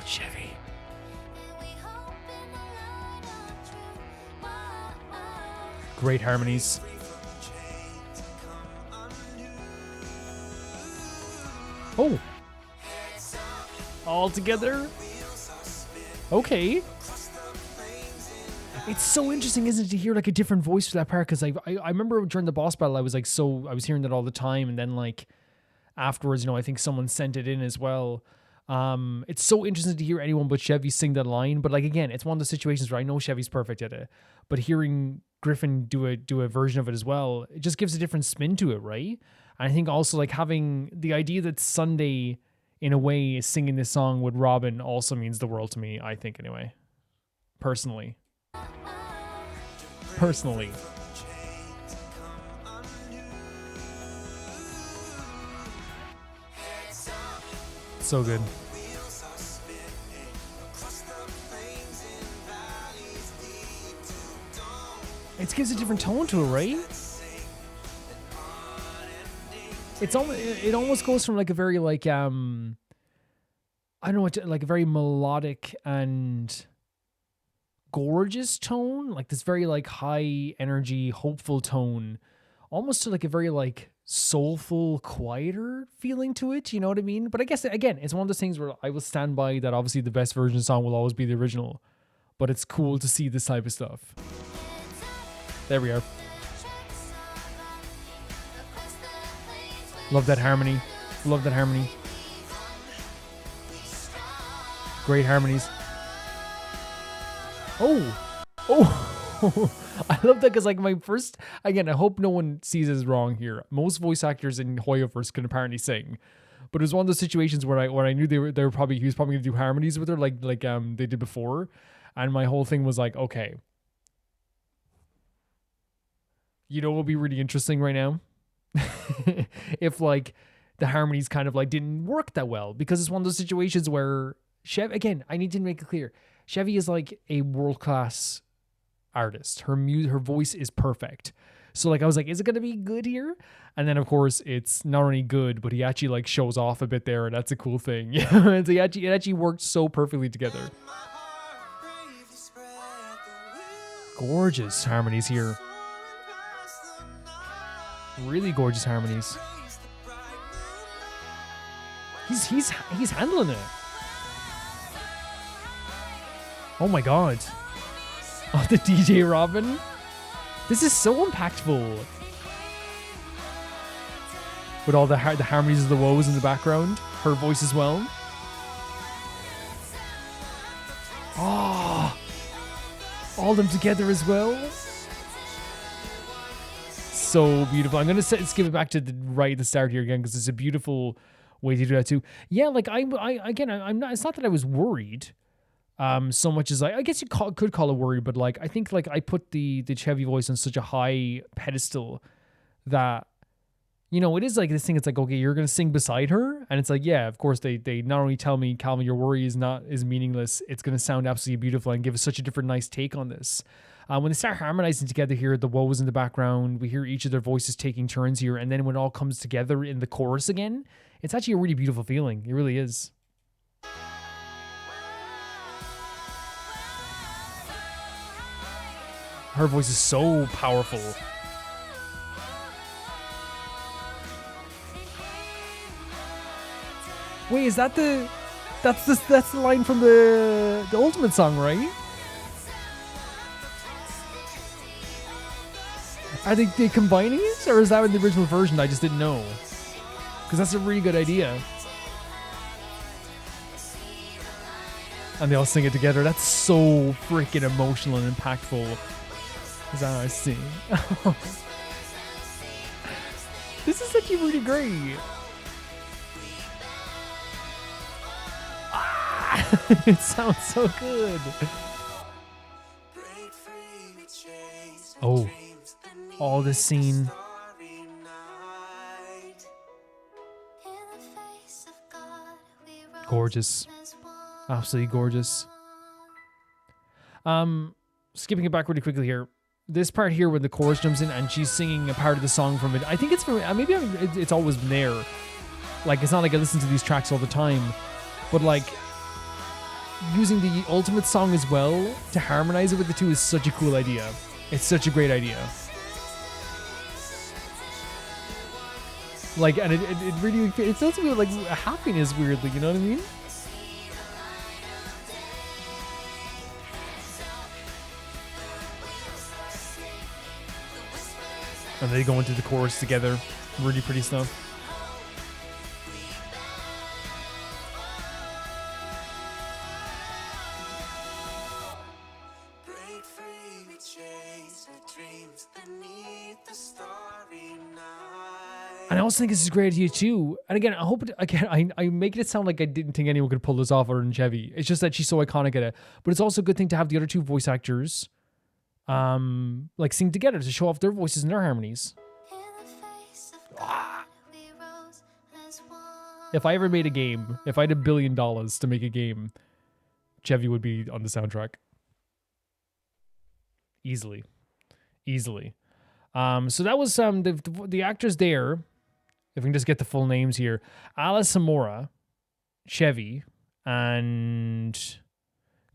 Chevy. Great harmonies. Oh. All together. Okay. It's so interesting, isn't it, to hear like a different voice for that part? Because I remember during the boss battle, I was hearing that all the time, and then like afterwards, I think someone sent it in as well. It's so interesting to hear anyone but Chevy sing that line. But like again, it's one of the situations where I know Chevy's perfect at it, but hearing Griffin do a version of it as well, it just gives a different spin to it, right? And I think also like having the idea that Sunday, in a way, is singing this song with Robin also means the world to me. I think anyway, personally. So good. It gives a different tone to it, right? It almost goes from like a very like I don't know what like a very melodic and gorgeous tone, like this very like high energy, hopeful tone, almost to like a very like soulful, quieter feeling to it. You know what I mean? But I guess again, it's one of those things where I will stand by that. Obviously, the best version of the song will always be the original, but it's cool to see this type of stuff. There we are. Love that harmony. Love that harmony. Great harmonies. Oh, I love that because like my first, again, I hope no one sees this wrong here. Most voice actors in Hoyoverse can apparently sing, but it was one of those situations where I knew he was probably going to do harmonies with her like they did before, and my whole thing was like, okay, what would be really interesting right now if like the harmonies kind of like didn't work that well, because it's one of those situations where again, I need to make it clear, Chevy is like a world-class artist. Her voice is perfect. So like I was like, is it gonna be good here? And then of course it's not only good, but he actually like shows off a bit there, and that's a cool thing. And so it actually worked so perfectly together. Gorgeous harmonies here. Really gorgeous harmonies. He's handling it. Oh my god. Oh, the DJ Robin. This is so impactful. With all the harmonies of the woes in the background. Her voice as well. Oh. All of them together as well. So beautiful. I'm going to skip it back to the start here again, because it's a beautiful way to do that too. Yeah, like I'm not, it's not that I was worried. So much as I guess you could call it worry, but like I think like I put the Chevy voice on such a high pedestal that it is like this thing. It's like, okay, you're gonna sing beside her, and it's like, yeah, of course they not only tell me, Calvin, your worry is meaningless. It's gonna sound absolutely beautiful and give us such a different nice take on this. When they start harmonizing together here, the woes in the background, we hear each of their voices taking turns here, and then when it all comes together in the chorus again, it's actually a really beautiful feeling. It really is. Her voice is so powerful. Wait, is that that's the line from the Ultimate song, right? Are they combining it, or is that in the original version? I just didn't know, because that's a really good idea. And they all sing it together. That's so freaking emotional and impactful. Is that how I see? This is actually really great. It sounds so good. Oh, all this scene. Gorgeous. Absolutely gorgeous. Skipping it back really quickly here. This part here when the chorus jumps in and she's singing a part of the song from it. I think it's from, maybe it's always been there. Like, it's not like I listen to these tracks all the time, but like using the Ultimate song as well to harmonize it with the two is such a cool idea. It's such a great idea. Like, and it really, it fills me with like a happiness weirdly, you know what I mean? And they go into the chorus together. Really pretty stuff. And I also think this is great here too. And again, I hope I make it sound like I didn't think anyone could pull this off other than Chevy. It's just that she's so iconic at it. But it's also a good thing to have the other two voice actors like sing together to show off their voices and their harmonies. If I ever made a game, if I had $1 billion to make a game, Chevy would be on the soundtrack. Easily. So that was the actors there. If we can just get the full names here. Alice Samora, Chevy, and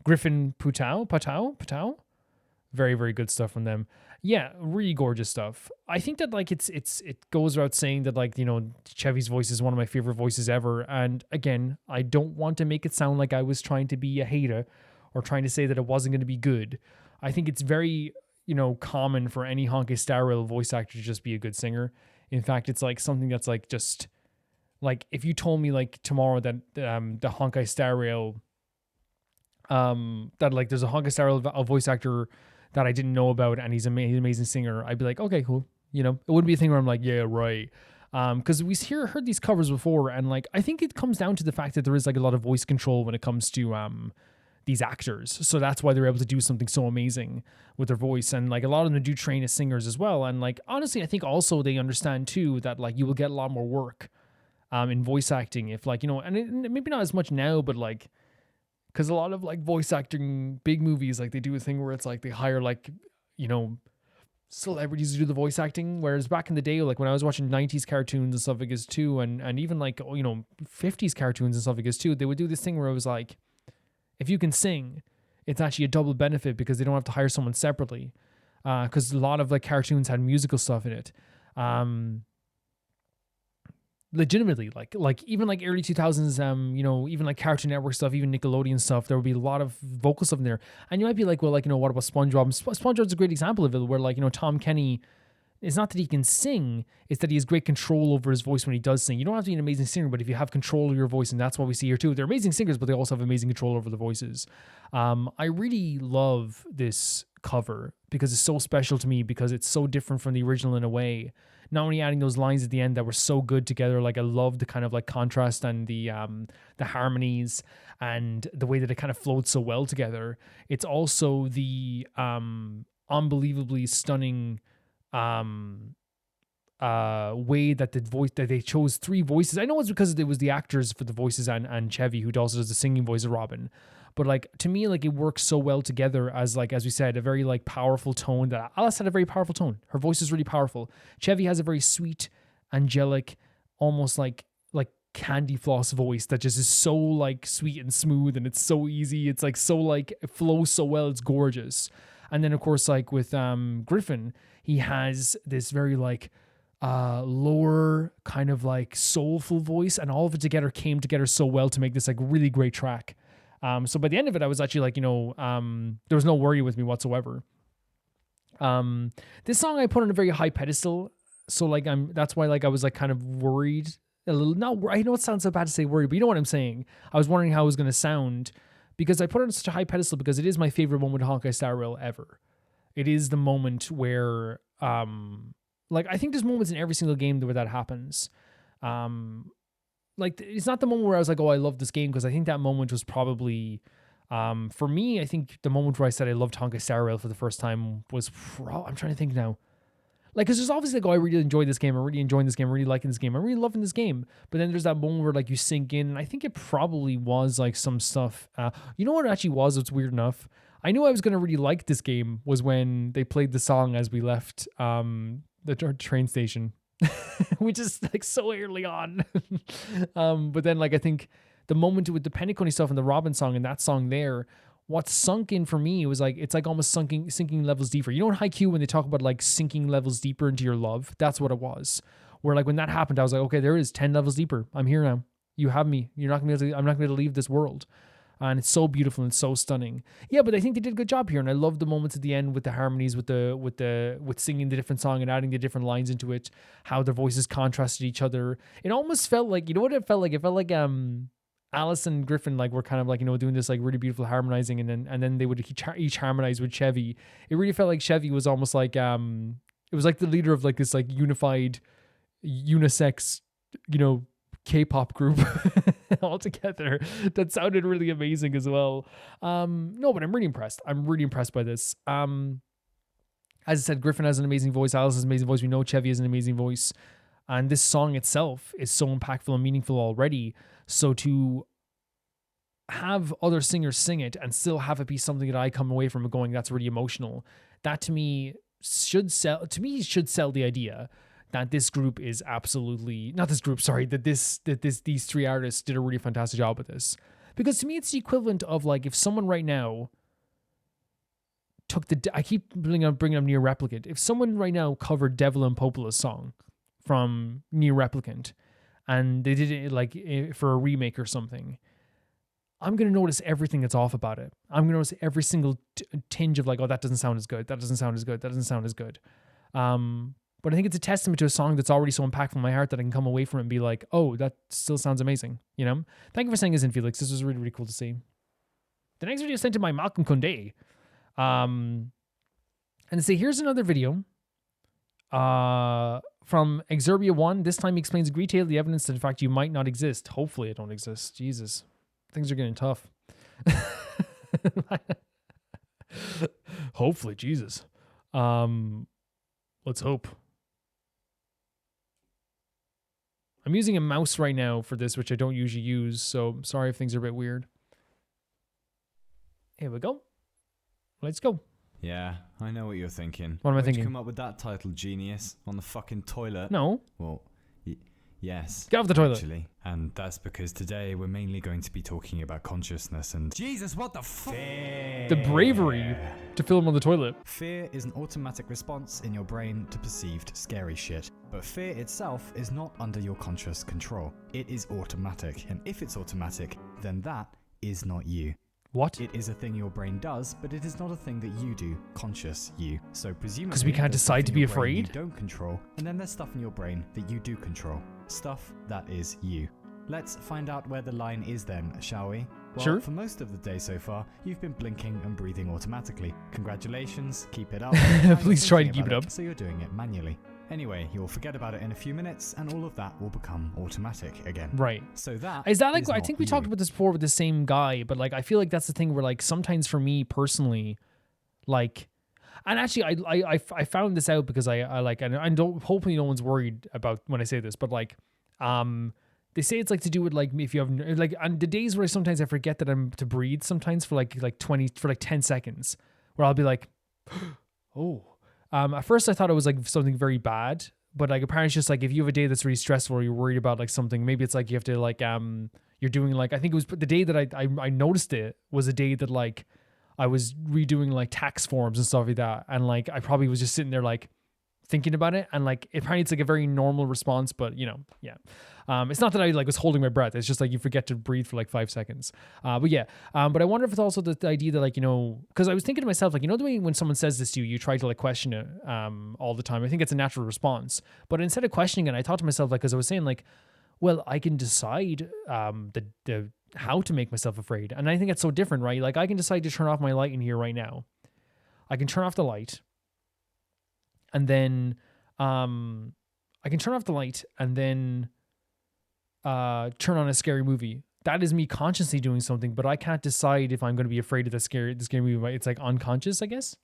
Griffin Patau. Very, very good stuff from them. Yeah, really gorgeous stuff. I think that like it goes without saying that like, you know, Chevy's voice is one of my favorite voices ever. And again, I don't want to make it sound like I was trying to be a hater or trying to say that it wasn't going to be good. I think it's very, you know, common for any Honkai Star Rail voice actor to just be a good singer. In fact, it's like something that's like just like if you told me like tomorrow that the Honkai Star Rail that like there's a Honkai Star Rail voice actor that I didn't know about and he's an amazing singer, I'd be like, okay, cool. You know, it wouldn't be a thing where I'm like, yeah, right. Because we heard these covers before, and like I think it comes down to the fact that there is like a lot of voice control when it comes to these actors. So that's why they're able to do something so amazing with their voice. And like a lot of them do train as singers as well. And like, honestly, I think also they understand too that like you will get a lot more work in voice acting if like, you know, and maybe not as much now, but like, because a lot of like voice acting big movies, like they do a thing where it's like they hire like, you know, celebrities to do the voice acting. Whereas back in the day, like when I was watching 90s cartoons and stuff like this too, and even like, you know, 50s cartoons and stuff like this too, they would do this thing where it was like, if you can sing, it's actually a double benefit because they don't have to hire someone separately. Because a lot of like cartoons had musical stuff in it. Legitimately, like even like early 2000s, you know, even like Cartoon Network stuff, even Nickelodeon stuff, there would be a lot of vocal stuff in there. And you might be like, well, like, you know, what about SpongeBob? SpongeBob's a great example of it, where like, you know, Tom Kenny, it's not that he can sing, it's that he has great control over his voice when he does sing. You don't have to be an amazing singer, but if you have control of your voice, and that's what we see here too. They're amazing singers, but they also have amazing control over the voices. I really love this cover because it's so special to me, because it's so different from the original in a way. Not only adding those lines at the end that were so good together, like I love the kind of like contrast and the harmonies and the way that it kind of flowed so well together. It's also the unbelievably stunning way that the voice that they chose 3 voices. I know it's because it was the actors for the voices and Chevy, who also does the singing voice of Robin. But like to me, like it works so well together as like, as we said, a very like powerful tone. That Alice had a very powerful tone. Her voice is really powerful. Chevy has a very sweet, angelic, almost like candy floss voice that just is so like sweet and smooth, and it's so easy. It's like so like it flows so well. It's gorgeous. And then of course like with Griffin, he has this very like lower kind of like soulful voice, and all of it together came together so well to make this like really great track. So by the end of it, I was actually like, you know, there was no worry with me whatsoever. This song I put on a very high pedestal. So like, that's why like I was like kind of worried a little. I know it sounds so bad to say worried, but you know what I'm saying? I was wondering how it was going to sound, because I put it on such a high pedestal because it is my favorite moment of Honkai Star Rail ever. It is the moment where, like, I think there's moments in every single game where that happens. Like, it's not the moment where I was like, oh, I love this game, because I think that moment was probably, for me, I think the moment where I said I loved Honkai Star Rail for the first time was, I'm trying to think now. Like, because there's obviously like, oh, I really enjoyed this game, I'm really enjoying this game, I'm really liking this game, I'm really loving this game. But then there's that moment where like you sink in, and I think it probably was like some stuff. You know what it actually was? It's weird enough. I knew I was going to really like this game was when they played the song as we left the train station. Which is like so early on. But then like I think the moment with the Penacony stuff and the Robin song and that song there, what sunk in for me was like, it's like almost sinking levels deeper. You know in Haikyuu when they talk about like sinking levels deeper into your love? That's what it was. Where like when that happened, I was like, okay, there it is, 10 levels deeper. I'm here now. You have me. I'm not gonna be able to leave this world. And it's so beautiful and so stunning. Yeah, but I think they did a good job here, and I love the moments at the end with the harmonies, with singing the different song and adding the different lines into it, how their voices contrasted each other. It almost felt like, you know what it felt like? It felt like Alice and Griffin like were kind of like, you know, doing this like really beautiful harmonizing, and then they would each harmonize with Chevy. It really felt like Chevy was almost like it was like the leader of like this like unified unisex, you know, K-pop group all together. That sounded really amazing as well. No, but I'm really impressed. I'm really impressed by this. As I said, Griffin has an amazing voice. Alice has an amazing voice. We know Chevy has an amazing voice. And this song itself is so impactful and meaningful already. So to have other singers sing it and still have it be something that I come away from going, that's really emotional. That to me should sell the idea that this group is absolutely not this group, sorry, these three artists did a really fantastic job with this. Because to me, it's the equivalent of like if someone right now took I keep bringing up Near Replicant. If someone right now covered Devil and Popola's song from Near Replicant and they did it like for a remake or something, I'm going to notice everything that's off about it. I'm going to notice every single tinge of like, oh, that doesn't sound as good. That doesn't sound as good. That doesn't sound as good. But I think it's a testament to a song that's already so impactful in my heart that I can come away from it and be like, oh, that still sounds amazing. You know? Thank you for saying this in, Felix. This was really, really cool to see. The next video is sent to by Malcolm Condé. And they say, here's another video from Exerbia 1. This time he explains in detail the evidence that in fact you might not exist. Hopefully I don't exist. Jesus. Things are getting tough. Hopefully, Jesus. Let's hope. I'm using a mouse right now for this, which I don't usually use, so I'm sorry if things are a bit weird. Here we go. Let's go. Yeah, I know what you're thinking. What am I Where'd thinking? you come up with that title, genius? On the fucking toilet? No. Well, yes. Get off the toilet. Actually. And that's because today we're mainly going to be talking about consciousness and... Jesus, what the fuck? The bravery to film on the toilet. Fear is an automatic response in your brain to perceived scary shit. But fear itself is not under your conscious control. It is automatic. And if it's automatic, then that is not you. What? It is a thing your brain does, but it is not a thing that you do, conscious you. So presumably, because we can't decide to be afraid? You don't control, and then there's stuff in your brain that you do control. Stuff that is you. Let's find out where the line is then, shall we? Well, sure. For most of the day so far, you've been blinking and breathing automatically. Congratulations, keep it up. Please try to keep it up. So you're doing it manually. Anyway, you'll forget about it in a few minutes, and all of that will become automatic again. Right. So that is that like, I think we talked about this before with the same guy, but like I feel like that's the thing where like sometimes for me personally, like, and actually I found this out because I like, and I don't, hopefully no one's worried about when I say this, but like they say it's like to do with like if you have like on the days where sometimes I forget that I'm to breathe sometimes for like 10 seconds, where I'll be like, oh. At first I thought it was like something very bad, but like apparently it's just like if you have a day that's really stressful or you're worried about like something, maybe it's like you have to like you're doing like, I think it was the day that I noticed it was a day that like I was redoing like tax forms and stuff like that, and like I probably was just sitting there like thinking about it, and like apparently it's like a very normal response, but you know, yeah. It's not that I like was holding my breath. It's just like you forget to breathe for like 5 seconds. But yeah. But I wonder if it's also the idea that like, you know, because I was thinking to myself, like, you know, the way when someone says this to you, you try to like question it all the time. I think it's a natural response. But instead of questioning it, I thought to myself, like, because I was saying like, well, I can decide the how to make myself afraid. And I think it's so different, right? Like I can decide to turn off my light in here right now. I can turn off the light. And then I can turn off the light and then turn on a scary movie. That is me consciously doing something, but I can't decide if I'm going to be afraid of the scary movie. Right? It's like unconscious, I guess.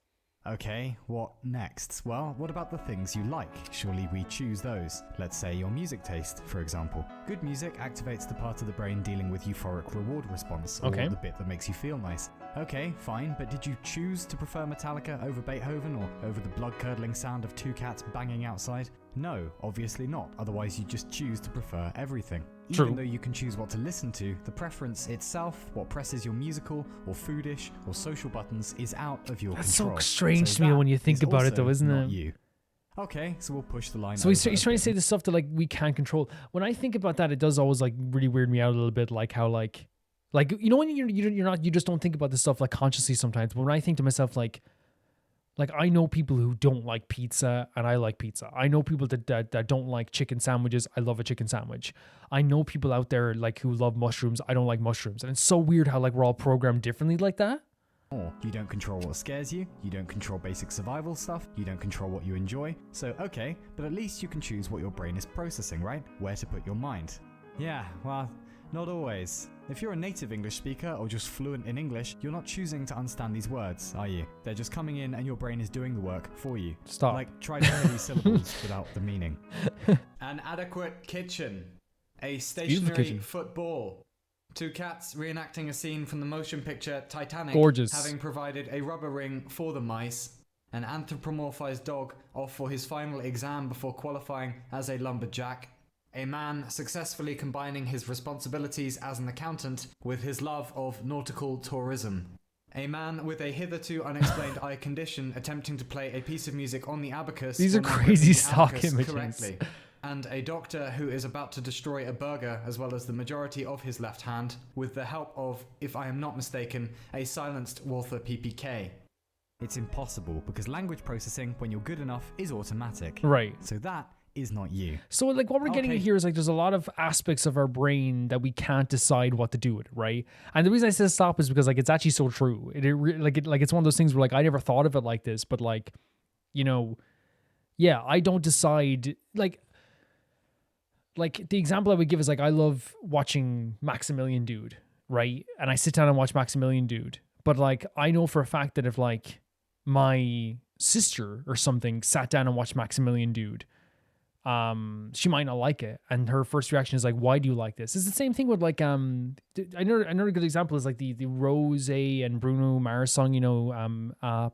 Okay, what next? Well, what about the things you like? Surely we choose those. Let's say your music taste, for example. Good music activates the part of the brain dealing with euphoric reward response, or the bit that makes you feel nice. Okay, fine, but did you choose to prefer Metallica over Beethoven or over the blood-curdling sound of 2 cats banging outside? No, obviously not, otherwise you just choose to prefer everything. True. Even though you can choose what to listen to, the preference itself, what presses your musical or foodish or social buttons, is out of your control. That's so strange to me when you think about it though, isn't it? You. Okay, so we'll push the line. So he's trying to say the stuff that like we can't control. When I think about that, it does always like really weird me out a little bit, like how like Like, you know, when you just don't think about this stuff like consciously sometimes. But when I think to myself, like I know people who don't like pizza and I like pizza. I know people that don't like chicken sandwiches. I love a chicken sandwich. I know people out there like who love mushrooms. I don't like mushrooms. And it's so weird how like we're all programmed differently like that. You don't control what scares you, you don't control basic survival stuff, you don't control what you enjoy. So okay, but at least you can choose what your brain is processing, right? Where to put your mind. Yeah, well, not always. If you're a native English speaker or just fluent in English, you're not choosing to understand these words, are you? They're just coming in and your brain is doing the work for you. Stop. Like, try to hear these syllables without the meaning. An adequate kitchen. A stationary football. 2 cats reenacting a scene from the motion picture Titanic. Gorgeous. Having provided a rubber ring for the mice. An anthropomorphized dog off for his final exam before qualifying as a lumberjack. A man successfully combining his responsibilities as an accountant with his love of nautical tourism. A man with a hitherto unexplained eye condition attempting to play a piece of music on the abacus. These are crazy stock images. Correctly. And a doctor who is about to destroy a burger as well as the majority of his left hand with the help of, if I am not mistaken, a silenced Walther PPK. It's impossible because language processing, when you're good enough, is automatic. Right. So that is not you. So like what we're getting at here is like there's a lot of aspects of our brain that we can't decide what to do with, right? And the reason I said stop is because like it's actually so true. It's one of those things where like I never thought of it like this, but like, you know, yeah, I don't decide like the example I would give is like I love watching Maximilian Dude, right? And I sit down and watch Maximilian Dude, but like I know for a fact that if like my sister or something sat down and watched Maximilian Dude, she might not like it, and her first reaction is like, why do you like this? It's the same thing with like I know a good example is like the Rose and Bruno Mars song, you know, I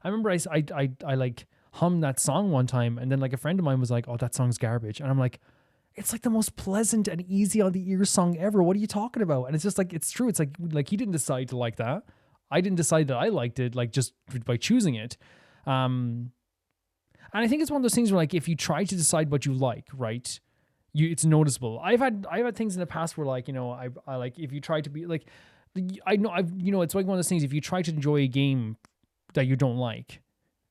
remember I like hummed that song one time, and then like a friend of mine was like, oh, that song's garbage, and I'm like, it's like the most pleasant and easy on the ear song ever. What are you talking about? And it's just like, it's true. It's like he didn't decide to like that. I didn't decide that I liked it, like just by choosing it. And I think it's one of those things where like if you try to decide what you like, right, it's noticeable. I've had things in the past where like, you know, I like if you try to be like, I know you know, it's like one of those things. If you try to enjoy a game that you don't like,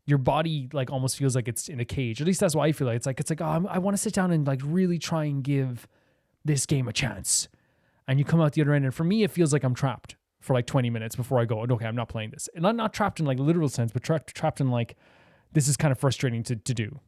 your body like almost feels like it's in a cage. At least that's what I feel like. It's like oh, I want to sit down and like really try and give this game a chance, and you come out the other end, and for me it feels like I'm trapped for like 20 minutes before I go, okay, I'm not playing this. And I'm not trapped in like literal sense, but trapped in like, this is kind of frustrating to do.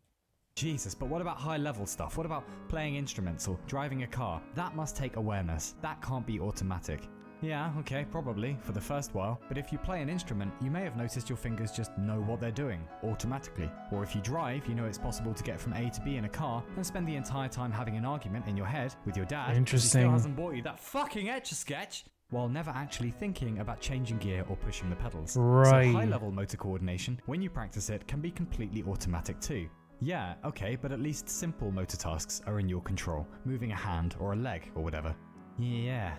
Jesus, but what about high-level stuff? What about playing instruments or driving a car? That must take awareness. That can't be automatic. Yeah, okay, probably, for the first while. But if you play an instrument, you may have noticed your fingers just know what they're doing, automatically. Or if you drive, you know it's possible to get from A to B in a car and spend the entire time having an argument in your head with your dad. Interesting. He still hasn't bought you that fucking Etch-a-Sketch, while never actually thinking about changing gear or pushing the pedals. Right. So high-level motor coordination, when you practice it, can be completely automatic too. Yeah, okay, but at least simple motor tasks are in your control. Moving a hand or a leg or whatever. Yeah.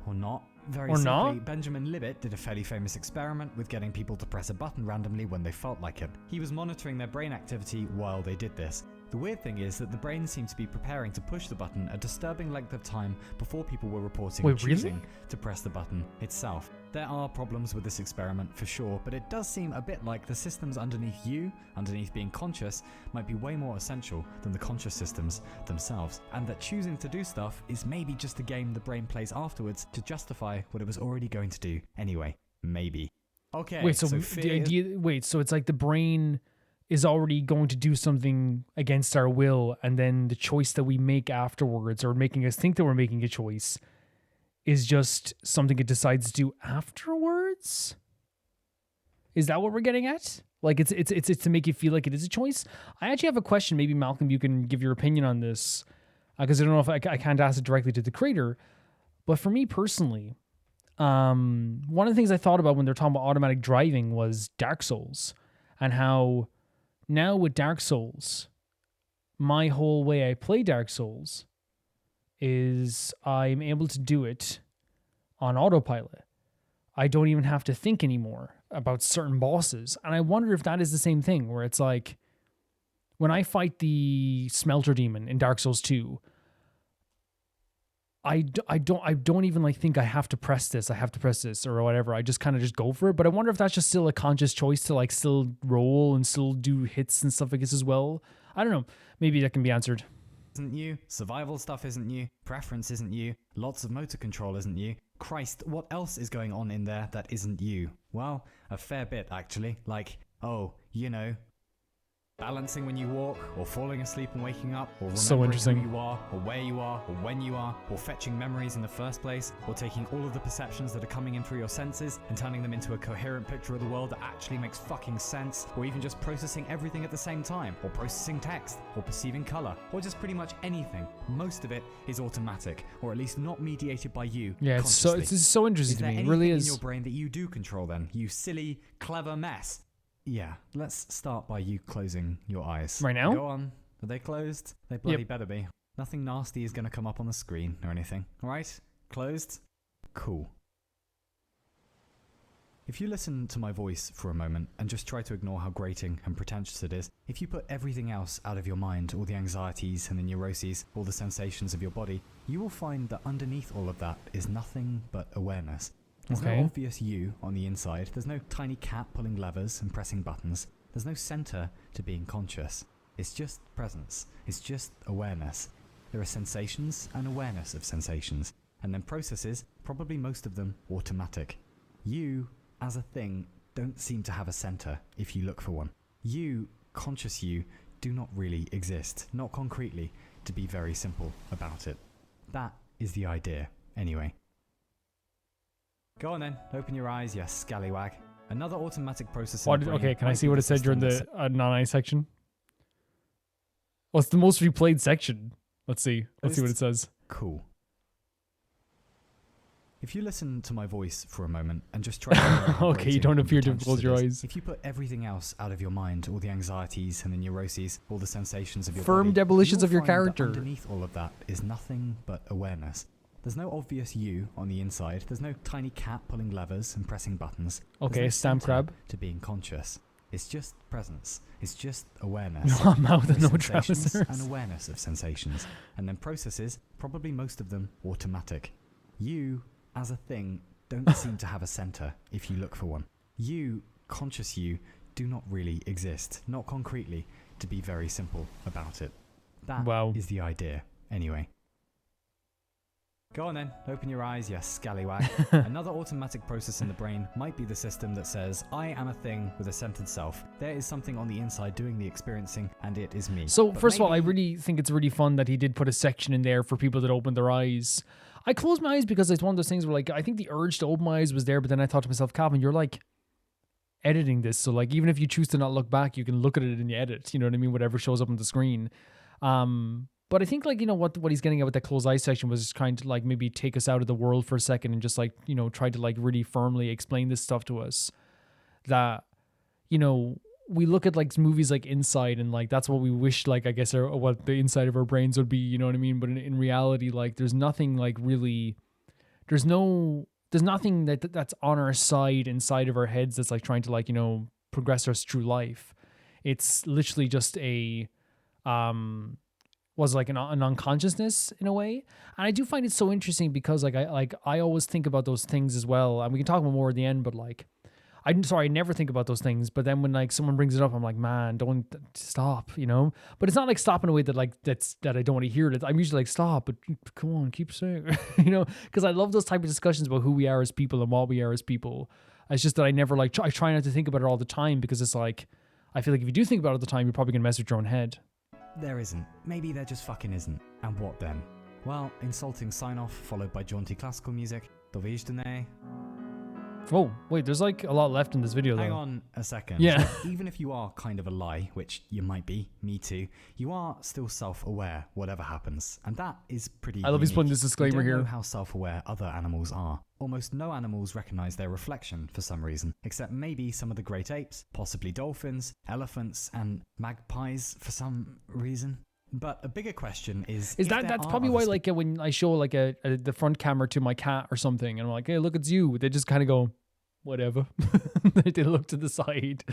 Or not. Very or simply, not? Benjamin Libet did a fairly famous experiment with getting people to press a button randomly when they felt like it. He was monitoring their brain activity while they did this. The weird thing is that the brain seemed to be preparing to push the button a disturbing length of time before people were reporting choosing to press the button itself. There are problems with this experiment for sure, but it does seem a bit like the systems underneath being conscious, might be way more essential than the conscious systems themselves, and that choosing to do stuff is maybe just a game the brain plays afterwards to justify what it was already going to do anyway. Maybe. Okay. Wait, so so it's like the brain is already going to do something against our will, and then the choice that we make afterwards, or making us think that we're making a choice, is just something it decides to do afterwards? Is that what we're getting at? Like it's to make you feel like it is a choice? I actually have a question. Maybe Malcolm, you can give your opinion on this, because I don't know if I can't ask it directly to the creator. But for me personally, one of the things I thought about when they're talking about automatic driving was Dark Souls, and how now with Dark Souls, my whole way I play Dark Souls is I'm able to do it on autopilot. I don't even have to think anymore about certain bosses. And I wonder if that is the same thing, where it's like when I fight the Smelter Demon in Dark Souls 2, I don't even like think I have to press this or whatever. I just kind of just go for it. But I wonder if that's just still a conscious choice to like still roll and still do hits and stuff like this as well. I don't know. Maybe that can be answered. Isn't you. Survival stuff isn't you. Preference isn't you. Lots of motor control isn't you. Christ, what else is going on in there that isn't you? Well, a fair bit actually. Like, oh, you know, balancing when you walk, or falling asleep and waking up, or remembering who you are, or where you are, or when you are, or fetching memories in the first place, or taking all of the perceptions that are coming in through your senses and turning them into a coherent picture of the world that actually makes fucking sense, or even just processing everything at the same time, or processing text, or perceiving color, or just pretty much anything. Most of it is automatic, or at least not mediated by you. Yeah, it's so interesting to me. It really is. In your brain that you do control then, you silly, clever mess. Yeah, let's start by you closing your eyes. Right now? Go on. Are they closed? They bloody better be. Nothing nasty is going to come up on the screen or anything. Alright? Closed? Cool. If you listen to my voice for a moment and just try to ignore how grating and pretentious it is, if you put everything else out of your mind, all the anxieties and the neuroses, all the sensations of your body, you will find that underneath all of that is nothing but awareness. There's no obvious you on the inside. There's no tiny cat pulling levers and pressing buttons. There's no center to being conscious. It's just presence. It's just awareness. There are sensations and awareness of sensations. And then processes, probably most of them automatic. You, as a thing, don't seem to have a center if you look for one. You, conscious you, do not really exist. Not concretely, to be very simple about it. That is the idea, anyway. Go on then, open your eyes, you scallywag. Another automatic process. Okay, can I see what it said during the non-eye section? What's the most replayed section? Let's see. Let's see what it says. Cool. If you listen to my voice for a moment and just try to... Okay, you don't appear to close your eyes. If you put everything else out of your mind, all the anxieties and the neuroses, all the sensations of your firm body, demolitions of your you will find that character. underneath all of that is nothing but awareness. There's no obvious you on the inside. There's no tiny cat pulling levers and pressing buttons. Okay, no stamp crab. To being conscious. It's just presence. It's just awareness. No mouth and no sensations trousers. and awareness of sensations. And then processes, probably most of them automatic. You, as a thing, don't seem to have a center if you look for one. You, conscious you, do not really exist. Not concretely, to be very simple about it. That is the idea, anyway. Go on then, open your eyes, you scallywag. Another automatic process in the brain might be the system that says, I am a thing with a centered self. There is something on the inside doing the experiencing, and it is me. So, first of all, I really think it's really fun that he did put a section in there for people that open their eyes. I closed my eyes because it's one of those things where, like, I think the urge to open my eyes was there, but then I thought to myself, Calvin, you're, like, editing this. So, like, even if you choose to not look back, you can look at it in the edit. You know what I mean? Whatever shows up on the screen. But I think, like, you know, what he's getting at with that closed eye section was trying to, like, maybe take us out of the world for a second and just, like, you know, try to, like, really firmly explain this stuff to us. That, you know, we look at, like, movies like Inside and, like, that's what we wish, like, I guess, or what the inside of our brains would be, you know what I mean? But in reality, like, there's nothing, like, really, there's nothing that's on our side inside of our heads that's, like, trying to, like, you know, progress us through life. It's literally just was like an unconsciousness in a way. And I do find it so interesting because I always think about those things as well. And we can talk about more at the end, but like, I never think about those things. But then when like someone brings it up, I'm like, man, don't stop, you know? But it's not like stop in a way that like, that I don't want to hear it. I'm usually like, stop, but come on, keep saying it, you know? Because I love those type of discussions about who we are as people and what we are as people. It's just that I never like, I try not to think about it all the time because it's like, I feel like if you do think about it all the time, you're probably going to mess with your own head. There isn't. Maybe there just fucking isn't. And what then? Well, insulting sign-off followed by jaunty classical music. Oh, wait, there's like a lot left in this video though. Hang on a second. Yeah. Even if you are kind of a lie, which you might be, me too, you are still self-aware whatever happens. And that is pretty I love he's putting this You disclaimer don't here. know how self-aware other animals are. Almost no animals recognize their reflection for some reason, except maybe some of the great apes, possibly dolphins, elephants, and magpies for some reason. But a bigger question is that's probably why like when I show like the front camera to my cat or something and I'm like, hey, look, it's you, they just kind of go, whatever. They look to the side.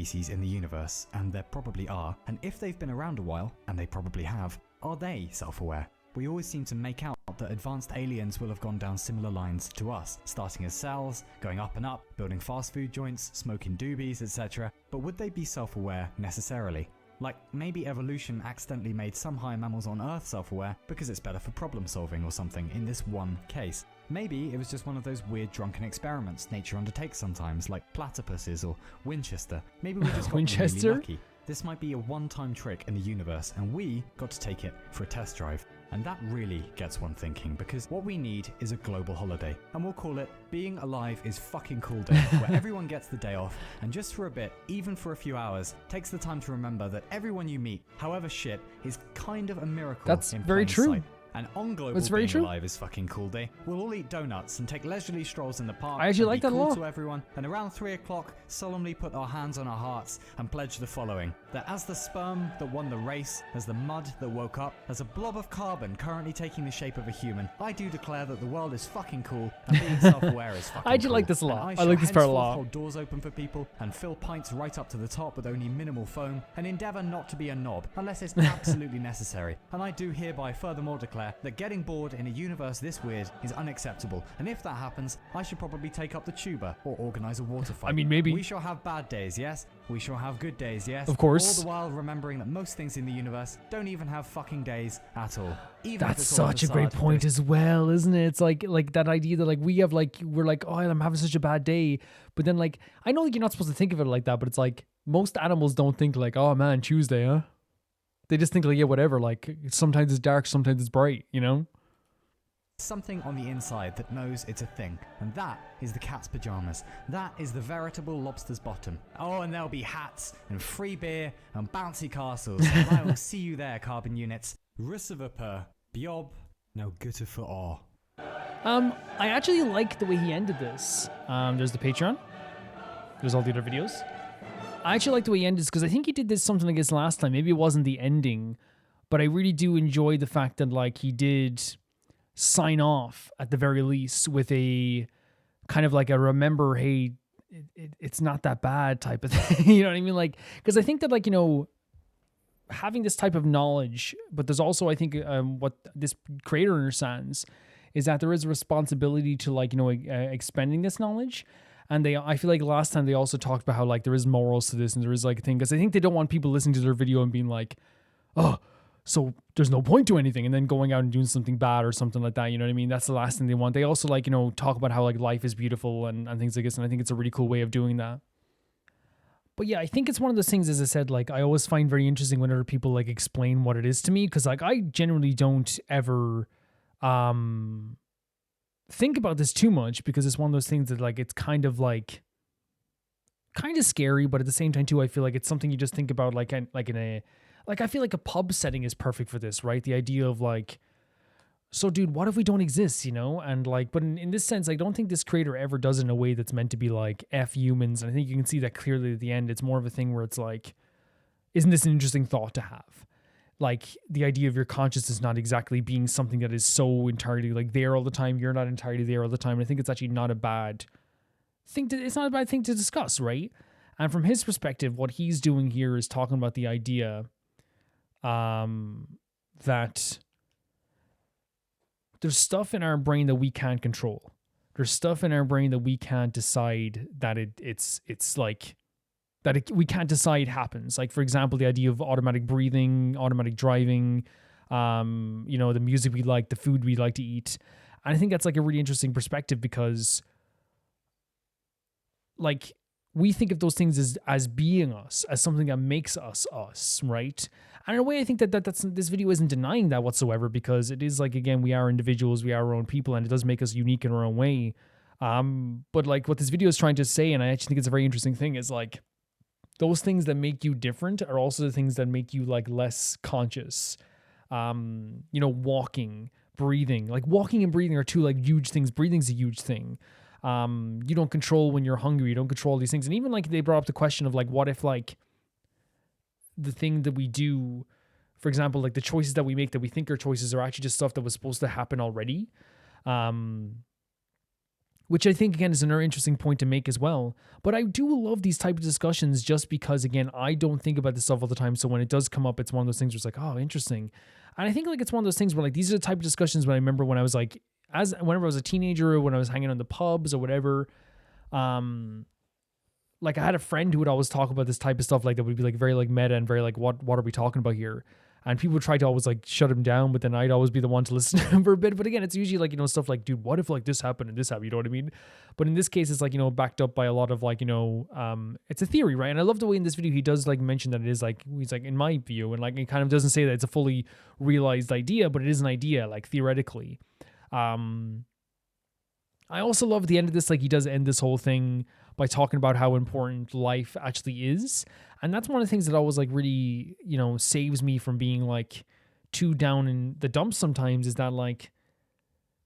Species in the universe, and there probably are, and if they've been around a while, and they probably have, are they self-aware? We always seem to make out that advanced aliens will have gone down similar lines to us, starting as cells, going up and up, building fast food joints, smoking doobies, etc. But would they be self-aware necessarily? Like, maybe evolution accidentally made some higher mammals on Earth self-aware because it's better for problem solving or something in this one case. Maybe it was just one of those weird drunken experiments nature undertakes sometimes, like platypuses or Winchester. Maybe we just got Winchester? really lucky. This might be a one-time trick in the universe and we got to take it for a test drive. And that really gets one thinking, because what we need is a global holiday, and we'll call it Being Alive is Fucking Cool Day, where everyone gets the day off and just for a bit, even for a few hours, takes the time to remember that everyone you meet, however shit, is kind of a miracle. That's in very plain true. sight. And on Global That's very Being true. Alive is Fucking Cool Day, we'll all eat donuts and take leisurely strolls in the park. I actually and like be that a cool lot. to everyone, and around 3 o'clock, solemnly put our hands on our hearts and pledge the following: that as the sperm that won the race, as the mud that woke up, as a blob of carbon currently taking the shape of a human, I do declare that the world is fucking cool and being self-aware is fucking I actually cool. like this a And lot. I shall like this part a henceforth lot. hold doors open for people and fill pints right up to the top with only minimal foam, and endeavour not to be a knob unless it's absolutely necessary. And I do hereby furthermore declare that getting bored in a universe this weird is unacceptable, and if that happens, I should probably take up the tuba or organise a water fight. I mean, maybe. We shall have bad days, yes? We shall have good days, yes? Of course. All the while remembering that most things in the universe don't even have fucking days at all. Even if That's it's all such a great facade, point there's as well, isn't it? It's like that idea that like we have like we're like, oh, I'm having such a bad day, but then like I know like you're not supposed to think of it like that, but it's like most animals don't think like, oh man, Tuesday, huh? They just think like, yeah, whatever. Like sometimes it's dark, sometimes it's bright, you know? something on the inside that knows it's a thing, and that is the cat's pajamas. That is the veritable lobster's bottom. Oh, and there'll be hats and free beer and bouncy castles. And I will see you there, carbon units. Russavaper, Biob, now gutter for all. I actually like the way he ended this. There's the Patreon. There's all the other videos. I actually like the way he ended this because I think he did this something like this last time. Maybe it wasn't the ending, but I really do enjoy the fact that like he did sign off at the very least with a kind of like a remember, hey, it's not that bad type of thing. You know what I mean? Like, because I think that like, you know, having this type of knowledge, but there's also, I think, what this creator understands is that there is a responsibility to like, you know, expending this knowledge. And I feel like last time they also talked about how like there is morals to this and there is like a thing, because I think they don't want people listening to their video and being like, oh, so there's no point to anything, and then going out and doing something bad or something like that. You know what I mean? That's the last thing they want. They also like, you know, talk about how like life is beautiful and things like this. And I think it's a really cool way of doing that. But yeah, I think it's one of those things, as I said, like I always find very interesting whenever people like explain what it is to me, because like I generally don't ever think about this too much, because it's one of those things that like it's kind of scary, but at the same time too, I feel like it's something you just think about like in a I feel like a pub setting is perfect for this, right? The idea of like, so dude, what if we don't exist, you know? And like, but in this sense, I don't think this creator ever does it in a way that's meant to be like F humans. And I think you can see that clearly at the end. It's more of a thing where it's like, isn't this an interesting thought to have? Like the idea of your consciousness not exactly being something that is so entirely like there all the time. You're not entirely there all the time. And I think it's actually not a bad thing it's not a bad thing to discuss, right? And from his perspective, what he's doing here is talking about the idea that there's stuff in our brain that we can't control. There's stuff in our brain that we can't decide that it's like that we can't decide happens. Like for example, the idea of automatic breathing, automatic driving, you know, the music we like, the food we like to eat. And I think that's like a really interesting perspective, because like we think of those things as being us, as something that makes us, right? And in a way, I think that's this video isn't denying that whatsoever, because it is like, again, we are individuals, we are our own people, and it does make us unique in our own way. But like what this video is trying to say, and I actually think it's a very interesting thing, is like those things that make you different are also the things that make you like less conscious. You know, walking, breathing, like walking and breathing are two like huge things. Breathing's a huge thing. You don't control when you're hungry. You don't control these things. And even like they brought up the question of like, what if like the thing that we do, for example, like the choices that we make that we think are choices are actually just stuff that was supposed to happen already. Which I think, again, is another interesting point to make as well. But I do love these type of discussions just because, again, I don't think about this stuff all the time. So when it does come up, it's one of those things where it's like, oh, interesting. And I think like it's one of those things where like these are the type of discussions when I remember when I was like, whenever I was a teenager, or when I was hanging on the pubs or whatever, like I had a friend who would always talk about this type of stuff, like that would be like very like meta and very like, what are we talking about here? And people would try to always like shut him down, but then I'd always be the one to listen to him for a bit. But again, it's usually like, you know, stuff like, dude, what if like this happened and this happened? You know what I mean? But in this case, it's like, you know, backed up by a lot of like, you know, it's a theory, right? And I love the way in this video he does like mention that it is like, he's like, in my view, and like it kind of doesn't say that it's a fully realized idea, but it is an idea, like theoretically. I also love at the end of this, like he does end this whole thing by talking about how important life actually is. And that's one of the things that always like really, you know, saves me from being like too down in the dumps sometimes, is that like,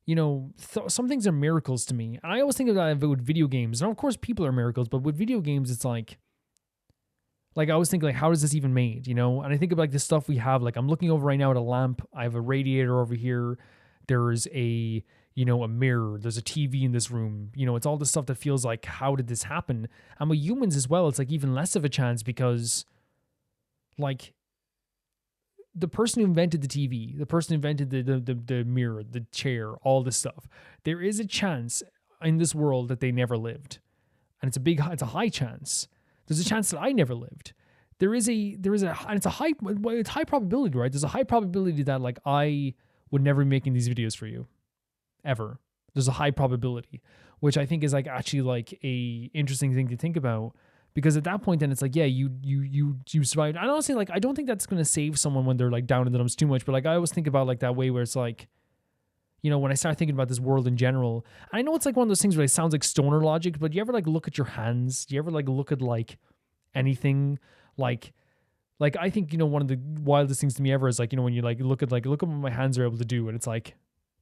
you know, some things are miracles to me. And I always think of that with video games. And of course people are miracles, but with video games, it's like I always think like, how is this even made? You know? And I think of like the stuff we have, like I'm looking over right now at a lamp. I have a radiator over here. There's a, you know, a mirror, there's a TV in this room, you know, it's all this stuff that feels like, how did this happen? And with humans as well, it's like even less of a chance, because like the person who invented the TV, the person who invented the mirror, the chair, all this stuff, there is a chance in this world that they never lived. And it's a high chance. There's a chance that I never lived. And it's high probability, right? There's a high probability that like I would never be making these videos for you. Ever. There's a high probability, which I think is like actually like a interesting thing to think about, because at that point then it's like, yeah, you survived. And honestly, like I don't think that's gonna save someone when they're like down in the dumps too much, but like I always think about like that way where it's like, you know, when I start thinking about this world in general, I know it's like one of those things where it sounds like stoner logic, but you ever like look at your hands? Do you ever like look at like anything like I think, you know, one of the wildest things to me ever is like, you know, when you like look at what my hands are able to do, and it's like,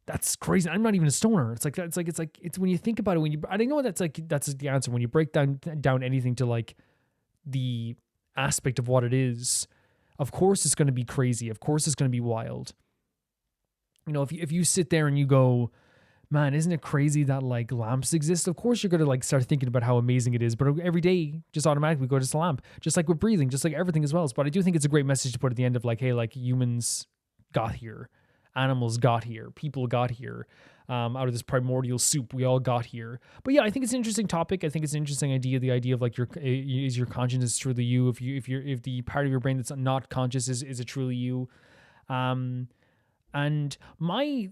that's crazy. I'm not even a stoner. It's when you think about it, I don't know, that's the answer. When you break down anything to like the aspect of what it is, of course it's going to be crazy. Of course it's going to be wild. You know, if you sit there and you go, man, isn't it crazy that like lamps exist? Of course you're going to like start thinking about how amazing it is. But every day, just automatically go to the lamp, just like with breathing, just like everything as well. But I do think it's a great message to put at the end of like, hey, like humans got here. Animals got here, people got here, out of this primordial soup, we all got here. But yeah, I think it's an interesting topic. I think it's an interesting idea. The idea of like is your consciousness truly you? If the part of your brain that's not conscious is it truly you? And my,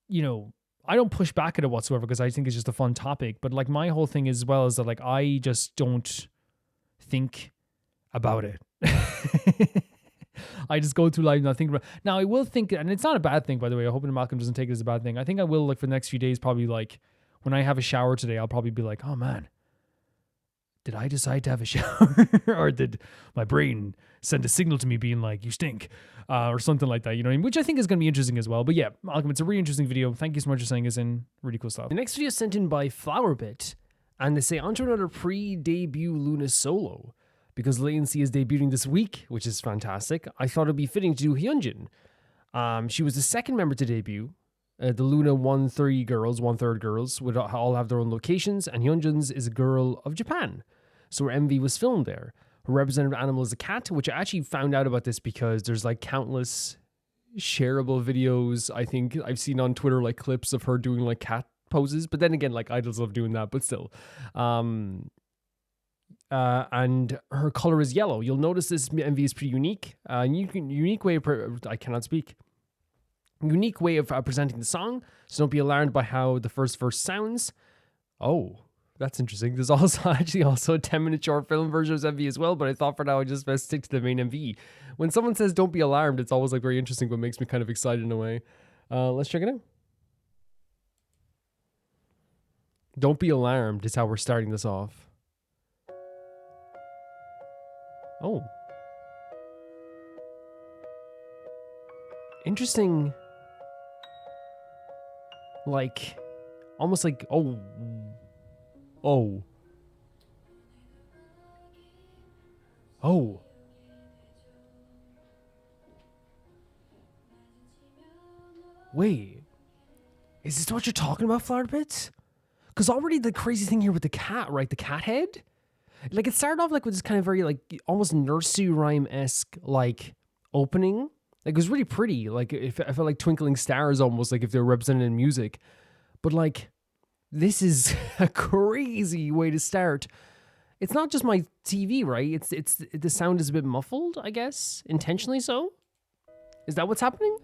you know, I don't push back at it whatsoever, because I think it's just a fun topic. But like my whole thing as well is that like I just don't think about it. I just go through life not thinking about. Now I will think, and it's not a bad thing, by the way. I hope Malcolm doesn't take it as a bad thing. I think I will, like for the next few days, probably like when I have a shower today, I'll probably be like, oh man, did I decide to have a shower? Or did my brain send a signal to me being like, you stink, or something like that, you know what I mean? Which I think is going to be interesting as well. But yeah, Malcolm, it's a really interesting video. Thank you so much for saying it's in. Really cool stuff. The next video is sent in by Flowerbit, and they say, onto another pre-debut Loona solo. Because Latency is debuting this week, which is fantastic, I thought it'd be fitting to do Hyunjin. She was the second member to debut. The Loona 1/3 girls would all have their own locations, and Hyunjin's is a girl of Japan. So her MV was filmed there. Her representative animal is a cat, which I actually found out about this because there's like countless shareable videos I think I've seen on Twitter, like clips of her doing like cat poses. But then again, like idols love doing that, but still. And her color is yellow. You'll notice this MV is pretty unique. Unique way of presenting the song. So don't be alarmed by how the first verse sounds. Oh, that's interesting. There's also a 10-minute short film version of this MV as well. But I thought for now I just best stick to the main MV. When someone says "don't be alarmed," it's always like very interesting, but makes me kind of excited in a way. Let's check it out. Don't be alarmed is how we're starting this off. Oh. Interesting. Like, almost like, oh. Oh. Oh. Wait. Is this what you're talking about, Flower Pits? Because already the crazy thing here with the cat, right? The cat head? Like, it started off like with this kind of very, like, almost nursery rhyme-esque, like, opening. Like, it was really pretty. Like, I felt like twinkling stars almost, like if they were represented in music. But like, this is a crazy way to start. It's not just my TV, right? The sound is a bit muffled, I guess, intentionally so. Is that what's happening?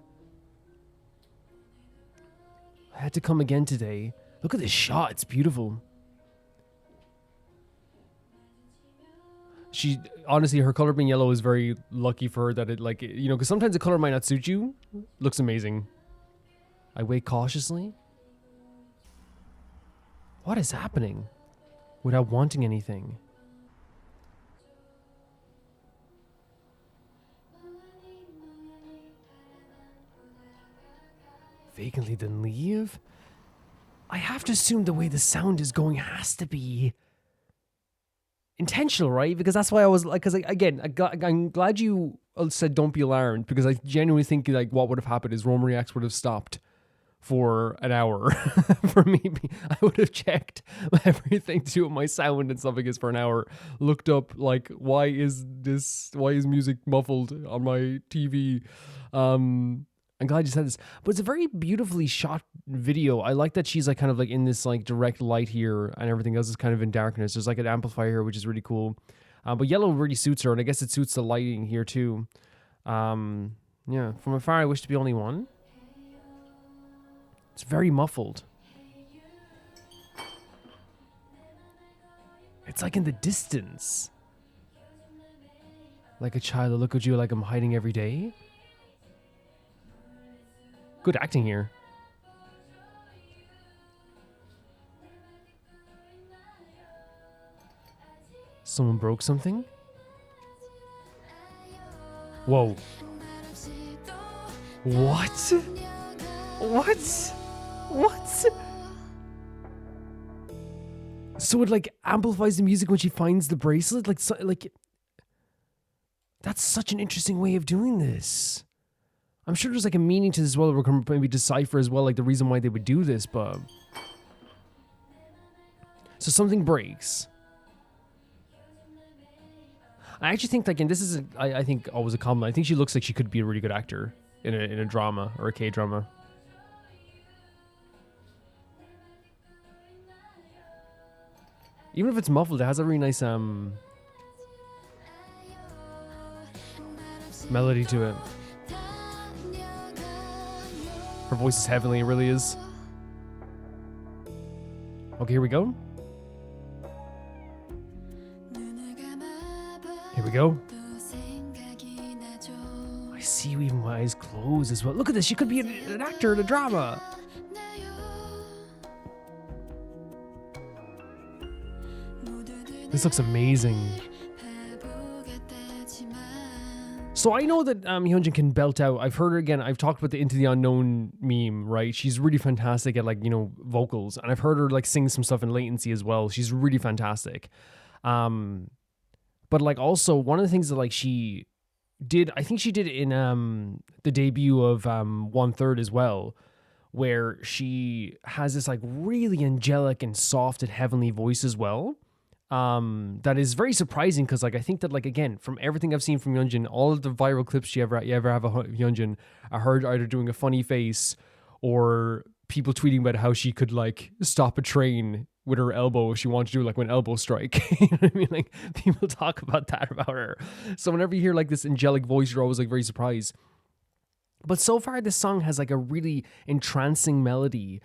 I had to come again today. Look at this shot. It's beautiful. Honestly, her color being yellow is very lucky for her that it, like, you know, because sometimes the color might not suit you. Looks amazing. I wait cautiously. What is happening? Without wanting anything. Vacantly then leave? I have to assume the way the sound is going has to be intentional, right? Because that's why I was like, because again, I'm glad you said don't be alarmed, because I genuinely think like what would have happened is Roam Reacts would have stopped for an hour. For me, I would have checked everything to do with my sound and stuff like this for an hour, looked up like why is music muffled on my TV. I'm glad you said this, but it's a very beautifully shot video. I like that she's like kind of like in this like direct light here, and everything else is kind of in darkness. There's like an amplifier here, which is really cool. But yellow really suits her, and I guess it suits the lighting here too. Yeah, from afar I wish to be only one. It's very muffled. It's like in the distance. Like a child, I look at you like I'm hiding every day. Good acting here. Someone broke something? Whoa. What? What? What? So it like amplifies the music when she finds the bracelet? Like that's such an interesting way of doing this. I'm sure there's like a meaning to this as well. We're going to maybe decipher as well, like the reason why they would do this, but... So something breaks. I actually think, like, and this is, I think, always a compliment. I think she looks like she could be a really good actor in a drama or a K-drama. Even if it's muffled, it has a really nice melody to it. Her voice is heavenly, it really is. Okay, here we go. Here we go. I see you even my eyes closed as well. Look at this, she could be an actor in a drama. This looks amazing. So I know that Hyunjin can belt out. I've heard her again. I've talked about the Into the Unknown meme, right? She's really fantastic at, like, you know, vocals. And I've heard her like sing some stuff in latency as well. She's really fantastic. But like also one of the things that like she did, I think she did in the debut of 1/3 as well, where she has this like really angelic and soft and heavenly voice as well. That is very surprising because, like, I think that, like, again, from everything I've seen from Hyunjin, all of the viral clips you ever have of Hyunjin, I heard either doing a funny face or people tweeting about how she could, like, stop a train with her elbow if she wanted to do, like, an elbow strike. You know what I mean? Like, people talk about that about her. So whenever you hear, like, this angelic voice, you're always, like, very surprised. But so far, this song has, like, a really entrancing melody.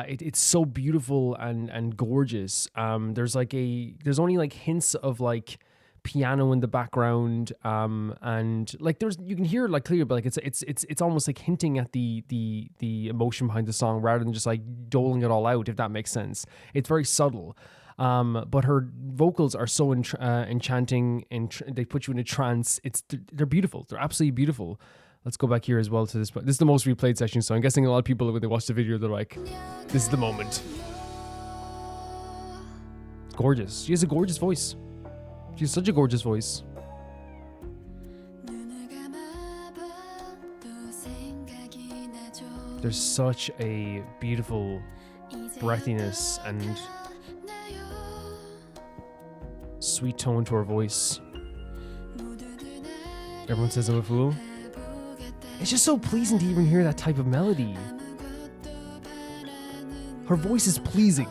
It's so beautiful and gorgeous. There's only like hints of like piano in the background, and like you can hear it like clearly, but like it's almost like hinting at the emotion behind the song rather than just like doling it all out, if that makes sense. It's very subtle. But her vocals are so enchanting, and they put you in a trance. They're beautiful. They're absolutely beautiful. Let's go back here as well to this. This is the most replayed section, so I'm guessing a lot of people, when they watch the video, they're like, this is the moment. It's gorgeous. She has a gorgeous voice. She has such a gorgeous voice. There's such a beautiful breathiness and sweet tone to her voice. Everyone says I'm a fool. It's just so pleasing to even hear that type of melody. Her voice is pleasing.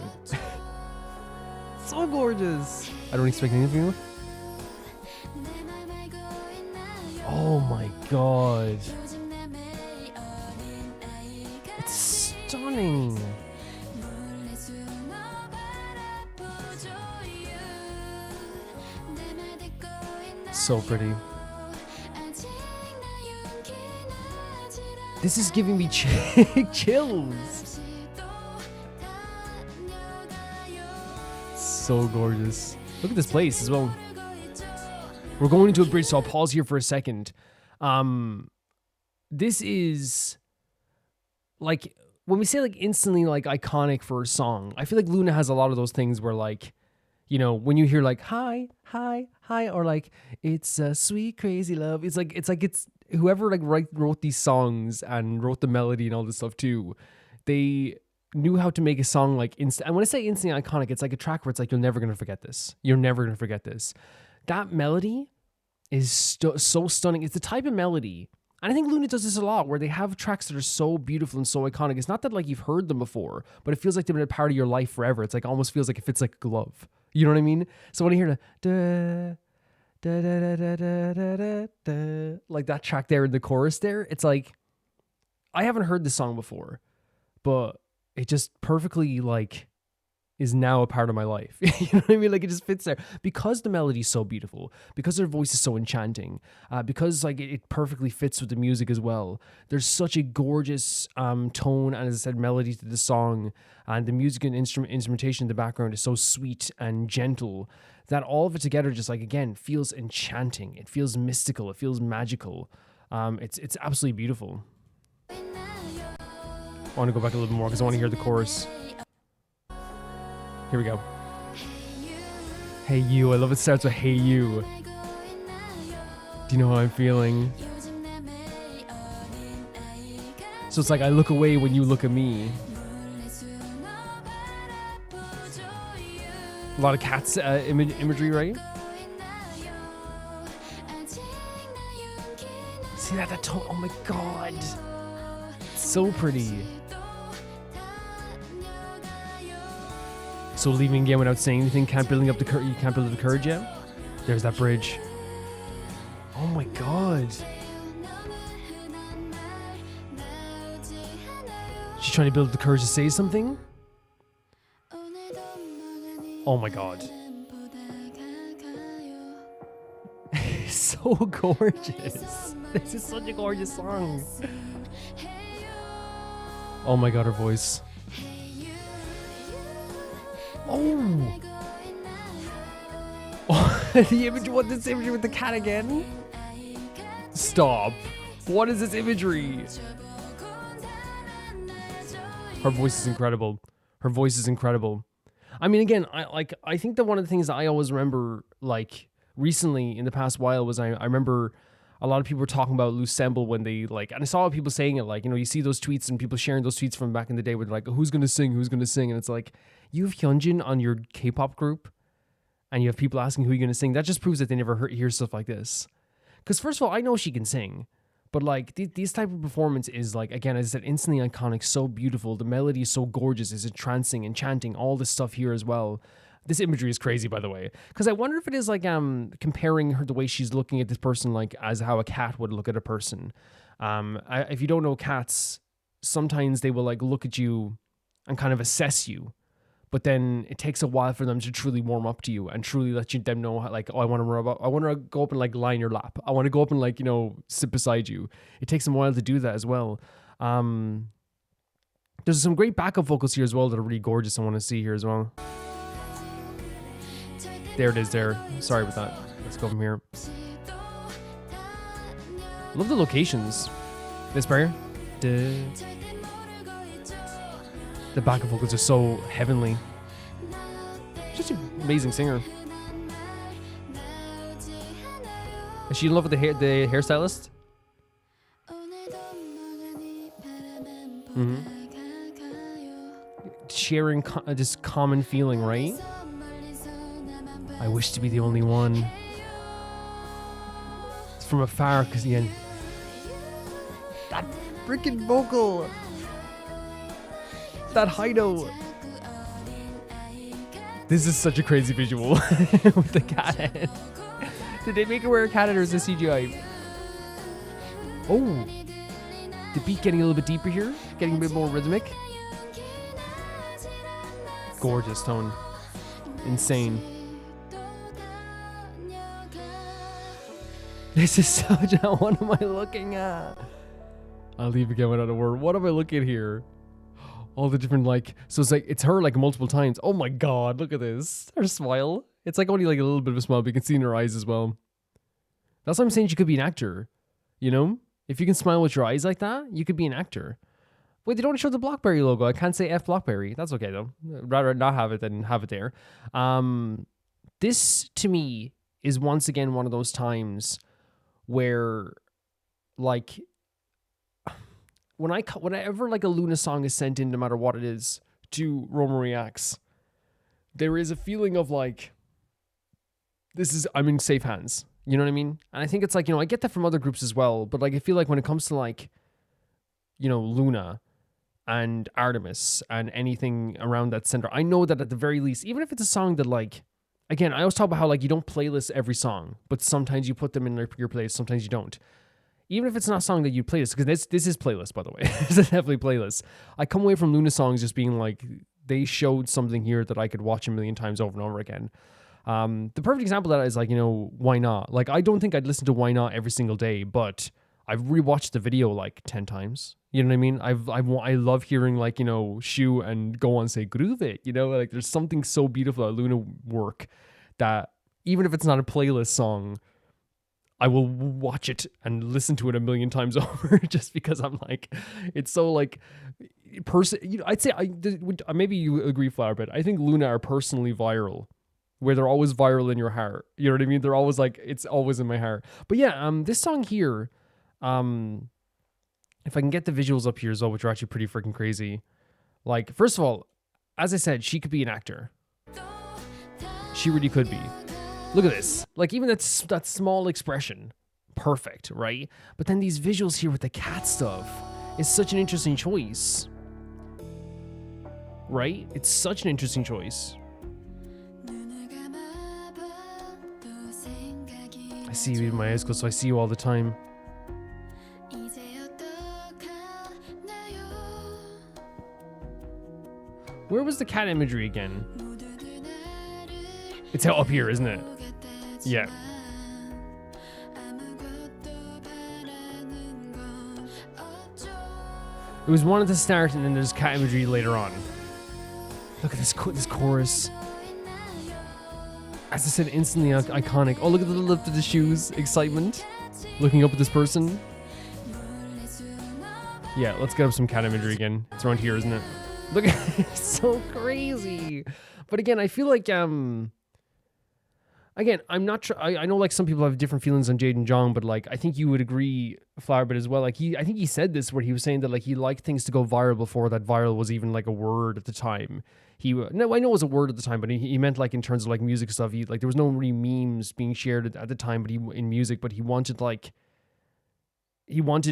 So gorgeous. I don't expect anything more. Oh my god. It's stunning. So pretty. This is giving me chills. So gorgeous. Look at this place as well. We're going into a bridge, so I'll pause here for a second. This is like when we say like instantly like iconic for a song. I feel like Loona has a lot of those things where like, you know, when you hear like hi, hi, hi, or like it's a sweet crazy love. It's whoever like wrote these songs and wrote the melody and all this stuff too. They knew how to make a song like instant. And when I say instantly iconic, it's like a track where it's like you're never gonna forget this. You're never gonna forget this. That melody is so stunning. It's the type of melody, and I think Loona does this a lot, where they have tracks that are so beautiful and so iconic. It's not that like you've heard them before, but it feels like they've been a part of your life forever. It's like almost feels like it fits like a glove. You know what I mean? So when I hear the da da da da da da da, like that track there in the chorus there, it's like I haven't heard this song before, but it just perfectly like is now a part of my life. You know what I mean? Like it just fits there because the melody's so beautiful, because her voice is so enchanting, because like it perfectly fits with the music as well. There's such a gorgeous tone and, as I said, melody to the song, and the music and instrumentation in the background is so sweet and gentle that all of it together just like, again, feels enchanting. It feels mystical. It feels magical. It's absolutely beautiful. I want to go back a little bit more because I want to hear the chorus. Here we go. Hey you. I love it starts with hey you. Do you know how I'm feeling? So it's like I look away when you look at me. A lot of cats imagery, right? See that tone? Oh my god. So pretty. So leaving again without saying anything, can't build up the courage yet. There's that bridge. Oh my god. She's trying to build the courage to say something. Oh my god. So gorgeous. This is such a gorgeous song. Oh my god, her voice. Oh, the image. What this imagery with the cat again? Stop. What is this imagery? Her voice is incredible. Her voice is incredible. I mean, again, I think that one of the things that I always remember, like recently in the past while, was I remember a lot of people were talking about Lucemble when they like, and I saw people saying it, like, you know, you see those tweets and people sharing those tweets from back in the day with like, who's gonna sing, and it's like, you have Hyunjin on your K-pop group and you have people asking who you're gonna sing. That just proves that they never hear stuff like this. Because first of all, I know she can sing, but like these type of performance is like, again, as I said, instantly iconic, so beautiful. The melody is so gorgeous, it's entrancing, enchanting, all this stuff here as well. This imagery is crazy, by the way, because I wonder if it is like comparing her the way she's looking at this person, like as how a cat would look at a person. If you don't know cats, sometimes they will like look at you and kind of assess you, but then it takes a while for them to truly warm up to you and truly let them know how, like, oh, I want to go up and like lie in your lap. I want to go up and like, you know, sit beside you. It takes them a while to do that as well. There's some great backup vocals here as well that are really gorgeous. I want to see here as well. There it is there. Sorry about that. Let's go from here. Love the locations. This part here. The backup vocals are so heavenly. Just an amazing singer. Is she in love with the hairstylist? Mm-hmm. Sharing this common feeling, right? I wish to be the only one. It's from afar, because again, That freaking vocal. That high note. This is such a crazy visual with the cat head. Did they make her wear a cat head or is this CGI? Oh, the beat getting a little bit deeper here, getting a bit more rhythmic. Gorgeous tone. Insane. This is such a, what am I looking at? I'll leave again without a word. What am I looking at here? All the different like, so it's like, it's her like multiple times. Oh my God, look at this. Her smile. It's like only like a little bit of a smile, but you can see in her eyes as well. That's why I'm saying she could be an actor. You know? If you can smile with your eyes like that, you could be an actor. Wait, they don't show the BlackBerry logo. I can't say F BlackBerry. That's okay though. I'd rather not have it than have it there. This to me is once again one of those times where like whenever like a Loona song is sent in, no matter what it is, to Roma Reacts, there is a feeling of like, I'm in safe hands. You know what I mean? And I think it's like, you know, I get that from other groups as well, but like I feel like when it comes to like, you know, Loona and Artemis and anything around that center, I know that at the very least, even if it's a song that like, again, I always talk about how like you don't playlist every song, but sometimes you put them in your playlist, sometimes you don't. Even if it's not a song that you playlist, because this is playlist, by the way. This is definitely playlist. I come away from Loona songs just being like, they showed something here that I could watch a million times over and over again. The perfect example of that is like, you know, Why Not? Like, I don't think I'd listen to Why Not every single day, but I've rewatched the video like 10 times. You know what I mean? I love hearing like, you know, Shu and Go On say groove it, you know, like there's something so beautiful about Loona work that even if it's not a playlist song, I will watch it and listen to it a million times over just because I'm like, it's so like you know, I'd say maybe you agree, Flower, but I think Loona are personally viral, where they're always viral in your heart. You know what I mean? They're always like, it's always in my heart. But yeah, this song here, if I can get the visuals up here as well, which are actually pretty freaking crazy. Like, first of all, as I said, she could be an actor. She really could be. Look at this. Like, even that small expression. Perfect, right? But then these visuals here with the cat stuff is such an interesting choice. Right? It's such an interesting choice. I see you in my eyes closed, so I see you all the time. Where was the cat imagery again? It's up here, isn't it? Yeah. It was one at the start, and then there's cat imagery later on. Look at this chorus. As I said, instantly iconic. Oh, look at the lift of the shoes. Excitement. Looking up at this person. Yeah, let's get up some cat imagery again. It's around here, isn't it? Look at it. It's so crazy. But again, I feel like, again, I'm not sure. I know like some people have different feelings on Jade and Jong, but like, I think you would agree, Flowerbit, as well. Like I think he said this where he was saying that like he liked things to go viral before that viral was even like a word at the time. No, I know it was a word at the time, but he meant like in terms of like music stuff. Like there was no really memes being shared at the time, but in music, but he wanted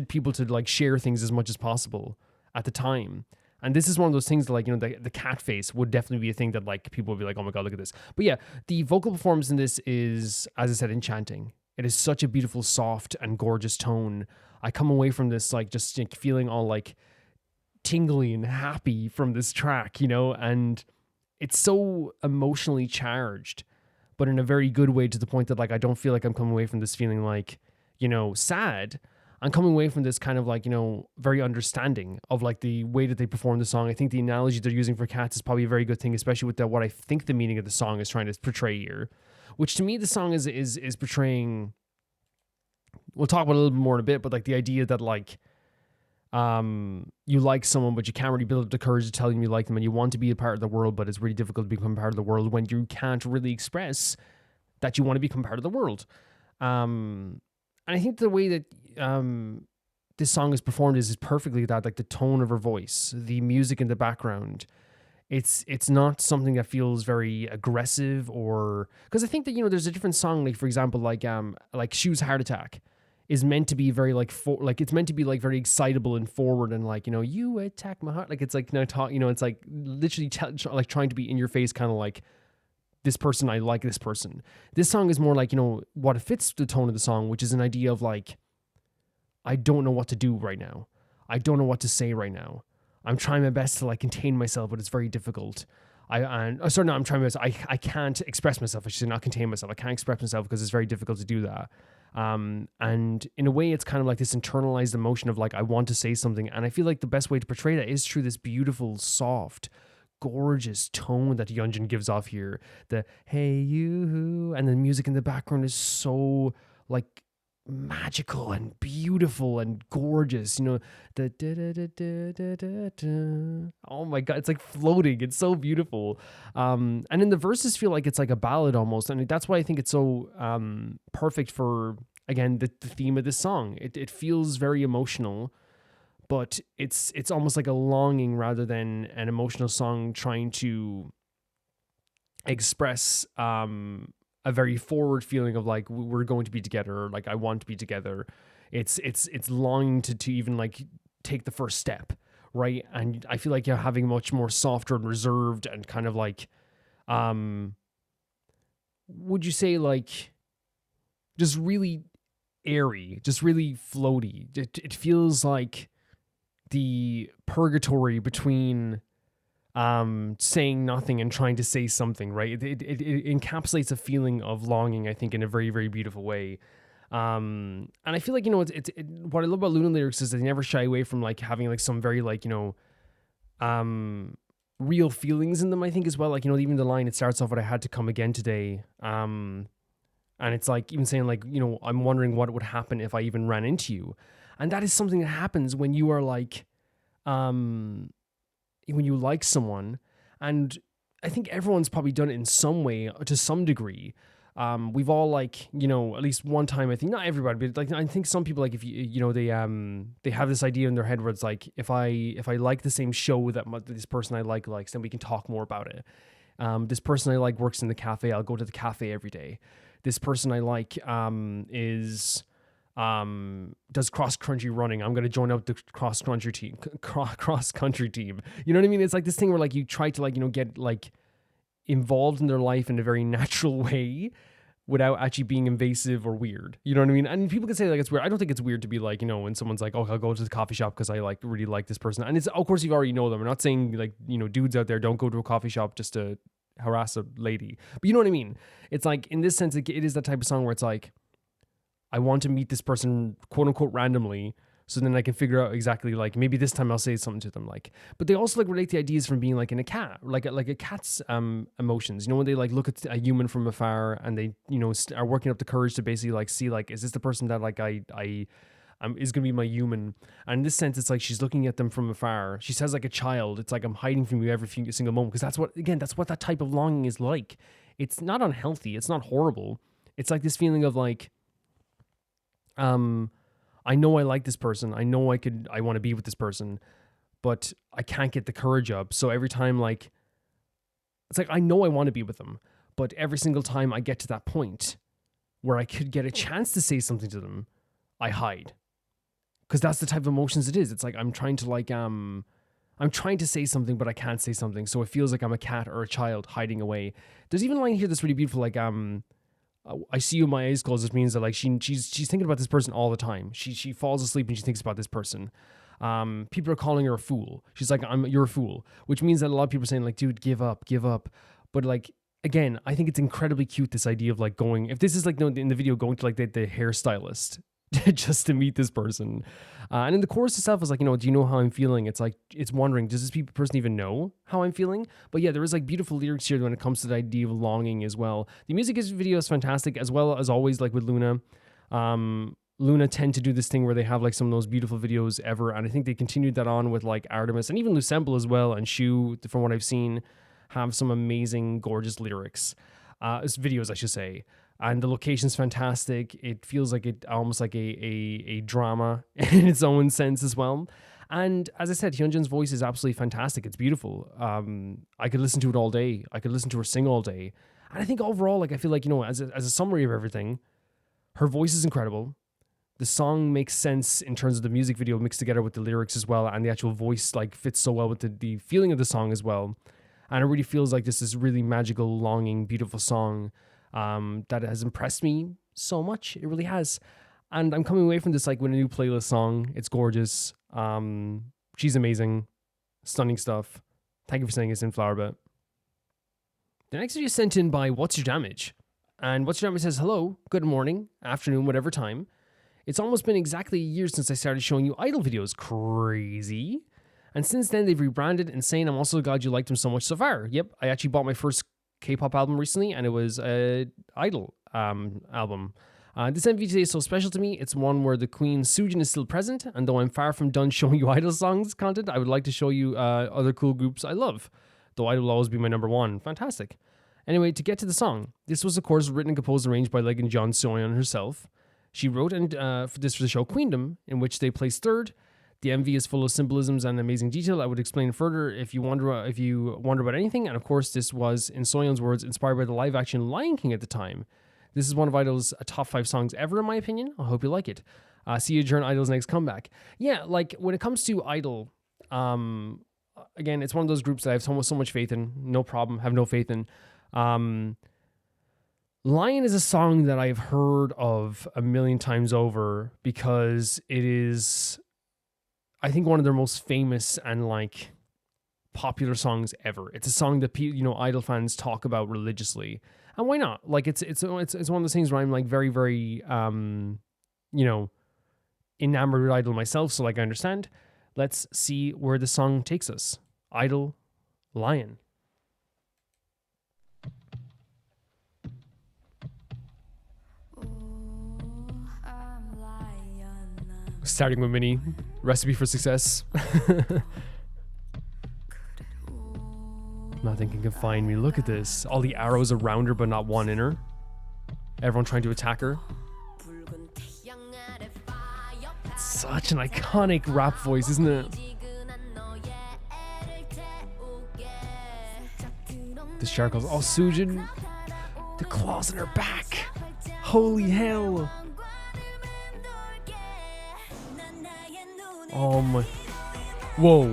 people to like share things as much as possible at the time. And this is one of those things that like, you know, the cat face would definitely be a thing that like people would be like, oh my God, look at this. But yeah, the vocal performance in this is, as I said, enchanting. It is such a beautiful, soft and gorgeous tone. I come away from this like just like, feeling all like tingly and happy from this track, you know, and it's so emotionally charged, but in a very good way, to the point that like I don't feel like I'm coming away from this feeling like, you know, sad. I'm coming away from this kind of like, you know, very understanding of like the way that they perform the song. I think the analogy they're using for cats is probably a very good thing, especially with what I think the meaning of the song is trying to portray here, which to me the song is portraying. We'll talk about it a little bit more in a bit, but like the idea that like you like someone, but you can't really build up the courage to tell them you like them, and you want to be a part of the world, but it's really difficult to become part of the world when you can't really express that you want to become part of the world. And I think the way that this song is performed is perfectly that, like the tone of her voice, the music in the background. It's not something that feels very aggressive, or because I think that, you know, there's a different song, like for example, like Shu's Heart Attack is meant to be very like it's meant to be like very excitable and forward and like, you know, you attack my heart. Like it's like, it's like literally like trying to be in your face, kind of like, this person, I like this person. This song is more like, you know, what fits the tone of the song, which is an idea of like, I don't know what to do right now. I don't know what to say right now. I'm trying my best to like contain myself, but it's very difficult. I'm trying my best. I can't express myself. I should say, not contain myself. I can't express myself because it's very difficult to do that. And in a way, it's kind of like this internalized emotion of like, I want to say something. And I feel like the best way to portray that is through this beautiful, soft, gorgeous tone that Hyunjin gives off here. The hey you, and the music in the background is so like magical and beautiful and gorgeous, you know, the da, da, da, da, da, da, da. Oh my god, it's like floating, it's so beautiful. And then the verses feel like it's like a ballad almost, and that's why I think it's so perfect for, again, the theme of this song. It feels very emotional, but it's almost like a longing rather than an emotional song trying to express a very forward feeling of like, we're going to be together, or like, I want to be together. It's longing to even like take the first step, right? And I feel like you're having much more softer and reserved and kind of like, would you say like, just really airy, just really floaty. It feels like the purgatory between saying nothing and trying to say something, right? It encapsulates a feeling of longing, I think, in a very, very beautiful way. And I feel like, you know, what I love about Loona lyrics is that they never shy away from like having like some very like, you know, real feelings in them, I think, as well. Like, you know, even the line, it starts off with, I had to come again today. And it's like even saying like, you know, I'm wondering what would happen if I even ran into you. And that is something that happens when you are like, when you like someone, and I think everyone's probably done it in some way to some degree. We've all like, you know, at least one time, I think, not everybody, but like, I think some people, like if you know, they have this idea in their head where it's like, if I like the same show that this person I like likes, then we can talk more about it. This person I like works in the cafe. I'll go to the cafe every day. This person I like does cross-country running. I'm going to join up the cross-country team. You know what I mean? It's like this thing where like you try to like, you know, get like involved in their life in a very natural way without actually being invasive or weird. You know what I mean? And people can say like it's weird. I don't think it's weird to be like, you know, when someone's like, oh, I'll go to the coffee shop because I like really like this person. And it's, of course, you already know them. I'm not saying like, you know, dudes out there don't go to a coffee shop just to harass a lady. But you know what I mean? It's like, in this sense, it is that type of song where it's like, I want to meet this person, quote unquote, randomly, so then I can figure out exactly like, maybe this time I'll say something to them. Like, but they also like relate the ideas from being like in a cat, like a cat's emotions. You know, when they like look at a human from afar and they, you know, are working up the courage to basically like see like, is this the person that like I is gonna be my human? And in this sense, it's like she's looking at them from afar. She says like a child, it's like, I'm hiding from you every single moment, because that's what that type of longing is like. It's not unhealthy. It's not horrible. It's like this feeling of like, I know I like this person. I know I want to be with this person, but I can't get the courage up. So every time, like, it's like, I know I want to be with them, but every single time I get to that point where I could get a chance to say something to them, I hide. Because that's the type of emotions it is. It's like, I'm trying to say something, but I can't say something. So it feels like I'm a cat or a child hiding away. There's even a line here that's really beautiful. Like, I see you, my eyes closed, which means that like she's thinking about this person all the time. She falls asleep and she thinks about this person. People are calling her a fool. She's like, you're a fool, which means that a lot of people are saying like, dude, give up. But like, again, I think it's incredibly cute, this idea of like going, if this is like in the video, going to like the hairstylist just to meet this person. And in the chorus itself is like, you know, do you know how I'm feeling? It's like, it's wondering, does this person even know how I'm feeling? But yeah, there is like beautiful lyrics here when it comes to the idea of longing as well. The music video is fantastic, as well as always, like with Loona. Loona tend to do this thing where they have like some of those beautiful videos ever. And I think they continued that on with like Artemis and even Lucemble as well. And Shu, from what I've seen, have some amazing, gorgeous lyrics. Videos, I should say. And the location's fantastic. It feels like it almost like a drama in its own sense as well. And as I said, Hyunjin's voice is absolutely fantastic. It's beautiful. I could listen to it all day. I could listen to her sing all day. And I think overall, like, I feel like, you know, as a summary of everything, her voice is incredible. The song makes sense in terms of the music video mixed together with the lyrics as well, and the actual voice like fits so well with the feeling of the song as well. And it really feels like this is really magical, longing, beautiful song that has impressed me so much. It really has. And I'm coming away from this like with a new playlist song. It's gorgeous. She's amazing. Stunning stuff. Thank you for sending us in, Flowerbit. The next video is sent in by What's Your Damage? And What's Your Damage says, hello, good morning, afternoon, whatever time. It's almost been exactly a year since I started showing you Idol videos. Crazy. And since then, they've rebranded. Insane. I'm also glad you liked them so much so far. Yep, I actually bought my first K-pop album recently, and it was an Idol album. This MV today is so special to me. It's one where the Queen Soojin is still present, and though I'm far from done showing you Idol songs content, I would like to show you other cool groups I love, though Idol will always be my number one. Fantastic. Anyway, to get to the song, this was of course written and composed and arranged by legend Jeon Soyeon herself. She wrote for the show Queendom, in which they placed third. The MV is full of symbolisms and amazing detail. I would explain further if you wonder about anything. And of course, this was, in Soyeon's words, inspired by the live-action Lion King at the time. This is one of Idol's top 5 songs ever, in my opinion. I hope you like it. See you during Idol's next comeback. Yeah, like when it comes to Idol, again, it's one of those groups that I have so much faith in. No problem, have no faith in. Lion is a song that I've heard of a million times over because it is, I think, one of their most famous and like popular songs ever. It's a song that Idol fans talk about religiously, and why not? Like it's one of those things where I'm like very very enamored with Idol myself, so like I understand. Let's see where the song takes us. Idol, Lion. Starting with Minnie, recipe for success. Nothing can confine me. Look at this. All the arrows around her, but not one in her. Everyone trying to attack her. It's such an iconic rap voice, isn't it? The shark goes, oh, Soojin. The claws in her back. Holy hell. Oh my. Whoa.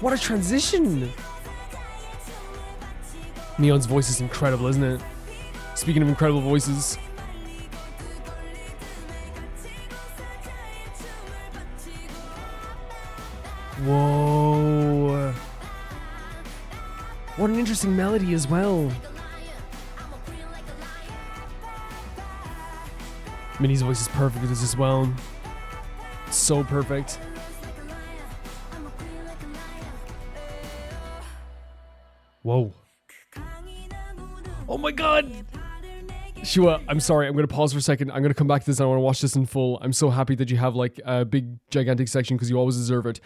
What a transition. Neon's voice is incredible, isn't it? Speaking of incredible voices. Whoa. What an interesting melody as well. Minnie's voice is perfect with this as well. So perfect. Whoa. Oh my god! Shua, I'm sorry, I'm going to pause for a second. I'm going to come back to this and I want to watch this in full. I'm so happy that you have like a big gigantic section because you always deserve it.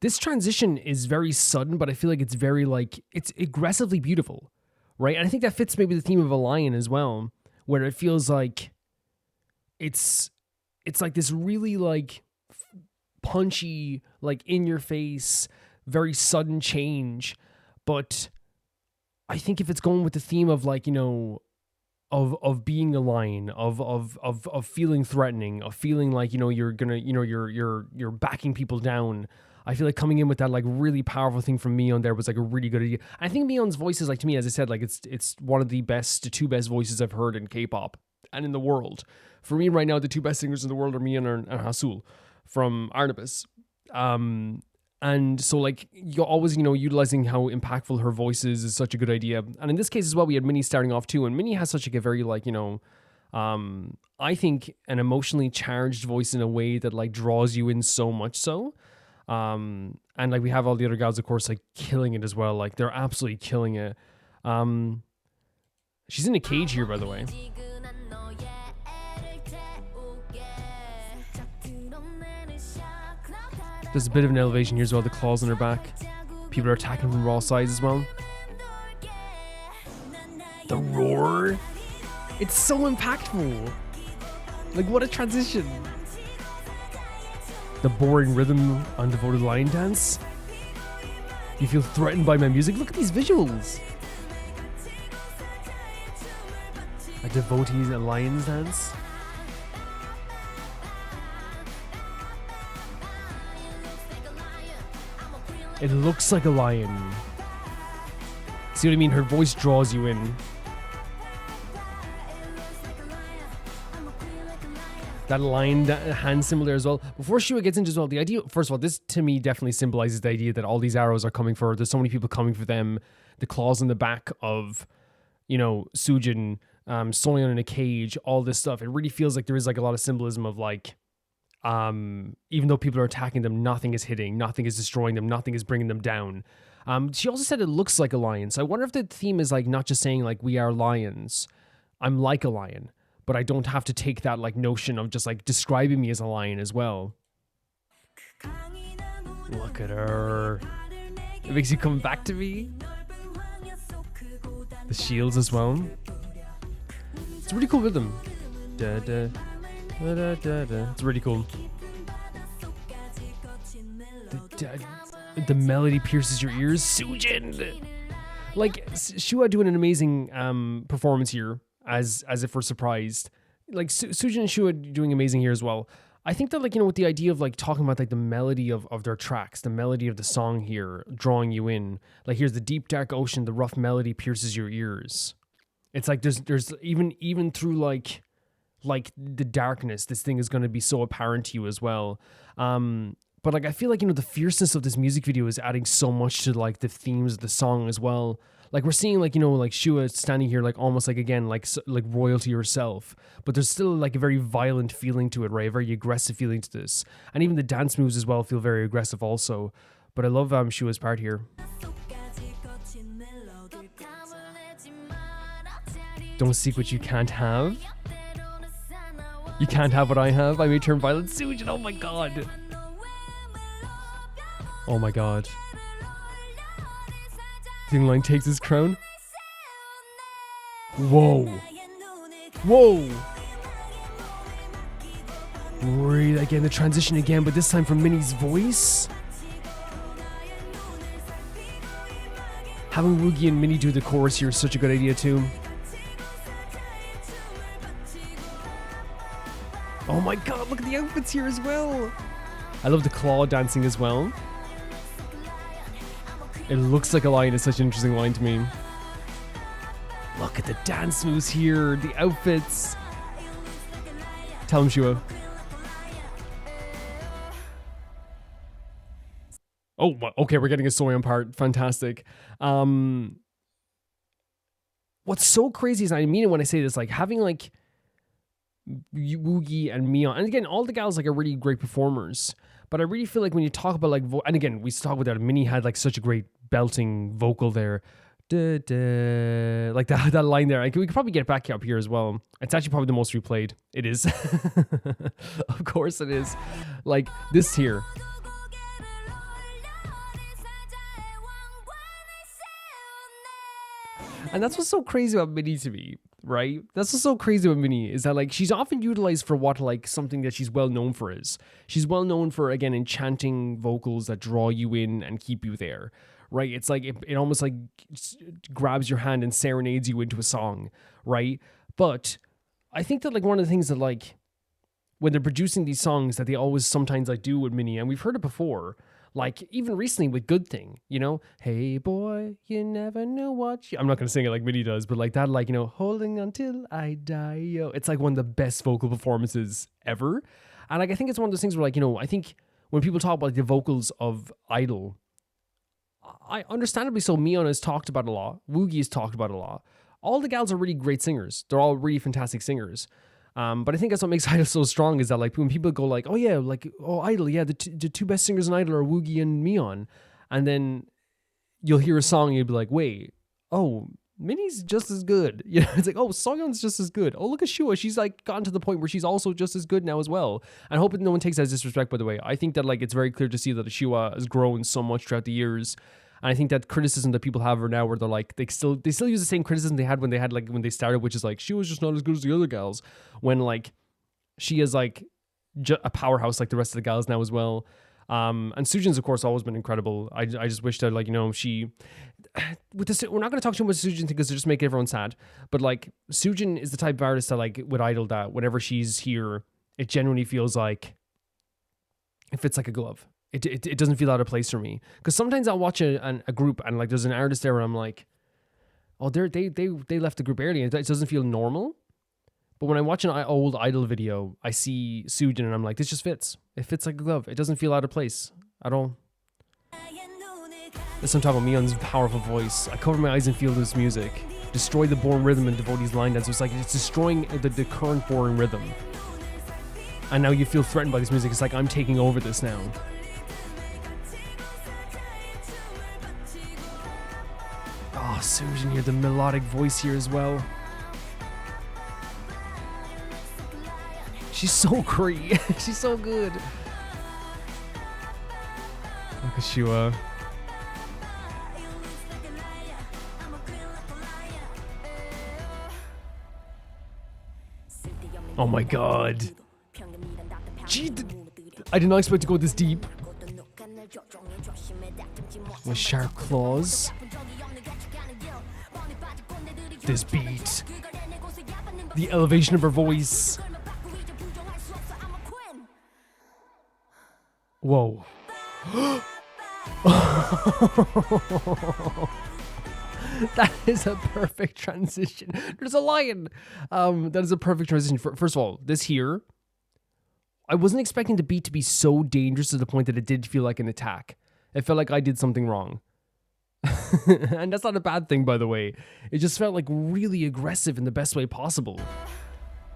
This transition is very sudden, but I feel like it's very like, it's aggressively beautiful, right? And I think that fits maybe the theme of a lion as well, where it feels like it's like this really like punchy, like in your face, very sudden change. But I think if it's going with the theme of like, of being a lion, of feeling threatening, of feeling like, you're gonna, you're backing people down. I feel like coming in with that like really powerful thing from Mion there was like a really good idea. I think Mion's voice is like, to me, as I said, like it's one of the two best voices I've heard in K-pop and in the world. For me right now, the two best singers in the world are Mion and Hasul from Arnabis. And so like you're always, utilizing how impactful her voice is such a good idea. And in this case as well, we had Minnie starting off too. And Minnie has such like a very like, I think an emotionally charged voice in a way that like draws you in so much so. And like we have all the other gals, of course, like killing it as well. Like they're absolutely killing it. She's in a cage here, by the way. There's a bit of an elevation here as well, the claws on her back. People are attacking from all sides as well. The roar. It's so impactful. Like, what a transition. The boring rhythm on Devoted Lion Dance. You feel threatened by my music? Look at these visuals. A devotee's alliance dance? It looks like a lion. See what I mean? Her voice draws you in. That lion hand symbol there as well. Before Shua gets into as well, the idea, first of all, this to me definitely symbolizes the idea that all these arrows are coming for her. There's so many people coming for them. The claws on the back of, you know, Sujin, Soyeon in a cage, all this stuff. It really feels like there is like a lot of symbolism of like, even though people are attacking them, nothing is hitting, nothing is destroying them, nothing is bringing them down. She also said it looks like a lion. So I wonder if the theme is like not just saying like we are lions. I'm like a lion. But I don't have to take that like notion of just like describing me as a lion as well. Look at her. It makes you come back to me. The shields as well. It's a really cool rhythm. Da, da, da, da, da, da. It's really cool. The melody pierces your ears. Sujin! Like, Shua doing an amazing performance here. As if we're surprised. Like Sujin and Shua doing amazing here as well. I think that like, you know, with the idea of like talking about like the melody of their tracks, the melody of the song here, drawing you in. Like here's the deep dark ocean, the rough melody pierces your ears. It's like there's even through like the darkness, this thing is going to be so apparent to you as well. But like I feel like, you know, the fierceness of this music video is adding so much to like the themes of the song as well. Like we're seeing like, you know, like Shua standing here like almost like again like royalty herself, but there's still like a very violent feeling to it, right? A very aggressive feeling to this, and even the dance moves as well feel very aggressive also. But I love Shua's part here. Don't seek what you can't have. You can't have what I have. I may turn violent. Sujin, oh my god. Oh my god. Ling takes his crown. Whoa. Whoa. Breathe again, the transition again, but this time from Minnie's voice. Having Woogie and Minnie do the chorus here is such a good idea too. Oh my god, look at the outfits here as well. I love the claw dancing as well. It looks like a lion is such an interesting line to me. Look at the dance moves here, the outfits. Tell him, Shua. Oh, okay, we're getting a Soyeon part. Fantastic. What's so crazy is, I mean it when I say this, like having like Woogie and Mion, and again, all the gals like are really great performers. But I really feel like when you talk about like, and again, we talk about that, Minnie had like such a great belting vocal there. Duh, duh. Like that line there. We could probably get back up here as well. It's actually probably the most replayed. It is. Of course it is. Like this here. And that's what's so crazy about Minnie to me, right? That's what's so crazy about Minnie, is that like she's often utilized for what like something that she's well known for is. She's well known for, again, enchanting vocals that draw you in and keep you there, right? It's like it almost like grabs your hand and serenades you into a song, right? But I think that like one of the things that like when they're producing these songs that they always sometimes like do with Minnie, and we've heard it before, like even recently with Good Thing, you know, hey boy, you never knew what you... I'm not going to sing it like Minnie does, but like that, like, you know, holding until I die, yo. It's like one of the best vocal performances ever. And like, I think it's one of those things where like, you know, I think when people talk about like, the vocals of Idol, I understandably so, Mion has talked about a lot. Woogie has talked about a lot. All the gals are really great singers. They're all really fantastic singers. But I think that's what makes Idol so strong, is that like when people go like, oh yeah, like, oh Idol, yeah, the two best singers in Idol are Woogie and Mion, and then you'll hear a song and you'll be like, wait, oh, Minnie's just as good. You know, it's like, oh, Soyeon's just as good. Oh, look at Shua, she's like gotten to the point where she's also just as good now as well. And I hope that no one takes that as disrespect, by the way. I think that like it's very clear to see that Shua has grown so much throughout the years. And I think that criticism that people have her now, where they're like, they still use the same criticism they had when they started, which is like, she was just not as good as the other gals, when like she is like a powerhouse like the rest of the gals now as well. And Sujin's, of course, always been incredible. I just wish that, like, you know, she... With this, we're not going to talk too much Sujin because to just make everyone sad. But, like, Sujin is the type of artist that, like, with Idol, that whenever she's here, it genuinely feels like it fits like a glove. It doesn't feel out of place for me. Because sometimes I'll watch a group and, like, there's an artist there where I'm like, oh, they left the group early. It doesn't feel normal. But when I watch an old Idol video, I see Sujin and I'm like, this just fits. It fits like a glove. It doesn't feel out of place at all. This on top of Mion's powerful voice. I cover my eyes and feel this music. Destroy the boring rhythm and devotees line dance. So it's like it's destroying the current boring rhythm. And now you feel threatened by this music. It's like I'm taking over this now. Oh, Sujin here, the melodic voice here as well. She's so great. She's so good. Look at Shua. Oh my god. Gee, I did not expect to go this deep. With sharp claws. This beat. The elevation of her voice. Whoa. That is a perfect transition. There's a lion. That is a perfect transition. First of all, this here, I wasn't expecting the beat to be so dangerous to the point that it did feel like an attack. It felt like I did something wrong. And that's not a bad thing, by the way. It just felt like really aggressive in the best way possible.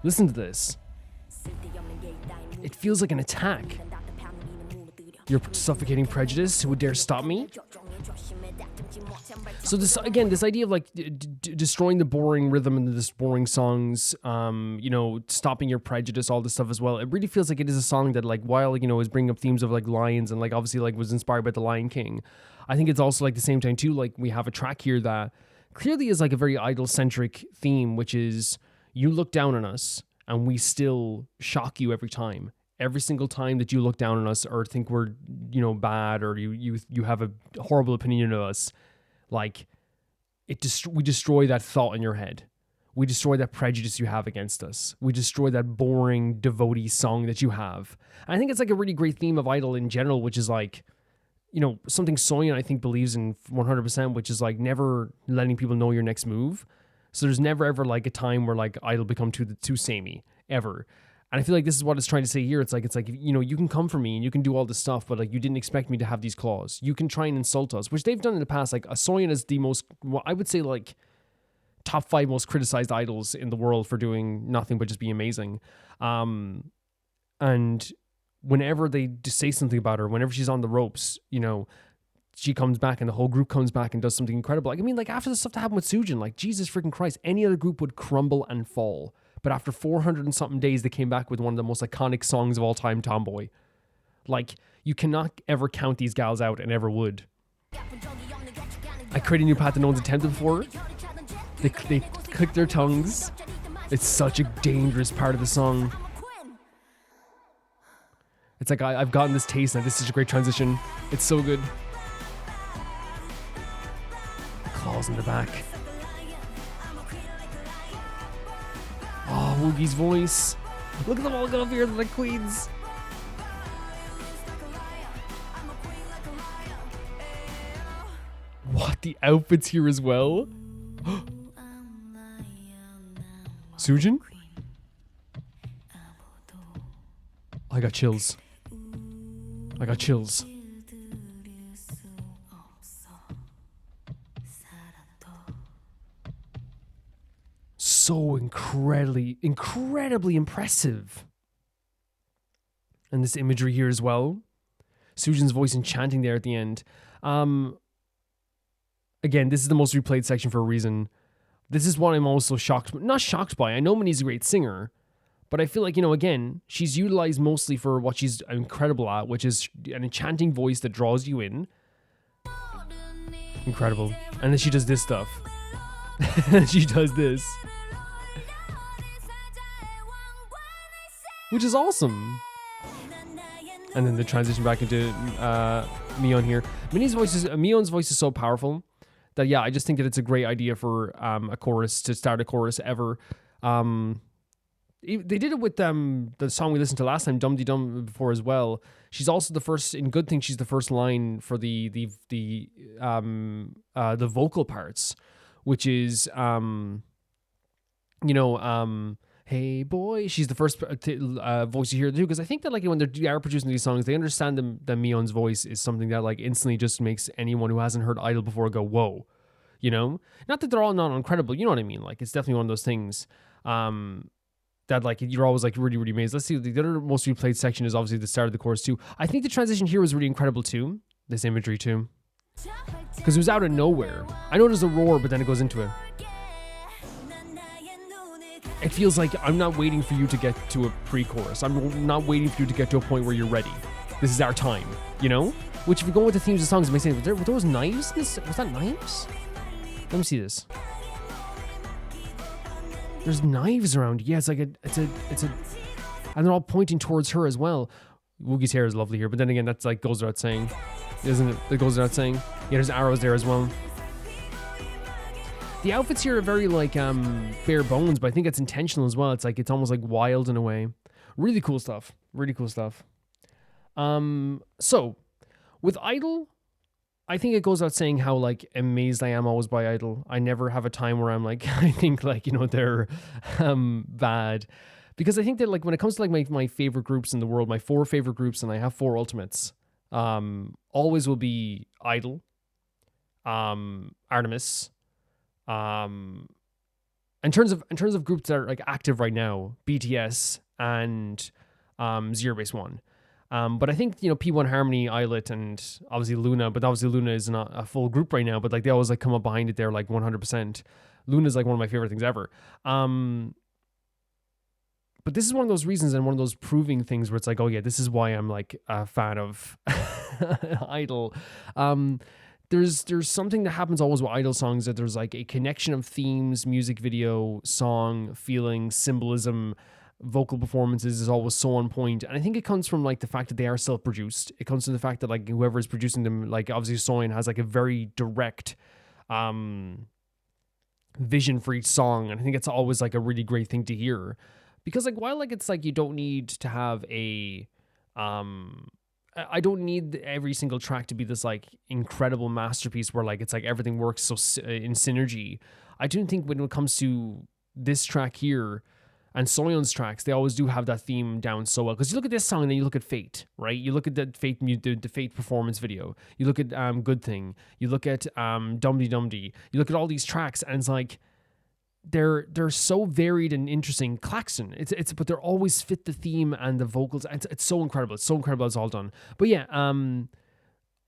Listen to this. It feels like an attack. Your suffocating prejudice who would dare stop me? So this, again, this idea of like destroying the boring rhythm and the boring songs, you know, stopping your prejudice, all this stuff as well. It really feels like it is a song that, like, while, you know, is bringing up themes of like lions and like obviously like was inspired by The Lion King. I think it's also like the same time too, like we have a track here that clearly is like a very idol-centric theme, which is you look down on us and we still shock you every time. Every single time that you look down on us or think we're, you know, bad or you have a horrible opinion of us, like we destroy that thought in your head. We destroy that prejudice you have against us. We destroy that boring devotee song that you have. And I think it's like a really great theme of Idol in general, which is like, you know, something Soyeon I think believes in 100%, which is like never letting people know your next move. So there's never ever like a time where like Idol become too samey ever. And I feel like this is what it's trying to say here. It's like, you know, you can come for me and you can do all this stuff, but like you didn't expect me to have these claws. You can try and insult us, which they've done in the past. Like Soyeon is the most, well, I would say like top 5 most criticized idols in the world for doing nothing but just be amazing. And whenever they just say something about her, whenever she's on the ropes, you know, she comes back and the whole group comes back and does something incredible. Like, I mean, like after the stuff that happened with Sujin, like Jesus freaking Christ, any other group would crumble and fall. But after 400 and something days, they came back with one of the most iconic songs of all time, Tomboy. Like, you cannot ever count these gals out and ever would. I created a new path that no one's attempted before. They click their tongues. It's such a dangerous part of the song. It's like, I've gotten this taste, and this is such a great transition. It's so good. The claws in the back. Oh, Woogie's voice. Look at them all go up here, the queens. What, the outfits here as well? Sujin? I got chills. I got chills. So incredibly impressive. And this imagery here as well. Sujin's voice enchanting there at the end. Again, this is the most replayed section for a reason. This is what I'm also not shocked by. I know Minnie's a great singer, but I feel like, you know, again, she's utilized mostly for what she's incredible at, which is an enchanting voice that draws you in. Incredible. And then she does this stuff. She does this. Which is awesome. and then the transition back into Mion's voice is so powerful that I just think that it's a great idea for a chorus to start a chorus ever. They did it with the song we listened to last time, Dum Dee Dum, before as well. She's also the first in Good Thing. She's the first line for the vocal parts, which is hey boy. She's the first voice you hear too, because I think that like when they are producing these songs, they understand that Mion's voice is something that like instantly just makes anyone who hasn't heard Idol before go whoa. Not that they're all not incredible. You know what I mean? Like it's definitely one of those things. That like you're always like really, really amazed. Let's see, the other most replayed section is obviously the start of the chorus too. I think the transition here was really incredible too. This imagery too, because it was out of nowhere. I know there's a roar, but then it goes into it. It feels like I'm not waiting for you to get to a pre-chorus. I'm not waiting for you to get to a point where you're ready. This is our time, Which if you go with the themes of songs, it makes sense. Were those knives? Was that knives? Let me see this. There's knives around. Yeah, it's like it's a, and they're all pointing towards her as well. Woogie's hair is lovely here, but then again, that's like goes without saying, isn't it? It goes without saying. Yeah, there's arrows there as well. The outfits here are very like bare bones, but I think it's intentional as well. It's like it's almost like wild in a way. Really cool stuff. Really cool stuff. So with Idol, I think it goes without saying how like amazed I am always by Idol. I never have a time where I'm like, I think like, they're bad. Because I think that like when it comes to like my favorite groups in the world, my 4 favorite groups, and I have 4 ultimates, always will be Idol, Artemis, in terms of groups that are like active right now, BTS and Zero Base One. But I think, P1 Harmony, Illit, and obviously Loona, but obviously Loona is not a full group right now, but like they always like come up behind it there like 100%. Loona is like one of my favorite things ever. But this is one of those reasons and one of those proving things where it's like, oh yeah, this is why I'm like a fan of Idol. There's something that happens always with Idol songs, that there's like a connection of themes, music video, song, feeling, symbolism, vocal performances is always so on point. And I think it comes from like the fact that they are self-produced. It comes from the fact that like whoever is producing them, like obviously Soyeon has like a very direct vision for each song. And I think it's always like a really great thing to hear, because like while like it's like you don't need to have a I don't need every single track to be this like incredible masterpiece where like it's like everything works so in synergy. I do think when it comes to this track here and Soyeon's tracks, they always do have that theme down so well. Because you look at this song and then you look at Fate, right? You look at the Fate performance video. You look at Good Thing. You look at Dumdy Dumdy. You look at all these tracks and it's like they're so varied and interesting. Klaxon, but they're always fit the theme and the vocals. It's so incredible. It's so incredible. It's all done. But yeah,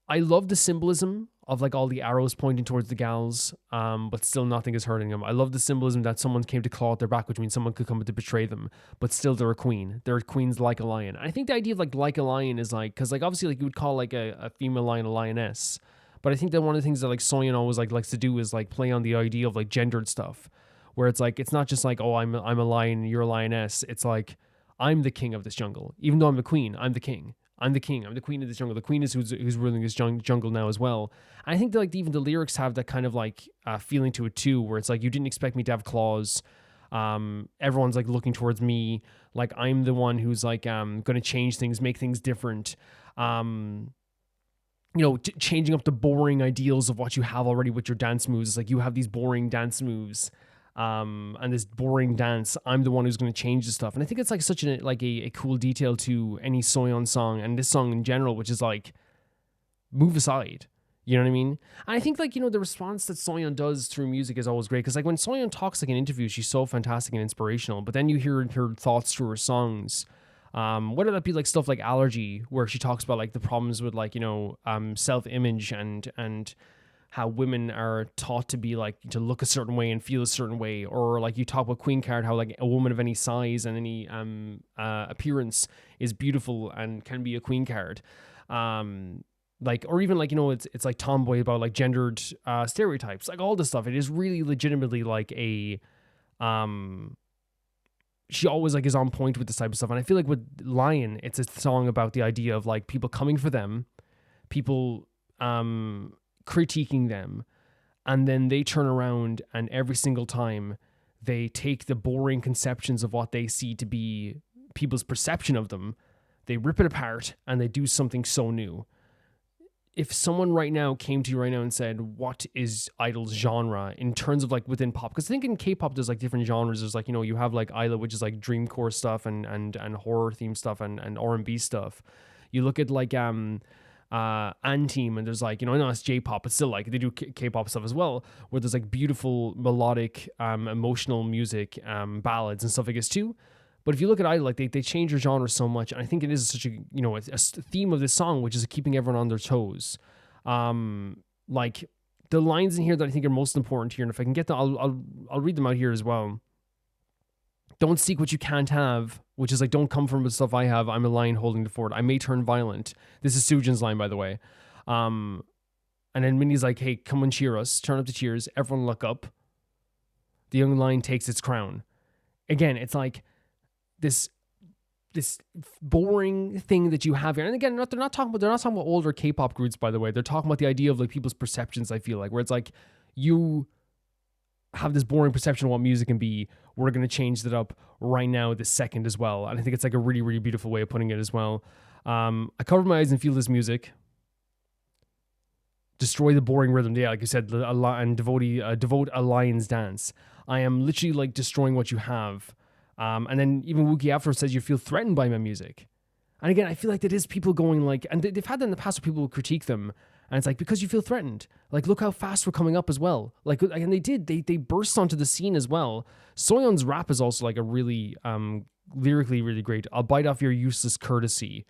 I love the symbolism of like all the arrows pointing towards the gals, but still nothing is hurting them. I love the symbolism that someone came to claw at their back, which means someone could come to betray them, but still they're a queen. They're queens like a lion. I think the idea of like a lion is like, because like obviously like you would call like a female lion a lioness, but I think that one of the things that like Soyeon always like likes to do is like play on the idea of like gendered stuff, where it's like it's not just like, oh, I'm a lion, you're a lioness. It's like I'm the king of this jungle, even though I'm the queen. I'm the king. I'm the king. I'm the queen of this jungle. The queen is who's ruling this jungle now as well. And I think that like even the lyrics have that kind of like feeling to it too, where it's like you didn't expect me to have claws. Everyone's like looking towards me. Like I'm the one who's like going to change things, make things different. Changing up the boring ideals of what you have already with your dance moves. It's like you have these boring dance moves. And this boring dance, I'm the one who's going to change the stuff. And I think it's like such a cool detail to any Soyeon song and this song in general, which is like, move aside. You know what I mean? And I think like, the response that Soyeon does through music is always great. Because like when Soyeon talks like in interviews, she's so fantastic and inspirational. But then you hear her thoughts through her songs. Whether that be like stuff like Allergy, where she talks about like the problems with like, self-image and how women are taught to be like, to look a certain way and feel a certain way. Or like you talk about Queen Card, how like a woman of any size and any appearance is beautiful and can be a Queen Card. Like, or even like, it's like Tomboy about like gendered stereotypes, like all this stuff. It is really legitimately like a she always like is on point with this type of stuff. And I feel like with Lion, it's a song about the idea of like people coming for them, people critiquing them, and then they turn around and every single time they take the boring conceptions of what they see to be people's perception of them, they rip it apart and they do something so new. If someone right now came to you right now and said, what is Idol's genre in terms of like within pop? Because I think in K-pop there's like different genres. There's like, you know, you have like Isla, which is like dreamcore stuff and horror theme stuff and R&B stuff. You look at like AndTeam and there's like, you know, I know it's J-pop, but still like they do K-pop stuff as well, where there's like beautiful melodic emotional music, ballads and stuff like this too. But if you look at Idol, like they change their genre so much, and I think it is such a, you know, a theme of this song, which is keeping everyone on their toes. Like the lines in here that I think are most important here, and if I can get them, I'll read them out here as well. Don't seek what you can't have, which is like, don't come from the stuff I have. I'm a lion holding the fort. I may turn violent. This is Soojin's line, by the way. And then Minnie's like, hey, come and cheer us. Turn up the cheers. Everyone look up. The young lion takes its crown. Again, it's like this boring thing that you have here. And again, they're not talking about older K-pop groups, by the way. They're talking about the idea of like people's perceptions, I feel like, where it's like you have this boring perception of what music can be. We're going to change that up right now this second as well. And I think it's like a really, really beautiful way of putting it as well. I cover my eyes and feel this music. Destroy the boring rhythm. Yeah, like you said, and devote a lion's dance. I am literally like destroying what you have. And then even Wookie afterwards says you feel threatened by my music. And again, I feel like that is people going like, and they've had that in the past where people will critique them. And it's like, because you feel threatened. Like, look how fast we're coming up as well. Like, and they burst onto the scene as well. Soyeon's rap is also like a really, lyrically really great. I'll bite off your useless courtesy.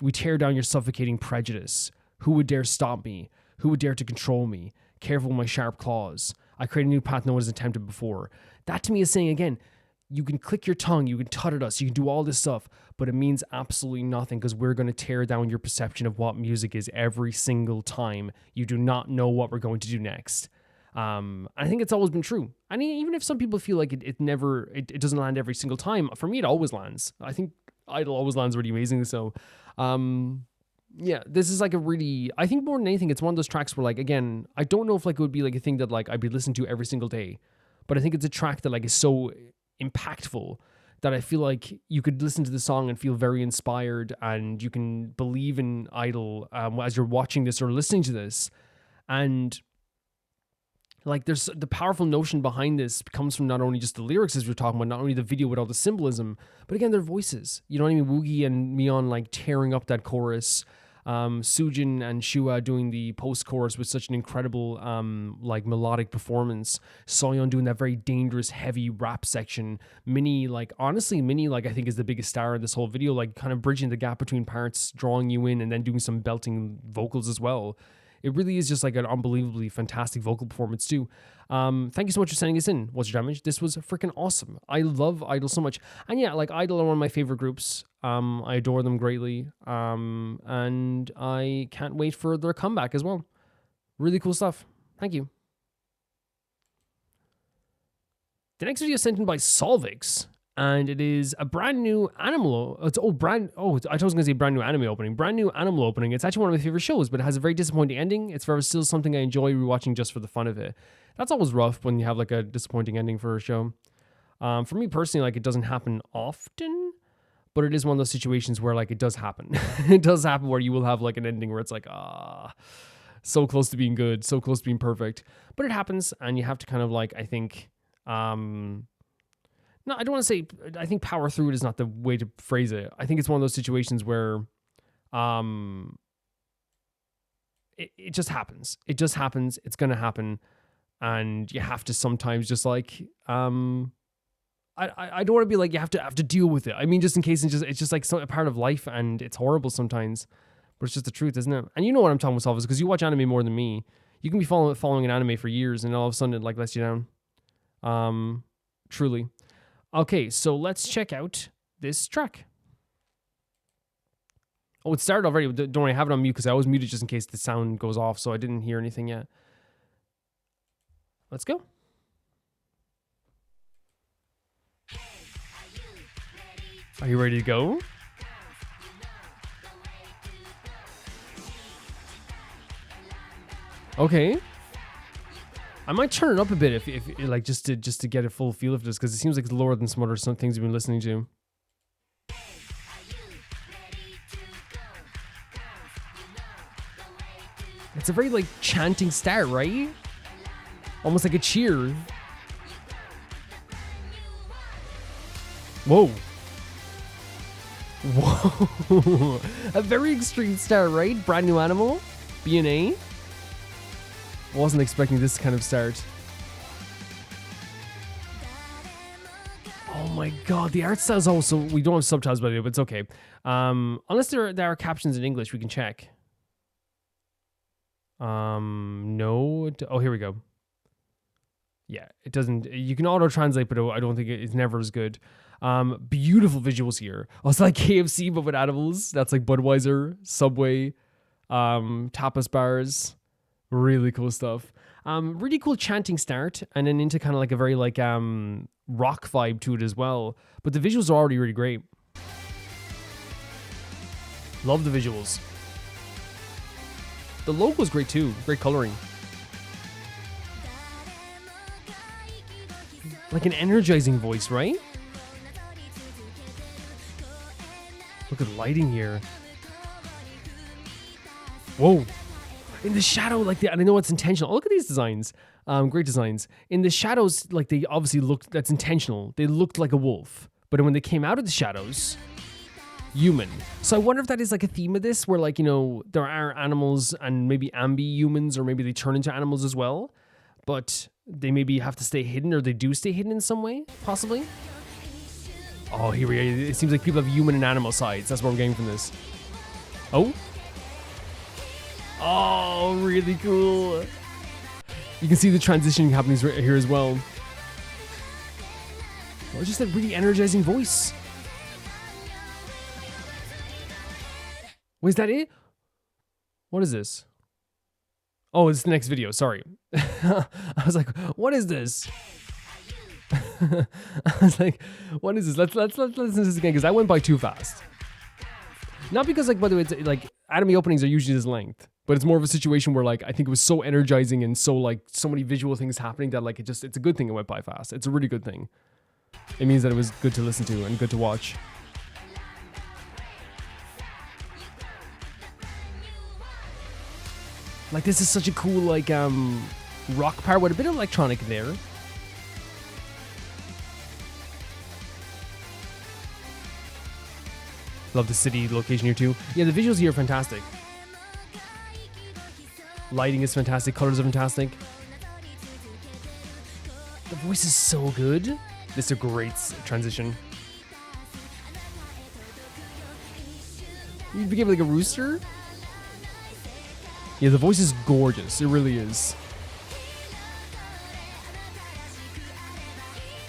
We tear down your suffocating prejudice. Who would dare stop me? Who would dare to control me? Careful with my sharp claws. I create a new path no one has attempted before. That to me is saying, again, you can click your tongue, you can tut at us, you can do all this stuff, but it means absolutely nothing because we're going to tear down your perception of what music is every single time. You do not know what we're going to do next. I think it's always been true. I mean, even if some people feel like it doesn't land every single time, for me it always lands. I think Idol always lands really amazing. So, yeah, this is like a really, I think more than anything, it's one of those tracks where like, again, I don't know if like it would be like a thing that like I'd be listening to every single day, but I think it's a track that like is so impactful that I feel like you could listen to the song and feel very inspired, and you can believe in Idol as you're watching this or listening to this. And like there's the powerful notion behind this comes from not only just the lyrics as we're talking about, not only the video with all the symbolism, but again their voices. You know what I mean? Woogie and Mion like tearing up that chorus. Soojin and Shua doing the post-chorus with such an incredible like melodic performance. Soyeon doing that very dangerous heavy rap section. Minnie, like honestly, like I think is the biggest star in this whole video, like kind of bridging the gap between parts, drawing you in, and then doing some belting vocals as well. It really is just like an unbelievably fantastic vocal performance too. Thank you so much for sending us in. What's your damage? This was freaking awesome. I love Idol so much. And yeah, like Idol are one of my favorite groups. I adore them greatly. And I can't wait for their comeback as well. Really cool stuff. Thank you. The next video is sent in by Solvix. And it is a brand new animal. I was going to say brand new anime opening. Brand new animal opening. It's actually one of my favorite shows, but it has a very disappointing ending. It's forever still something I enjoy rewatching just for the fun of it. That's always rough when you have like a disappointing ending for a show. For me personally, like it doesn't happen often, but it is one of those situations where like it does happen. It does happen where you will have like an ending where it's like, so close to being good, so close to being perfect. But it happens, and you have to kind of like, I think, no, I don't want to say, I think power through it is not the way to phrase it. I think it's one of those situations where it just happens. It just happens. It's going to happen. And you have to sometimes just like, I don't want to be like, you have to deal with it. I mean, just in case it's just like a part of life, and it's horrible sometimes, but it's just the truth, isn't it? And you know what I'm talking about, because you watch anime more than me. You can be following an anime for years, and all of a sudden it like lets you down. Truly. Okay, so let's check out this track. Oh, it started already. Don't worry, I have it on mute because I always mute it just in case the sound goes off, so I didn't hear anything yet. Let's go. Are you ready to go? Okay. I might turn it up a bit if like just to get a full feel of this, because it seems like it's lower than some other things we've been listening to. It's a very like chanting start, right? Almost like a cheer. Whoa. Whoa. A very extreme start, right? Brand new animal. B&A. Wasn't expecting this kind of start. Oh my god, the art style is also... We don't have subtitles by the way, but it's okay. Unless there are captions in English, we can check. No. Oh, here we go. Yeah, it doesn't... You can auto-translate, but I don't think it's never as good. Beautiful visuals here. Oh, it's like KFC, but with animals. That's like Budweiser, Subway, tapas bars. Really cool stuff. Really cool chanting start, and then into kind of like a very like rock vibe to it as well. But the visuals are already really great. Love the visuals. The logo's great too. Great coloring. Like an energizing voice, right? Look at the lighting here. Whoa. In the shadow, like and I know it's intentional. Oh, look at these designs. Great designs. In the shadows, like they obviously looked, that's intentional. They looked like a wolf. But when they came out of the shadows, human. So I wonder if that is like a theme of this, where like, you know, there are animals and maybe ambi-humans, or maybe they turn into animals as well. But they maybe have to stay hidden, or they do stay hidden in some way, possibly. Oh, here we go. It seems like people have human and animal sides. That's what we're getting from this. Oh. Oh, really cool. You can see the transition happening right here as well. Oh, just that really energizing voice. Wait, is that it? What is this? Oh, it's the next video. Sorry. I was like, what is this? I was like, what is this? Let's listen to this again, because I went by too fast. Not because, like, by the way, it's like anime openings are usually this length, but it's more of a situation where, like, I think it was so energizing and so, like, so many visual things happening that, like, it's a good thing it went by fast. It's a really good thing. It means that it was good to listen to and good to watch. Like, this is such a cool, like, rock part with a bit of electronic there. Love the city location here too. Yeah, the visuals here are fantastic. Lighting is fantastic. Colors are fantastic. The voice is so good. This is a great transition. You became like a rooster? Yeah, the voice is gorgeous. It really is.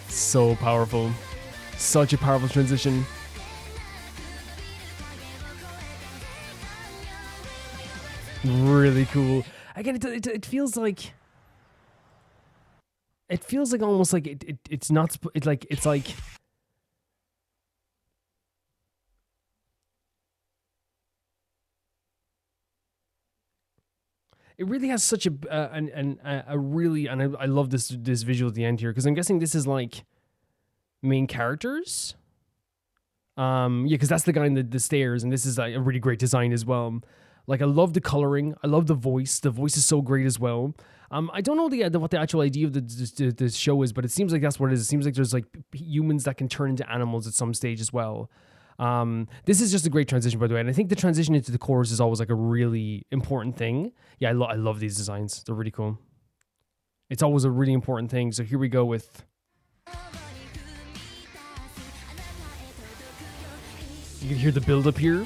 So powerful. Such a powerful transition. Really cool. Again, it feels like... It feels like almost like it's not... It's like... It really has such a really... And I love this visual at the end here, because I'm guessing this is like main characters. Yeah, because that's the guy in the stairs, and this is a really great design as well. Like, I love the coloring. I love the voice. The voice is so great as well. I don't know what the actual idea of the show is, but it seems like that's what it is. It seems like there's like humans that can turn into animals at some stage as well. This is just a great transition, by the way. And I think the transition into the chorus is always like a really important thing. Yeah, I love these designs. They're really cool. It's always a really important thing. So here we go with... You can hear the build up here.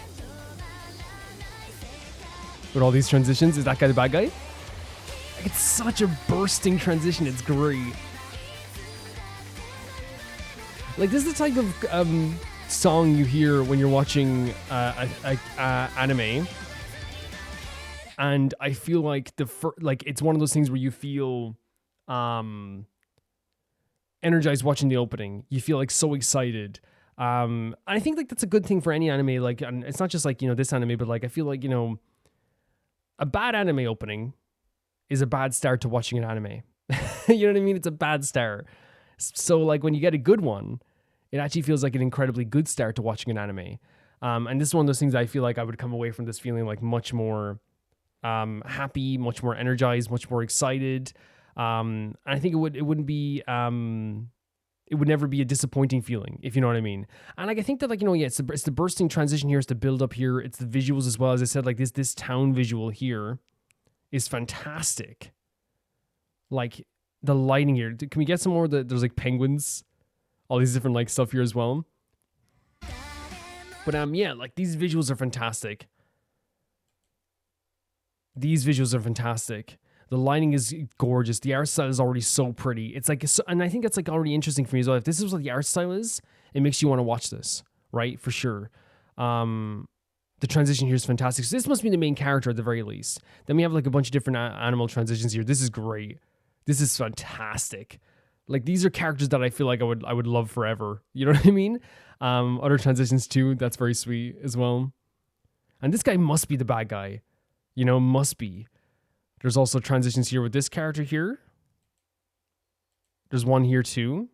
With all these transitions. Is that guy the bad guy? It's such a bursting transition. It's great. Like, this is the type of song you hear when you're watching anime. And I feel like it's one of those things where you feel energized watching the opening. You feel like so excited. And I think like that's a good thing for any anime. Like, and it's not just like, you know, this anime, but like I feel like, you know, a bad anime opening is a bad start to watching an anime. You know what I mean? It's a bad start. So like when you get a good one, it actually feels like an incredibly good start to watching an anime. And this is one of those things I feel like I would come away from this feeling like much more happy, much more energized, much more excited. And I think it wouldn't be it would never be a disappointing feeling, if you know what I mean. And like I think that like, you know, yeah, it's the bursting transition here, it's the build up here, it's the visuals as well. As I said, like this town visual here is fantastic. Like the lighting here. Can we get some more? There's like penguins, all these different like stuff here as well. But yeah, like these visuals are fantastic. These visuals are fantastic. The lighting is gorgeous. The art style is already so pretty. It's like, and I think that's like already interesting for me as well. If this is what the art style is, it makes you want to watch this, right? For sure. The transition here is fantastic. So this must be the main character at the very least. Then we have like a bunch of different animal transitions here. This is great. This is fantastic. Like these are characters that I feel like I would love forever. You know what I mean? Other transitions too. That's very sweet as well. And this guy must be the bad guy. You know, must be. There's also transitions here with this character here. There's one here too.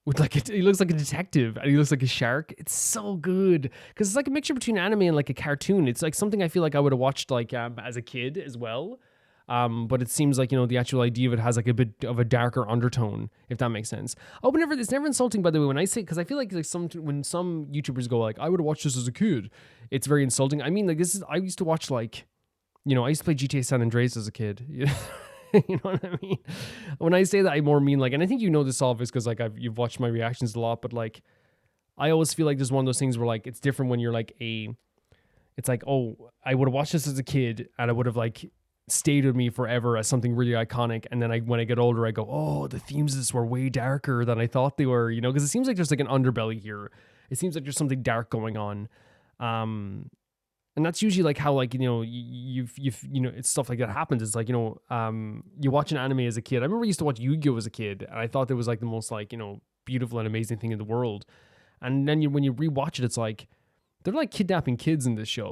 With like, he looks like a detective and he looks like a shark. It's so good. Because it's like a mixture between anime and like a cartoon. It's like something I feel like I would have watched like as a kid as well. But it seems like, you know, the actual idea of it has like a bit of a darker undertone, if that makes sense. Oh, but it's never insulting, by the way, when I say, because I feel like when some YouTubers go like, I would have watched this as a kid, it's very insulting. I mean, like I used to watch like, you know, I used to play GTA San Andreas as a kid. You know what I mean? When I say that, I more mean like, and I think you know this, Alvis, because like you've watched my reactions a lot, but like, I always feel like there's one of those things where like, it's different when you're like it's like, oh, I would have watched this as a kid and I would have like stayed with me forever as something really iconic. And then when I get older, I go, oh, the themes of this were way darker than I thought they were, you know, because it seems like there's like an underbelly here. It seems like there's something dark going on. And that's usually like how like, you know, you've you know, it's stuff like that happens. It's like, you know, you watch an anime as a kid. I remember I used to watch Yu-Gi-Oh as a kid and I thought it was like the most like, you know, beautiful and amazing thing in the world. And then when you rewatch it, it's like, they're like kidnapping kids in this show.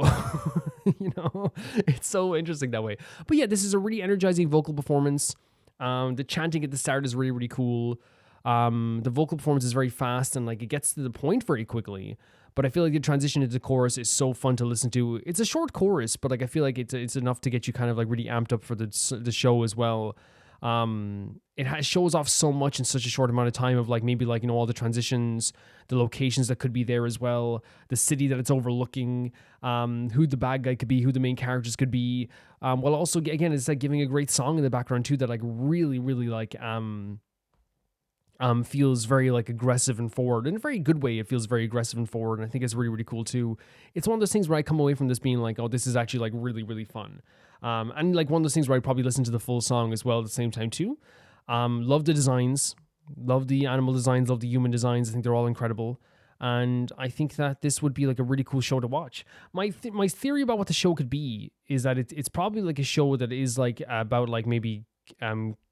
You know, it's so interesting that way. But yeah, this is a really energizing vocal performance. The chanting at the start is really, really cool. The vocal performance is very fast and like it gets to the point very quickly. But I feel like the transition into the chorus is so fun to listen to. It's a short chorus, but like I feel like it's enough to get you kind of like really amped up for the show as well. It shows off so much in such a short amount of time of like maybe like, you know, all the transitions, the locations that could be there as well, the city that it's overlooking, who the bad guy could be, who the main characters could be. While also, again, it's like giving a great song in the background too that like really, really like feels very like aggressive and forward in a very good way. It feels very aggressive and forward. And I think it's really, really cool too. It's one of those things where I come away from this being like, oh, this is actually like really, really fun. And like one of those things where I'd probably listen to the full song as well at the same time too. Love the designs, love the animal designs, love the human designs. I think they're all incredible. And I think that this would be like a really cool show to watch. My theory about what the show could be is that it's probably like a show that is like about like maybe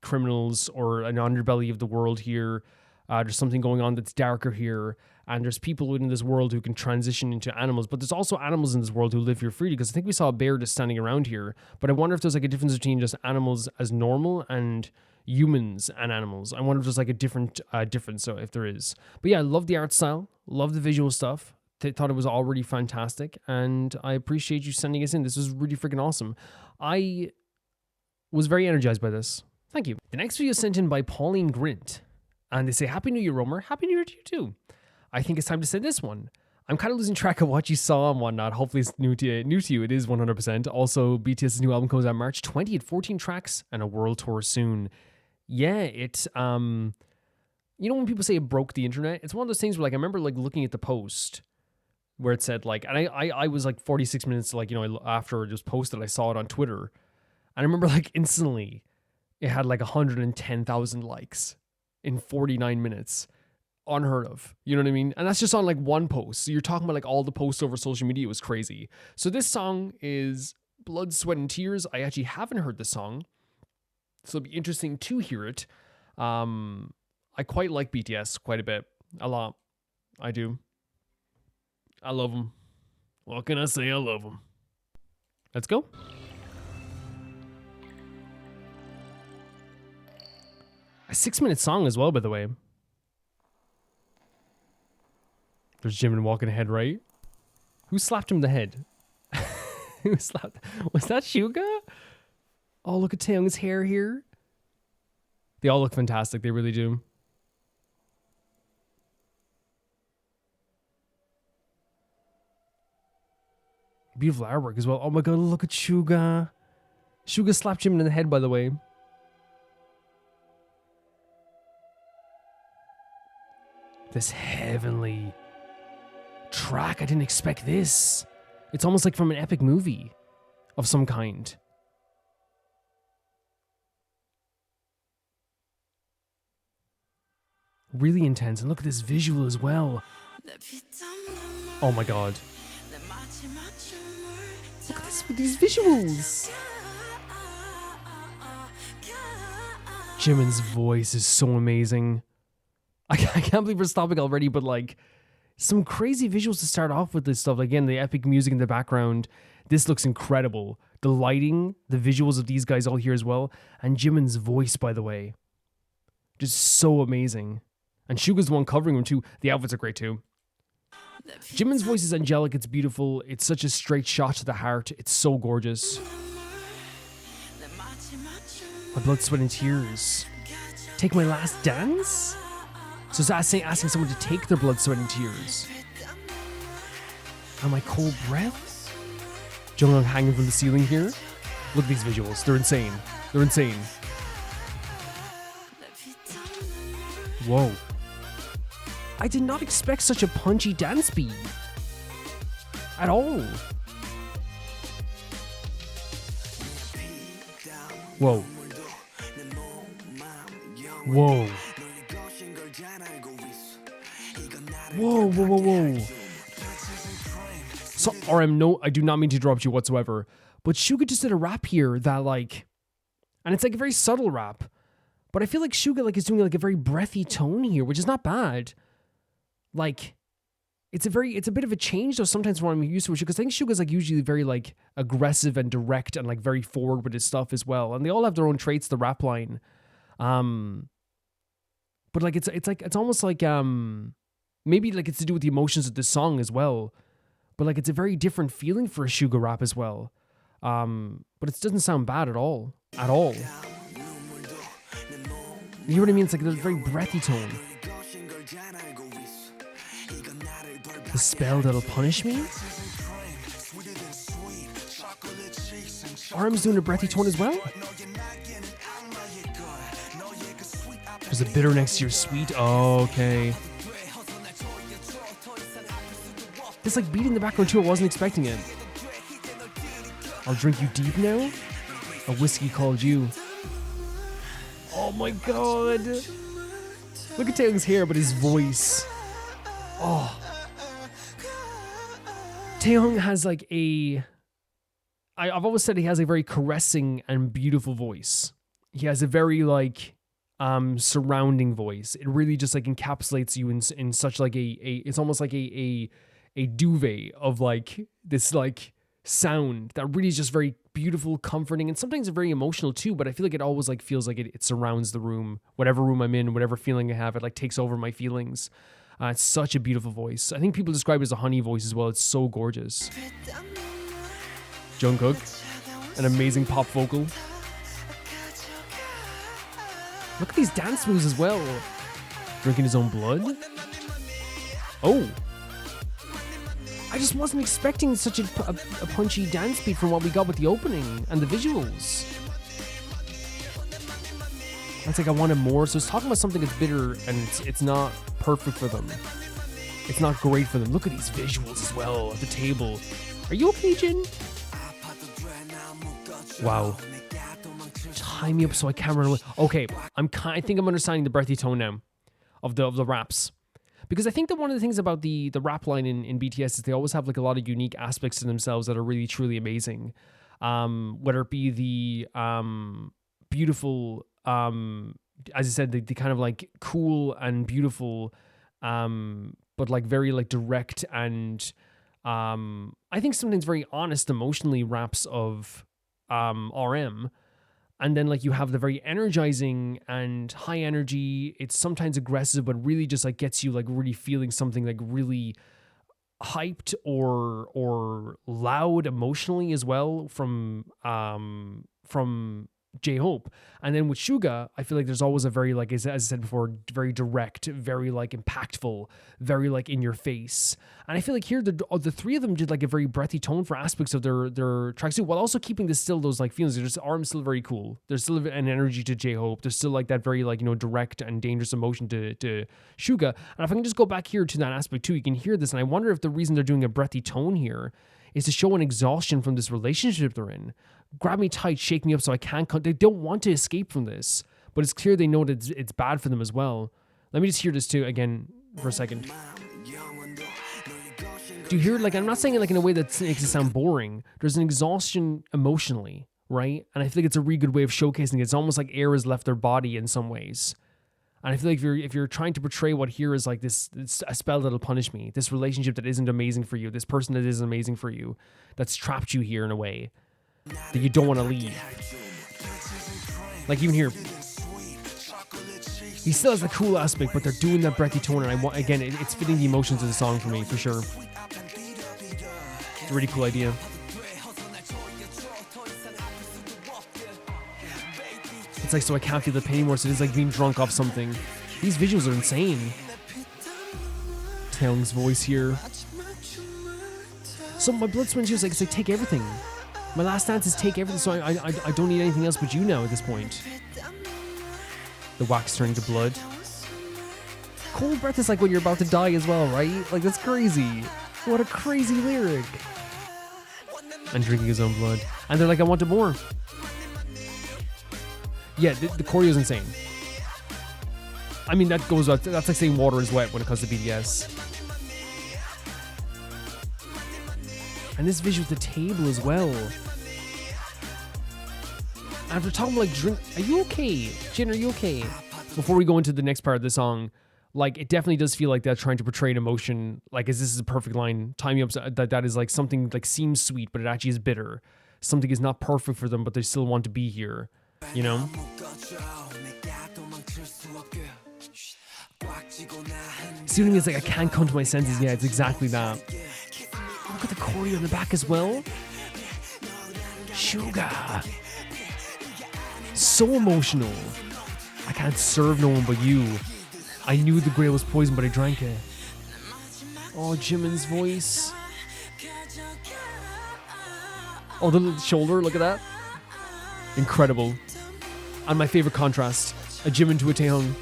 criminals or an underbelly of the world here. There's something going on that's darker here, and there's people within this world who can transition into animals, but there's also animals in this world who live here freely, because I think we saw a bear just standing around here, but I wonder if there's like a difference between just animals as normal and humans and animals. I wonder if there's like a different difference, so if there is. But yeah, I love the art style, love the visual stuff. Thought it was already fantastic, and I appreciate you sending us in. This was really freaking awesome. I was very energized by this. Thank you. The next video is sent in by Pauline Grint, and they say, Happy New Year, Romer. Happy New Year to you too. I think it's time to send this one. I'm kind of losing track of what you saw and whatnot. Hopefully it's new to you. It is 100%. Also, BTS's new album comes out March 20 at 14 tracks and a world tour soon. Yeah, it's, you know, when people say it broke the internet, it's one of those things where like, I remember like looking at the post where it said like, and I was like 46 minutes, like, you know, after it was posted, I saw it on Twitter. And I remember like instantly it had like 110,000 likes in 49 minutes. Unheard of. You know what I mean? And that's just on like one post. So you're talking about like all the posts over social media. It was crazy. So this song is Blood, Sweat, and Tears. I actually haven't heard the song, so it'll be interesting to hear it. I quite like BTS quite a bit. A lot. I do. I love them. What can I say? I love them. Let's go. A 6-minute song as well, by the way. There's Jimin walking ahead, right? Who slapped him in the head? Who slapped? Was that Suga? Oh, look at Taeyong's hair here. They all look fantastic. They really do. Beautiful artwork as well. Oh my god, look at Suga. Suga slapped Jimin in the head, by the way. This heavenly track. I didn't expect this. It's almost like from an epic movie of some kind. Really intense. And look at this visual as well. Oh my god. Look at this with these visuals. Jimin's voice is so amazing. I can't believe we're stopping already, but like some crazy visuals to start off with this stuff. Again, the epic music in the background. This looks incredible. The lighting, the visuals of these guys all here as well. And Jimin's voice, by the way. Just so amazing. And Suga's the one covering him too. The outfits are great too. Jimin's voice is angelic. It's beautiful. It's such a straight shot to the heart. It's so gorgeous. My blood, sweat, and tears. Take my last dance? So it's asking someone to take their blood, sweat, and tears. And my cold breath? Jungkook hanging from the ceiling here. Look at these visuals. They're insane. They're insane. Whoa. I did not expect such a punchy dance beat. At all. Whoa. Whoa. Whoa, whoa, whoa, whoa. So, RM, no, I do not mean to interrupt you whatsoever, but Suga just did a rap here that like, and it's like a very subtle rap, but I feel like Suga like is doing like a very breathy tone here, which is not bad. Like, it's a bit of a change though sometimes from what I'm used to, because I think Suga's like usually very like aggressive and direct and like very forward with his stuff as well, and they all have their own traits, the rap line. But like it's almost like maybe like it's to do with the emotions of the song as well. But like it's a very different feeling for a Suga rap as well. But it doesn't sound bad at all. At all. You know what I mean? It's like a very breathy tone. The spell that'll punish me? RM's doing a breathy tone as well? There's a bitter next to your sweet. Oh, okay. This like beat in the background too, I wasn't expecting it. I'll drink you deep now? A whiskey called you. Oh my god. Look at Taeyong's hair, but his voice. Oh. Taeyong has like I've always said he has a very caressing and beautiful voice. He has a very like surrounding voice. It really just like encapsulates you in such like it's almost like a duvet of like this like sound that really is just very beautiful, comforting, and sometimes very emotional too, but I feel like it always like feels like it surrounds the room. Whatever room I'm in, whatever feeling I have, it like takes over my feelings. It's such a beautiful voice. I think people describe it as a honey voice as well. It's so gorgeous. Jungkook, an amazing pop vocal. Look at these dance moves as well. Drinking his own blood. Oh. I just wasn't expecting such a punchy dance beat from what we got with the opening and the visuals. It's like I wanted more. So it's talking about something that's bitter and it's not perfect for them. It's not great for them. Look at these visuals as well at the table. Are you okay, Jin? Wow. Tie me up so I can't run away. Okay, I think I'm understanding the breathy tone now of the raps. Because I think that one of the things about the rap line in BTS is they always have like a lot of unique aspects to themselves that are really truly amazing. Whether it be the beautiful, as I said, the kind of like cool and beautiful but like very like direct and I think sometimes very honest emotionally raps of RM. And then like you have the very energizing and high energy. It's sometimes aggressive, but really just like gets you like really feeling something like really hyped or loud emotionally as well from J-Hope. And then with Suga, I feel like there's always a very like, as I said before, very direct, very like impactful, very like in your face. And I feel like here the three of them did like a very breathy tone for aspects of their tracks too, while also keeping those like feelings. There's RM still very cool. There's still an energy to J-Hope. There's still like that very like, you know, direct and dangerous emotion to Suga. And if I can just go back here to that aspect too, you can hear this. And I wonder if the reason they're doing a breathy tone here is to show an exhaustion from this relationship they're in. Grab me tight, shake me up so I can't they don't want to escape from this, but it's clear they know that it's bad for them as well. Let me just hear this too again for a second. Do you hear it? Like, I'm not saying it like in a way that makes it sound boring. There's an exhaustion emotionally, right? And I feel like it's a really good way of showcasing it. It's almost like air has left their body in some ways. And I feel like if you're trying to portray what here is like this, it's a spell that'll punish me, this relationship that isn't amazing for you, this person that isn't amazing for you, that's trapped you here in a way that you don't want to leave. Like even here, he still has the cool aspect, but they're doing that breathy tone, and I want again, it's fitting the emotions of the song for me for sure. It's a really cool idea. It's like, so I can't feel the pain anymore, so it's like being drunk off something. These visuals are insane. Taeyong's voice here. So my blood sweat is like, it's like take everything. My last dance is take everything, so I don't need anything else but you now at this point. The wax turning to blood. Cold breath is like when you're about to die as well, right? Like, that's crazy. What a crazy lyric. And drinking his own blood. And they're like, I wanted more. Yeah, the choreo is insane. I mean, that goes out. That's like saying water is wet when it comes to BTS. And this visual at the table as well. And if we're talking like drink, are you okay? Jin, are you okay? Before we go into the next part of the song, like it definitely does feel like they're trying to portray an emotion. Like, this is a perfect line. Tie me up. That is like something like seems sweet, but it actually is bitter. Something is not perfect for them, but they still want to be here. You know? Soothing is like, I can't come to my senses. Yeah, it's exactly that. Look at the choreo in the back as well. Suga. So emotional. I can't serve no one but you. I knew the grail was poison, but I drank it. Oh, Jimin's voice. Oh, the little shoulder, look at that. Incredible. And my favorite contrast, a Jimin to a Taehyung.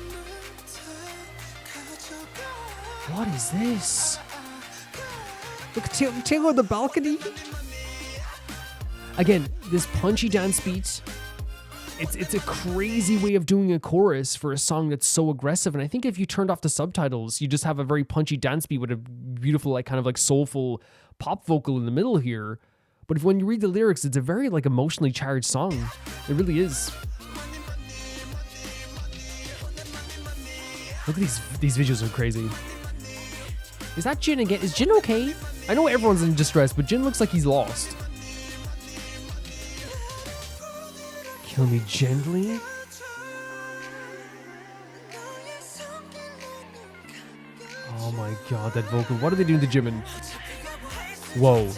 What is this? Look at Taehyung on the balcony. Again, this punchy dance beat. It's a crazy way of doing a chorus for a song that's so aggressive. And I think if you turned off the subtitles, you just have a very punchy dance beat with a beautiful, like kind of like soulful pop vocal in the middle here. But when you read the lyrics, it's a very like emotionally charged song. It really is. Look at these visuals are crazy. Is that Jin again? Is Jin okay? I know everyone's in distress, but Jin looks like he's lost. Kill me gently. Oh my god, that vocal. What are they doing to Jimin? Whoa.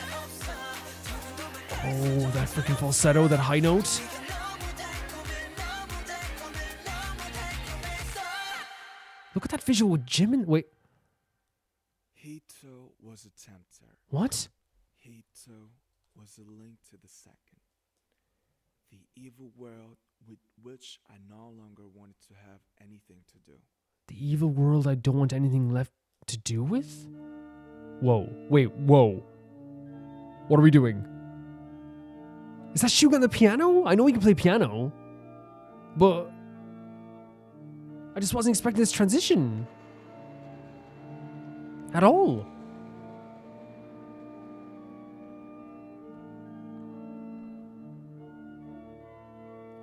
Oh, that freaking falsetto, that high note. Look at that visual with Jimin. Wait. He too was a tempter. What? He too was a link to the second. The evil world with which I no longer wanted to have anything to do. The evil world I don't want anything left to do with? Whoa. Wait, whoa. What are we doing? Is that Suga on the piano? I know he can play piano. But I just wasn't expecting this transition. At all.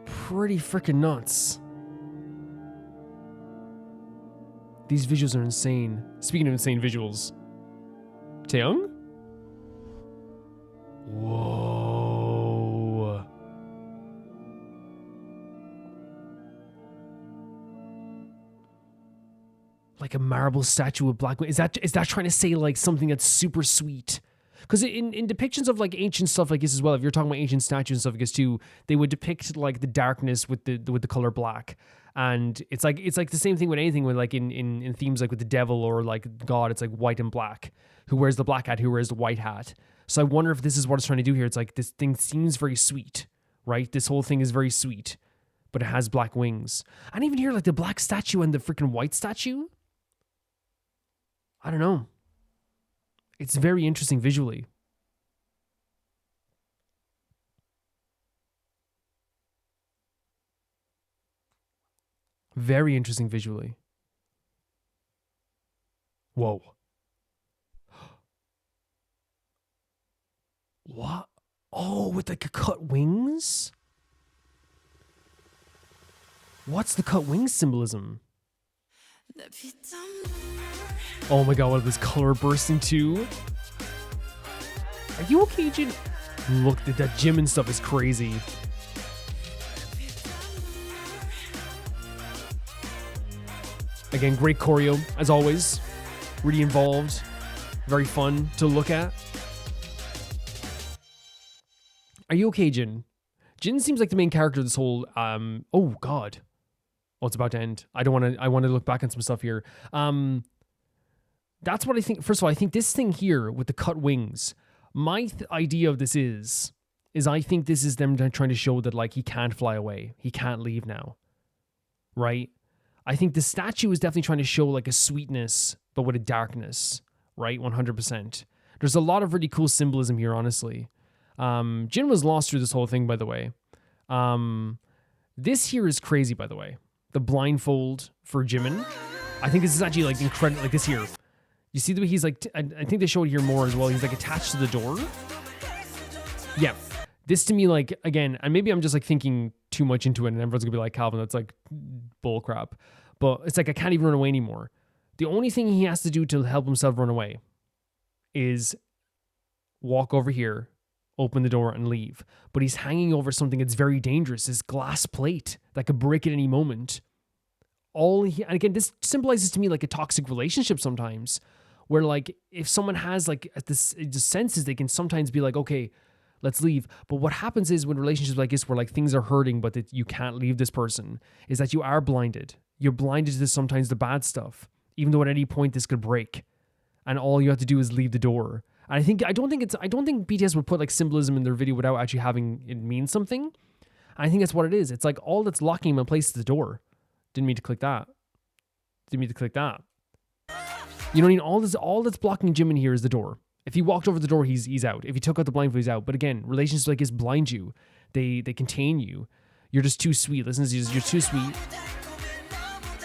Pretty freaking nuts. These visuals are insane. Speaking of insane visuals, Taeyong? Whoa. Like a marble statue with black wings. Is that trying to say like something that's super sweet? Because in depictions of like ancient stuff like this as well, if you're talking about ancient statues and stuff like this too, they would depict like the darkness with the color black. And it's like the same thing with anything with like in themes like with the devil or like God, it's like white and black. Who wears the black hat, who wears the white hat. So I wonder if this is what it's trying to do here. It's like this thing seems very sweet, right? This whole thing is very sweet, but it has black wings. And even here, like the black statue and the freaking white statue. I don't know. It's very interesting visually. Very interesting visually. Whoa. What? Oh, with like a cut wings? What's the cut wings symbolism? Oh my god, what is this color bursting too? Are you okay, Jin? Look, that Jimin stuff is crazy. Again, great choreo, as always. Really involved. Very fun to look at. Are you okay, Jin? Jin seems like the main character of this whole, oh god. Oh, it's about to end. I want to look back on some stuff here. That's what I think. First of all, I think this thing here with the cut wings, my idea of this is I think this is them trying to show that like he can't fly away. He can't leave now. Right? I think the statue is definitely trying to show like a sweetness, but with a darkness, right? 100%. There's a lot of really cool symbolism here, honestly. Jin was lost through this whole thing, by the way. This here is crazy, by the way. The blindfold for Jimin. I think this is actually like incredible. Like this here. You see the way he's like, I think they showed here more as well. He's like attached to the door. Yeah. This to me, like, again, and maybe I'm just like thinking too much into it and everyone's gonna be like, Calvin, that's like bull crap. But it's like, I can't even run away anymore. The only thing he has to do to help himself run away is walk over here, open the door and leave. But he's hanging over something that's very dangerous, this glass plate that could break at any moment. And again, this symbolizes to me like a toxic relationship sometimes, where like if someone has like this senses, they can sometimes be like, okay, let's leave. But what happens is when relationships like this, where like things are hurting, but that you can't leave this person, is that you are blinded. You're blinded to sometimes the bad stuff, even though at any point this could break, and all you have to do is leave the door. And I don't think BTS would put like symbolism in their video without actually having it mean something. And I think that's what it is. It's like all that's locking him in place is the door. Didn't mean to click that. You know what I mean? All that's blocking Jimin here is the door. If he walked over the door, he's out. If he took out the blindfold, he's out. But again, relationships like this blind you. They contain you. You're just too sweet. Listen to this. You're too sweet.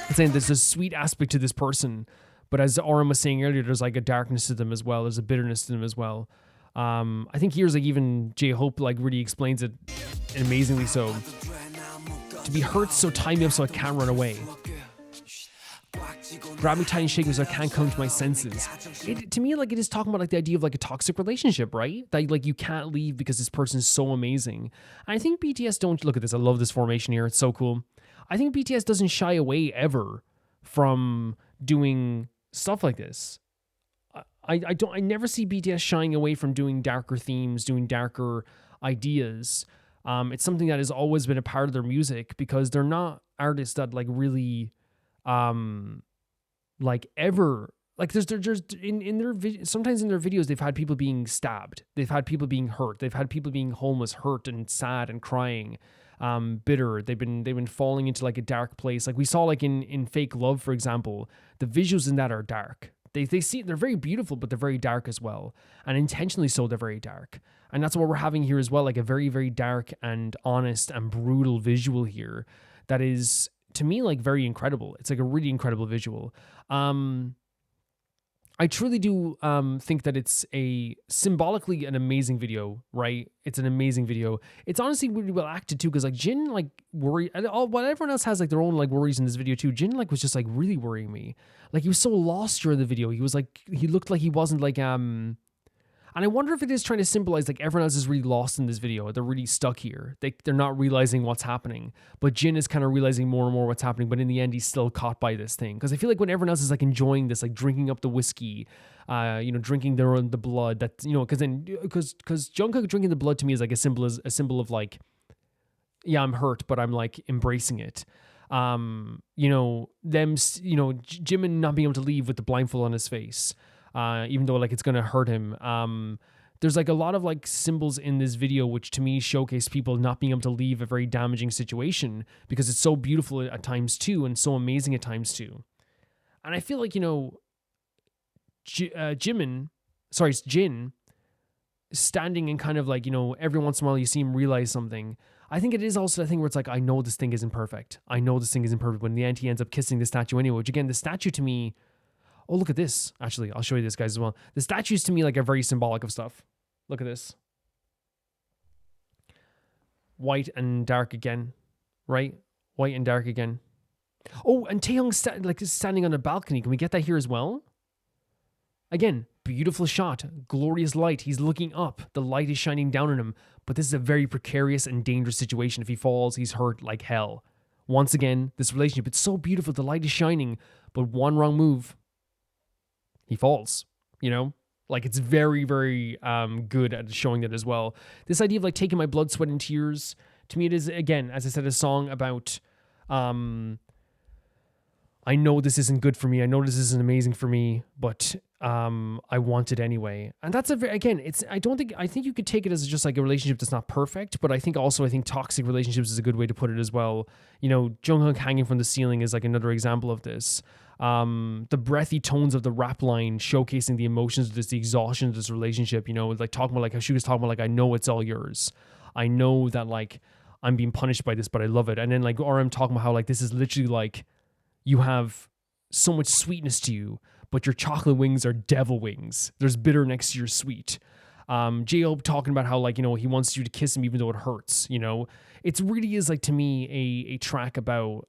I'm saying there's a sweet aspect to this person. But as Aurum was saying earlier, there's like a darkness to them as well. There's a bitterness to them as well. I think here's like even J-Hope like really explains it amazingly so. To be hurt, so tie me up so I can't run away. Grab me tight and shake me so I can't come to my senses. To me, like it is talking about like the idea of like a toxic relationship, right? That like you can't leave because this person is so amazing. And I think BTS don't look at this. I love this formation here. It's so cool. I think BTS doesn't shy away ever from doing stuff like this. I never see BTS shying away from doing darker themes, doing darker ideas. It's something that has always been a part of their music because they're not artists that like really like ever like there's in their sometimes in their videos they've had people being stabbed, they've had people being hurt, they've had people being homeless, hurt and sad and crying, bitter. They've been falling into like a dark place. Like we saw like in Fake Love, for example, the visuals in that are dark. They're very beautiful, but they're very dark as well, and intentionally so. They're very dark, and that's what we're having here as well. Like a very, very dark and honest and brutal visual here that is, to me, like very incredible. It's like a really incredible visual. And I truly do think that it's symbolically an amazing video, right? It's an amazing video. It's honestly really well acted too, because like Jin like worry, and while everyone else has like their own like worries in this video too, Jin like was just like really worrying me. Like he was so lost during the video. He was like, he looked like he wasn't like and I wonder if it is trying to symbolize like everyone else is really lost in this video. They're really stuck here. They're not realizing what's happening. But Jin is kind of realizing more and more what's happening. But in the end, he's still caught by this thing. Because I feel like when everyone else is like enjoying this, like drinking up the whiskey, drinking the blood. That because Jungkook drinking the blood to me is like a symbol of like, yeah, I'm hurt, but I'm like embracing it. Jimin not being able to leave with the blindfold on his face. Even though like it's gonna hurt him. There's like a lot of like symbols in this video which to me showcase people not being able to leave a very damaging situation because it's so beautiful at times too and so amazing at times too. And I feel like, Jin standing and kind of like, every once in a while you see him realize something. I think it is also the thing where it's like, I know this thing isn't perfect. When in the end he ends up kissing the statue anyway, which again, the statue to me, oh, look at this. Actually, I'll show you this, guys, as well. The statues to me like are very symbolic of stuff. Look at this. White and dark again, right? White and dark again. Oh, and Taehyung's standing on a balcony. Can we get that here as well? Again, beautiful shot. Glorious light. He's looking up. The light is shining down on him. But this is a very precarious and dangerous situation. If he falls, he's hurt like hell. Once again, this relationship, it's so beautiful. The light is shining. But one wrong move, he falls, like it's very, very good at showing that as well. This idea of like taking my blood, sweat, and tears, to me, it is, again, as I said, a song about, I know this isn't good for me. I know this isn't amazing for me, but I want it anyway. And that's I think you could take it as just like a relationship that's not perfect, but I think toxic relationships is a good way to put it as well. Jungkook hanging from the ceiling is like another example of this. The breathy tones of the rap line showcasing the emotions of this, the exhaustion of this relationship, like talking about like how she was talking about like, I know it's all yours. I know that like I'm being punished by this, but I love it. And then like RM talking about how like this is literally like you have so much sweetness to you, but your chocolate wings are devil wings. There's bitter next to your sweet. J-Hope talking about how like, he wants you to kiss him even though it hurts, It really is like to me a track about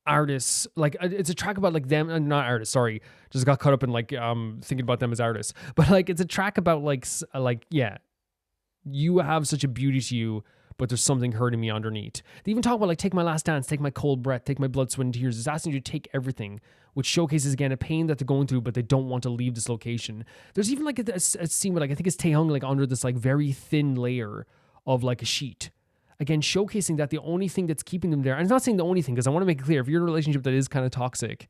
artists, like it's a track about like them, not artists, sorry, just got caught up in like thinking about them as artists, but like it's a track about like yeah, you have such a beauty to you, but there's something hurting me underneath. They even talk about like take my last dance, take my cold breath, take my blood, sweat, and tears. It's asking you to take everything, which showcases again a pain that they're going through, but they don't want to leave this location. There's even like a scene where like I think it's Taehyung like under this like very thin layer of like a sheet. Again, showcasing that the only thing that's keeping them there, and I'm not saying the only thing, because I want to make it clear, if you're in a relationship that is kind of toxic,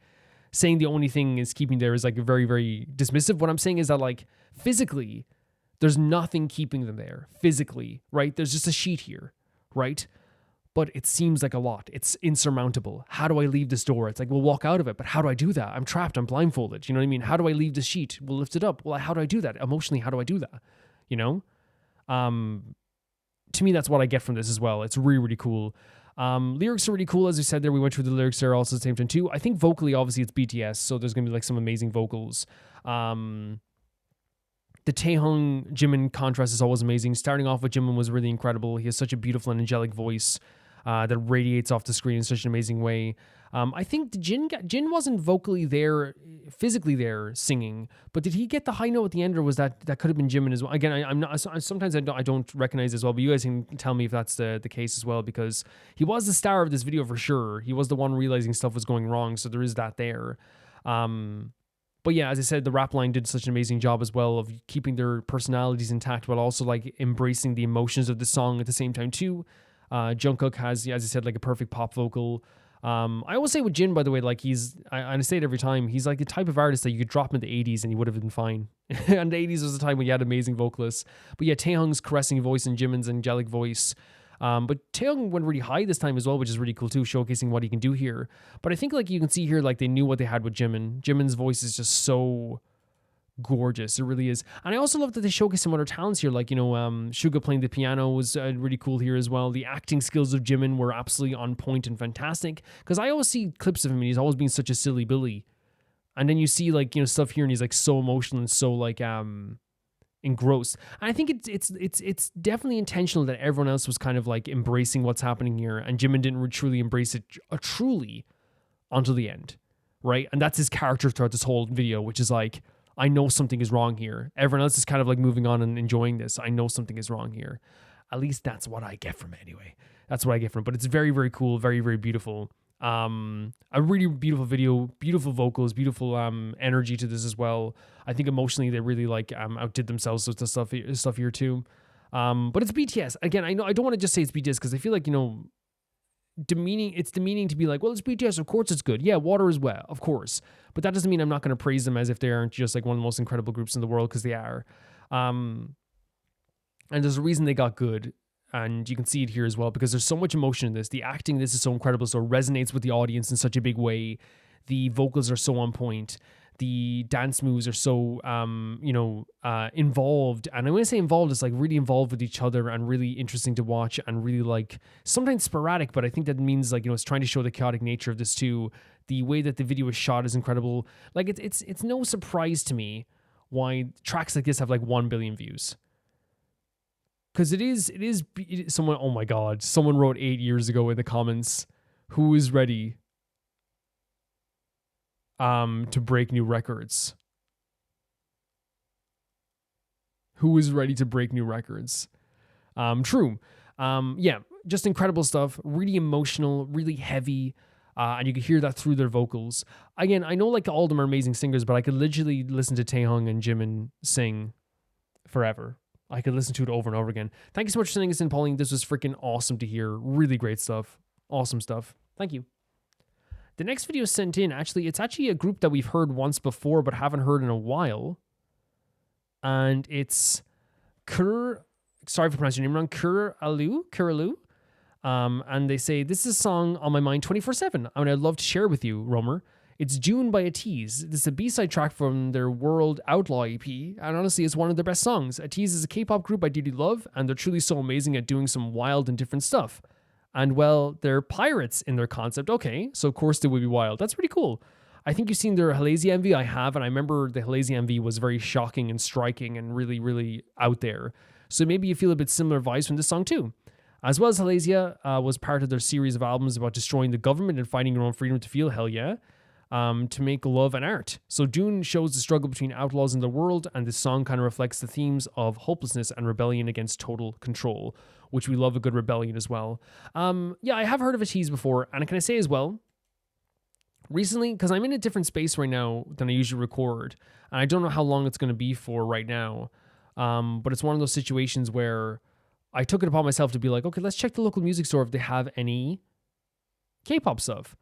saying the only thing is keeping there is like very, very dismissive. What I'm saying is that like physically, there's nothing keeping them there physically, right? There's just a sheet here, right? But it seems like a lot. It's insurmountable. How do I leave this door? It's like, we'll walk out of it, but how do I do that? I'm trapped. I'm blindfolded. You know what I mean? How do I leave the sheet? We'll lift it up. Well, how do I do that? Emotionally, how do I do that? To me, that's what I get from this as well. It's really, really cool. Lyrics are really cool. As I said there, we went through the lyrics there also at the same time too. I think vocally, obviously, it's BTS, so there's going to be like some amazing vocals. The Taehyung Jimin contrast is always amazing. Starting off with Jimin was really incredible. He has such a beautiful and angelic voice that radiates off the screen in such an amazing way. I think Jin wasn't vocally there, physically there singing, but did he get the high note at the end, or was that could have been Jimin as well? Again, I'm not. Sometimes I don't recognize as well, but you guys can tell me if that's the case as well, because he was the star of this video for sure. He was the one realizing stuff was going wrong, so there is that there. But yeah, as I said, the rap line did such an amazing job as well of keeping their personalities intact while also like embracing the emotions of the song at the same time too. Jungkook has, as I said, like a perfect pop vocal. I always say with Jin, by the way, like I say it every time, he's like the type of artist that you could drop him in the 80s and he would have been fine. And the 80s was the time when you had amazing vocalists. But yeah, Taehyung's caressing voice and Jimin's angelic voice. But Taehyung went really high this time as well, which is really cool too, showcasing what he can do here. But I think like you can see here, like they knew what they had with Jimin. Jimin's voice is just so gorgeous. It really is. And I also love that they showcase some other talents here, like, you know, Suga playing the piano was really cool here as well. The acting skills of Jimin were absolutely on point and fantastic, because I always see clips of him and he's always been such a silly Billy, and then you see, like, you know, stuff here and he's like so emotional and so like engrossed. And I think it's definitely intentional that everyone else was kind of like embracing what's happening here, and Jimin didn't truly embrace it truly until the end, right? And that's his character throughout this whole video, which is like, I know something is wrong here. Everyone else is kind of like moving on and enjoying this. I know something is wrong here. At least that's what I get from it anyway. That's what I get from it. But it's very, very cool, very, very beautiful. A really beautiful video, beautiful vocals, beautiful energy to this as well. I think emotionally they really like outdid themselves with the stuff here too. But it's BTS. Again, I know I don't want to just say it's BTS, because I feel like, you know, it's demeaning to be like, well, it's BTS, of course it's good. Yeah, Water is wet, of course. But that doesn't mean I'm not going to praise them as if they aren't just like one of the most incredible groups in the world, because they are. And there's a reason they got good. And you can see it here as well, because there's so much emotion in this. The acting in this is so incredible, so it resonates with the audience in such a big way. The vocals are so on point. The dance moves are so, involved. And when I say involved, it's like really involved with each other and really interesting to watch, and really like sometimes sporadic, but I think that means, like, you know, it's trying to show the chaotic nature of this too. The way that the video is shot is incredible. Like, it's no surprise to me why tracks like this have like 1 billion views. Because it is someone, oh my God, someone wrote 8 years ago in the comments, who is ready to break new records? Who is ready to break new records? True. Yeah, just incredible stuff. Really emotional, really heavy. And you can hear that through their vocals. Again, I know like all of them are amazing singers, but I could literally listen to Taehyung and Jimin sing forever. I could listen to it over and over again. Thank you so much for sending us in, Pauline. This was freaking awesome to hear. Really great stuff. Awesome stuff. Thank you. The next video sent in, it's actually a group that we've heard once before, but haven't heard in a while. And it's sorry for pronouncing your name wrong, Kuralu. And they say, this is a song on my mind 24/7. I'd love to share with you, Romer. It's Dune by Ateez. This is a B-side track from their World Outlaw EP, and honestly, it's one of their best songs. Ateez is a K-pop group I dearly love, and they're truly so amazing at doing some wild and different stuff. And well, they're pirates in their concept. Okay, so of course they will be wild. That's pretty cool. I think you've seen their Halazia MV. I have, and I remember the Halazia MV was very shocking and striking and really, really out there. So maybe you feel a bit similar vibes from this song too. As well as Halazia was part of their series of albums about destroying the government and fighting your own freedom to feel, hell yeah. To make love and art. So Dune shows the struggle between outlaws in the world, and this song kind of reflects the themes of hopelessness and rebellion against total control, which we love a good rebellion as well. Yeah, I have heard of Ateez before, and can I say as well, recently, because I'm in a different space right now than I usually record, and I don't know how long it's going to be for right now, but it's one of those situations where I took it upon myself to be like, okay, let's check the local music store if they have any K-pop stuff.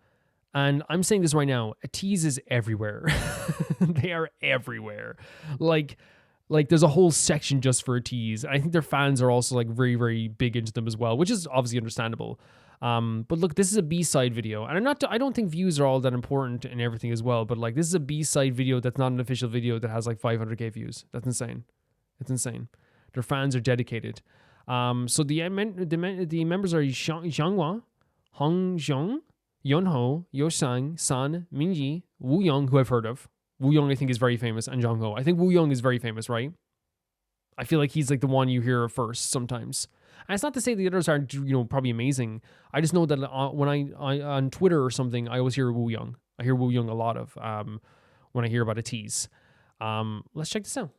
And I'm saying this right now, Ateez is everywhere. They are everywhere. Like there's a whole section just for Ateez. I think their fans are also like very, very big into them as well, which is obviously understandable. But look, this is a B-side video, and I don't think views are all that important and everything as well. But like, this is a B-side video that's not an official video that has like 500k views. That's insane. It's insane. Their fans are dedicated. So the members are Xianghua, Hong Zhong, Yunho, Yosang, San, Minji, Wu Young, who I've heard of. Wu Young, I think, is very famous, and Jongho. I think Wu Young is very famous, right? I feel like he's like the one you hear first sometimes. And it's not to say the others aren't, probably amazing. I just know that when I on Twitter or something, I always hear Wu Young. I hear Wu Young a lot of when I hear about Ateez. Let's check this out.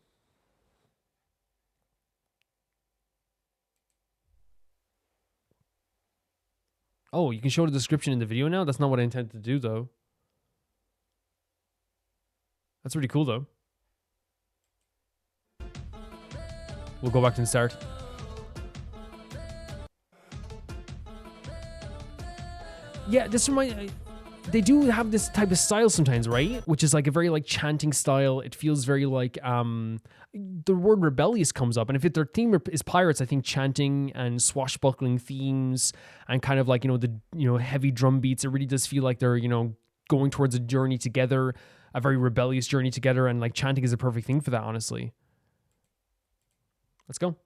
Oh, you can show the description in the video now? That's not what I intended to do, though. That's pretty cool, though. We'll go back to the start. Yeah, they do have this type of style sometimes, right? Which is like a very like chanting style. It feels very like the word rebellious comes up, and if their theme is pirates, I think chanting and swashbuckling themes and kind of like the heavy drum beats. It really does feel like they're going towards a journey together. a very rebellious journey together, and like chanting is a perfect thing for that, honestly. Let's go.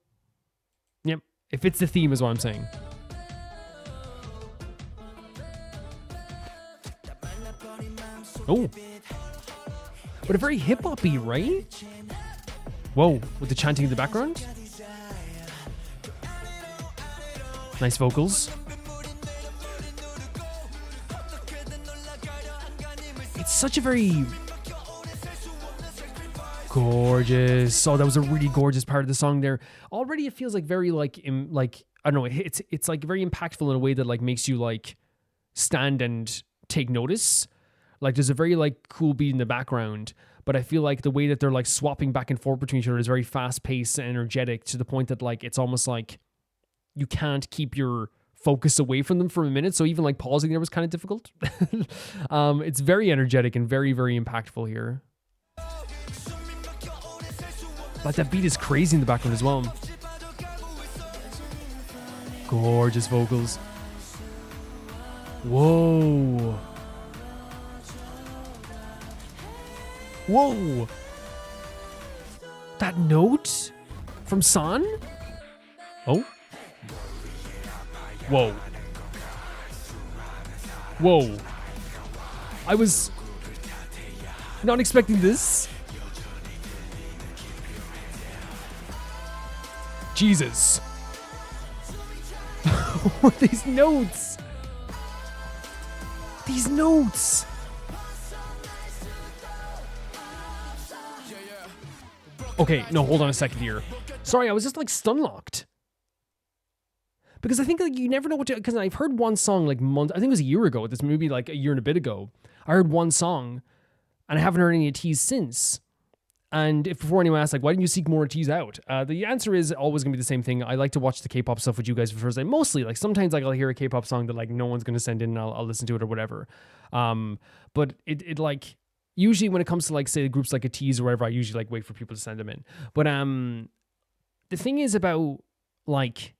Yep. It fits the theme is what I'm saying. Oh. But a very hip-hop beat, right? Whoa, with the chanting in the background. Nice vocals. It's such a very gorgeous. Oh, that was a really gorgeous part of the song there. Already it feels like very like I don't know, it's like very impactful in a way that like makes you like stand and take notice. Like there's a very like cool beat in the background, but I feel like the way that they're like swapping back and forth between each other is very fast paced and energetic to the point that like it's almost like you can't keep your focus away from them for a minute. So even like pausing there was kind of difficult. It's very energetic and very, very impactful here. But that beat is crazy in the background as well. Gorgeous vocals. Whoa. Whoa. That note from San? Oh. Whoa. Whoa. I was not expecting this. Jesus. These notes. These notes. Okay, no, hold on a second here. Sorry, I was just like stun locked. Because I think like you never know what to, because I've heard one song like I think it was a year ago, this movie like a year and a bit ago. I heard one song and I haven't heard any Ateez since. And if before anyone asks like, why didn't you seek more Ateez out? The answer is always gonna be the same thing. I like to watch the K-pop stuff with you guys for the first time. Mostly, like sometimes like I'll hear a K-pop song that like no one's gonna send in and I'll listen to it or whatever. But it like, usually when it comes to like say groups like Ateez or whatever, I usually like wait for people to send them in. But the thing is about like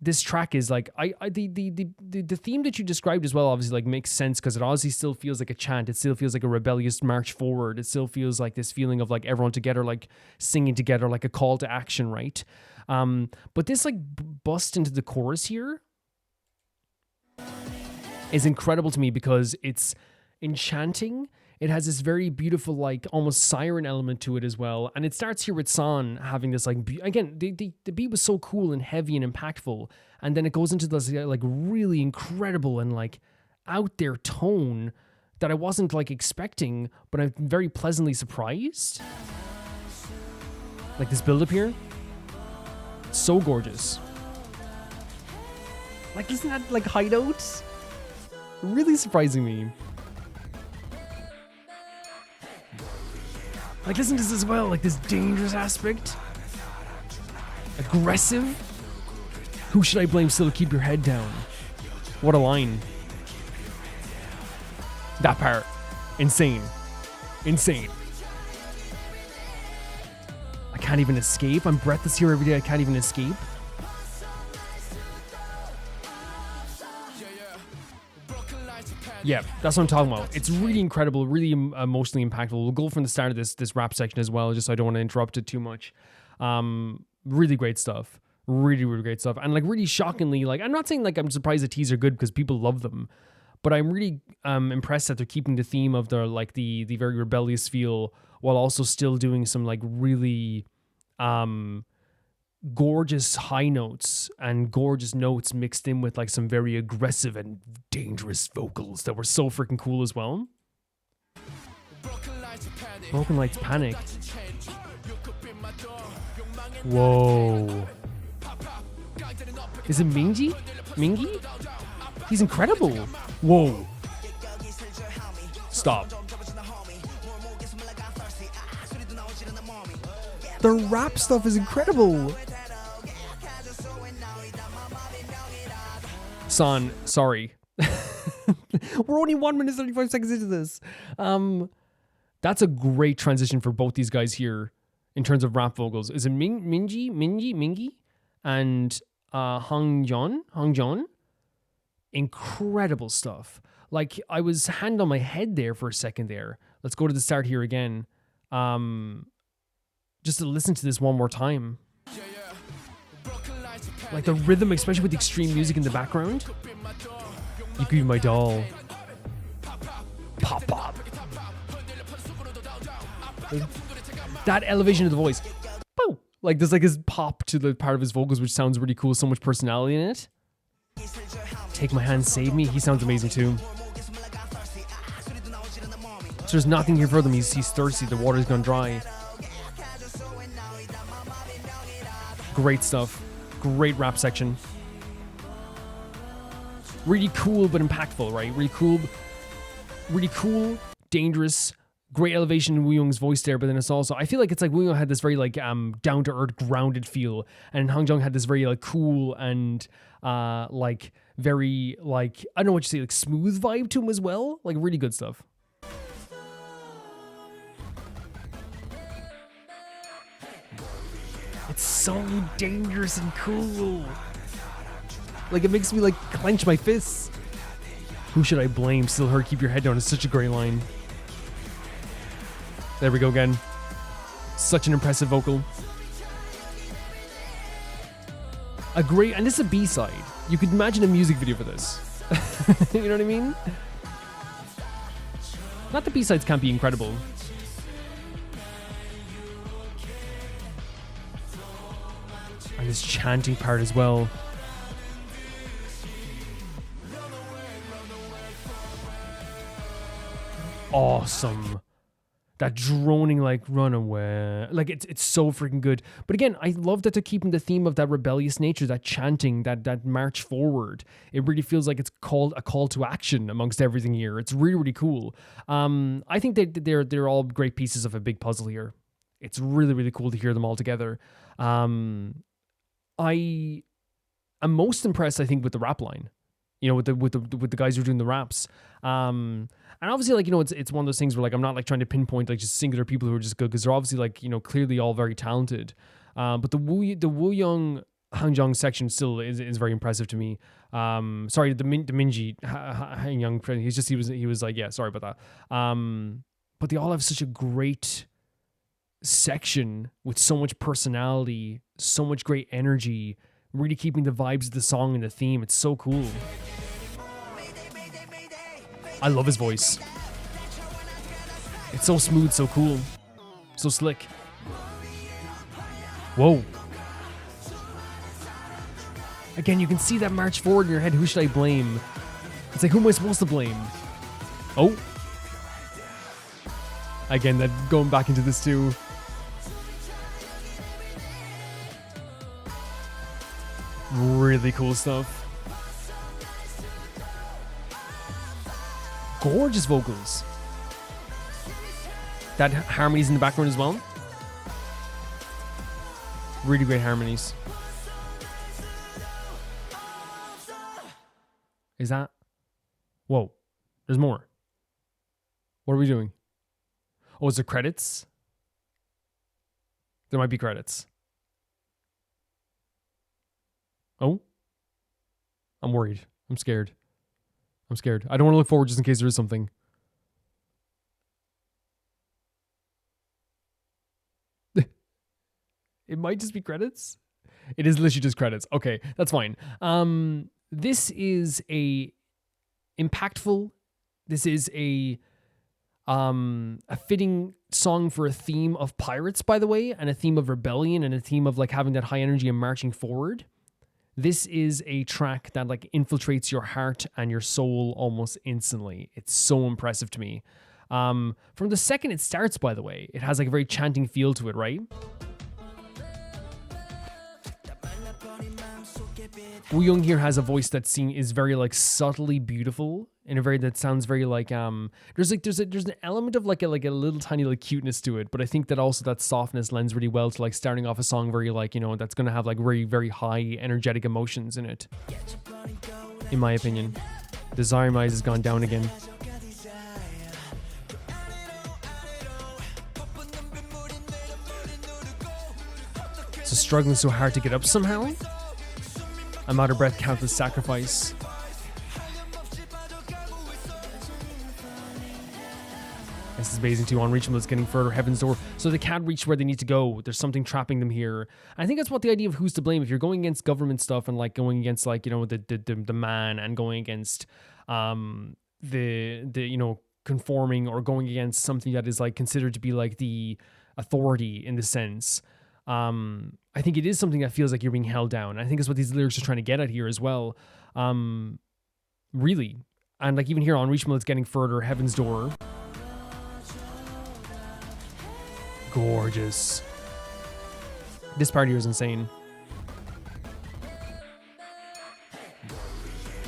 this track is like the theme that you described as well obviously like makes sense because it obviously still feels like a chant. It still feels like a rebellious march forward. It still feels like this feeling of like everyone together, like singing together, like a call to action, right? But this like bust into the chorus here is incredible to me because it's enchanting. It has this very beautiful, like almost siren element to it as well. And it starts here with San having this like, again, the beat was so cool and heavy and impactful. And then it goes into this like really incredible and like out there tone that I wasn't like expecting, but I'm very pleasantly surprised. Like this build up here. So gorgeous. Like, isn't that like high notes? Really surprising me. Like, listen to this as well, like this dangerous aspect. Aggressive. Who should I blame still? Keep your head down. What a line. That part. Insane. Insane. I can't even escape. I'm breathless here every day. I can't even escape. Yeah, that's what I'm talking about. It's really incredible, really emotionally impactful. We'll go from the start of this rap section as well, just so I don't want to interrupt it too much. Really great stuff. Really, really great stuff. And like really shockingly, like I'm not saying like I'm surprised Ateez are good because people love them, but I'm really impressed that they're keeping the theme of their like the very rebellious feel while also still doing some like really gorgeous high notes and gorgeous notes mixed in with like some very aggressive and dangerous vocals that were so freaking cool as well. Broken Lights Panic. Whoa. Is it Mingy? Mingy? He's incredible. Whoa. Stop. The rap stuff is incredible. Son, sorry. We're only 1 minute 35 seconds into this. That's a great transition for both these guys here in terms of rap vocals. Is it Mingy and Hyunjin? incredible stuff. Like, I was hand on my head there for a second there. Let's go to the start here again. Just to listen to this one more time. Like the rhythm, especially with the extreme music in the background. You could be my doll. Pop, pop. That elevation of the voice. Boom. Like there's like his pop to the part of his vocals, which sounds really cool. So much personality in it. Take my hand, save me. He sounds amazing too. So there's nothing here for them. He's thirsty. The water's gone dry. Great stuff. Great rap section. Really cool but impactful, right? Really cool, dangerous, great elevation in Woo Young's voice there, but then it's also, I feel like it's like Woo Young had this very like down to earth, grounded feel, and Hyunjin had this very like cool and like very like, I don't know what you say, like smooth vibe to him as well. Like really good stuff. It's so dangerous and cool. Like it makes me like clench my fists. Who should I blame? Still her, keep your head down. It's such a great line. There we go again. Such an impressive vocal. A great, and this is a B-side. You could imagine a music video for this. You know what I mean? Not the B-sides can't be incredible. And this chanting part as well. Awesome. That droning like run away. Like it's so freaking good. But again, I love that they're keeping the theme of that rebellious nature, that chanting, that march forward. It really feels like it's called a call to action amongst everything here. It's really, really cool. I think they're all great pieces of a big puzzle here. It's really, really cool to hear them all together. I am most impressed, I think, with the rap line. You know, with the guys who are doing the raps. And obviously, like, you know, it's one of those things where, like, I'm not, like, trying to pinpoint, like, just singular people who are just good, because they're obviously, like, you know, clearly all very talented. But the Woo Young Hyunjin section still is very impressive to me. Sorry, the Minji Hyunjin, he was like, yeah, sorry about that. But they all have such a great section with so much personality, so much great energy, really keeping the vibes of the song and the theme. It's so cool. I love his voice. It's so smooth, so cool, so slick. Whoa. Again, you can see that march forward in your head. Who should I blame? It's like, who am I supposed to blame? Oh. Again, that going back into this too. Really cool stuff. Gorgeous vocals. That harmonies in the background as well. Really great harmonies. Is that? Whoa. There's more. What are we doing? Oh, is there credits? There might be credits. Oh? I'm worried. I'm scared. I don't want to look forward just in case there is something. It might just be credits. It is literally just credits. Okay, that's fine. This is a impactful. This is a fitting song for a theme of pirates, by the way, and a theme of rebellion, and a theme of like having that high energy and marching forward. This is a track that like infiltrates your heart and your soul almost instantly. It's so impressive to me. From the second it starts, by the way, it has like a very chanting feel to it, right? Woo Young here has a voice that is very like subtly beautiful in a very that sounds very like there's an element of like a little tiny like cuteness to it, but I think that also that softness lends really well to like starting off a song very like, you know, that's gonna have like very, very high energetic emotions in it. In my opinion. Desire My Eyes has gone down again. So struggling so hard to get up somehow. I'm out of breath, countless sacrifice. This is amazing too. Unreachable is getting further. Heaven's door. So they can't reach where they need to go. There's something trapping them here. I think that's what the idea of who's to blame. If you're going against government stuff and like going against like, you know, the man and going against the you know, conforming or going against something that is like considered to be like the authority in the sense. I think it is something that feels like you're being held down. I think it's what these lyrics are trying to get at here as well. Really. And like even here, Unreachable, it's getting further. Heaven's door. Gorgeous. This part here is insane.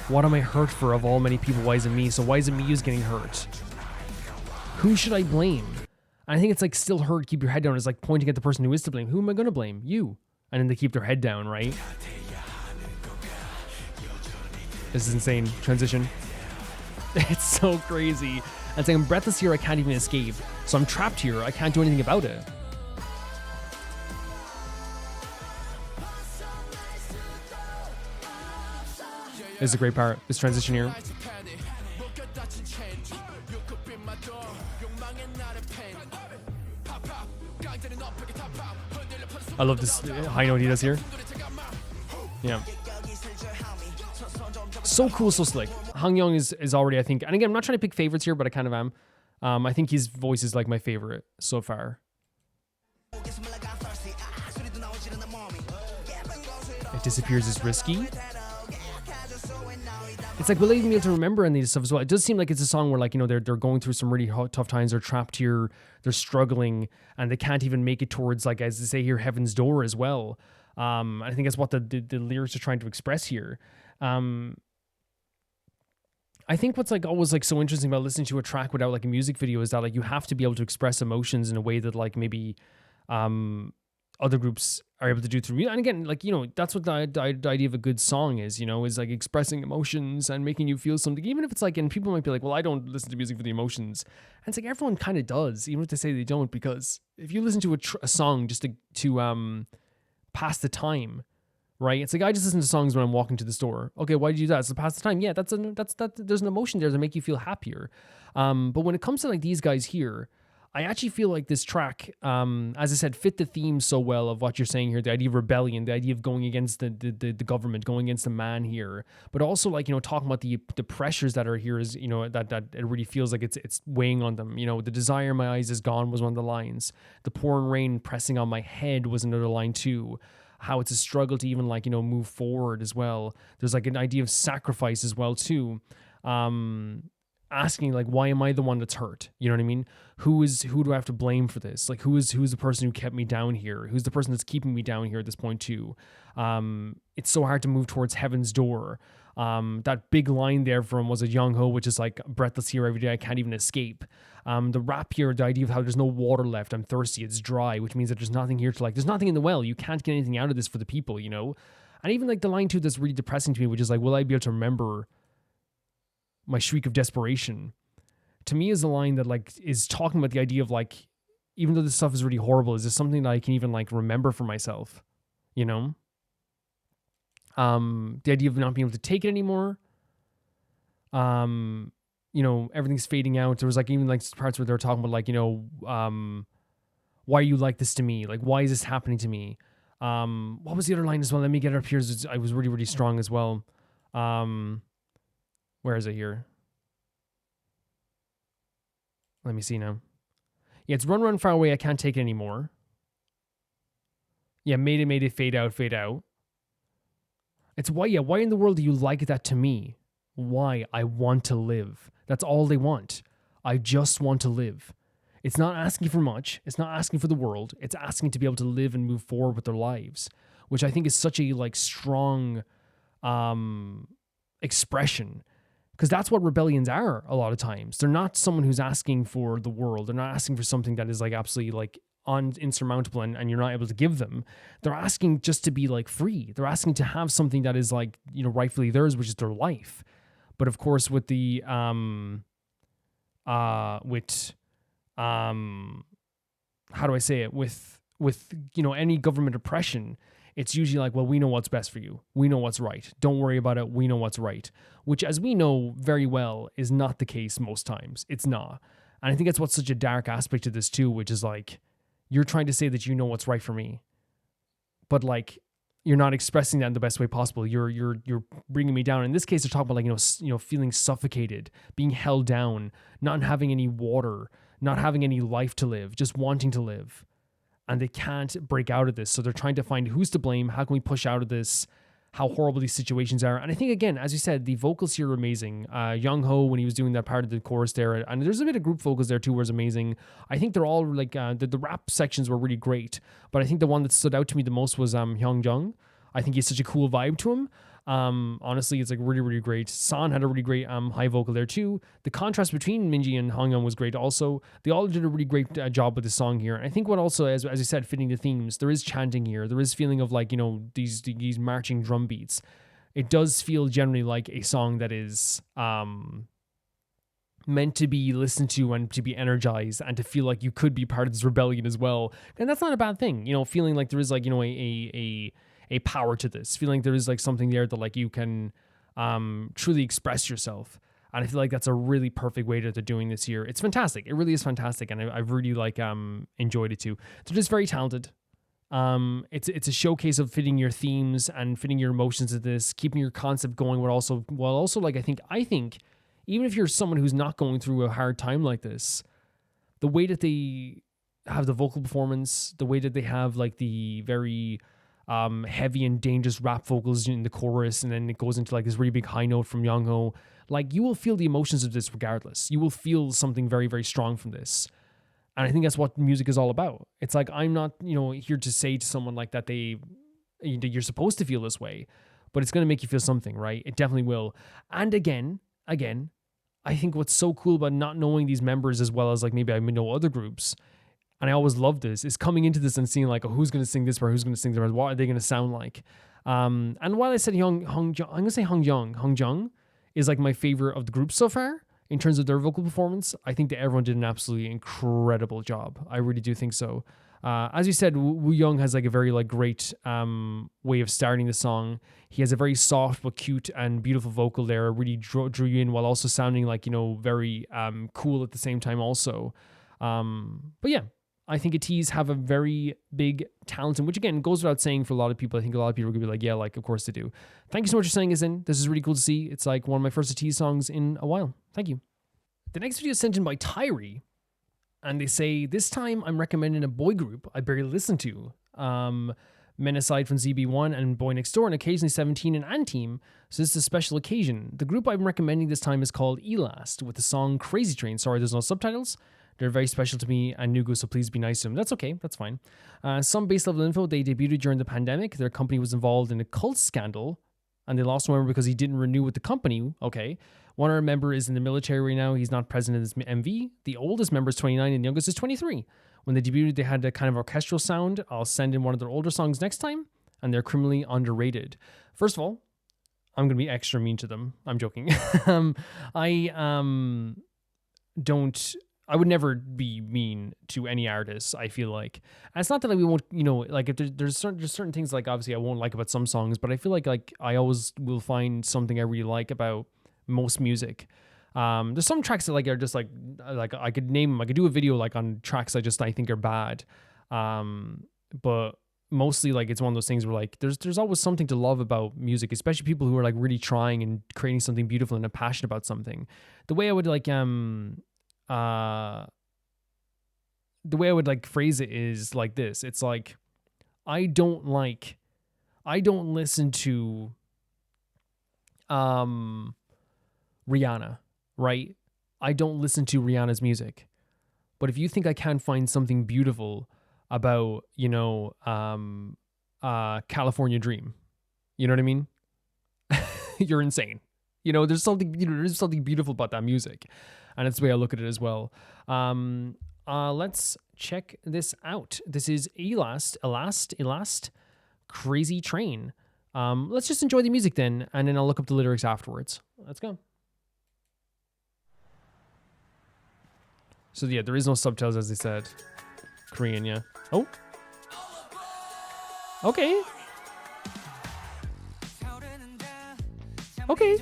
What am I hurt for of all many people? Why is it me? So why is it me who's getting hurt? Who should I blame? I think it's like still hurt, keep your head down. It's like pointing at the person who is to blame. Who am I going to blame? You. And then they keep their head down, right? This is insane. Transition. It's so crazy. It's like I'm breathless here, I can't even escape. So I'm trapped here, I can't do anything about it. This is a great part, this transition here. I love this high note he does here. Yeah. So cool, so slick. Hyunjin is already, I think, and again, I'm not trying to pick favorites here, but I kind of am. I think his voice is like my favorite so far. It disappears is risky. It's like, will I even be able to remember any of this stuff as well? It does seem like it's a song where, like, you know, they're going through some really tough times. They're trapped here. They're struggling, and they can't even make it towards, like, as they say here, heaven's door as well. I think that's what the lyrics are trying to express here. I think what's like always like so interesting about listening to a track without like a music video is that like you have to be able to express emotions in a way that like maybe other groups are able to do through music. And again, like, you know, that's what the idea of a good song is, you know, is like expressing emotions and making you feel something, even if it's like, and people might be like, well, I don't listen to music for the emotions. And it's like, everyone kind of does, even if they say they don't, because if you listen to a song just to pass the time, right? It's like, I just listen to songs when I'm walking to the store. Okay, why do you do that? It's to pass the time. Yeah, that's there's an emotion there to make you feel happier. But when it comes to like these guys here, I actually feel like this track, as I said, fit the theme so well of what you're saying here, the idea of rebellion, the idea of going against the government, going against the man here, but also like, you know, talking about the pressures that are here is, you know, that it really feels like it's weighing on them. You know, the desire in my eyes is gone was one of the lines. The pouring rain pressing on my head was another line too. How it's a struggle to even like, you know, move forward as well. There's like an idea of sacrifice as well too. Asking like, why am I the one that's hurt? You know what I mean? Who do I have to blame for this? Like, who's the person who kept me down here? Who's the person that's keeping me down here at this point too? It's so hard to move towards heaven's door. That big line there from was it Young-ho, which is like breathless here every day, I can't even escape. The rap here, the idea of how there's no water left, I'm thirsty, it's dry, which means that there's nothing here to like, there's nothing in the well, you can't get anything out of this for the people, you know? And even like the line too that's really depressing to me, which is like, will I be able to remember my shriek of desperation? To me is a line that like is talking about the idea of like, even though this stuff is really horrible, is this something that I can even like remember for myself, you know? The idea of not being able to take it anymore. You know, everything's fading out. There was like even like parts where they were talking about like, you know, why are you like this to me? Like, why is this happening to me? What was the other line as well? Let me get it up here. I was really, really strong as well. Where is it here? Let me see now. Yeah, it's run, run far away. I can't take it anymore. Yeah, made it, fade out, fade out. It's why in the world do you like that to me? Why? I want to live. That's all they want. I just want to live. It's not asking for much. It's not asking for the world. It's asking to be able to live and move forward with their lives, which I think is such a like strong expression, because that's what rebellions are a lot of times. They're not someone who's asking for the world. They're not asking for something that is like absolutely like insurmountable and you're not able to give them. They're asking just to be like free. They're asking to have something that is like, you know, rightfully theirs, which is their life. But of course with the how do I say it, with you know, any government oppression, it's usually like, well, we know what's best for you. We know what's right. Don't worry about it. We know what's right. Which, as we know very well, is not the case most times. It's not. And I think that's what's such a dark aspect to this too, which is like, you're trying to say that you know what's right for me, but like, you're not expressing that in the best way possible. You're bringing me down. In this case, they're talking about like, feeling suffocated, being held down, not having any water, not having any life to live, just wanting to live. And they can't break out of this. So they're trying to find who's to blame. How can we push out of this? How horrible these situations are. And I think, again, as you said, the vocals here are amazing. Young Ho, when he was doing that part of the chorus there, and there's a bit of group vocals there too, was amazing. I think they're all like, the rap sections were really great. But I think the one that stood out to me the most was Hyunjin. I think he has such a cool vibe to him. Honestly, it's like really, really great. San had a really great high vocal there too. The contrast between Minji and Hongyeon was great also. They all did a really great job with the song here. And I think what also, as you said, fitting the themes, there is chanting here. There is feeling of like, these marching drum beats. It does feel generally like a song that is meant to be listened to and to be energized and to feel like you could be part of this rebellion as well. And that's not a bad thing. Feeling like there is like, a power to this, feeling there is like something there that like you can truly express yourself. And I feel like that's a really perfect way that they're doing this here. It's fantastic. It really is fantastic. And I've really like enjoyed it too. They're just very talented. It's a showcase of fitting your themes and fitting your emotions to this, keeping your concept going, while also like I think even if you're someone who's not going through a hard time like this, the way that they have the vocal performance, the way that they have like the very heavy and dangerous rap vocals in the chorus, and then it goes into like this really big high note from Youngho. Like, you will feel the emotions of this regardless. You will feel something very, very strong from this. And I think that's what music is all about. It's like, I'm not, here to say to someone like that you're supposed to feel this way, but it's going to make you feel something, right? It definitely will. And again, I think what's so cool about not knowing these members as well as like maybe I know other groups, and I always love this, is coming into this and seeing like, who's going to sing this part, who's going to sing the part, what are they going to sound like? And while I said I'm going to say Hyunjin is like my favorite of the group so far in terms of their vocal performance. I think that everyone did an absolutely incredible job. I really do think so. As you said, Woo Young has like a very like great way of starting the song. He has a very soft but cute and beautiful vocal there. Really drew you in while also sounding like, very cool at the same time also. But yeah, I think Ateez have a very big talent, and which again goes without saying for a lot of people. I think a lot of people are going to be like, yeah, like, of course they do. Thank you so much for sending us in. This is really cool to see. It's like one of my first Ateez songs in a while. Thank you. The next video is sent in by Tyree, and they say, this time I'm recommending a boy group I barely listen to. Men aside from ZB1 and Boy Next Door, and occasionally 17 and AndTeam, so this is a special occasion. The group I'm recommending this time is called Elast, with the song Crazy Train. Sorry, there's no subtitles. They're very special to me and Nugu, so please be nice to them. That's okay, that's fine. Some base level info, they debuted during the pandemic. Their company was involved in a cult scandal, and they lost one member because he didn't renew with the company. Okay. One of our member is in the military right now. He's not present in this MV. The oldest member is 29 and the youngest is 23. When they debuted, they had a kind of orchestral sound. I'll send in one of their older songs next time, and they're criminally underrated. First of all, I'm going to be extra mean to them. I'm joking. I would never be mean to any artist, I feel like. And it's not that we won't, like if there's certain things like obviously I won't like about some songs, but I feel like I always will find something I really like about most music. There's some tracks that like are just like I could name them. I could do a video like on tracks I think are bad. But mostly like it's one of those things where like there's always something to love about music, especially people who are like really trying and creating something beautiful and are passionate about something. The way I would phrase it is like this. It's like, I don't listen to Rihanna, right? I don't listen to Rihanna's music. But if you think I can find something beautiful about, California Dream, you know what I mean? You're insane. There's something beautiful about that music. And that's the way I look at it as well. Let's check this out. This is Elast, Crazy Train. Let's just enjoy the music then, and then I'll look up the lyrics afterwards. Let's go. So yeah, there is no subtitles, as they said. Korean, yeah. Oh. Okay. Okay.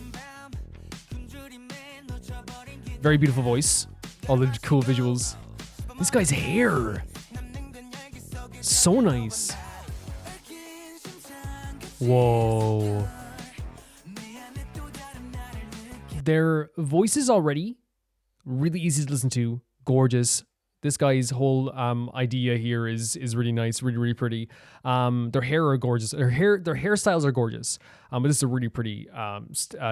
Very beautiful voice. All the cool visuals. This guy's hair. So nice. Whoa. Their voices already really easy to listen to. Gorgeous. This guy's whole idea here is really nice, really pretty. Their hair are gorgeous. Their hairstyles are gorgeous. But this is a really pretty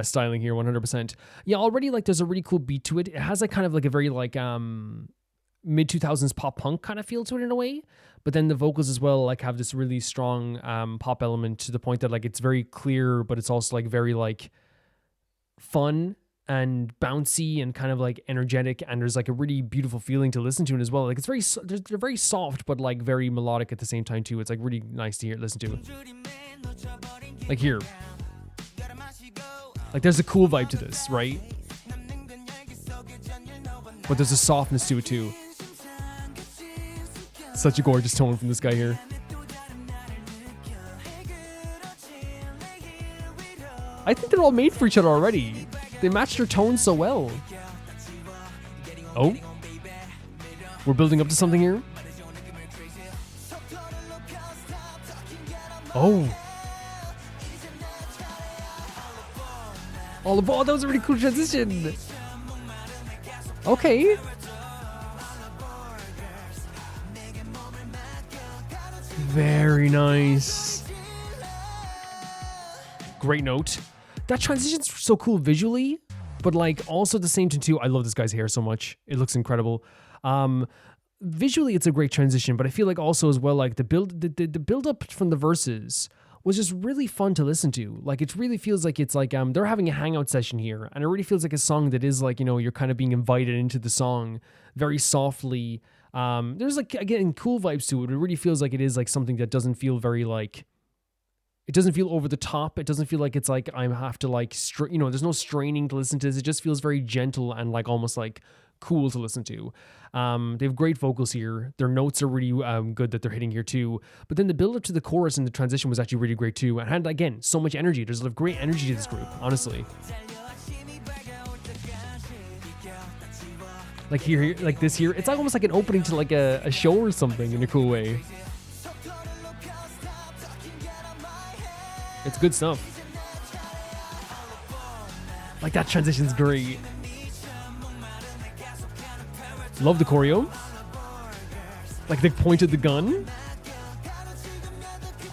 styling here, 100%. Yeah, already like there's a really cool beat to it. It has like kind of like a very like mid 2000s pop punk kind of feel to it in a way. But then the vocals as well like have this really strong pop element to the point that like it's very clear, but it's also like very like fun and bouncy and kind of like energetic, and there's like a really beautiful feeling to listen to it as well. Like it's very, they're very soft, but like very melodic at the same time too. It's like really nice to listen to. Like here, like there's a cool vibe to this, right? But there's a softness to it too. Such a gorgeous tone from this guy here. I think they're all made for each other already. They match their tones so well. Oh. We're building up to something here. Oh. All the ball. That was a really cool transition. Okay. Very nice. Great note. That transition's so cool visually, but like also at the same time too, I love this guy's hair so much. It looks incredible. Visually, it's a great transition, but I feel like also as well, like the build up from the verses was just really fun to listen to. Like it really feels like it's like they're having a hangout session here, and it really feels like a song that is like, you know, you're kind of being invited into the song very softly. There's like again cool vibes to it. It really feels like it is like something that doesn't feel very like. It doesn't feel over the top. It doesn't feel like it's like I have to like, you know, there's no straining to listen to this. It just feels very gentle and like almost like cool to listen to. They have great vocals here. Their notes are really good that they're hitting here too. But then the build up to the chorus and the transition was actually really great too. And again, so much energy. There's a great energy to this group, honestly. Like here, like this here, it's like almost like an opening to like a show or something in a cool way. It's good stuff. Like that transition's great. Love the choreo. Like they pointed the gun.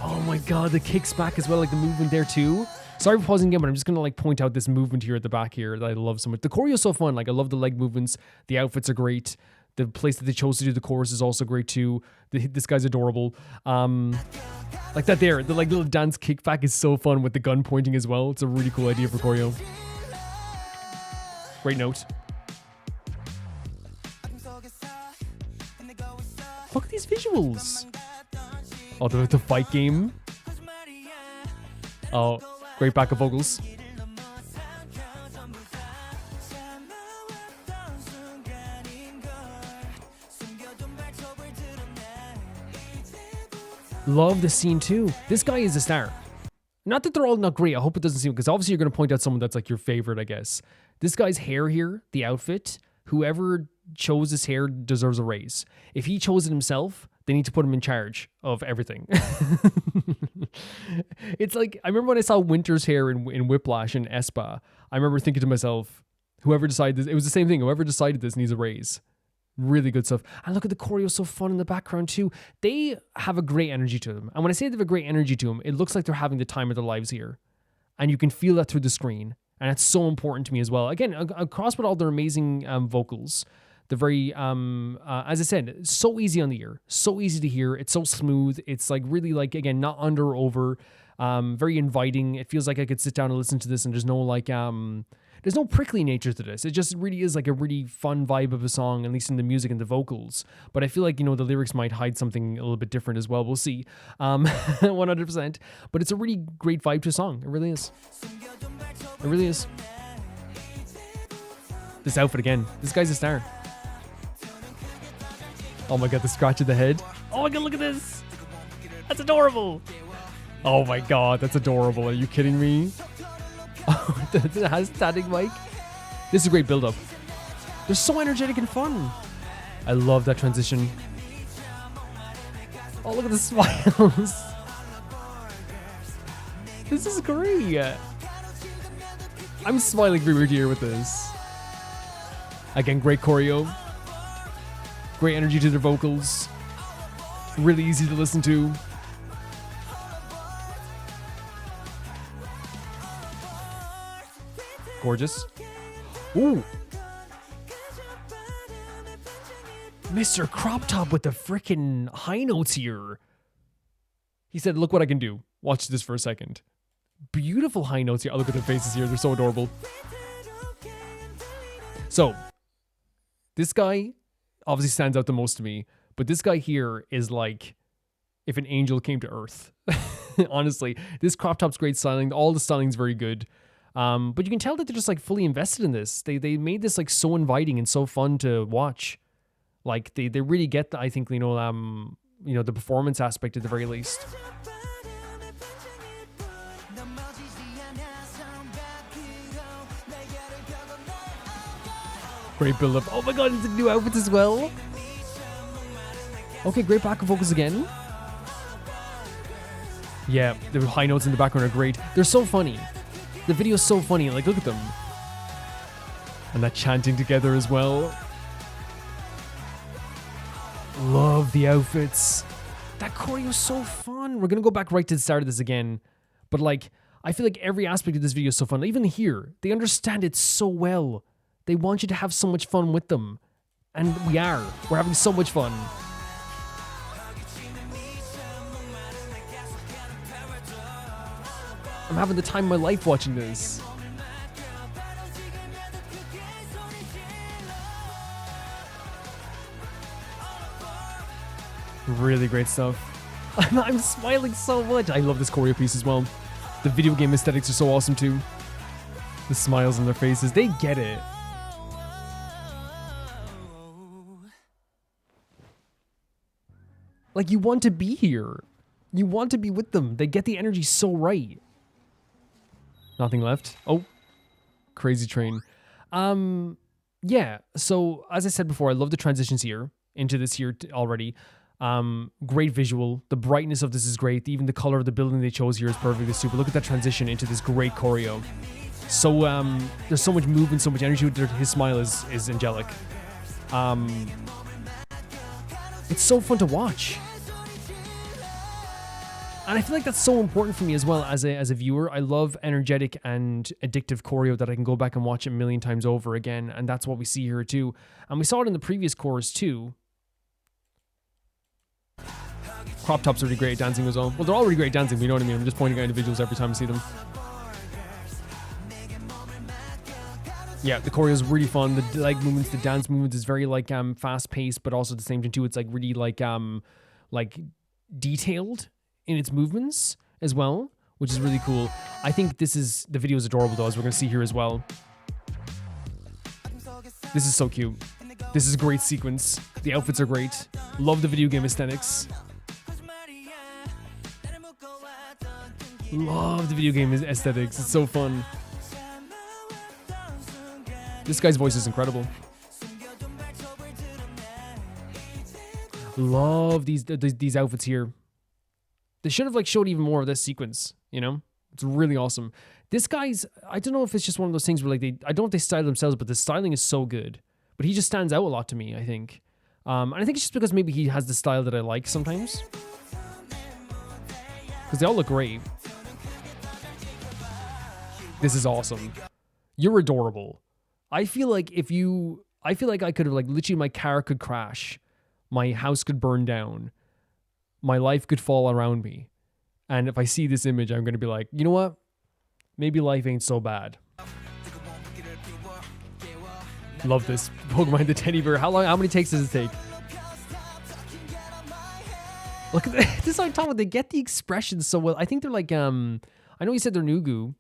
Oh my god, the kicks back as well, like the movement there too. Sorry for pausing again, but I'm just gonna like point out this movement here at the back here that I love so much. The choreo's so fun. Like I love the leg movements. The outfits are great. The place that they chose to do the chorus is also great too. This guy's adorable. Like that there, the like little dance kickback is so fun with the gun pointing as well. It's a really cool idea for choreo. Great note. Look at these visuals. Oh, the fight game. Oh, great backup vocals. Love the scene too. This guy is a star. Not that they're all not great. I hope it doesn't seem, because obviously you're going to point out someone that's like your favorite, I guess. This guy's hair here, the outfit, whoever chose his hair deserves a raise. If he chose it himself, they need to put him in charge of everything. It's like, I remember when I saw Winter's hair in Whiplash and Espa, I remember thinking to myself, whoever decided this, it was the same thing. Whoever decided this needs a raise. Really good stuff. And look at the choreo, so fun in the background too. They have a great energy to them. And when I say they have a great energy to them, it looks like they're having the time of their lives here. And you can feel that through the screen. And that's so important to me as well. Again, across with all their amazing vocals, the very, as I said, so easy on the ear, so easy to hear. It's so smooth. It's like really like, again, not under or over, very inviting. It feels like I could sit down and listen to this and there's no like, there's no prickly nature to this. It just really is like a really fun vibe of a song, at least in the music and the vocals. But I feel like, you know, the lyrics might hide something a little bit different as well. We'll see. 100%. But it's a really great vibe to a song. It really is. It really is. This outfit again. This guy's a star. Oh my god, the scratch of the head. Oh my god, look at this. That's adorable. Oh my god, that's adorable. Are you kidding me? Oh, it has static mic. This is a great build-up. They're so energetic and fun. I love that transition. Oh, look at the smiles. This is great. I'm smiling from ear to ear with this. Again, great choreo. Great energy to their vocals. Really easy to listen to. Gorgeous. Ooh. Mr. Crop Top with the freaking high notes here. He said, look what I can do. Watch this for a second. Beautiful high notes here. Oh, look at their faces here. They're so adorable. So, this guy obviously stands out the most to me. But this guy here is like if an angel came to Earth. Honestly, this Crop Top's great styling. All the styling's very good. But you can tell that they're just like fully invested in this. They made this like so inviting and so fun to watch. Like they really get the, I think, the performance aspect at the very least. Great build up. Oh my god, it's a new outfits as well. Okay, great back and focus again. Yeah, the high notes in the background are great. They're so funny. The video's so funny. Like, look at them. And that chanting together as well. Love the outfits. That choreo's so fun. We're gonna go back right to the start of this again. But like, I feel like every aspect of this video is so fun. Even here, they understand it so well. They want you to have so much fun with them. And we are. We're having so much fun. I'm having the time of my life watching this. Really great stuff. I'm smiling so much. I love this choreo piece as well. The video game aesthetics are so awesome too. The smiles on their faces, they get it. Like, you want to be here. You want to be with them. They get the energy so right. Nothing left. Oh, crazy train. Yeah, so as I said before, I love the transitions here into this here already. Great visual. The brightness of this is great. Even the color of the building they chose here is perfectly super. Look at that transition into this great choreo. So there's so much movement, so much energy. His smile is angelic. It's so fun to watch. And I feel like that's so important for me as well as a viewer. I love energetic and addictive choreo that I can go back and watch a million times over again. And that's what we see here too. And we saw it in the previous chorus too. Crop Top's really great at dancing as well. Well, they're all really great at dancing, but you know what I mean? I'm just pointing out individuals every time I see them. Yeah, the choreo is really fun. The leg movements, the dance movements is very like fast paced, but also at the same time too, it's like really like detailed in its movements as well, which is really cool. I think the video is adorable though, as we're gonna see here as well. This is so cute. This is a great sequence. The outfits are great. Love the video game aesthetics. Love the video game aesthetics. It's so fun. This guy's voice is incredible. Love these outfits here. They should have like showed even more of this sequence, you know? It's really awesome. This guy's, I don't know if it's just one of those things where like I don't know if they style themselves, but the styling is so good. But he just stands out a lot to me, I think. And I think it's just because maybe he has the style that I like sometimes. Because they all look great. This is awesome. You're adorable. I feel like I could have like literally my car could crash. My house could burn down. My life could fall around me. And if I see this image, I'm going to be like, you know what? Maybe life ain't so bad. Love this. Pokemon the teddy bear. How many takes does it take? Look at this. This is what I'm talking about. They get the expressions so well. I think they're like, I know you said they're Nugu,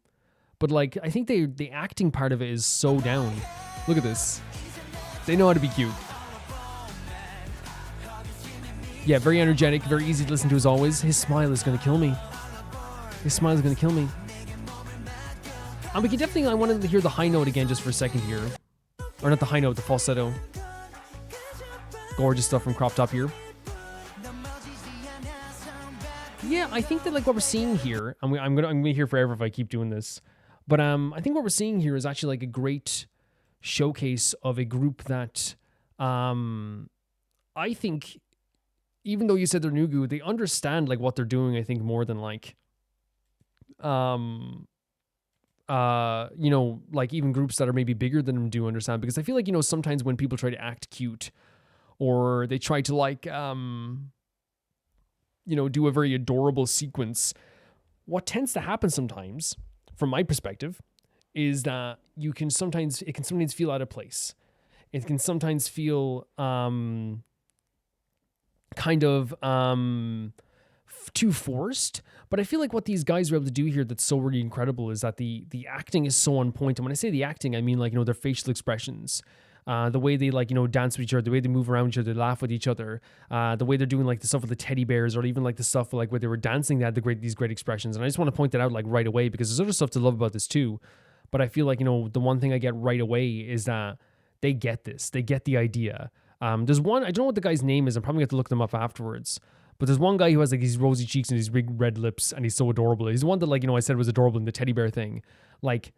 but like, I think the acting part of it is so down. Look at this. They know how to be cute. Yeah, very energetic, very easy to listen to as always. His smile is going to kill me. His smile is going to kill me. And we can definitely, I wanted to hear the high note again just for a second here. Or not the high note, the falsetto. Gorgeous stuff from Crop Top here. Yeah, I think that like what we're seeing here, I'm gonna be here forever if I keep doing this. But I think what we're seeing here is actually like a great showcase of a group that I think, even though you said they're Nugu, they understand like what they're doing, I think, more than like you know, like even groups that are maybe bigger than them do understand. Because I feel like, you know, sometimes when people try to act cute or they try to like you know, do a very adorable sequence, what tends to happen sometimes, from my perspective, is that it can sometimes feel out of place. It can sometimes feel kind of too forced. But I feel like what these guys were able to do here that's so really incredible is that the acting is so on point. And when I say the acting, I mean like, you know, their facial expressions, the way they like, you know, dance with each other, the way they move around each other, they laugh with each other, the way they're doing like the stuff with the teddy bears, or even like the stuff like where they were dancing, they had these great expressions. And I just want to point that out like right away, because there's other stuff to love about this too. But I feel like, you know, the one thing I get right away is that they get this. They get the idea. There's one, I don't know what the guy's name is. I'm probably going to have to look them up afterwards. But there's one guy who has like these rosy cheeks and these big red lips, and he's so adorable. He's the one that, like, you know, I said was adorable in the teddy bear thing. Like,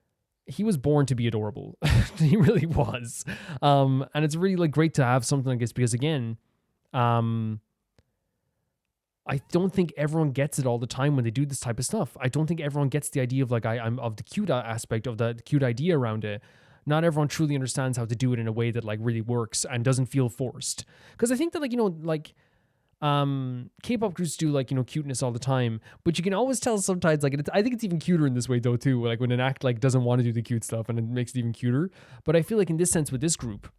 he was born to be adorable. He really was. And it's really like great to have something like this, because again, I don't think everyone gets it all the time when they do this type of stuff. I don't think everyone gets the idea of like, I'm of the cute aspect of the cute idea around it. Not everyone truly understands how to do it in a way that like really works and doesn't feel forced. Because I think that, like, you know, like K-pop groups do like, you know, cuteness all the time, but you can always tell sometimes like, I think it's even cuter in this way though too, like when an act like doesn't want to do the cute stuff and it makes it even cuter. But I feel like in this sense with this group,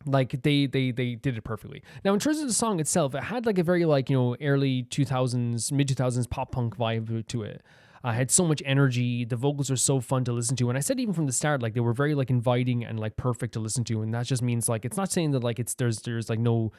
like they did it perfectly. Now in terms of the song itself, it had like a very like, you know, early 2000s, mid 2000s pop punk vibe to it. Had so much energy. The vocals are so fun to listen to. And I said even from the start, like they were very like inviting and like perfect to listen to. And that just means like, it's not saying that like there's like no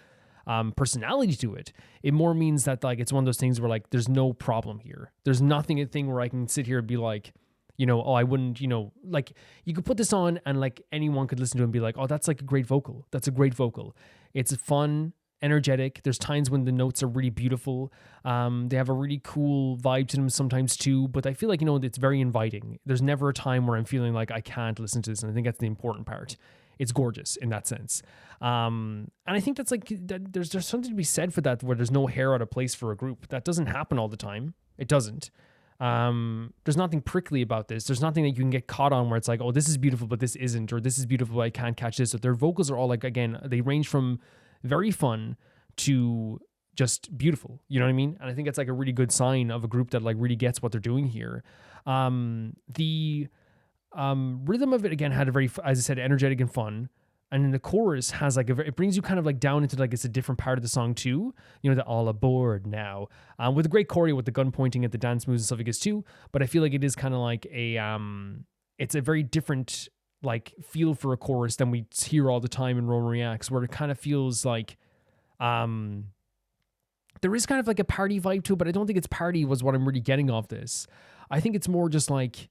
personality to it. It more means that like, it's one of those things where like, there's no problem here. There's nothing a thing where I can sit here and be like, you know, oh, I wouldn't, you know, like you could put this on and like anyone could listen to it and be like, oh, that's like a great vocal. That's a great vocal. It's fun, energetic. There's times when the notes are really beautiful. They have a really cool vibe to them sometimes too, but I feel like, you know, it's very inviting. There's never a time where I'm feeling like I can't listen to this. And I think that's the important part. It's gorgeous in that sense. And I think that's like, there's something to be said for that, where there's no hair out of place for a group. That doesn't happen all the time. It doesn't. There's nothing prickly about this. There's nothing that you can get caught on where it's like, oh, this is beautiful, but this isn't, or this is beautiful, but I can't catch this. So their vocals are all like, again, they range from very fun to just beautiful. You know what I mean? And I think it's like a really good sign of a group that like really gets what they're doing here. The rhythm of it, again, had a very, as I said, energetic and fun. And then the chorus has like it brings you kind of like down into like it's a different part of the song too. You know, the all aboard now, with a great choreo with the gun pointing at the dance moves and stuff like this too. But I feel like it is kind of like it's a very different like feel for a chorus than we hear all the time in Roma Reacts, where it kind of feels like there is kind of like a party vibe to it, but I don't think it's party was what I'm really getting off this. I think it's more just like,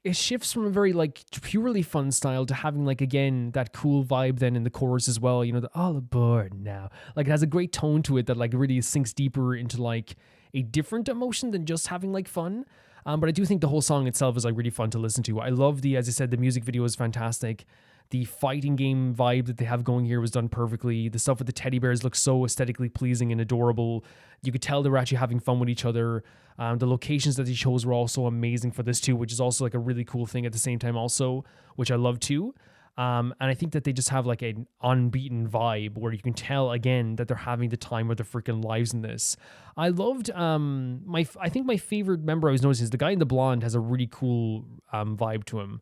it shifts from a very like purely fun style to having like, again, that cool vibe then in the chorus as well, you know, the all aboard now. Like it has a great tone to it that like really sinks deeper into like a different emotion than just having like fun. But I do think the whole song itself is like really fun to listen to. I love as I said, the music video is fantastic. The fighting game vibe that they have going here was done perfectly. The stuff with the teddy bears looks so aesthetically pleasing and adorable. You could tell they were actually having fun with each other. The locations that they chose were also amazing for this too, which is also like a really cool thing at the same time also, which I love too. And I think that they just have like an unbeaten vibe where you can tell again that they're having the time of their freaking lives in this. I loved I think my favorite member I was noticing is the guy in the blonde has a really cool vibe to him.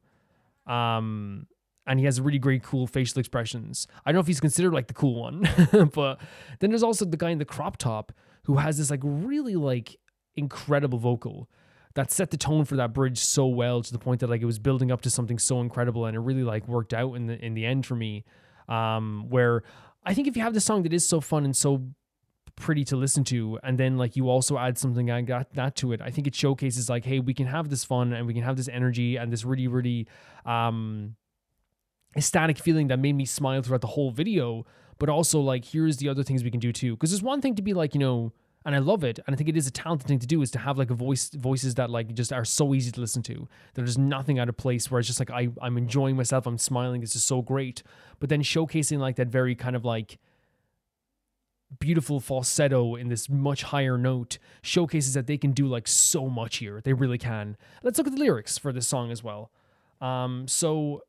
And he has really great, cool facial expressions. I don't know if he's considered like the cool one, but then there's also the guy in the crop top who has this like really like incredible vocal that set the tone for that bridge so well, to the point that like it was building up to something so incredible, and it really like worked out in the end for me. Where I think if you have this song that is so fun and so pretty to listen to, and then like you also add something like that to it, I think it showcases like, hey, we can have this fun and we can have this energy and this really, really ecstatic feeling that made me smile throughout the whole video, but also like, here's the other things we can do too. Because there's one thing to be like, you know, and I love it, and I think it is a talented thing to do, is to have like voices that like just are so easy to listen to. There's nothing out of place, where it's just like I'm enjoying myself, I'm smiling, it's just so great. But then showcasing like that very kind of like beautiful falsetto in this much higher note showcases that they can do like so much here. They really can. Let's look at the lyrics for this song as well. So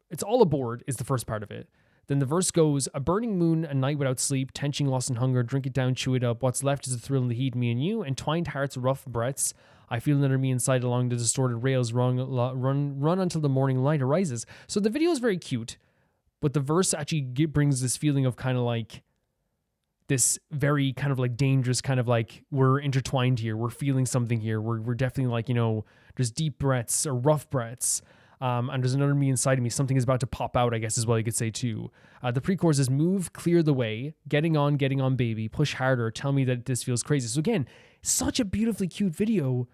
it's all aboard is the first part of it. Then the verse goes, a burning moon, a night without sleep, tension, loss and hunger, drink it down, chew it up. What's left is the thrill and the heat, me and you, entwined hearts, rough breaths. I feel another me inside along the distorted rails, run until the morning light arises. So the video is very cute, but the verse actually brings this feeling of kind of like this very kind of like dangerous kind of like, we're intertwined here. We're feeling something here. We're definitely like, you know, there's deep breaths or rough breaths. And there's another me inside of me. Something is about to pop out, I guess is what you could say too. The pre-chorus is move, clear the way, getting on, baby, push harder, tell me that this feels crazy. So again, such a beautifully cute video,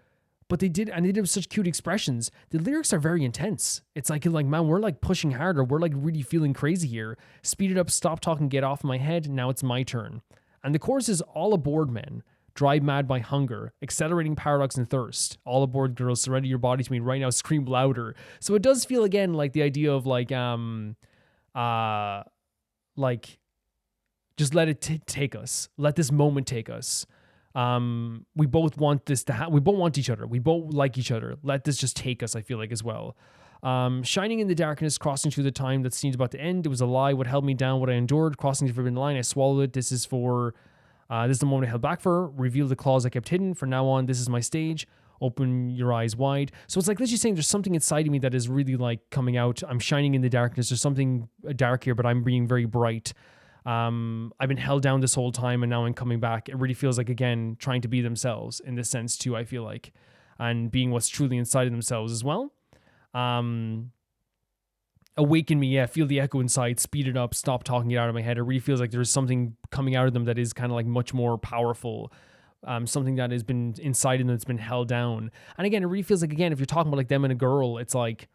but they did with such cute expressions. The lyrics are very intense. It's like, man, we're like pushing harder. We're like really feeling crazy here. Speed it up, stop talking, get off my head. Now it's my turn. And the chorus is all aboard, men. Drive mad by hunger, accelerating paradox and thirst. All aboard, girls, surrender your body to me right now, scream louder. So it does feel again like the idea of like just let it take us. Let this moment take us. We both want this to we both want each other. We both like each other. Let this just take us, I feel like, as well. Shining in the darkness, crossing through the time that seemed about to end. It was a lie. What held me down, what I endured, crossing the forbidden line. I swallowed it. This is the moment I held back for. Reveal the claws I kept hidden. From now on, this is my stage. Open your eyes wide. So it's like literally saying there's something inside of me that is really like coming out. I'm shining in the darkness. There's something dark here, but I'm being very bright. I've been held down this whole time, and now I'm coming back. It really feels like, again, trying to be themselves in this sense too, I feel like, and being what's truly inside of themselves as well. Awaken me, yeah, feel the echo inside, speed it up, stop talking it out of my head. It really feels like there's something coming out of them that is kind of like much more powerful, something that has been inside of them that's been held down. And again, it really feels like, again, if you're talking about like them and a girl, it's like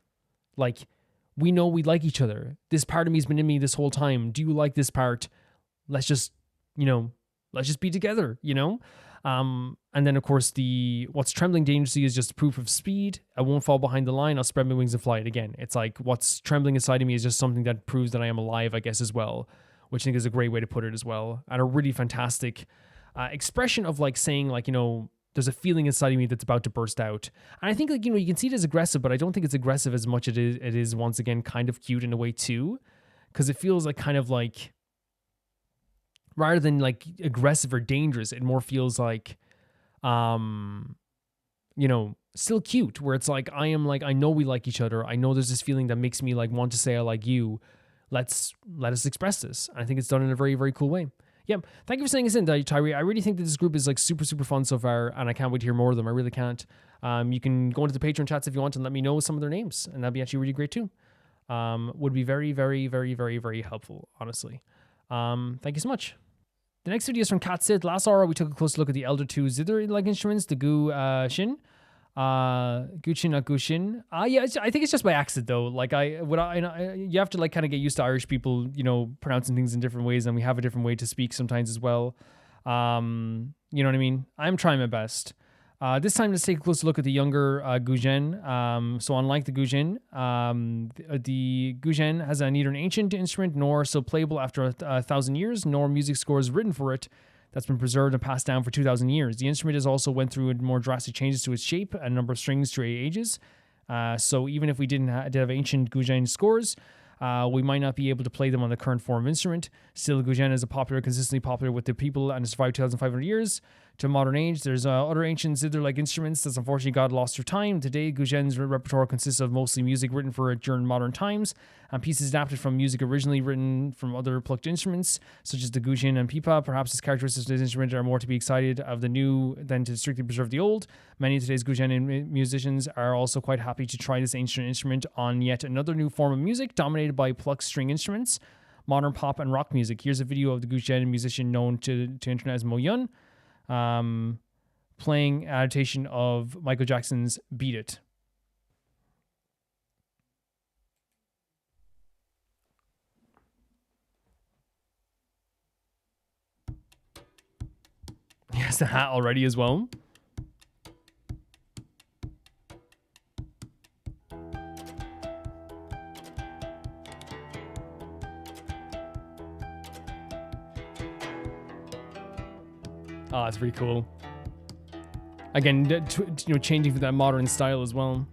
we know we like each other. This part of me has been in me this whole time. Do you like this part? Let's just be together, you know? And then of course what's trembling dangerously is just proof of speed. I won't fall behind the line. I'll spread my wings and fly it again. It's like what's trembling inside of me is just something that proves that I am alive, I guess, as well, which I think is a great way to put it as well. And a really fantastic expression of like saying like, you know, there's a feeling inside of me that's about to burst out. And I think like, you know, you can see it as aggressive, but I don't think it's aggressive as much as it is once again kind of cute in a way too, because it feels like kind of like, rather than like aggressive or dangerous, it more feels like, you know, still cute, where it's like, I know we like each other. I know there's this feeling that makes me like want to say I like you. Let us express this. And I think it's done in a very, very cool way. Yep. Thank you for saying this in, Tyree. I really think that this group is like super, super fun so far, and I can't wait to hear more of them. I really can't. You can go into the Patreon chats if you want and let me know some of their names, and that'd be actually really great too. Would be very, very, very, very, very helpful, honestly. Thank you so much. The next video is from Kat Sid. Last hour, we took a close look at the Elder 2 zither-like instruments, the Gu-Shin. Guchin, not Gushin. Yeah, I think it's just by accident, though. Like, you have to, like, kind of get used to Irish people, you know, pronouncing things in different ways, and we have a different way to speak sometimes as well. You know what I mean? I'm trying my best. This time, let's take a closer look at the younger Guzhen. So unlike the Guzhen, the Guzhen has neither an ancient instrument nor still playable after 1,000 years, nor music scores written for it that's been preserved and passed down for 2,000 years. The instrument has also went through more drastic changes to its shape and number of strings through ages. So even if we did have ancient Guzhen scores, we might not be able to play them on the current form of instrument. Still, Guzhen is consistently popular with the people and has survived 2,500 years to modern age. There's other ancient zither-like instruments that's unfortunately got lost through time. Today, Guzhen's repertoire consists of mostly music written for it during modern times and pieces adapted from music originally written from other plucked instruments, such as the Guzhen and pipa. Perhaps its characteristics of this instrument are more to be excited of the new than to strictly preserve the old. Many of today's Guzhen musicians are also quite happy to try this ancient instrument on yet another new form of music dominated by plucked string instruments, modern pop and rock music. Here's a video of the Guzhen musician known to internet as Mo Yun, playing adaptation of Michael Jackson's Beat It. has the hat already as well. Oh, that's pretty cool. Again, changing for that modern style as well.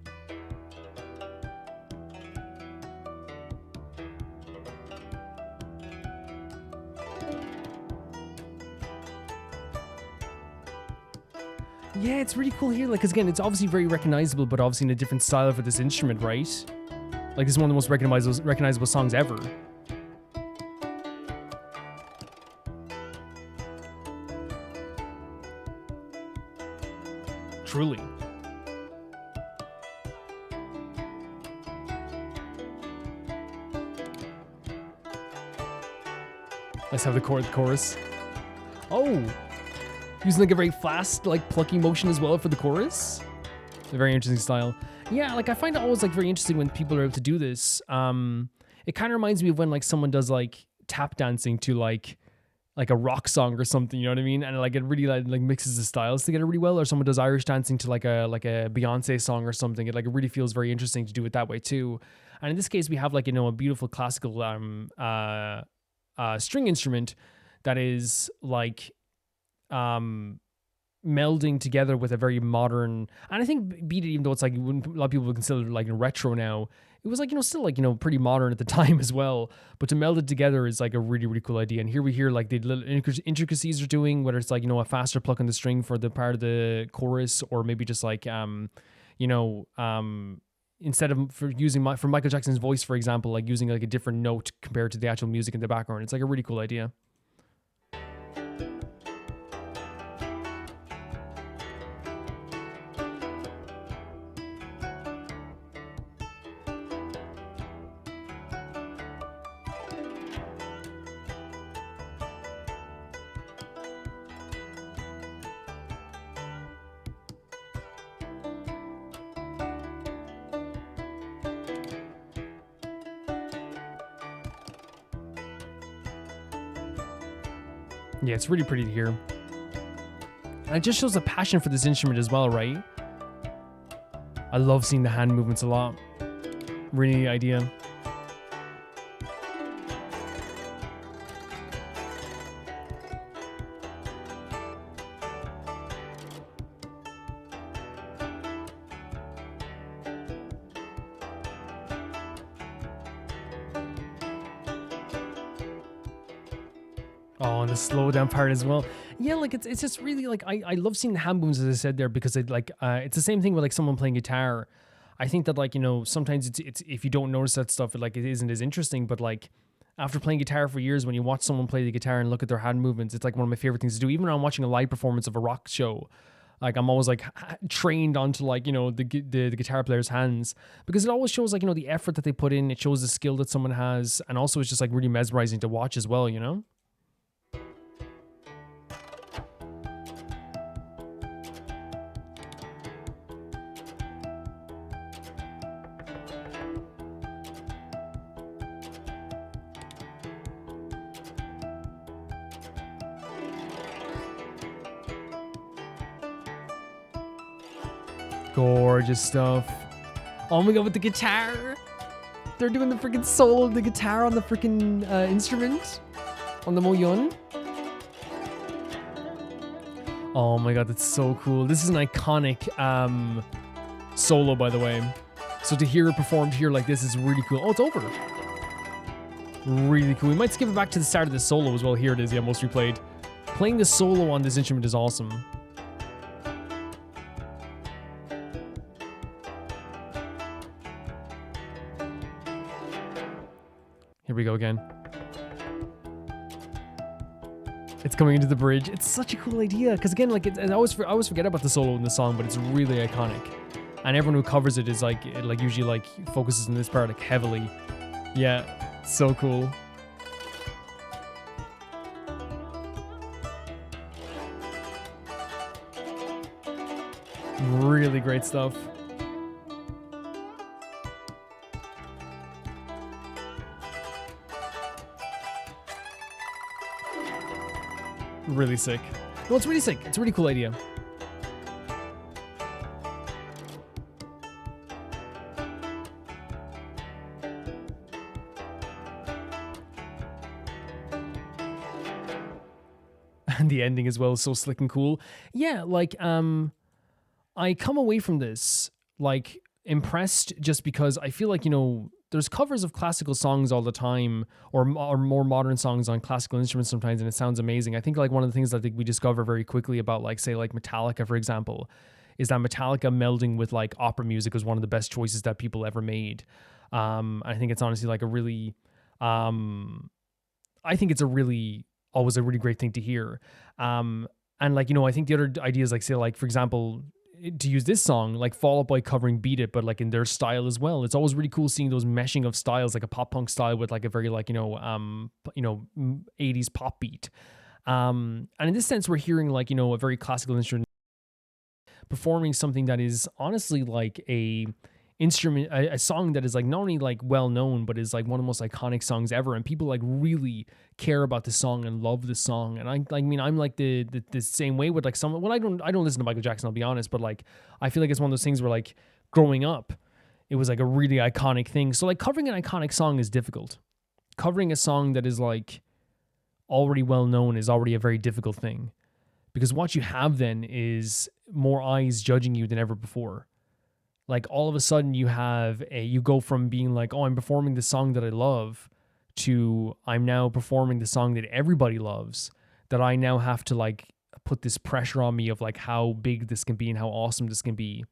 Yeah, it's really cool here. Like, 'cause again, it's obviously very recognizable, but obviously in a different style for this instrument, right? Like, this is one of the most recognizable songs ever. Truly. Let's have the chorus. Oh! Using like a very fast, like plucky motion as well for the chorus. It's a very interesting style. Yeah, like I find it always like very interesting when people are able to do this. It kind of reminds me of when like someone does like tap dancing to like a rock song or something, you know what I mean? And like it really like mixes the styles together really well. Or someone does Irish dancing to like a Beyonce song or something. It really feels very interesting to do it that way too. And in this case, we have like, a beautiful classical string instrument that is like melding together with a very modern, and I think Beat It, even though it's like a lot of people would consider it like retro now, it was like, still like, pretty modern at the time as well. But to meld it together is like a really, really cool idea. And here we hear like the little intricacies are doing, whether it's like, a faster pluck on the string for the part of the chorus, or maybe just like, instead of for Michael Jackson's voice, for example, like using like a different note compared to the actual music in the background. It's like a really cool idea. Yeah, it's really pretty to hear. And it just shows a passion for this instrument as well, right? I love seeing the hand movements a lot. Really neat idea. Oh, and the slow down part as well. Yeah, like it's just really like I love seeing the hand movements, as I said there, because it like it's the same thing with like someone playing guitar. I think that like, sometimes it's if you don't notice that stuff, it isn't as interesting. But like after playing guitar for years, when you watch someone play the guitar and look at their hand movements, it's like one of my favorite things to do. Even when I'm watching a live performance of a rock show, like I'm always like trained onto like, the guitar player's hands, because it always shows like, the effort that they put in. It shows the skill that someone has, and also it's just like really mesmerizing to watch as well, Gorgeous stuff. Oh my god, with the guitar. They're doing the freaking solo of the guitar on the freaking instrument. On the Moyun. Oh my god, that's so cool. This is an iconic solo, by the way. So to hear it performed here like this is really cool. Oh, it's over. Really cool. We might skip it back to the start of the solo as well. Here it is, yeah, most replayed. Playing the solo on this instrument is awesome. Here we go again. It's coming into the bridge. It's such a cool idea, because again, like I always forget about the solo in the song, but it's really iconic. And everyone who covers it is like, it usually like focuses on this part like heavily. Yeah, so cool. Really great stuff. Really sick. No, it's really sick. It's a really cool idea. And the ending as well is so slick and cool. Yeah, like I come away from this like impressed just because I feel like, you know, there's covers of classical songs all the time or more modern songs on classical instruments sometimes, and it sounds amazing. I think like one of the things I think we discover very quickly about like, say, like Metallica, for example, is that Metallica melding with like opera music was one of the best choices that people ever made. I think it's honestly like a really, I think it's always a really great thing to hear. And like, you know, I think the other ideas, like say, like for example, to use this song, like Fall Out Boy covering Beat It, but like in their style as well. It's always really cool seeing those meshing of styles, like a pop punk style with like a very like, 80s pop beat. And in this sense, we're hearing like, you know, a very classical instrument performing something that is honestly like a song that is like not only like well known, but is like one of the most iconic songs ever, and people like really care about the song and love the song. And I mean I'm like the same way with like some, well, I don't listen to Michael Jackson, I'll be honest, but like I feel like it's one of those things where like growing up it was like a really iconic thing. So like covering an iconic song is difficult. Covering a song that is like already well known is already a very difficult thing, because what you have then is more eyes judging you than ever before. Like all of a sudden you go from being like, oh, I'm performing the song that I love, to I'm now performing the song that everybody loves, that I now have to like put this pressure on me of like how big this can be and how awesome this can be.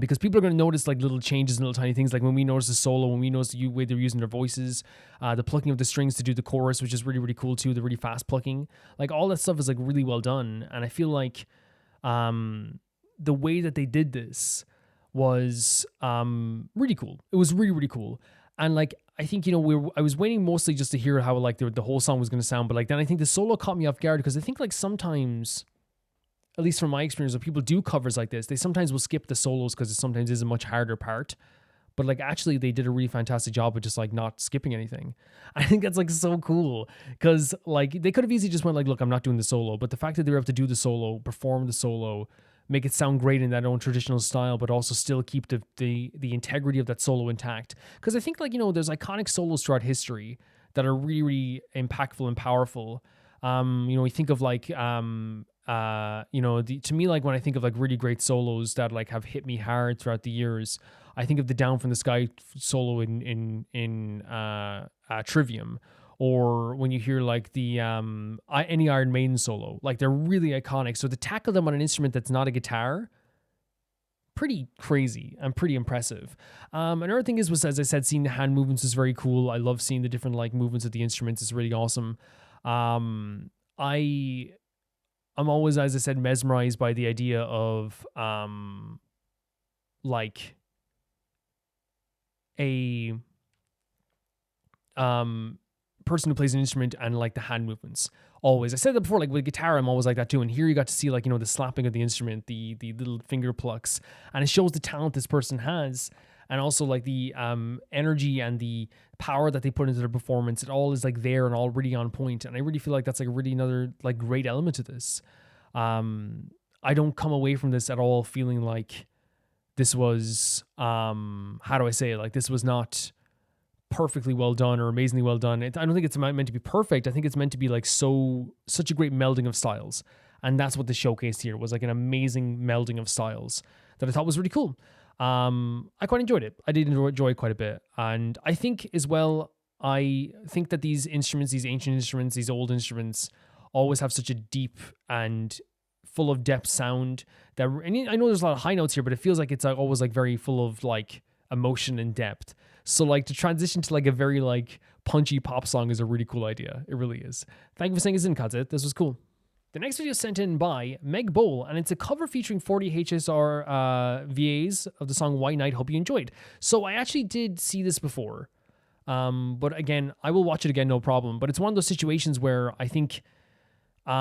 Because people are going to notice like little changes and little tiny things, like when we notice the solo, when we notice the way they're using their voices, the plucking of the strings to do the chorus, which is really, really cool too, the really fast plucking. Like all that stuff is like really well done. And I feel like the way that they did this was really cool. It was really, really cool. And like, I think, you know, I was waiting mostly just to hear how like the whole song was going to sound. But like, then I think the solo caught me off guard, because I think like sometimes, at least from my experience, when people do covers like this, they sometimes will skip the solos because it sometimes is a much harder part. But like, actually they did a really fantastic job of just like not skipping anything. I think that's like so cool, because like they could have easily just went like, look, I'm not doing the solo. But the fact that they were able to do the solo, perform the solo, make it sound great in that own traditional style, but also still keep the integrity of that solo intact. Because I think like, you know, there's iconic solos throughout history that are really, really impactful and powerful. You know, we think of like, you know, to me, like when I think of like really great solos that like have hit me hard throughout the years, I think of the Down from the Sky solo in Trivium, or when you hear like the any Iron Maiden solo, like they're really iconic. So to tackle them on an instrument that's not a guitar, pretty crazy and pretty impressive. Another thing was, as I said, seeing the hand movements is very cool. I love seeing the different like movements of the instruments. It's really awesome. I'm always, as I said, mesmerized by the idea of like a person who plays an instrument and like the hand movements. Always, I said that before, like with guitar, I'm always like that too. And here you got to see like, you know, the slapping of the instrument, the little finger plucks, and it shows the talent this person has, and also like the energy and the power that they put into their performance. It all is like there and all really on point. And I really feel like that's like really another like great element to this. I don't come away from this at all feeling like this was how do I say it? Like this was not perfectly well done or amazingly well done. I don't think it's meant to be perfect. I think it's meant to be like such a great melding of styles. And that's what the showcase here was, like an amazing melding of styles that I thought was really cool. I quite enjoyed it. I did enjoy it quite a bit. And I think as well, I think that these instruments, these ancient instruments, these old instruments always have such a deep and full of depth sound that, and I know there's a lot of high notes here, but it feels like it's always like very full of like emotion and depth. So like to transition to like a very like punchy pop song is a really cool idea. It really is. Thank you for sending us in, Kazit. This was cool. The next video is sent in by Meg Bowl, and it's a cover featuring 40 HSR VAs of the song White Knight. Hope you enjoyed. So I actually did see this before, but again, I will watch it again, no problem. But it's one of those situations where I think, it's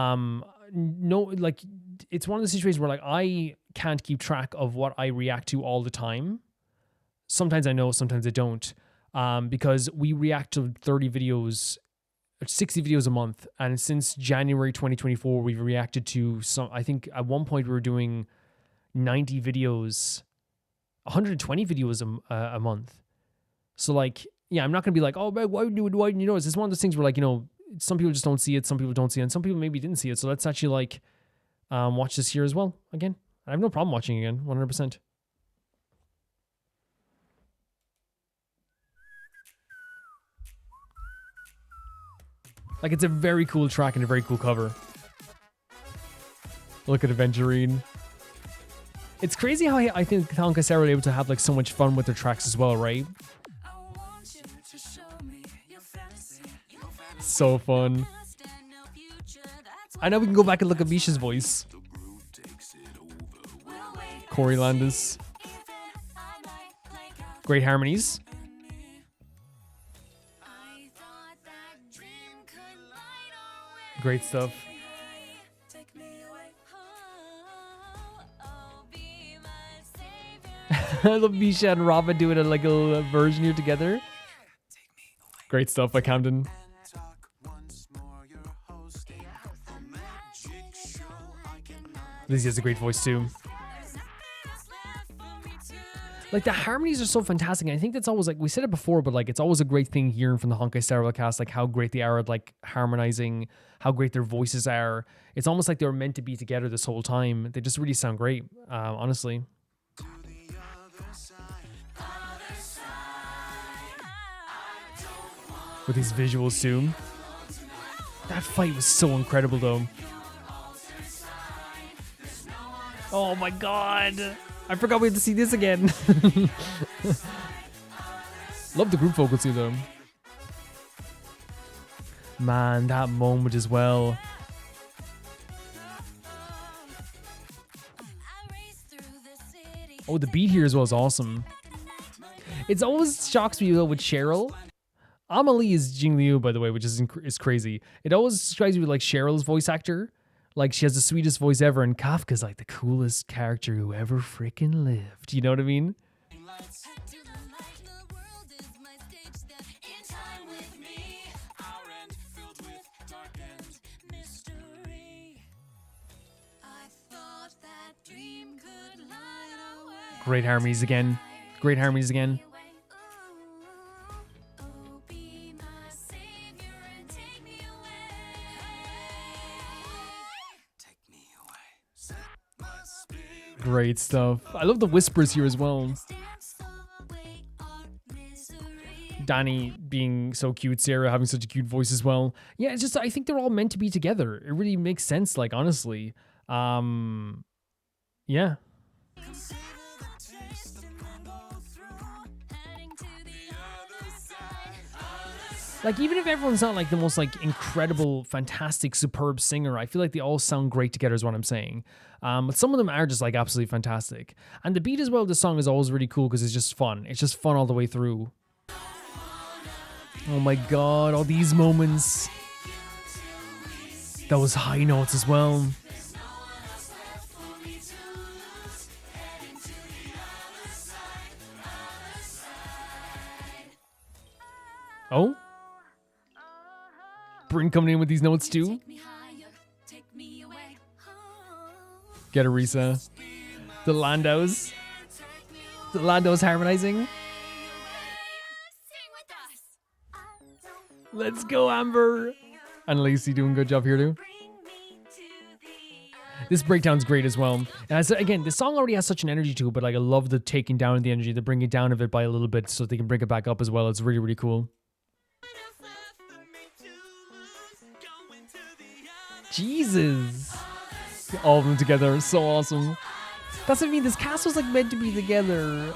one of the situations where like I can't keep track of what I react to all the time. Sometimes I know, sometimes I don't, because we react to 30 videos 60 videos a month, and since January 2024 we've reacted to some. I think at one point we were doing 90 videos, 120 videos a month. So like, yeah, I'm not gonna be like, oh man, why didn't you notice? It's one of those things where like, you know, some people just don't see it, some people don't see it, and some people maybe didn't see it. So let's actually like watch this here as well again. I have no problem watching again, 100%. Like, it's a very cool track and a very cool cover. Look at Aventurine. It's crazy how I think Honkai Star are able to have like so much fun with their tracks as well, right? So fun. I know we can go back and look at Misha's voice. Corey Landis. Great harmonies. Great stuff. I love Misha and Robin doing like a little version here together. Great stuff by Camden. Lizzie has a great voice too. Like, the harmonies are so fantastic. And I think that's always, like, we said it before, but like, it's always a great thing hearing from the Honkai Star Rail cast, like how great they are at like harmonizing, how great their voices are. It's almost like they were meant to be together this whole time. They just really sound great, honestly. With these visuals too. That fight was so incredible though. Oh my god. I forgot we had to see this again. Love the group vocals too though. Man, that moment as well. Oh, the beat here as well is awesome. It's always shocks me though with Cheryl. Amelie is Jing Liu, by the way, which is crazy. It always strikes me with like Cheryl's voice actor. Like, she has the sweetest voice ever, and Kafka's like the coolest character who ever freaking lived. You know what I mean? Great harmonies again. Great harmonies again. Great stuff. I love the whispers here as well. Danny being so cute, Sarah having such a cute voice as well. Yeah, it's just, I think they're all meant to be together. It really makes sense, like, honestly. Yeah. Like, even if everyone's not like the most like incredible, fantastic, superb singer, I feel like they all sound great together is what I'm saying. But some of them are just like absolutely fantastic. And the beat as well of the song is always really cool because it's just fun. It's just fun all the way through. Oh my god, all these moments. Those high notes as well. Oh? Bryn coming in with these notes too. Get a Risa. The Landos. The Landos harmonizing. Let's go, Amber. And Lacey doing a good job here too. This breakdown's great as well. And as, again, the song already has such an energy to it, but like I love the taking down of the energy, the bringing down of it by a little bit so they can bring it back up as well. It's really, really cool. Jesus. All of them together. So awesome. That's what I mean. This cast was like meant to be together.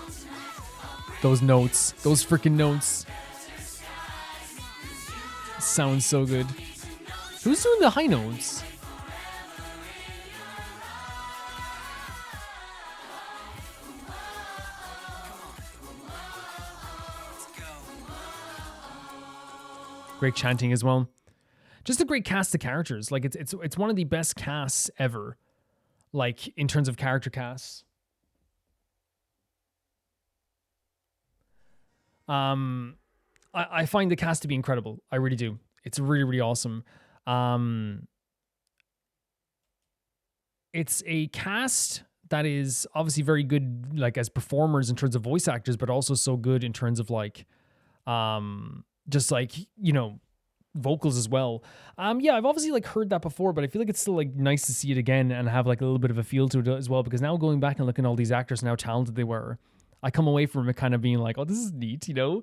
Those notes. Those freaking notes. Sounds so good. Who's doing the high notes? Great chanting as well. Just a great cast of characters. Like it's one of the best casts ever. Like in terms of character casts. I find the cast to be incredible. I really do. It's really, really awesome. It's a cast that is obviously very good, like as performers in terms of voice actors, but also so good in terms of like, just like, you know, vocals as well. Yeah, I've obviously like heard that before, but I feel like it's still like nice to see it again and have like a little bit of a feel to it as well, because now going back and looking at all these actors and how talented they were, I come away from it kind of being like, oh, this is neat, you know?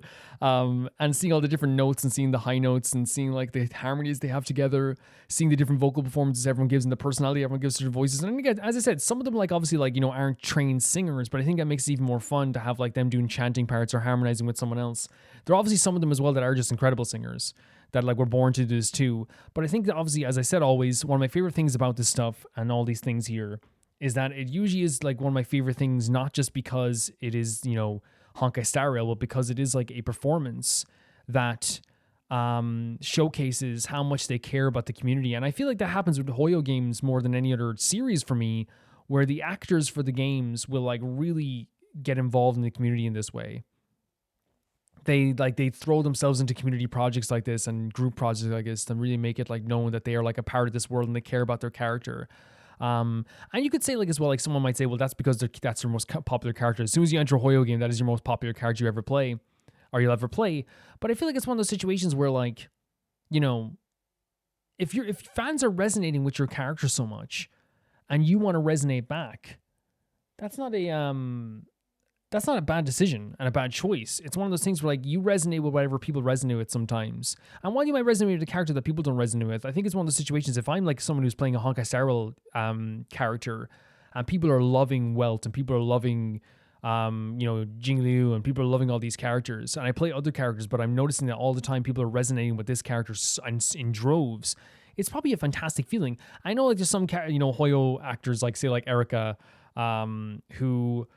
And seeing all the different notes and seeing the high notes and seeing like the harmonies they have together, seeing the different vocal performances everyone gives and the personality everyone gives to their voices. And again, as I said, some of them like obviously like, you know, aren't trained singers, but I think that makes it even more fun to have like them doing chanting parts or harmonizing with someone else. There are obviously some of them as well that are just incredible singers that like were born to do this too. But I think that obviously, as I said, always, one of my favorite things about this stuff and all these things here is that it usually is like one of my favorite things, not just because it is, you know, Honkai Star Rail, but because it is like a performance that showcases how much they care about the community. And I feel like that happens with Hoyo games more than any other series for me, where the actors for the games will like really get involved in the community in this way. They throw themselves into community projects like this and group projects like this to really make it like known that they are like a part of this world and they care about their character. And you could say like as well, like someone might say, well, that's because that's your most popular character. As soon as you enter a Hoyo game, that is your most popular character you ever play or you'll ever play. But I feel like it's one of those situations where like, you know, if fans are resonating with your character so much and you want to resonate back, that's not a bad decision and a bad choice. It's one of those things where like you resonate with whatever people resonate with sometimes. And while you might resonate with a character that people don't resonate with, I think it's one of those situations, if I'm like someone who's playing a Honkai Star Rail character and people are loving Welt and people are loving, you know, Jingliu and people are loving all these characters and I play other characters, but I'm noticing that all the time people are resonating with this character in droves, it's probably a fantastic feeling. I know like there's some, you know, Hoyo actors like say like Erika, who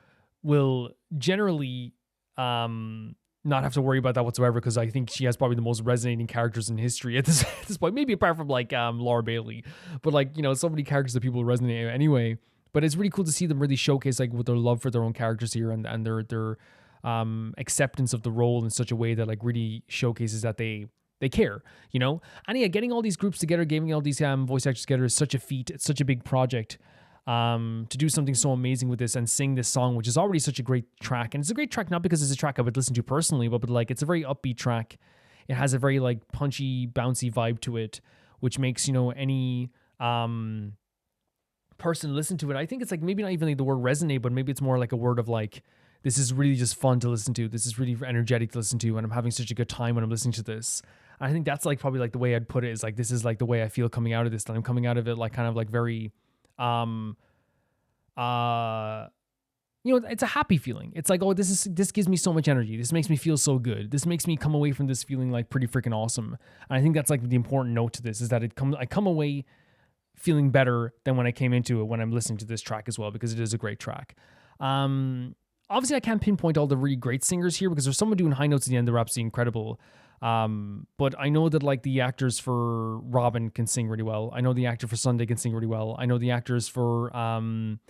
will generally not have to worry about that whatsoever, because I think she has probably the most resonating characters in history at this point, maybe apart from like Laura Bailey, but like, you know, so many characters that people resonate with anyway. But it's really cool to see them really showcase like with their love for their own characters here and their acceptance of the role in such a way that like really showcases that they care, you know. And yeah, getting all these groups together, getting all these voice actors together is such a feat. It's such a big project. To do something so amazing with this and sing this song, which is already such a great track. And it's a great track, not because it's a track I would listen to personally, but like it's a very upbeat track. It has a very like punchy, bouncy vibe to it, which makes, you know, any person listen to it. I think it's like maybe not even like the word resonate, but maybe it's more like a word of like, this is really just fun to listen to. This is really energetic to listen to. And I'm having such a good time when I'm listening to this. I think that's like probably like the way I'd put it is like, this is like the way I feel coming out of this. And I'm coming out of it like kind of like very, you know, it's a happy feeling. It's like, oh, this gives me so much energy. This makes me feel so good. This makes me come away from this feeling like pretty freaking awesome. And I think that's like the important note to this is that I come away feeling better than when I came into it when I'm listening to this track as well, because it is a great track. Obviously I can't pinpoint all the really great singers here because there's someone doing high notes at the end that are absolutely incredible. But I know that like the actors for Robin can sing really well. I know the actor for Sunday can sing really well. I know the actors for, I'm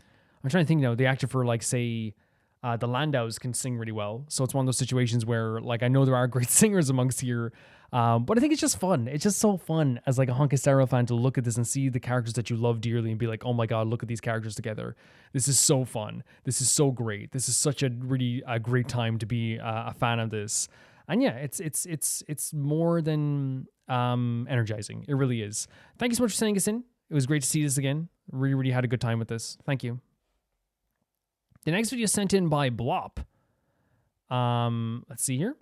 trying to think now, the actor for like, say, the Landaus can sing really well. So it's one of those situations where like, I know there are great singers amongst here. But I think it's just fun. It's just so fun as like a Honkai Star Rail fan to look at this and see the characters that you love dearly and be like, oh my God, look at these characters together. This is so fun. This is so great. This is such a really great time to be a fan of this. And yeah, it's more than energizing. It really is. Thank you so much for sending us in. It was great to see this again. Really, really had a good time with this. Thank you. The next video is sent in by Blop. Let's see here.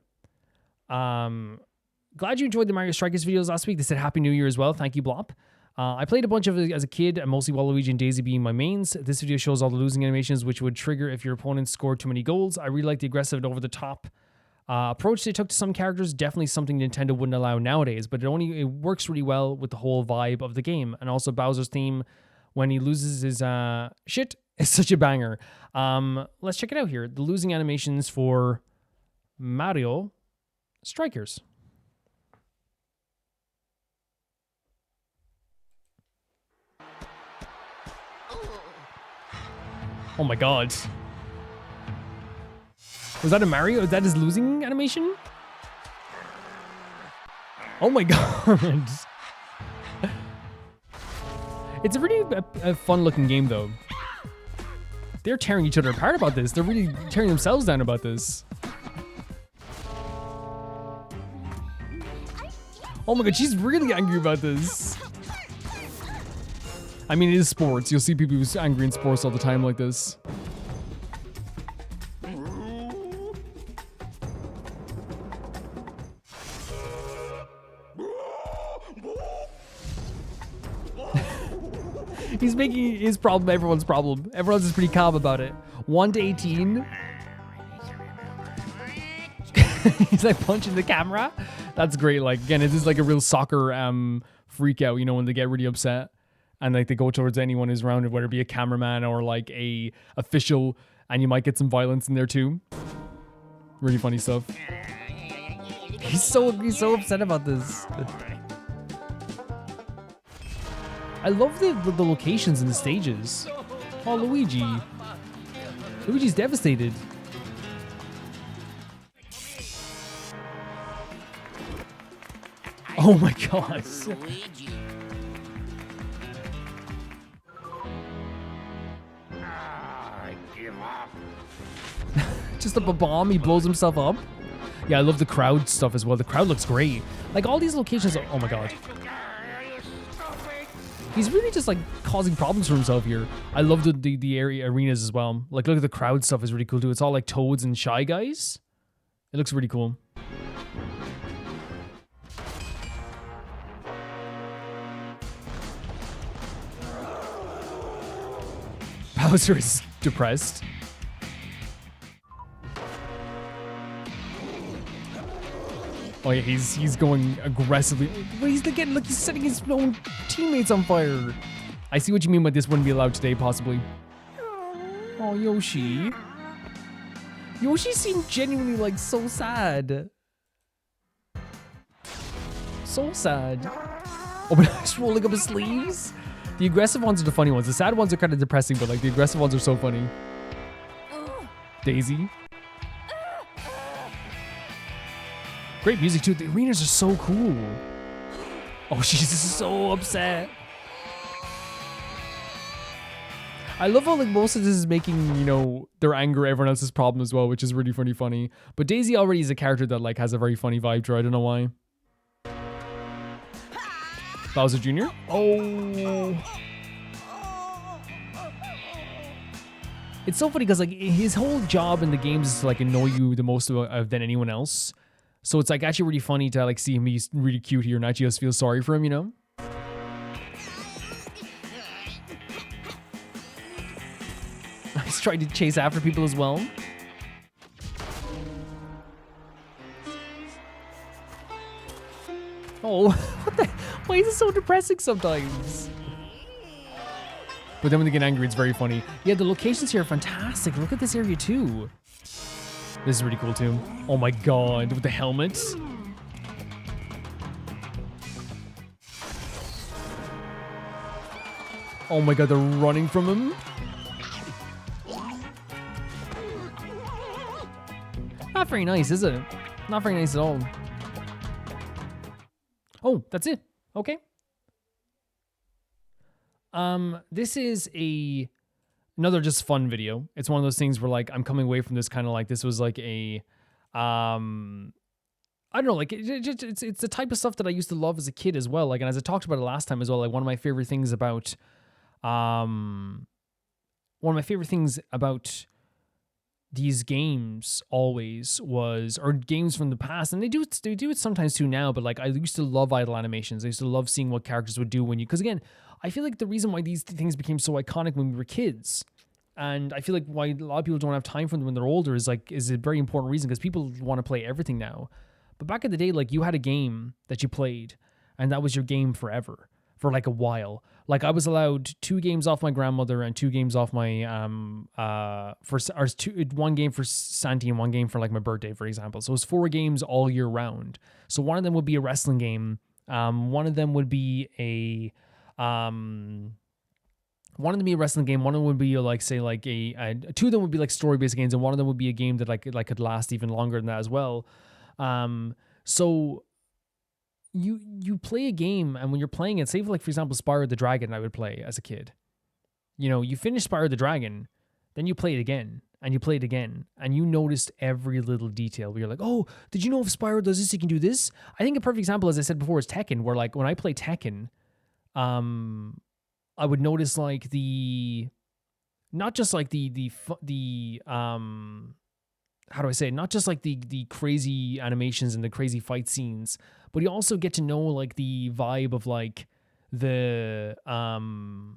Glad you enjoyed the Mario Strikers videos last week. They said Happy New Year as well. Thank you, Blop. I played a bunch of it as a kid, mostly Waluigi and Daisy being my mains. This video shows all the losing animations, which would trigger if your opponent scored too many goals. I really like the aggressive and over-the-top approach they took to some characters. Definitely something Nintendo wouldn't allow nowadays, but it works really well with the whole vibe of the game. And also Bowser's theme when he loses his shit is such a banger. Let's check it out here. The losing animations for Mario Strikers. Oh my God. Was that a Mario? Is that his losing animation? Oh my god. It's a really a fun looking game though. They're tearing each other apart about this. They're really tearing themselves down about this. Oh my god, she's really angry about this. I mean, it is sports. You'll see people who's angry in sports all the time like this. He's making his problem everyone's problem. Everyone's just pretty calm about it. 1 to 18. He's like punching the camera. That's great. Like, again, it is like a real soccer freak out, you know, when they get really upset and like they go towards anyone who's around it, whether it be a cameraman or like a official, and you might get some violence in there too. Really funny stuff. He's so upset about this. I love the locations and the stages. Oh, Luigi. Luigi's devastated. Oh my god. Just up a bomb, he blows himself up. Yeah, I love the crowd stuff as well. The crowd looks great. Like all these locations are, oh my god. He's really just like causing problems for himself here. I love the area arenas as well. Like look at the crowd stuff is really cool too. It's all like toads and shy guys. It looks really cool. Bowser is depressed. Oh yeah, he's going aggressively. But he's again, look, he's setting his own teammates on fire. I see what you mean by this wouldn't be allowed today, possibly. Oh, Yoshi. Yoshi seemed genuinely like so sad. So sad. Oh, but he's rolling up his sleeves. The aggressive ones are the funny ones. The sad ones are kind of depressing, but like the aggressive ones are so funny. Daisy. Great music too. The arenas are so cool. Oh, she's so upset. I love how like most of this is making, you know, their anger everyone else's problem as well, which is really funny. But Daisy already is a character that like has a very funny vibe to her. I don't know why. Bowser Jr. Oh. It's so funny because like his whole job in the games is to like annoy you the most than anyone else. So it's like actually really funny to like see him. He's really cute here and actually just feel sorry for him, you know? He's trying to chase after people as well. Oh, what the? Why is it so depressing sometimes? But then when they get angry, it's very funny. Yeah, the locations here are fantastic. Look at this area too. This is really cool too. Oh my god, with the helmets. Oh my god, they're running from him. Not very nice, is it? Not very nice at all. Oh, that's it. Okay. This is another just fun video. It's one of those things where like I'm coming away from this kind of like this was like a I don't know, like it's the type of stuff that I used to love as a kid as well. Like, and as I talked about it last time as well, like one of my favorite things about these games always was, or games from the past, and they do it sometimes too now, but like I used to love idle animations. I used to love seeing what characters would do when you, because again, I feel like the reason why these things became so iconic when we were kids, and I feel like why a lot of people don't have time for them when they're older is a very important reason, because people want to play everything now. But back in the day, like you had a game that you played, and that was your game forever, for like a while. Like I was allowed 2 games off my grandmother and 2 games off my one game for Santi and 1 game for like my birthday, for example. So it was 4 games all year round. So one of them would be a wrestling game. One of them would be a wrestling game. One of them would be like say like 2 of them would be like story based games, and one of them would be a game that like could last even longer than that as well. So you play a game, and when you're playing it, say for example Spyro the Dragon, I would play as a kid. You know, you finish Spyro the Dragon, then you play it again, and you play it again, and you noticed every little detail where you're like, oh, did you know if Spyro does this, he can do this? I think a perfect example, as I said before, is Tekken, where like when I play Tekken, I would notice like not just like the how do I say it? Not just like the crazy animations and the crazy fight scenes, but you also get to know like the vibe of like the idle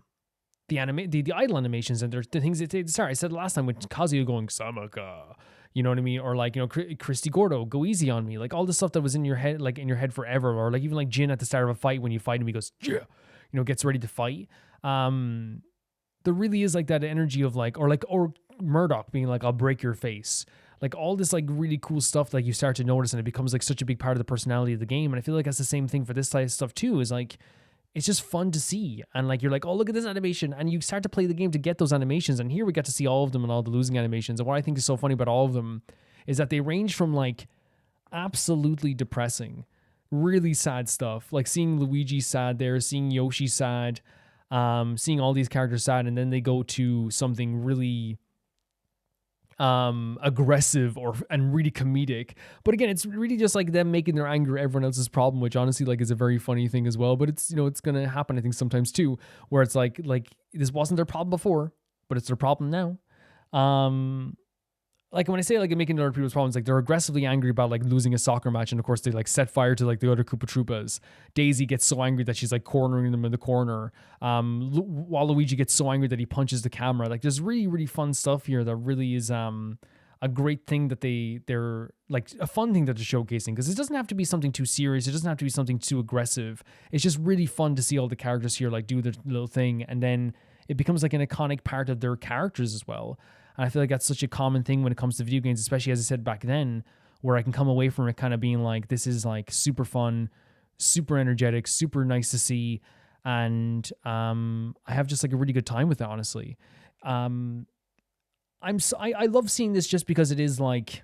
animations, and there's the things that sorry, I said last time with Kazuya going Samaka, you know what I mean? Or like, you know, Christy Gordo, go easy on me. Like all the stuff that was in your head, like in your head forever, or like even like Jin at the start of a fight when you fight him, he goes, yeah, you know, gets ready to fight. There really is like that energy of like, or Murdoch being like, I'll break your face. Like all this like really cool stuff like you start to notice, and it becomes like such a big part of the personality of the game. And I feel like that's the same thing for this type of stuff too, is like, it's just fun to see. And like, you're like, oh, look at this animation. And you start to play the game to get those animations. And here we get to see all of them and all the losing animations. And what I think is so funny about all of them is that they range from like absolutely depressing, really sad stuff. Like seeing Luigi sad there, seeing Yoshi sad, seeing all these characters sad. And then they go to something really aggressive and really comedic. But again, it's really just like them making their anger everyone else's problem, which honestly like is a very funny thing as well. But it's, you know, it's gonna happen I think sometimes too, where it's like this wasn't their problem before, but it's their problem now. Like when I say like making other people's problems, like they're aggressively angry about like losing a soccer match, and of course they like set fire to like the other Koopa Troopas. Daisy gets so angry that she's like cornering them in the corner. Waluigi gets so angry that he punches the camera. Like there's really, really fun stuff here that really is a great thing that they're like a fun thing that they're showcasing, because it doesn't have to be something too serious. It doesn't have to be something too aggressive. It's just really fun to see all the characters here like do their little thing, and then it becomes like an iconic part of their characters as well. And I feel like that's such a common thing when it comes to video games, especially as I said back then, where I can come away from it kind of being like, this is like super fun, super energetic, super nice to see. And I have just like a really good time with it, honestly. I love seeing this just because it is like,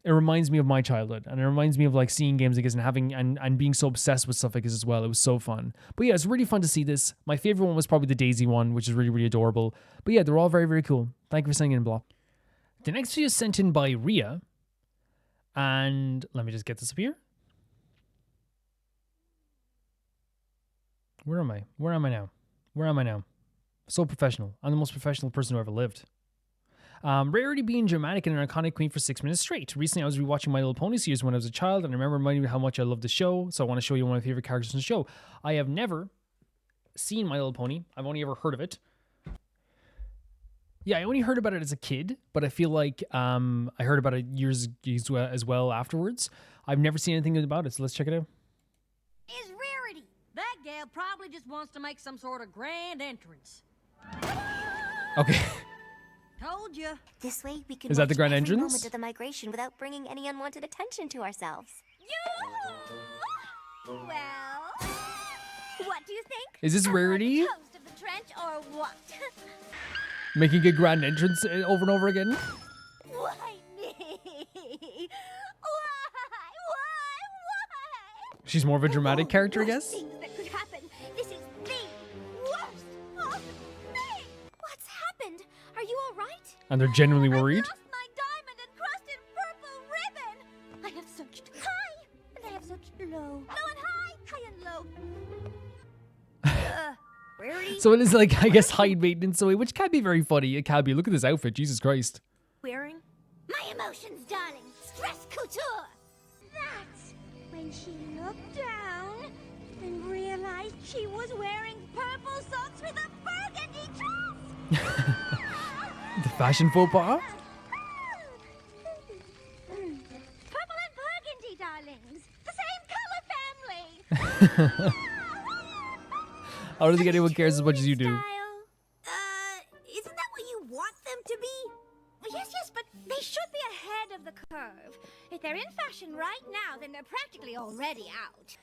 it reminds me of my childhood, and it reminds me of like seeing games like this and having and being so obsessed with stuff like this as well. It was so fun. But yeah, it's really fun to see this. My favorite one was probably the Daisy one, which is really, really adorable. But yeah, they're all very, very cool. Thank you for sending in, Blah. The next video is sent in by Ria. And let me just get this up here. Where am I? Where am I now? Where am I now? So professional. I'm the most professional person who ever lived. Rarity being dramatic and an iconic queen for 6 minutes straight. Recently, I was rewatching My Little Pony series when I was a child, and I remember reminding me how much I love the show, so I want to show you one of my favorite characters in the show. I have never seen My Little Pony. I've only ever heard of it. Yeah, I only heard about it as a kid, but I feel like I heard about it years as well afterwards. I've never seen anything about it, so let's check it out. Is Rarity. That gal probably just wants to make some sort of grand entrance. Okay. Told you. This way we can Is that the watch grand every entrance? moment of the migration without bringing any unwanted attention to ourselves. Well, what do you think? Is this Rarity Toast of the trench or what? making a grand entrance over and over again? Why me? Why? She's more of a dramatic character, I guess? Things that could happen. This is the worst of me. What's happened? Are you all right? And they're genuinely worried. My diamond encrusted purple ribbon. I have searched high and I have searched low. Low and high and low. Rarity? So it is like, I guess, high maintenance away, which can be very funny. It can be. Look at this outfit. Jesus Christ. Wearing my emotions, darling. Stress couture. That's when she looked down and realized she was wearing purple socks with a burgundy dress. The fashion faux pas? Purple and burgundy, darlings. The same color family. I don't think anyone cares as much as you do. Isn't that what you want them to be? Yes, but they should be ahead of the curve. If they're in fashion right now, then they're practically already out.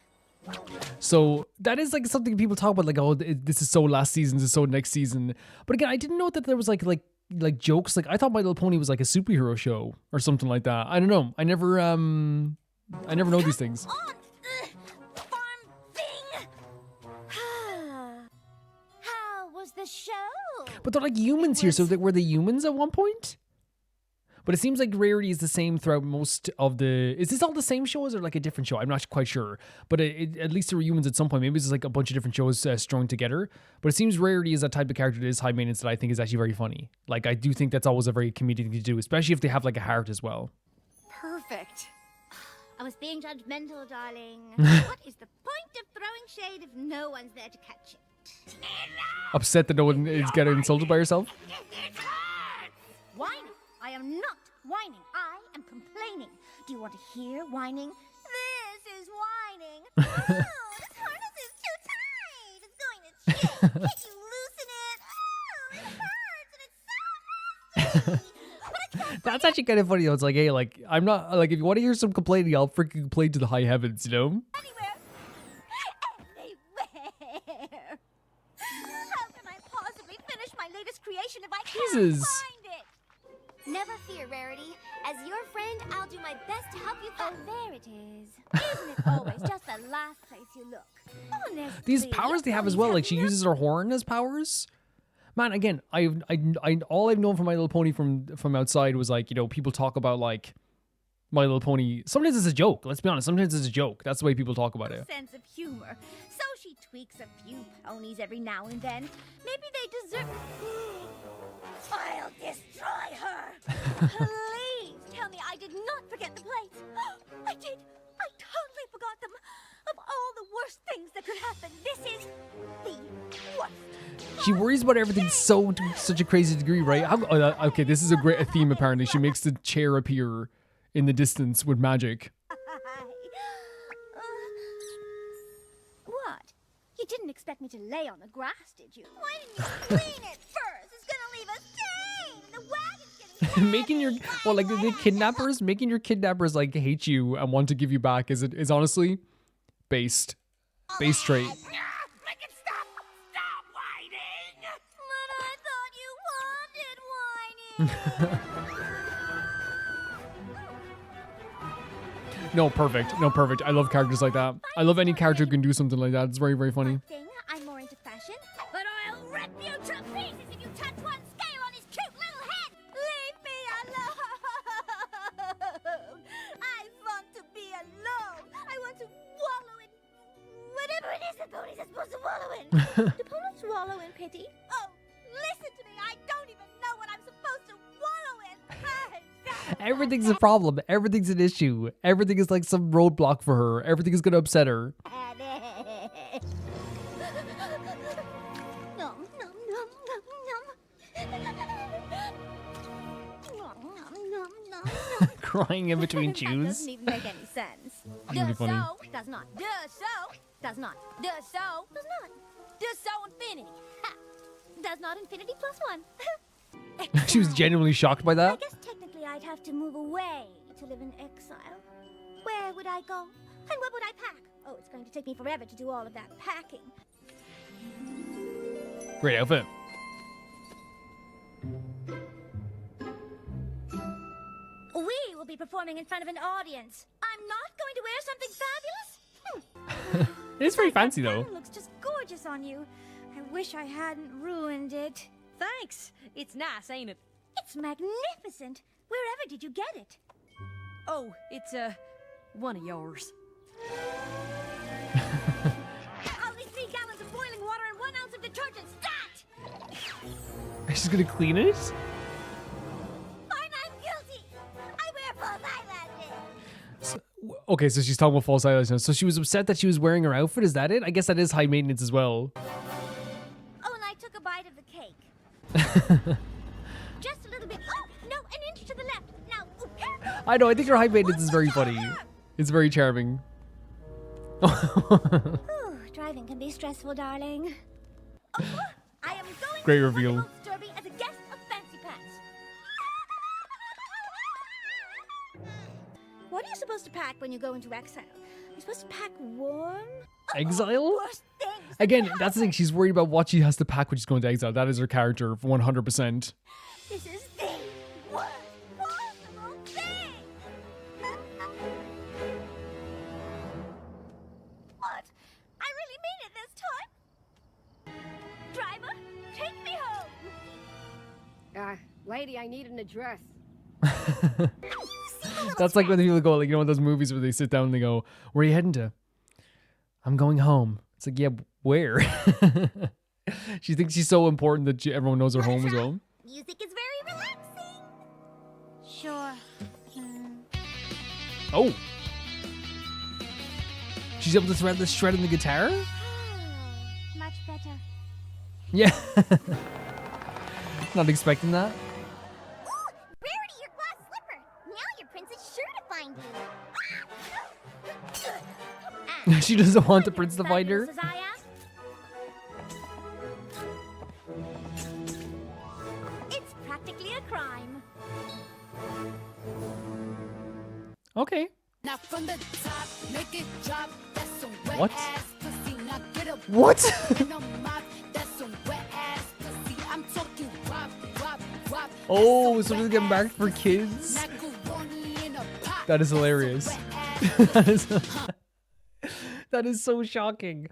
So that is like something people talk about, like, oh, this is so last season, this is so next season. But again, I didn't know that there was like jokes. Like I thought My Little Pony was like a superhero show or something like that. I don't know. I never know these things. But they're like humans here, so were they humans at one point? But it seems like Rarity is the same throughout most of the... Is this all the same shows or like a different show? I'm not quite sure. But at least there were humans at some point. Maybe it's like a bunch of different shows strung together. But it seems Rarity is a type of character that is high maintenance that I think is actually very funny. Like, I do think that's always a very comedic thing to do, especially if they have like a heart as well. Perfect. I was being judgmental, darling. What is the point of throwing shade if no one's there to catch it? Upset that no one is getting insulted by herself? Whining. I am not whining. I am complaining. Do you want to hear whining? This is whining. Oh, this harness is too tight. It's going to shake. Can you loosen it? Oh, it hurts and it's so messy. That's actually kind of funny though. It's like, hey, like, I'm not, like, if you want to hear some complaining, I'll freaking complain to the high heavens, you know? Everywhere. How can I possibly finish my latest creation if I can't find it? Never fear, Rarity. As your friend, I'll do my best to help you find. Oh, there it is. Isn't it always just the last place you look? Honestly, These powers they have as well, like she uses her horn as powers. Man, again, I all I've known from My Little Pony from outside was like, you know, people talk about like My Little Pony. Sometimes it's a joke. Let's be honest. Sometimes it's a joke. That's the way people talk about it. Sense of humor. So she tweaks a few ponies every now and then. Maybe they deserve. I'll destroy her. Please tell me I did not forget the plates. I did. I totally forgot them. Of all the worst things that could happen, this is the worst. She worries about everything to such a crazy degree, right? Okay, this is a great theme apparently. She makes the chair appear in the distance with magic. What? You didn't expect me to lay on the grass, did you? Why didn't you clean it first? It's gonna leave a stain. The wagon's getting Making your making your kidnappers like hate you and want to give you back is honestly based trait. Make it stop! Stop whining! But I thought you wanted whining. No, perfect. I love characters like that. I love any character who can do something like that. It's very, very funny. I'm more into fashion, but I'll rip you to pieces if you touch one scale on his cute little head. Leave me alone. I want to be alone. I want to wallow in whatever it is that ponies are supposed to wallow in. Do ponies wallow in pity? Oh, listen to me. I don't even know what I'm supposed to wallow in. Everything's a problem. Everything's an issue. Everything is like some roadblock for her. Everything is going to upset her. Crying in between chews. That doesn't even make any sense. That'd be funny. Does not. Does not. Does so infinity. Ha. Does not infinity plus one. She was genuinely shocked by that. I guess technically I'd have to move away to live in exile. Where would I go? And what would I pack? Oh, it's going to take me forever to do all of that packing. Great outfit. We will be performing in front of an audience. I'm not going to wear something fabulous. It is very fancy though. It looks just gorgeous on you. I wish I hadn't ruined it. Thanks. It's nice, ain't it? It's magnificent. Wherever did you get it? Oh, it's one of yours. Only 3 gallons of boiling water and 1 ounce of detergent. Stat! She's gonna clean it? Fine, I'm guilty. I wear false eyelashes. Okay, so she's talking about false eyelashes now. So she was upset that she was wearing her outfit. Is that it? I guess that is high maintenance as well. Oh, and I took a bite of the cake. Just a little bit. Oh, no, an inch to the left. Now, careful. I know, I think her high maintenance is very funny. It's very charming. Driving can be stressful, darling. Oh, I am going Great to reveal. the Derby as a guest of Fancy Pants. What are you supposed to pack when you go into exile? You're supposed to pack warm? Exile? Again, that's the thing. She's worried about what she has to pack when she's going to exile. That is her character, 100%. This is the worst possible thing. What? I really mean it this time. Driver, take me home. Lady, I need an address. That's like when people go, like, you know, in those movies where they sit down and they go, "Where are you heading to?" "I'm going home." It's like, yeah, where? She thinks she's so important that everyone knows her home as well. Music is very relaxing. Sure. Oh. She's able to thread the shred in the guitar? Much better. Yeah. Not expecting that. Rarity, your glass slipper. Now your prince is sure to find you. She doesn't want the prince to find her. As I asked. It's practically a crime. Okay. Now from the top, make it drop. That's some wet What? ass pussy. Now get up. What? In the mouth, that's some wet ass pussy. I'm talking wop, wop, wop. Oh, so they're getting marked for kids? That is hilarious. That is so shocking.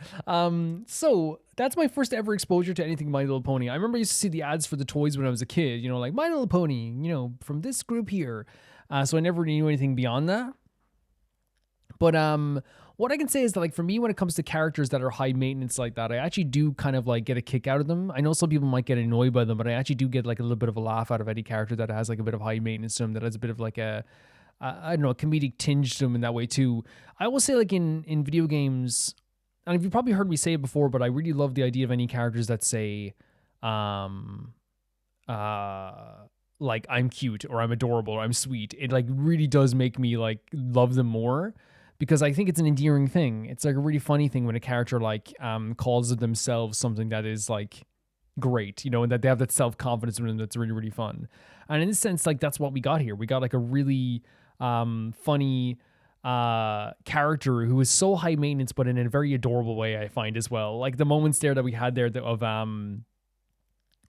So that's my first ever exposure to anything My Little Pony. I remember I used to see the ads for the toys when I was a kid, you know, like My Little Pony, you know, from this group here. So I never knew anything beyond that. But what I can say is that, like, for me, when it comes to characters that are high maintenance like that, I actually do kind of like get a kick out of them. I know some people might get annoyed by them, but I actually do get like a little bit of a laugh out of any character that has like a bit of high maintenance to them, that has a bit of like a, I don't know, a comedic tinge to them in that way too. I will say, like, in video games, and you've probably heard me say it before, but I really love the idea of any characters that say, like, I'm cute or I'm adorable or I'm sweet. It like really does make me like love them more, because I think it's an endearing thing. It's like a really funny thing when a character like calls themselves something that is like great, you know, and that they have that self-confidence in them that's really, really fun. And in this sense, like, that's what we got here. We got like a really funny character who is so high maintenance, but in a very adorable way, I find as well. Like the moments there that we had there of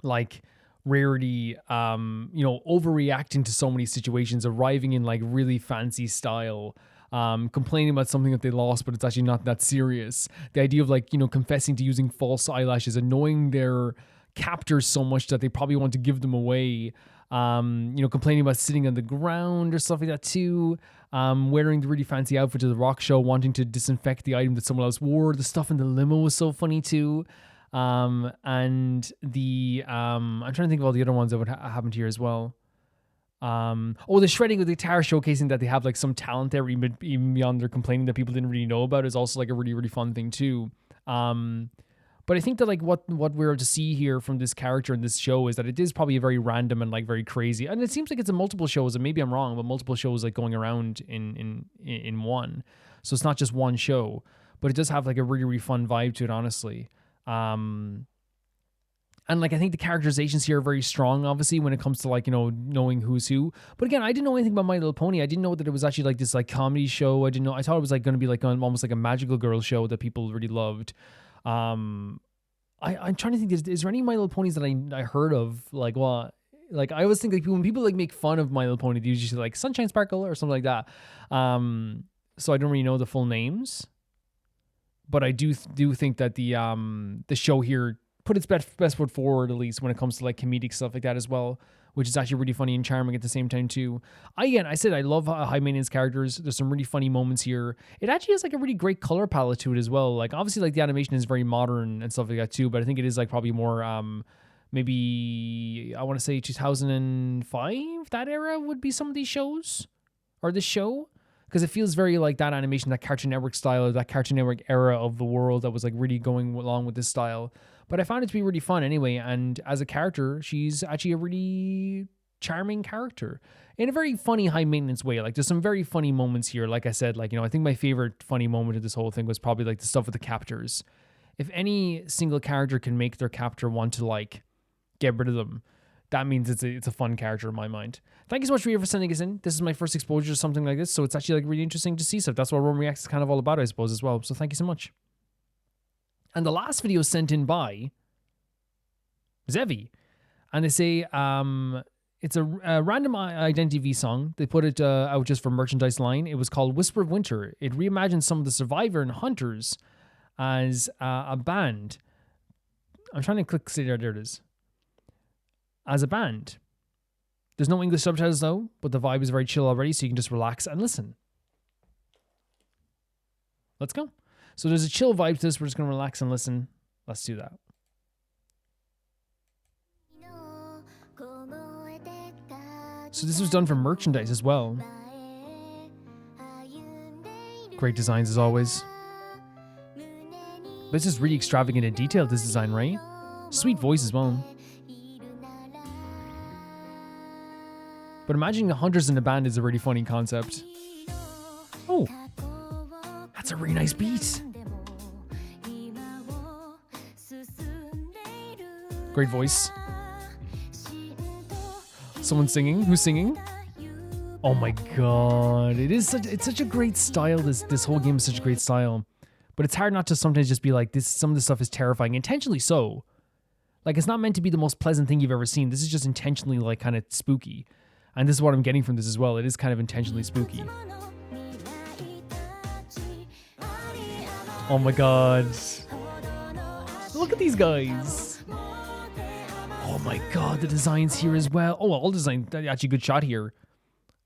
like Rarity, you know, overreacting to so many situations, arriving in like really fancy style, complaining about something that they lost, but it's actually not that serious. The idea of like, you know, confessing to using false eyelashes, annoying their captors so much that they probably want to give them away. You know, complaining about sitting on the ground or stuff like that too. Wearing the really fancy outfit to the rock show, wanting to disinfect the item that someone else wore. The stuff in the limo was so funny too. And the I'm trying to think of all the other ones that would happened here as well. The shredding of the guitar, showcasing that they have like some talent there, even beyond their complaining that people didn't really know about, is also like a really, really fun thing too. But I think that like what we're to see here from this character in this show is that it is probably a very random and like very crazy, and it seems like it's in multiple shows, and maybe I'm wrong, but multiple shows like going around in one. So it's not just one show, but it does have like a really, really fun vibe to it, honestly. And like, I think the characterizations here are very strong, obviously, when it comes to like, you know, knowing who's who. But again, I didn't know anything about My Little Pony. I didn't know that it was actually like this like comedy show. I thought it was like going to be like almost like a magical girl show that people really loved. I'm trying to think, is there any My Little Ponies that I heard of? Like, well, like I always think like when people like make fun of My Little Pony, they usually say like Sunshine Sparkle or something like that. So I don't really know the full names, but I do think that the show here put its best foot forward, at least when it comes to like comedic stuff like that as well, which is actually really funny and charming at the same time too. I said I love high maintenance characters. There's some really funny moments here. It actually has like a really great color palette to it as well. Like obviously like the animation is very modern and stuff like that too, but I think it is like probably more maybe I want to say 2005, that era would be some of these shows or this show. Because it feels very like that animation, that Cartoon Network style, or that Cartoon Network era of the world that was like really going along with this style. But I found it to be really fun anyway. And as a character, she's actually a really charming character in a very funny, high maintenance way. Like there's some very funny moments here. Like I said, like, you know, I think my favorite funny moment of this whole thing was probably like the stuff with the captors. If any single character can make their captor want to like get rid of them, that means it's a fun character in my mind. Thank you so much, Rhea, for sending us in. This is my first exposure to something like this, so it's actually like really interesting to see stuff. That's what Roam Reacts is kind of all about, I suppose, as well. So thank you so much. And the last video sent in by Zevi, and they say it's a random Identity V song. They put it out just for merchandise line. It was called Whisper of Winter. It reimagines some of the Survivor and Hunters as a band. I'm trying to click. See, there it is. As a band, There's no English subtitles though, but the vibe is very chill already, so you can just relax and listen. Let's go. So there's a chill vibe to this. We're just going to relax and listen. Let's do that. So this was done for merchandise as well. Great designs as always. This is really extravagant and detailed, this design, right? Sweet voice as well. But imagining the hunters in the band is a really funny concept. Oh, that's a really nice beat. Great voice. Someone singing? Who's singing? Oh my god. It's such a great style. This whole game is such a great style. But it's hard not to sometimes just be like, some of this stuff is terrifying. Intentionally so. Like, it's not meant to be the most pleasant thing you've ever seen. This is just intentionally like kind of spooky. And this is what I'm getting from this as well. It is kind of intentionally spooky. Oh my god. Look at these guys. Oh my god, the designs here as well. Oh, all design, actually good shot here.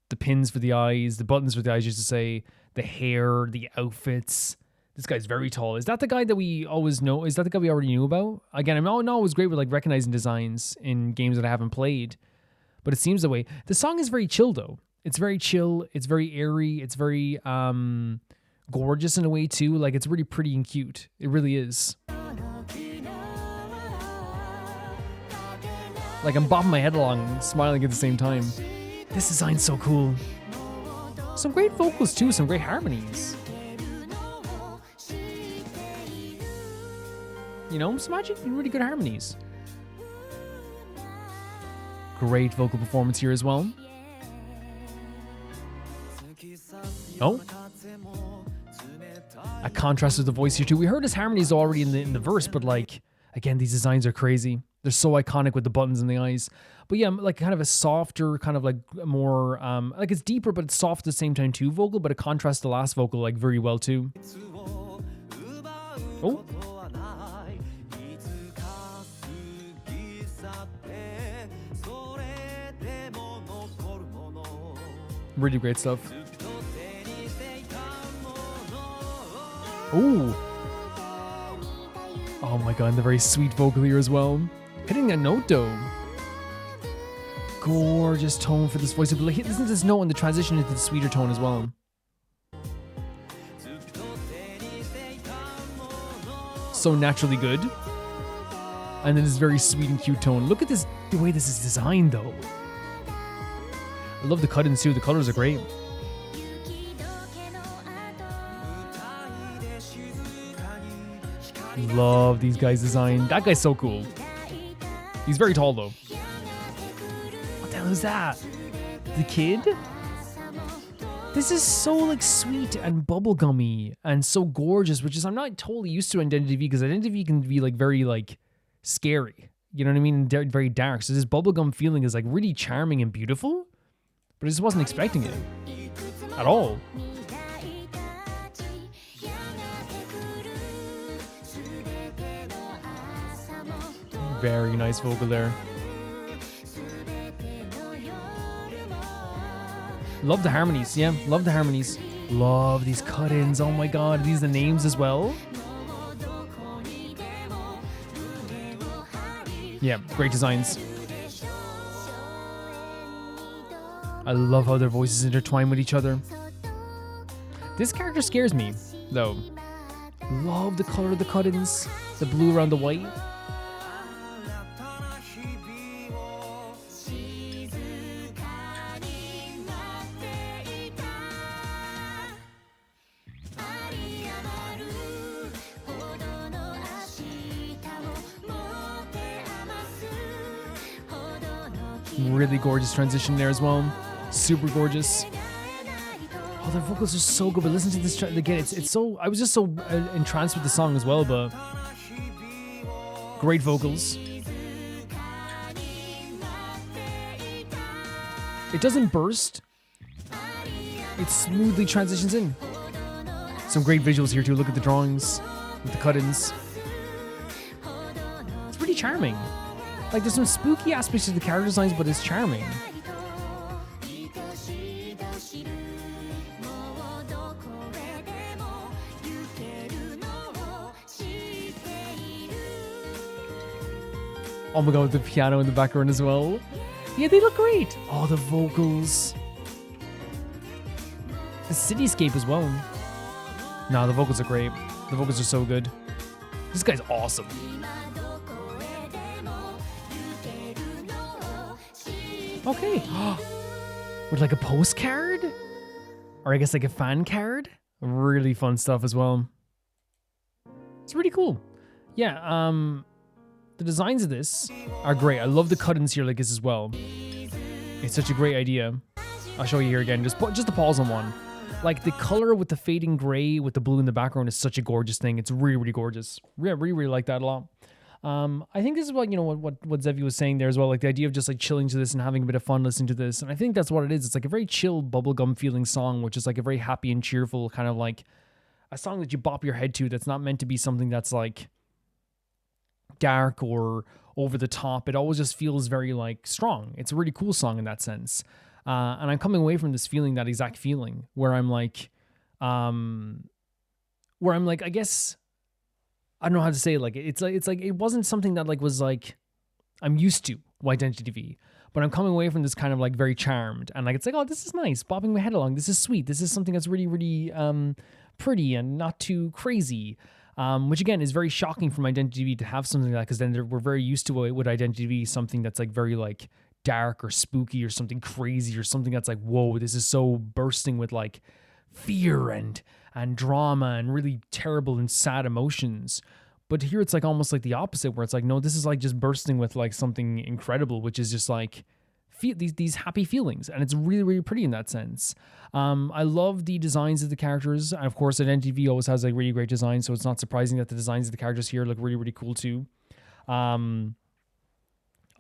The pins for the eyes, the buttons for the eyes, used to say, the hair, the outfits. This guy's very tall. Is that the guy that we always know? Is that the guy we already knew about? Again, I'm not always great with like recognizing designs in games that I haven't played, but it seems that way. The song is very chill though. It's very chill. It's very airy. It's very gorgeous in a way too. Like, it's really pretty and cute. It really is. Like, I'm bobbing my head along, smiling at the same time. This design's so cool. Some great vocals too, some great harmonies. You know, some actually really good harmonies. Great vocal performance here as well. Oh. A contrast with the voice here too. We heard his harmonies already in the verse, but like, again, these designs are crazy. They're so iconic with the buttons and the eyes. But yeah, like kind of a softer, kind of like more, like it's deeper, but it's soft at the same time too vocal, but it contrasts the last vocal like very well too. Oh. Really great stuff. Ooh. Oh my god, and the very sweet vocal here as well. Hitting that note though. Gorgeous tone for this voice. Listen to this note and the transition into the sweeter tone as well. So naturally good. And then this very sweet and cute tone. Look at this, the way this is designed though. I love the cut-ins too. The colors are great. Love these guys' design. That guy's so cool. He's very tall though. What the hell is that? The kid? This is so like sweet and bubblegummy and so gorgeous, which is I'm not totally used to Identity V, because Identity V can be like very like scary. You know what I mean? Very dark. So this bubblegum feeling is like really charming and beautiful, but I just wasn't expecting it at all. Very nice vocal there. Love the harmonies, yeah, love the harmonies. Love these cut-ins, oh my god, are these the names as well? Yeah, great designs. I love how their voices intertwine with each other. This character scares me, though. Love the color of the cut-ins, the blue around the white. Really gorgeous transition there as well. Super gorgeous. Oh, their vocals are so good. But listen to this again. It's so. I was just so entranced with the song as well. But great vocals. It doesn't burst. It smoothly transitions in. Some great visuals here too. Look at the drawings with the cut-ins. It's pretty charming. Like, there's some spooky aspects to the character designs, but it's charming. Oh my god, the piano in the background as well. Yeah, they look great. Oh, the vocals. The cityscape as well. Nah, the vocals are great. The vocals are so good. This guy's awesome. Okay. With like a postcard? Or I guess like a fan card? Really fun stuff as well. It's really cool. Yeah, the designs of this are great. I love the cut-ins here like this as well. It's such a great idea. I'll show you here again. Just to pause on one. Like the color with the fading gray with the blue in the background is such a gorgeous thing. It's really, really gorgeous. Really like that a lot. I think this is what, you know, what Zevi was saying there as well. Like the idea of just like chilling to this and having a bit of fun listening to this. And I think that's what it is. It's like a very chill bubblegum feeling song, which is like a very happy and cheerful kind of like a song that you bop your head to. That's not meant to be something that's like dark or over the top. It always just feels very like strong. It's a really cool song in that sense. And I'm coming away from this feeling, that exact feeling where I'm like, I guess, I don't know how to say it. Like, it's like, it wasn't something that like was like, I'm used to Identity TV, but I'm coming away from this kind of like very charmed and like, it's like, oh, this is nice. Bopping my head along. This is sweet. This is something that's really, really, pretty and not too crazy. Which again is very shocking from Identity TV to have something like that, because then we're very used to it with Identity TV, something that's like very like dark or spooky or something crazy or something that's like, whoa, this is so bursting with like fear and drama and really terrible and sad emotions. But here it's like almost like the opposite, where it's like, no, this is like just bursting with like something incredible, which is just like these happy feelings, and it's really, really pretty in that sense. I love the designs of the characters, and of course Identity TV always has like really great designs, so it's not surprising that the designs of the characters here look really, really cool too.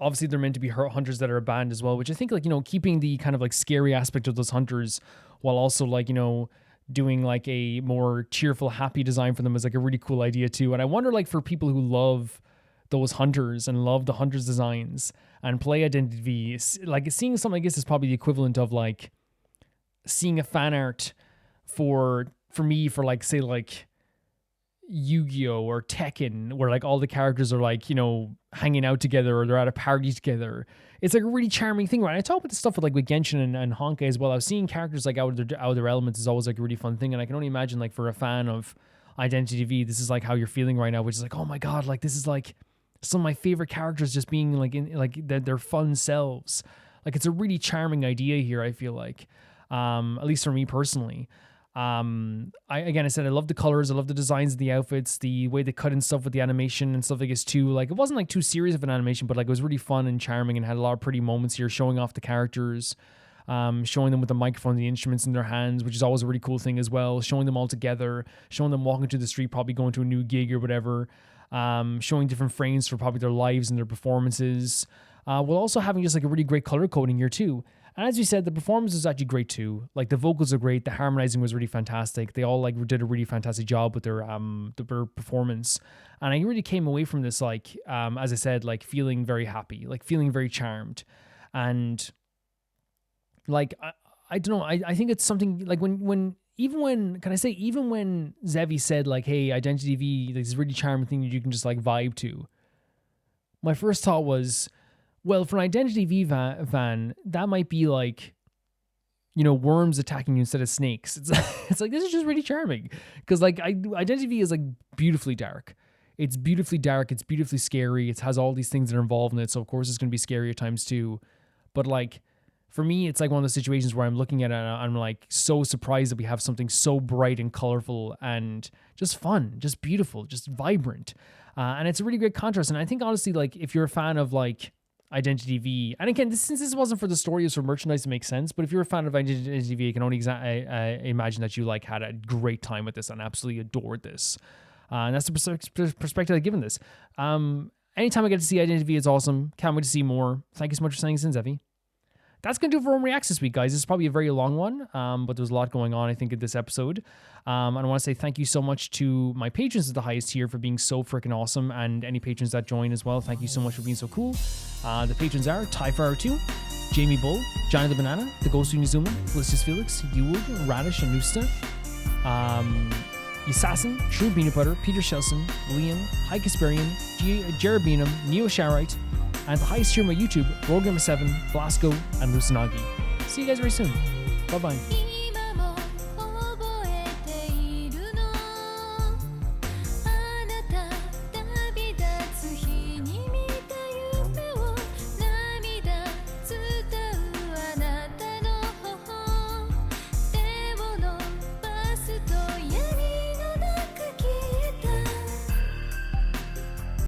Obviously they're meant to be hunters that are banned as well, which I think, like, you know, keeping the kind of like scary aspect of those hunters while also like, you know, doing like a more cheerful, happy design for them is like a really cool idea too. And I wonder, like, for people who love those hunters and love the hunters designs and play Identity TV, like seeing something like this is probably the equivalent of like seeing a fan art for me for like, say, like Yu-Gi-Oh or Tekken, where like all the characters are like, you know, hanging out together or they're at a party together. It's like a really charming thing, right? I talk about this stuff with like with Genshin and Honkai as well. I was seeing characters like out of their elements is always like a really fun thing, and I can only imagine like for a fan of Identity TV, this is like how you're feeling right now, which is like, oh my god, like this is like some of my favorite characters just being like in like their fun selves. Like it's a really charming idea here, I feel like, at least for me personally. I said I love the colors, I love the designs of the outfits, the way they cut in stuff with the animation and stuff like this too. Like it wasn't like too serious of an animation, but like it was really fun and charming and had a lot of pretty moments here, showing off the characters, showing them with the microphone, the instruments in their hands, which is always a really cool thing as well. Showing them all together, showing them walking through the street, probably going to a new gig or whatever. Showing different frames for probably their lives and their performances. While also having just like a really great color coding here too. And as you said, the performance was actually great too. Like the vocals are great. The harmonizing was really fantastic. They all like did a really fantastic job with their performance. And I really came away from this, like, as I said, like feeling very happy, like feeling very charmed. And like, I don't know. I think it's something like when Zevi said like, hey, Identity TV, like, this really charming thing that you can just like vibe to. My first thought was, well, for an Identity TV fan, that might be like, you know, worms attacking you instead of snakes. It's like, this is just really charming. Because like Identity TV is like beautifully dark. It's beautifully dark. It's beautifully scary. It has all these things that are involved in it. So of course it's going to be scary at times too. But like, for me, it's like one of those situations where I'm looking at it and I'm like so surprised that we have something so bright and colorful and just fun, just beautiful, just vibrant. And it's a really great contrast. And I think honestly, like if you're a fan of like Identity TV, and again, since this wasn't for the story, it's for merchandise, it makes sense. But if you're a fan of Identity TV, I can only imagine that you like had a great time with this and absolutely adored this. And that's the perspective I've given this. Anytime I get to see Identity TV, it's awesome. Can't wait to see more. Thank you so much for saying this in, Zevi. That's going to do it for Home Reacts this week, guys. This is probably a very long one, but there's a lot going on, I think, in this episode. And I want to say thank you so much to my patrons at the highest tier for being so freaking awesome, and any patrons that join as well. Thank you so much for being so cool. The patrons are Tyfire2, Jamie Bull, Johnny the Banana, The Ghost Unizuma, Felicius Felix, Yuwood, Radish and Nusta, Yasassin, True Peanut Butter, Peter Shelson, Liam, Hike Asperian, Jerabinum, Neo Sharite, and the highest tier of my YouTube, Rollgamer7, Blasco, and Lucinagi. See you guys very soon. Bye-bye.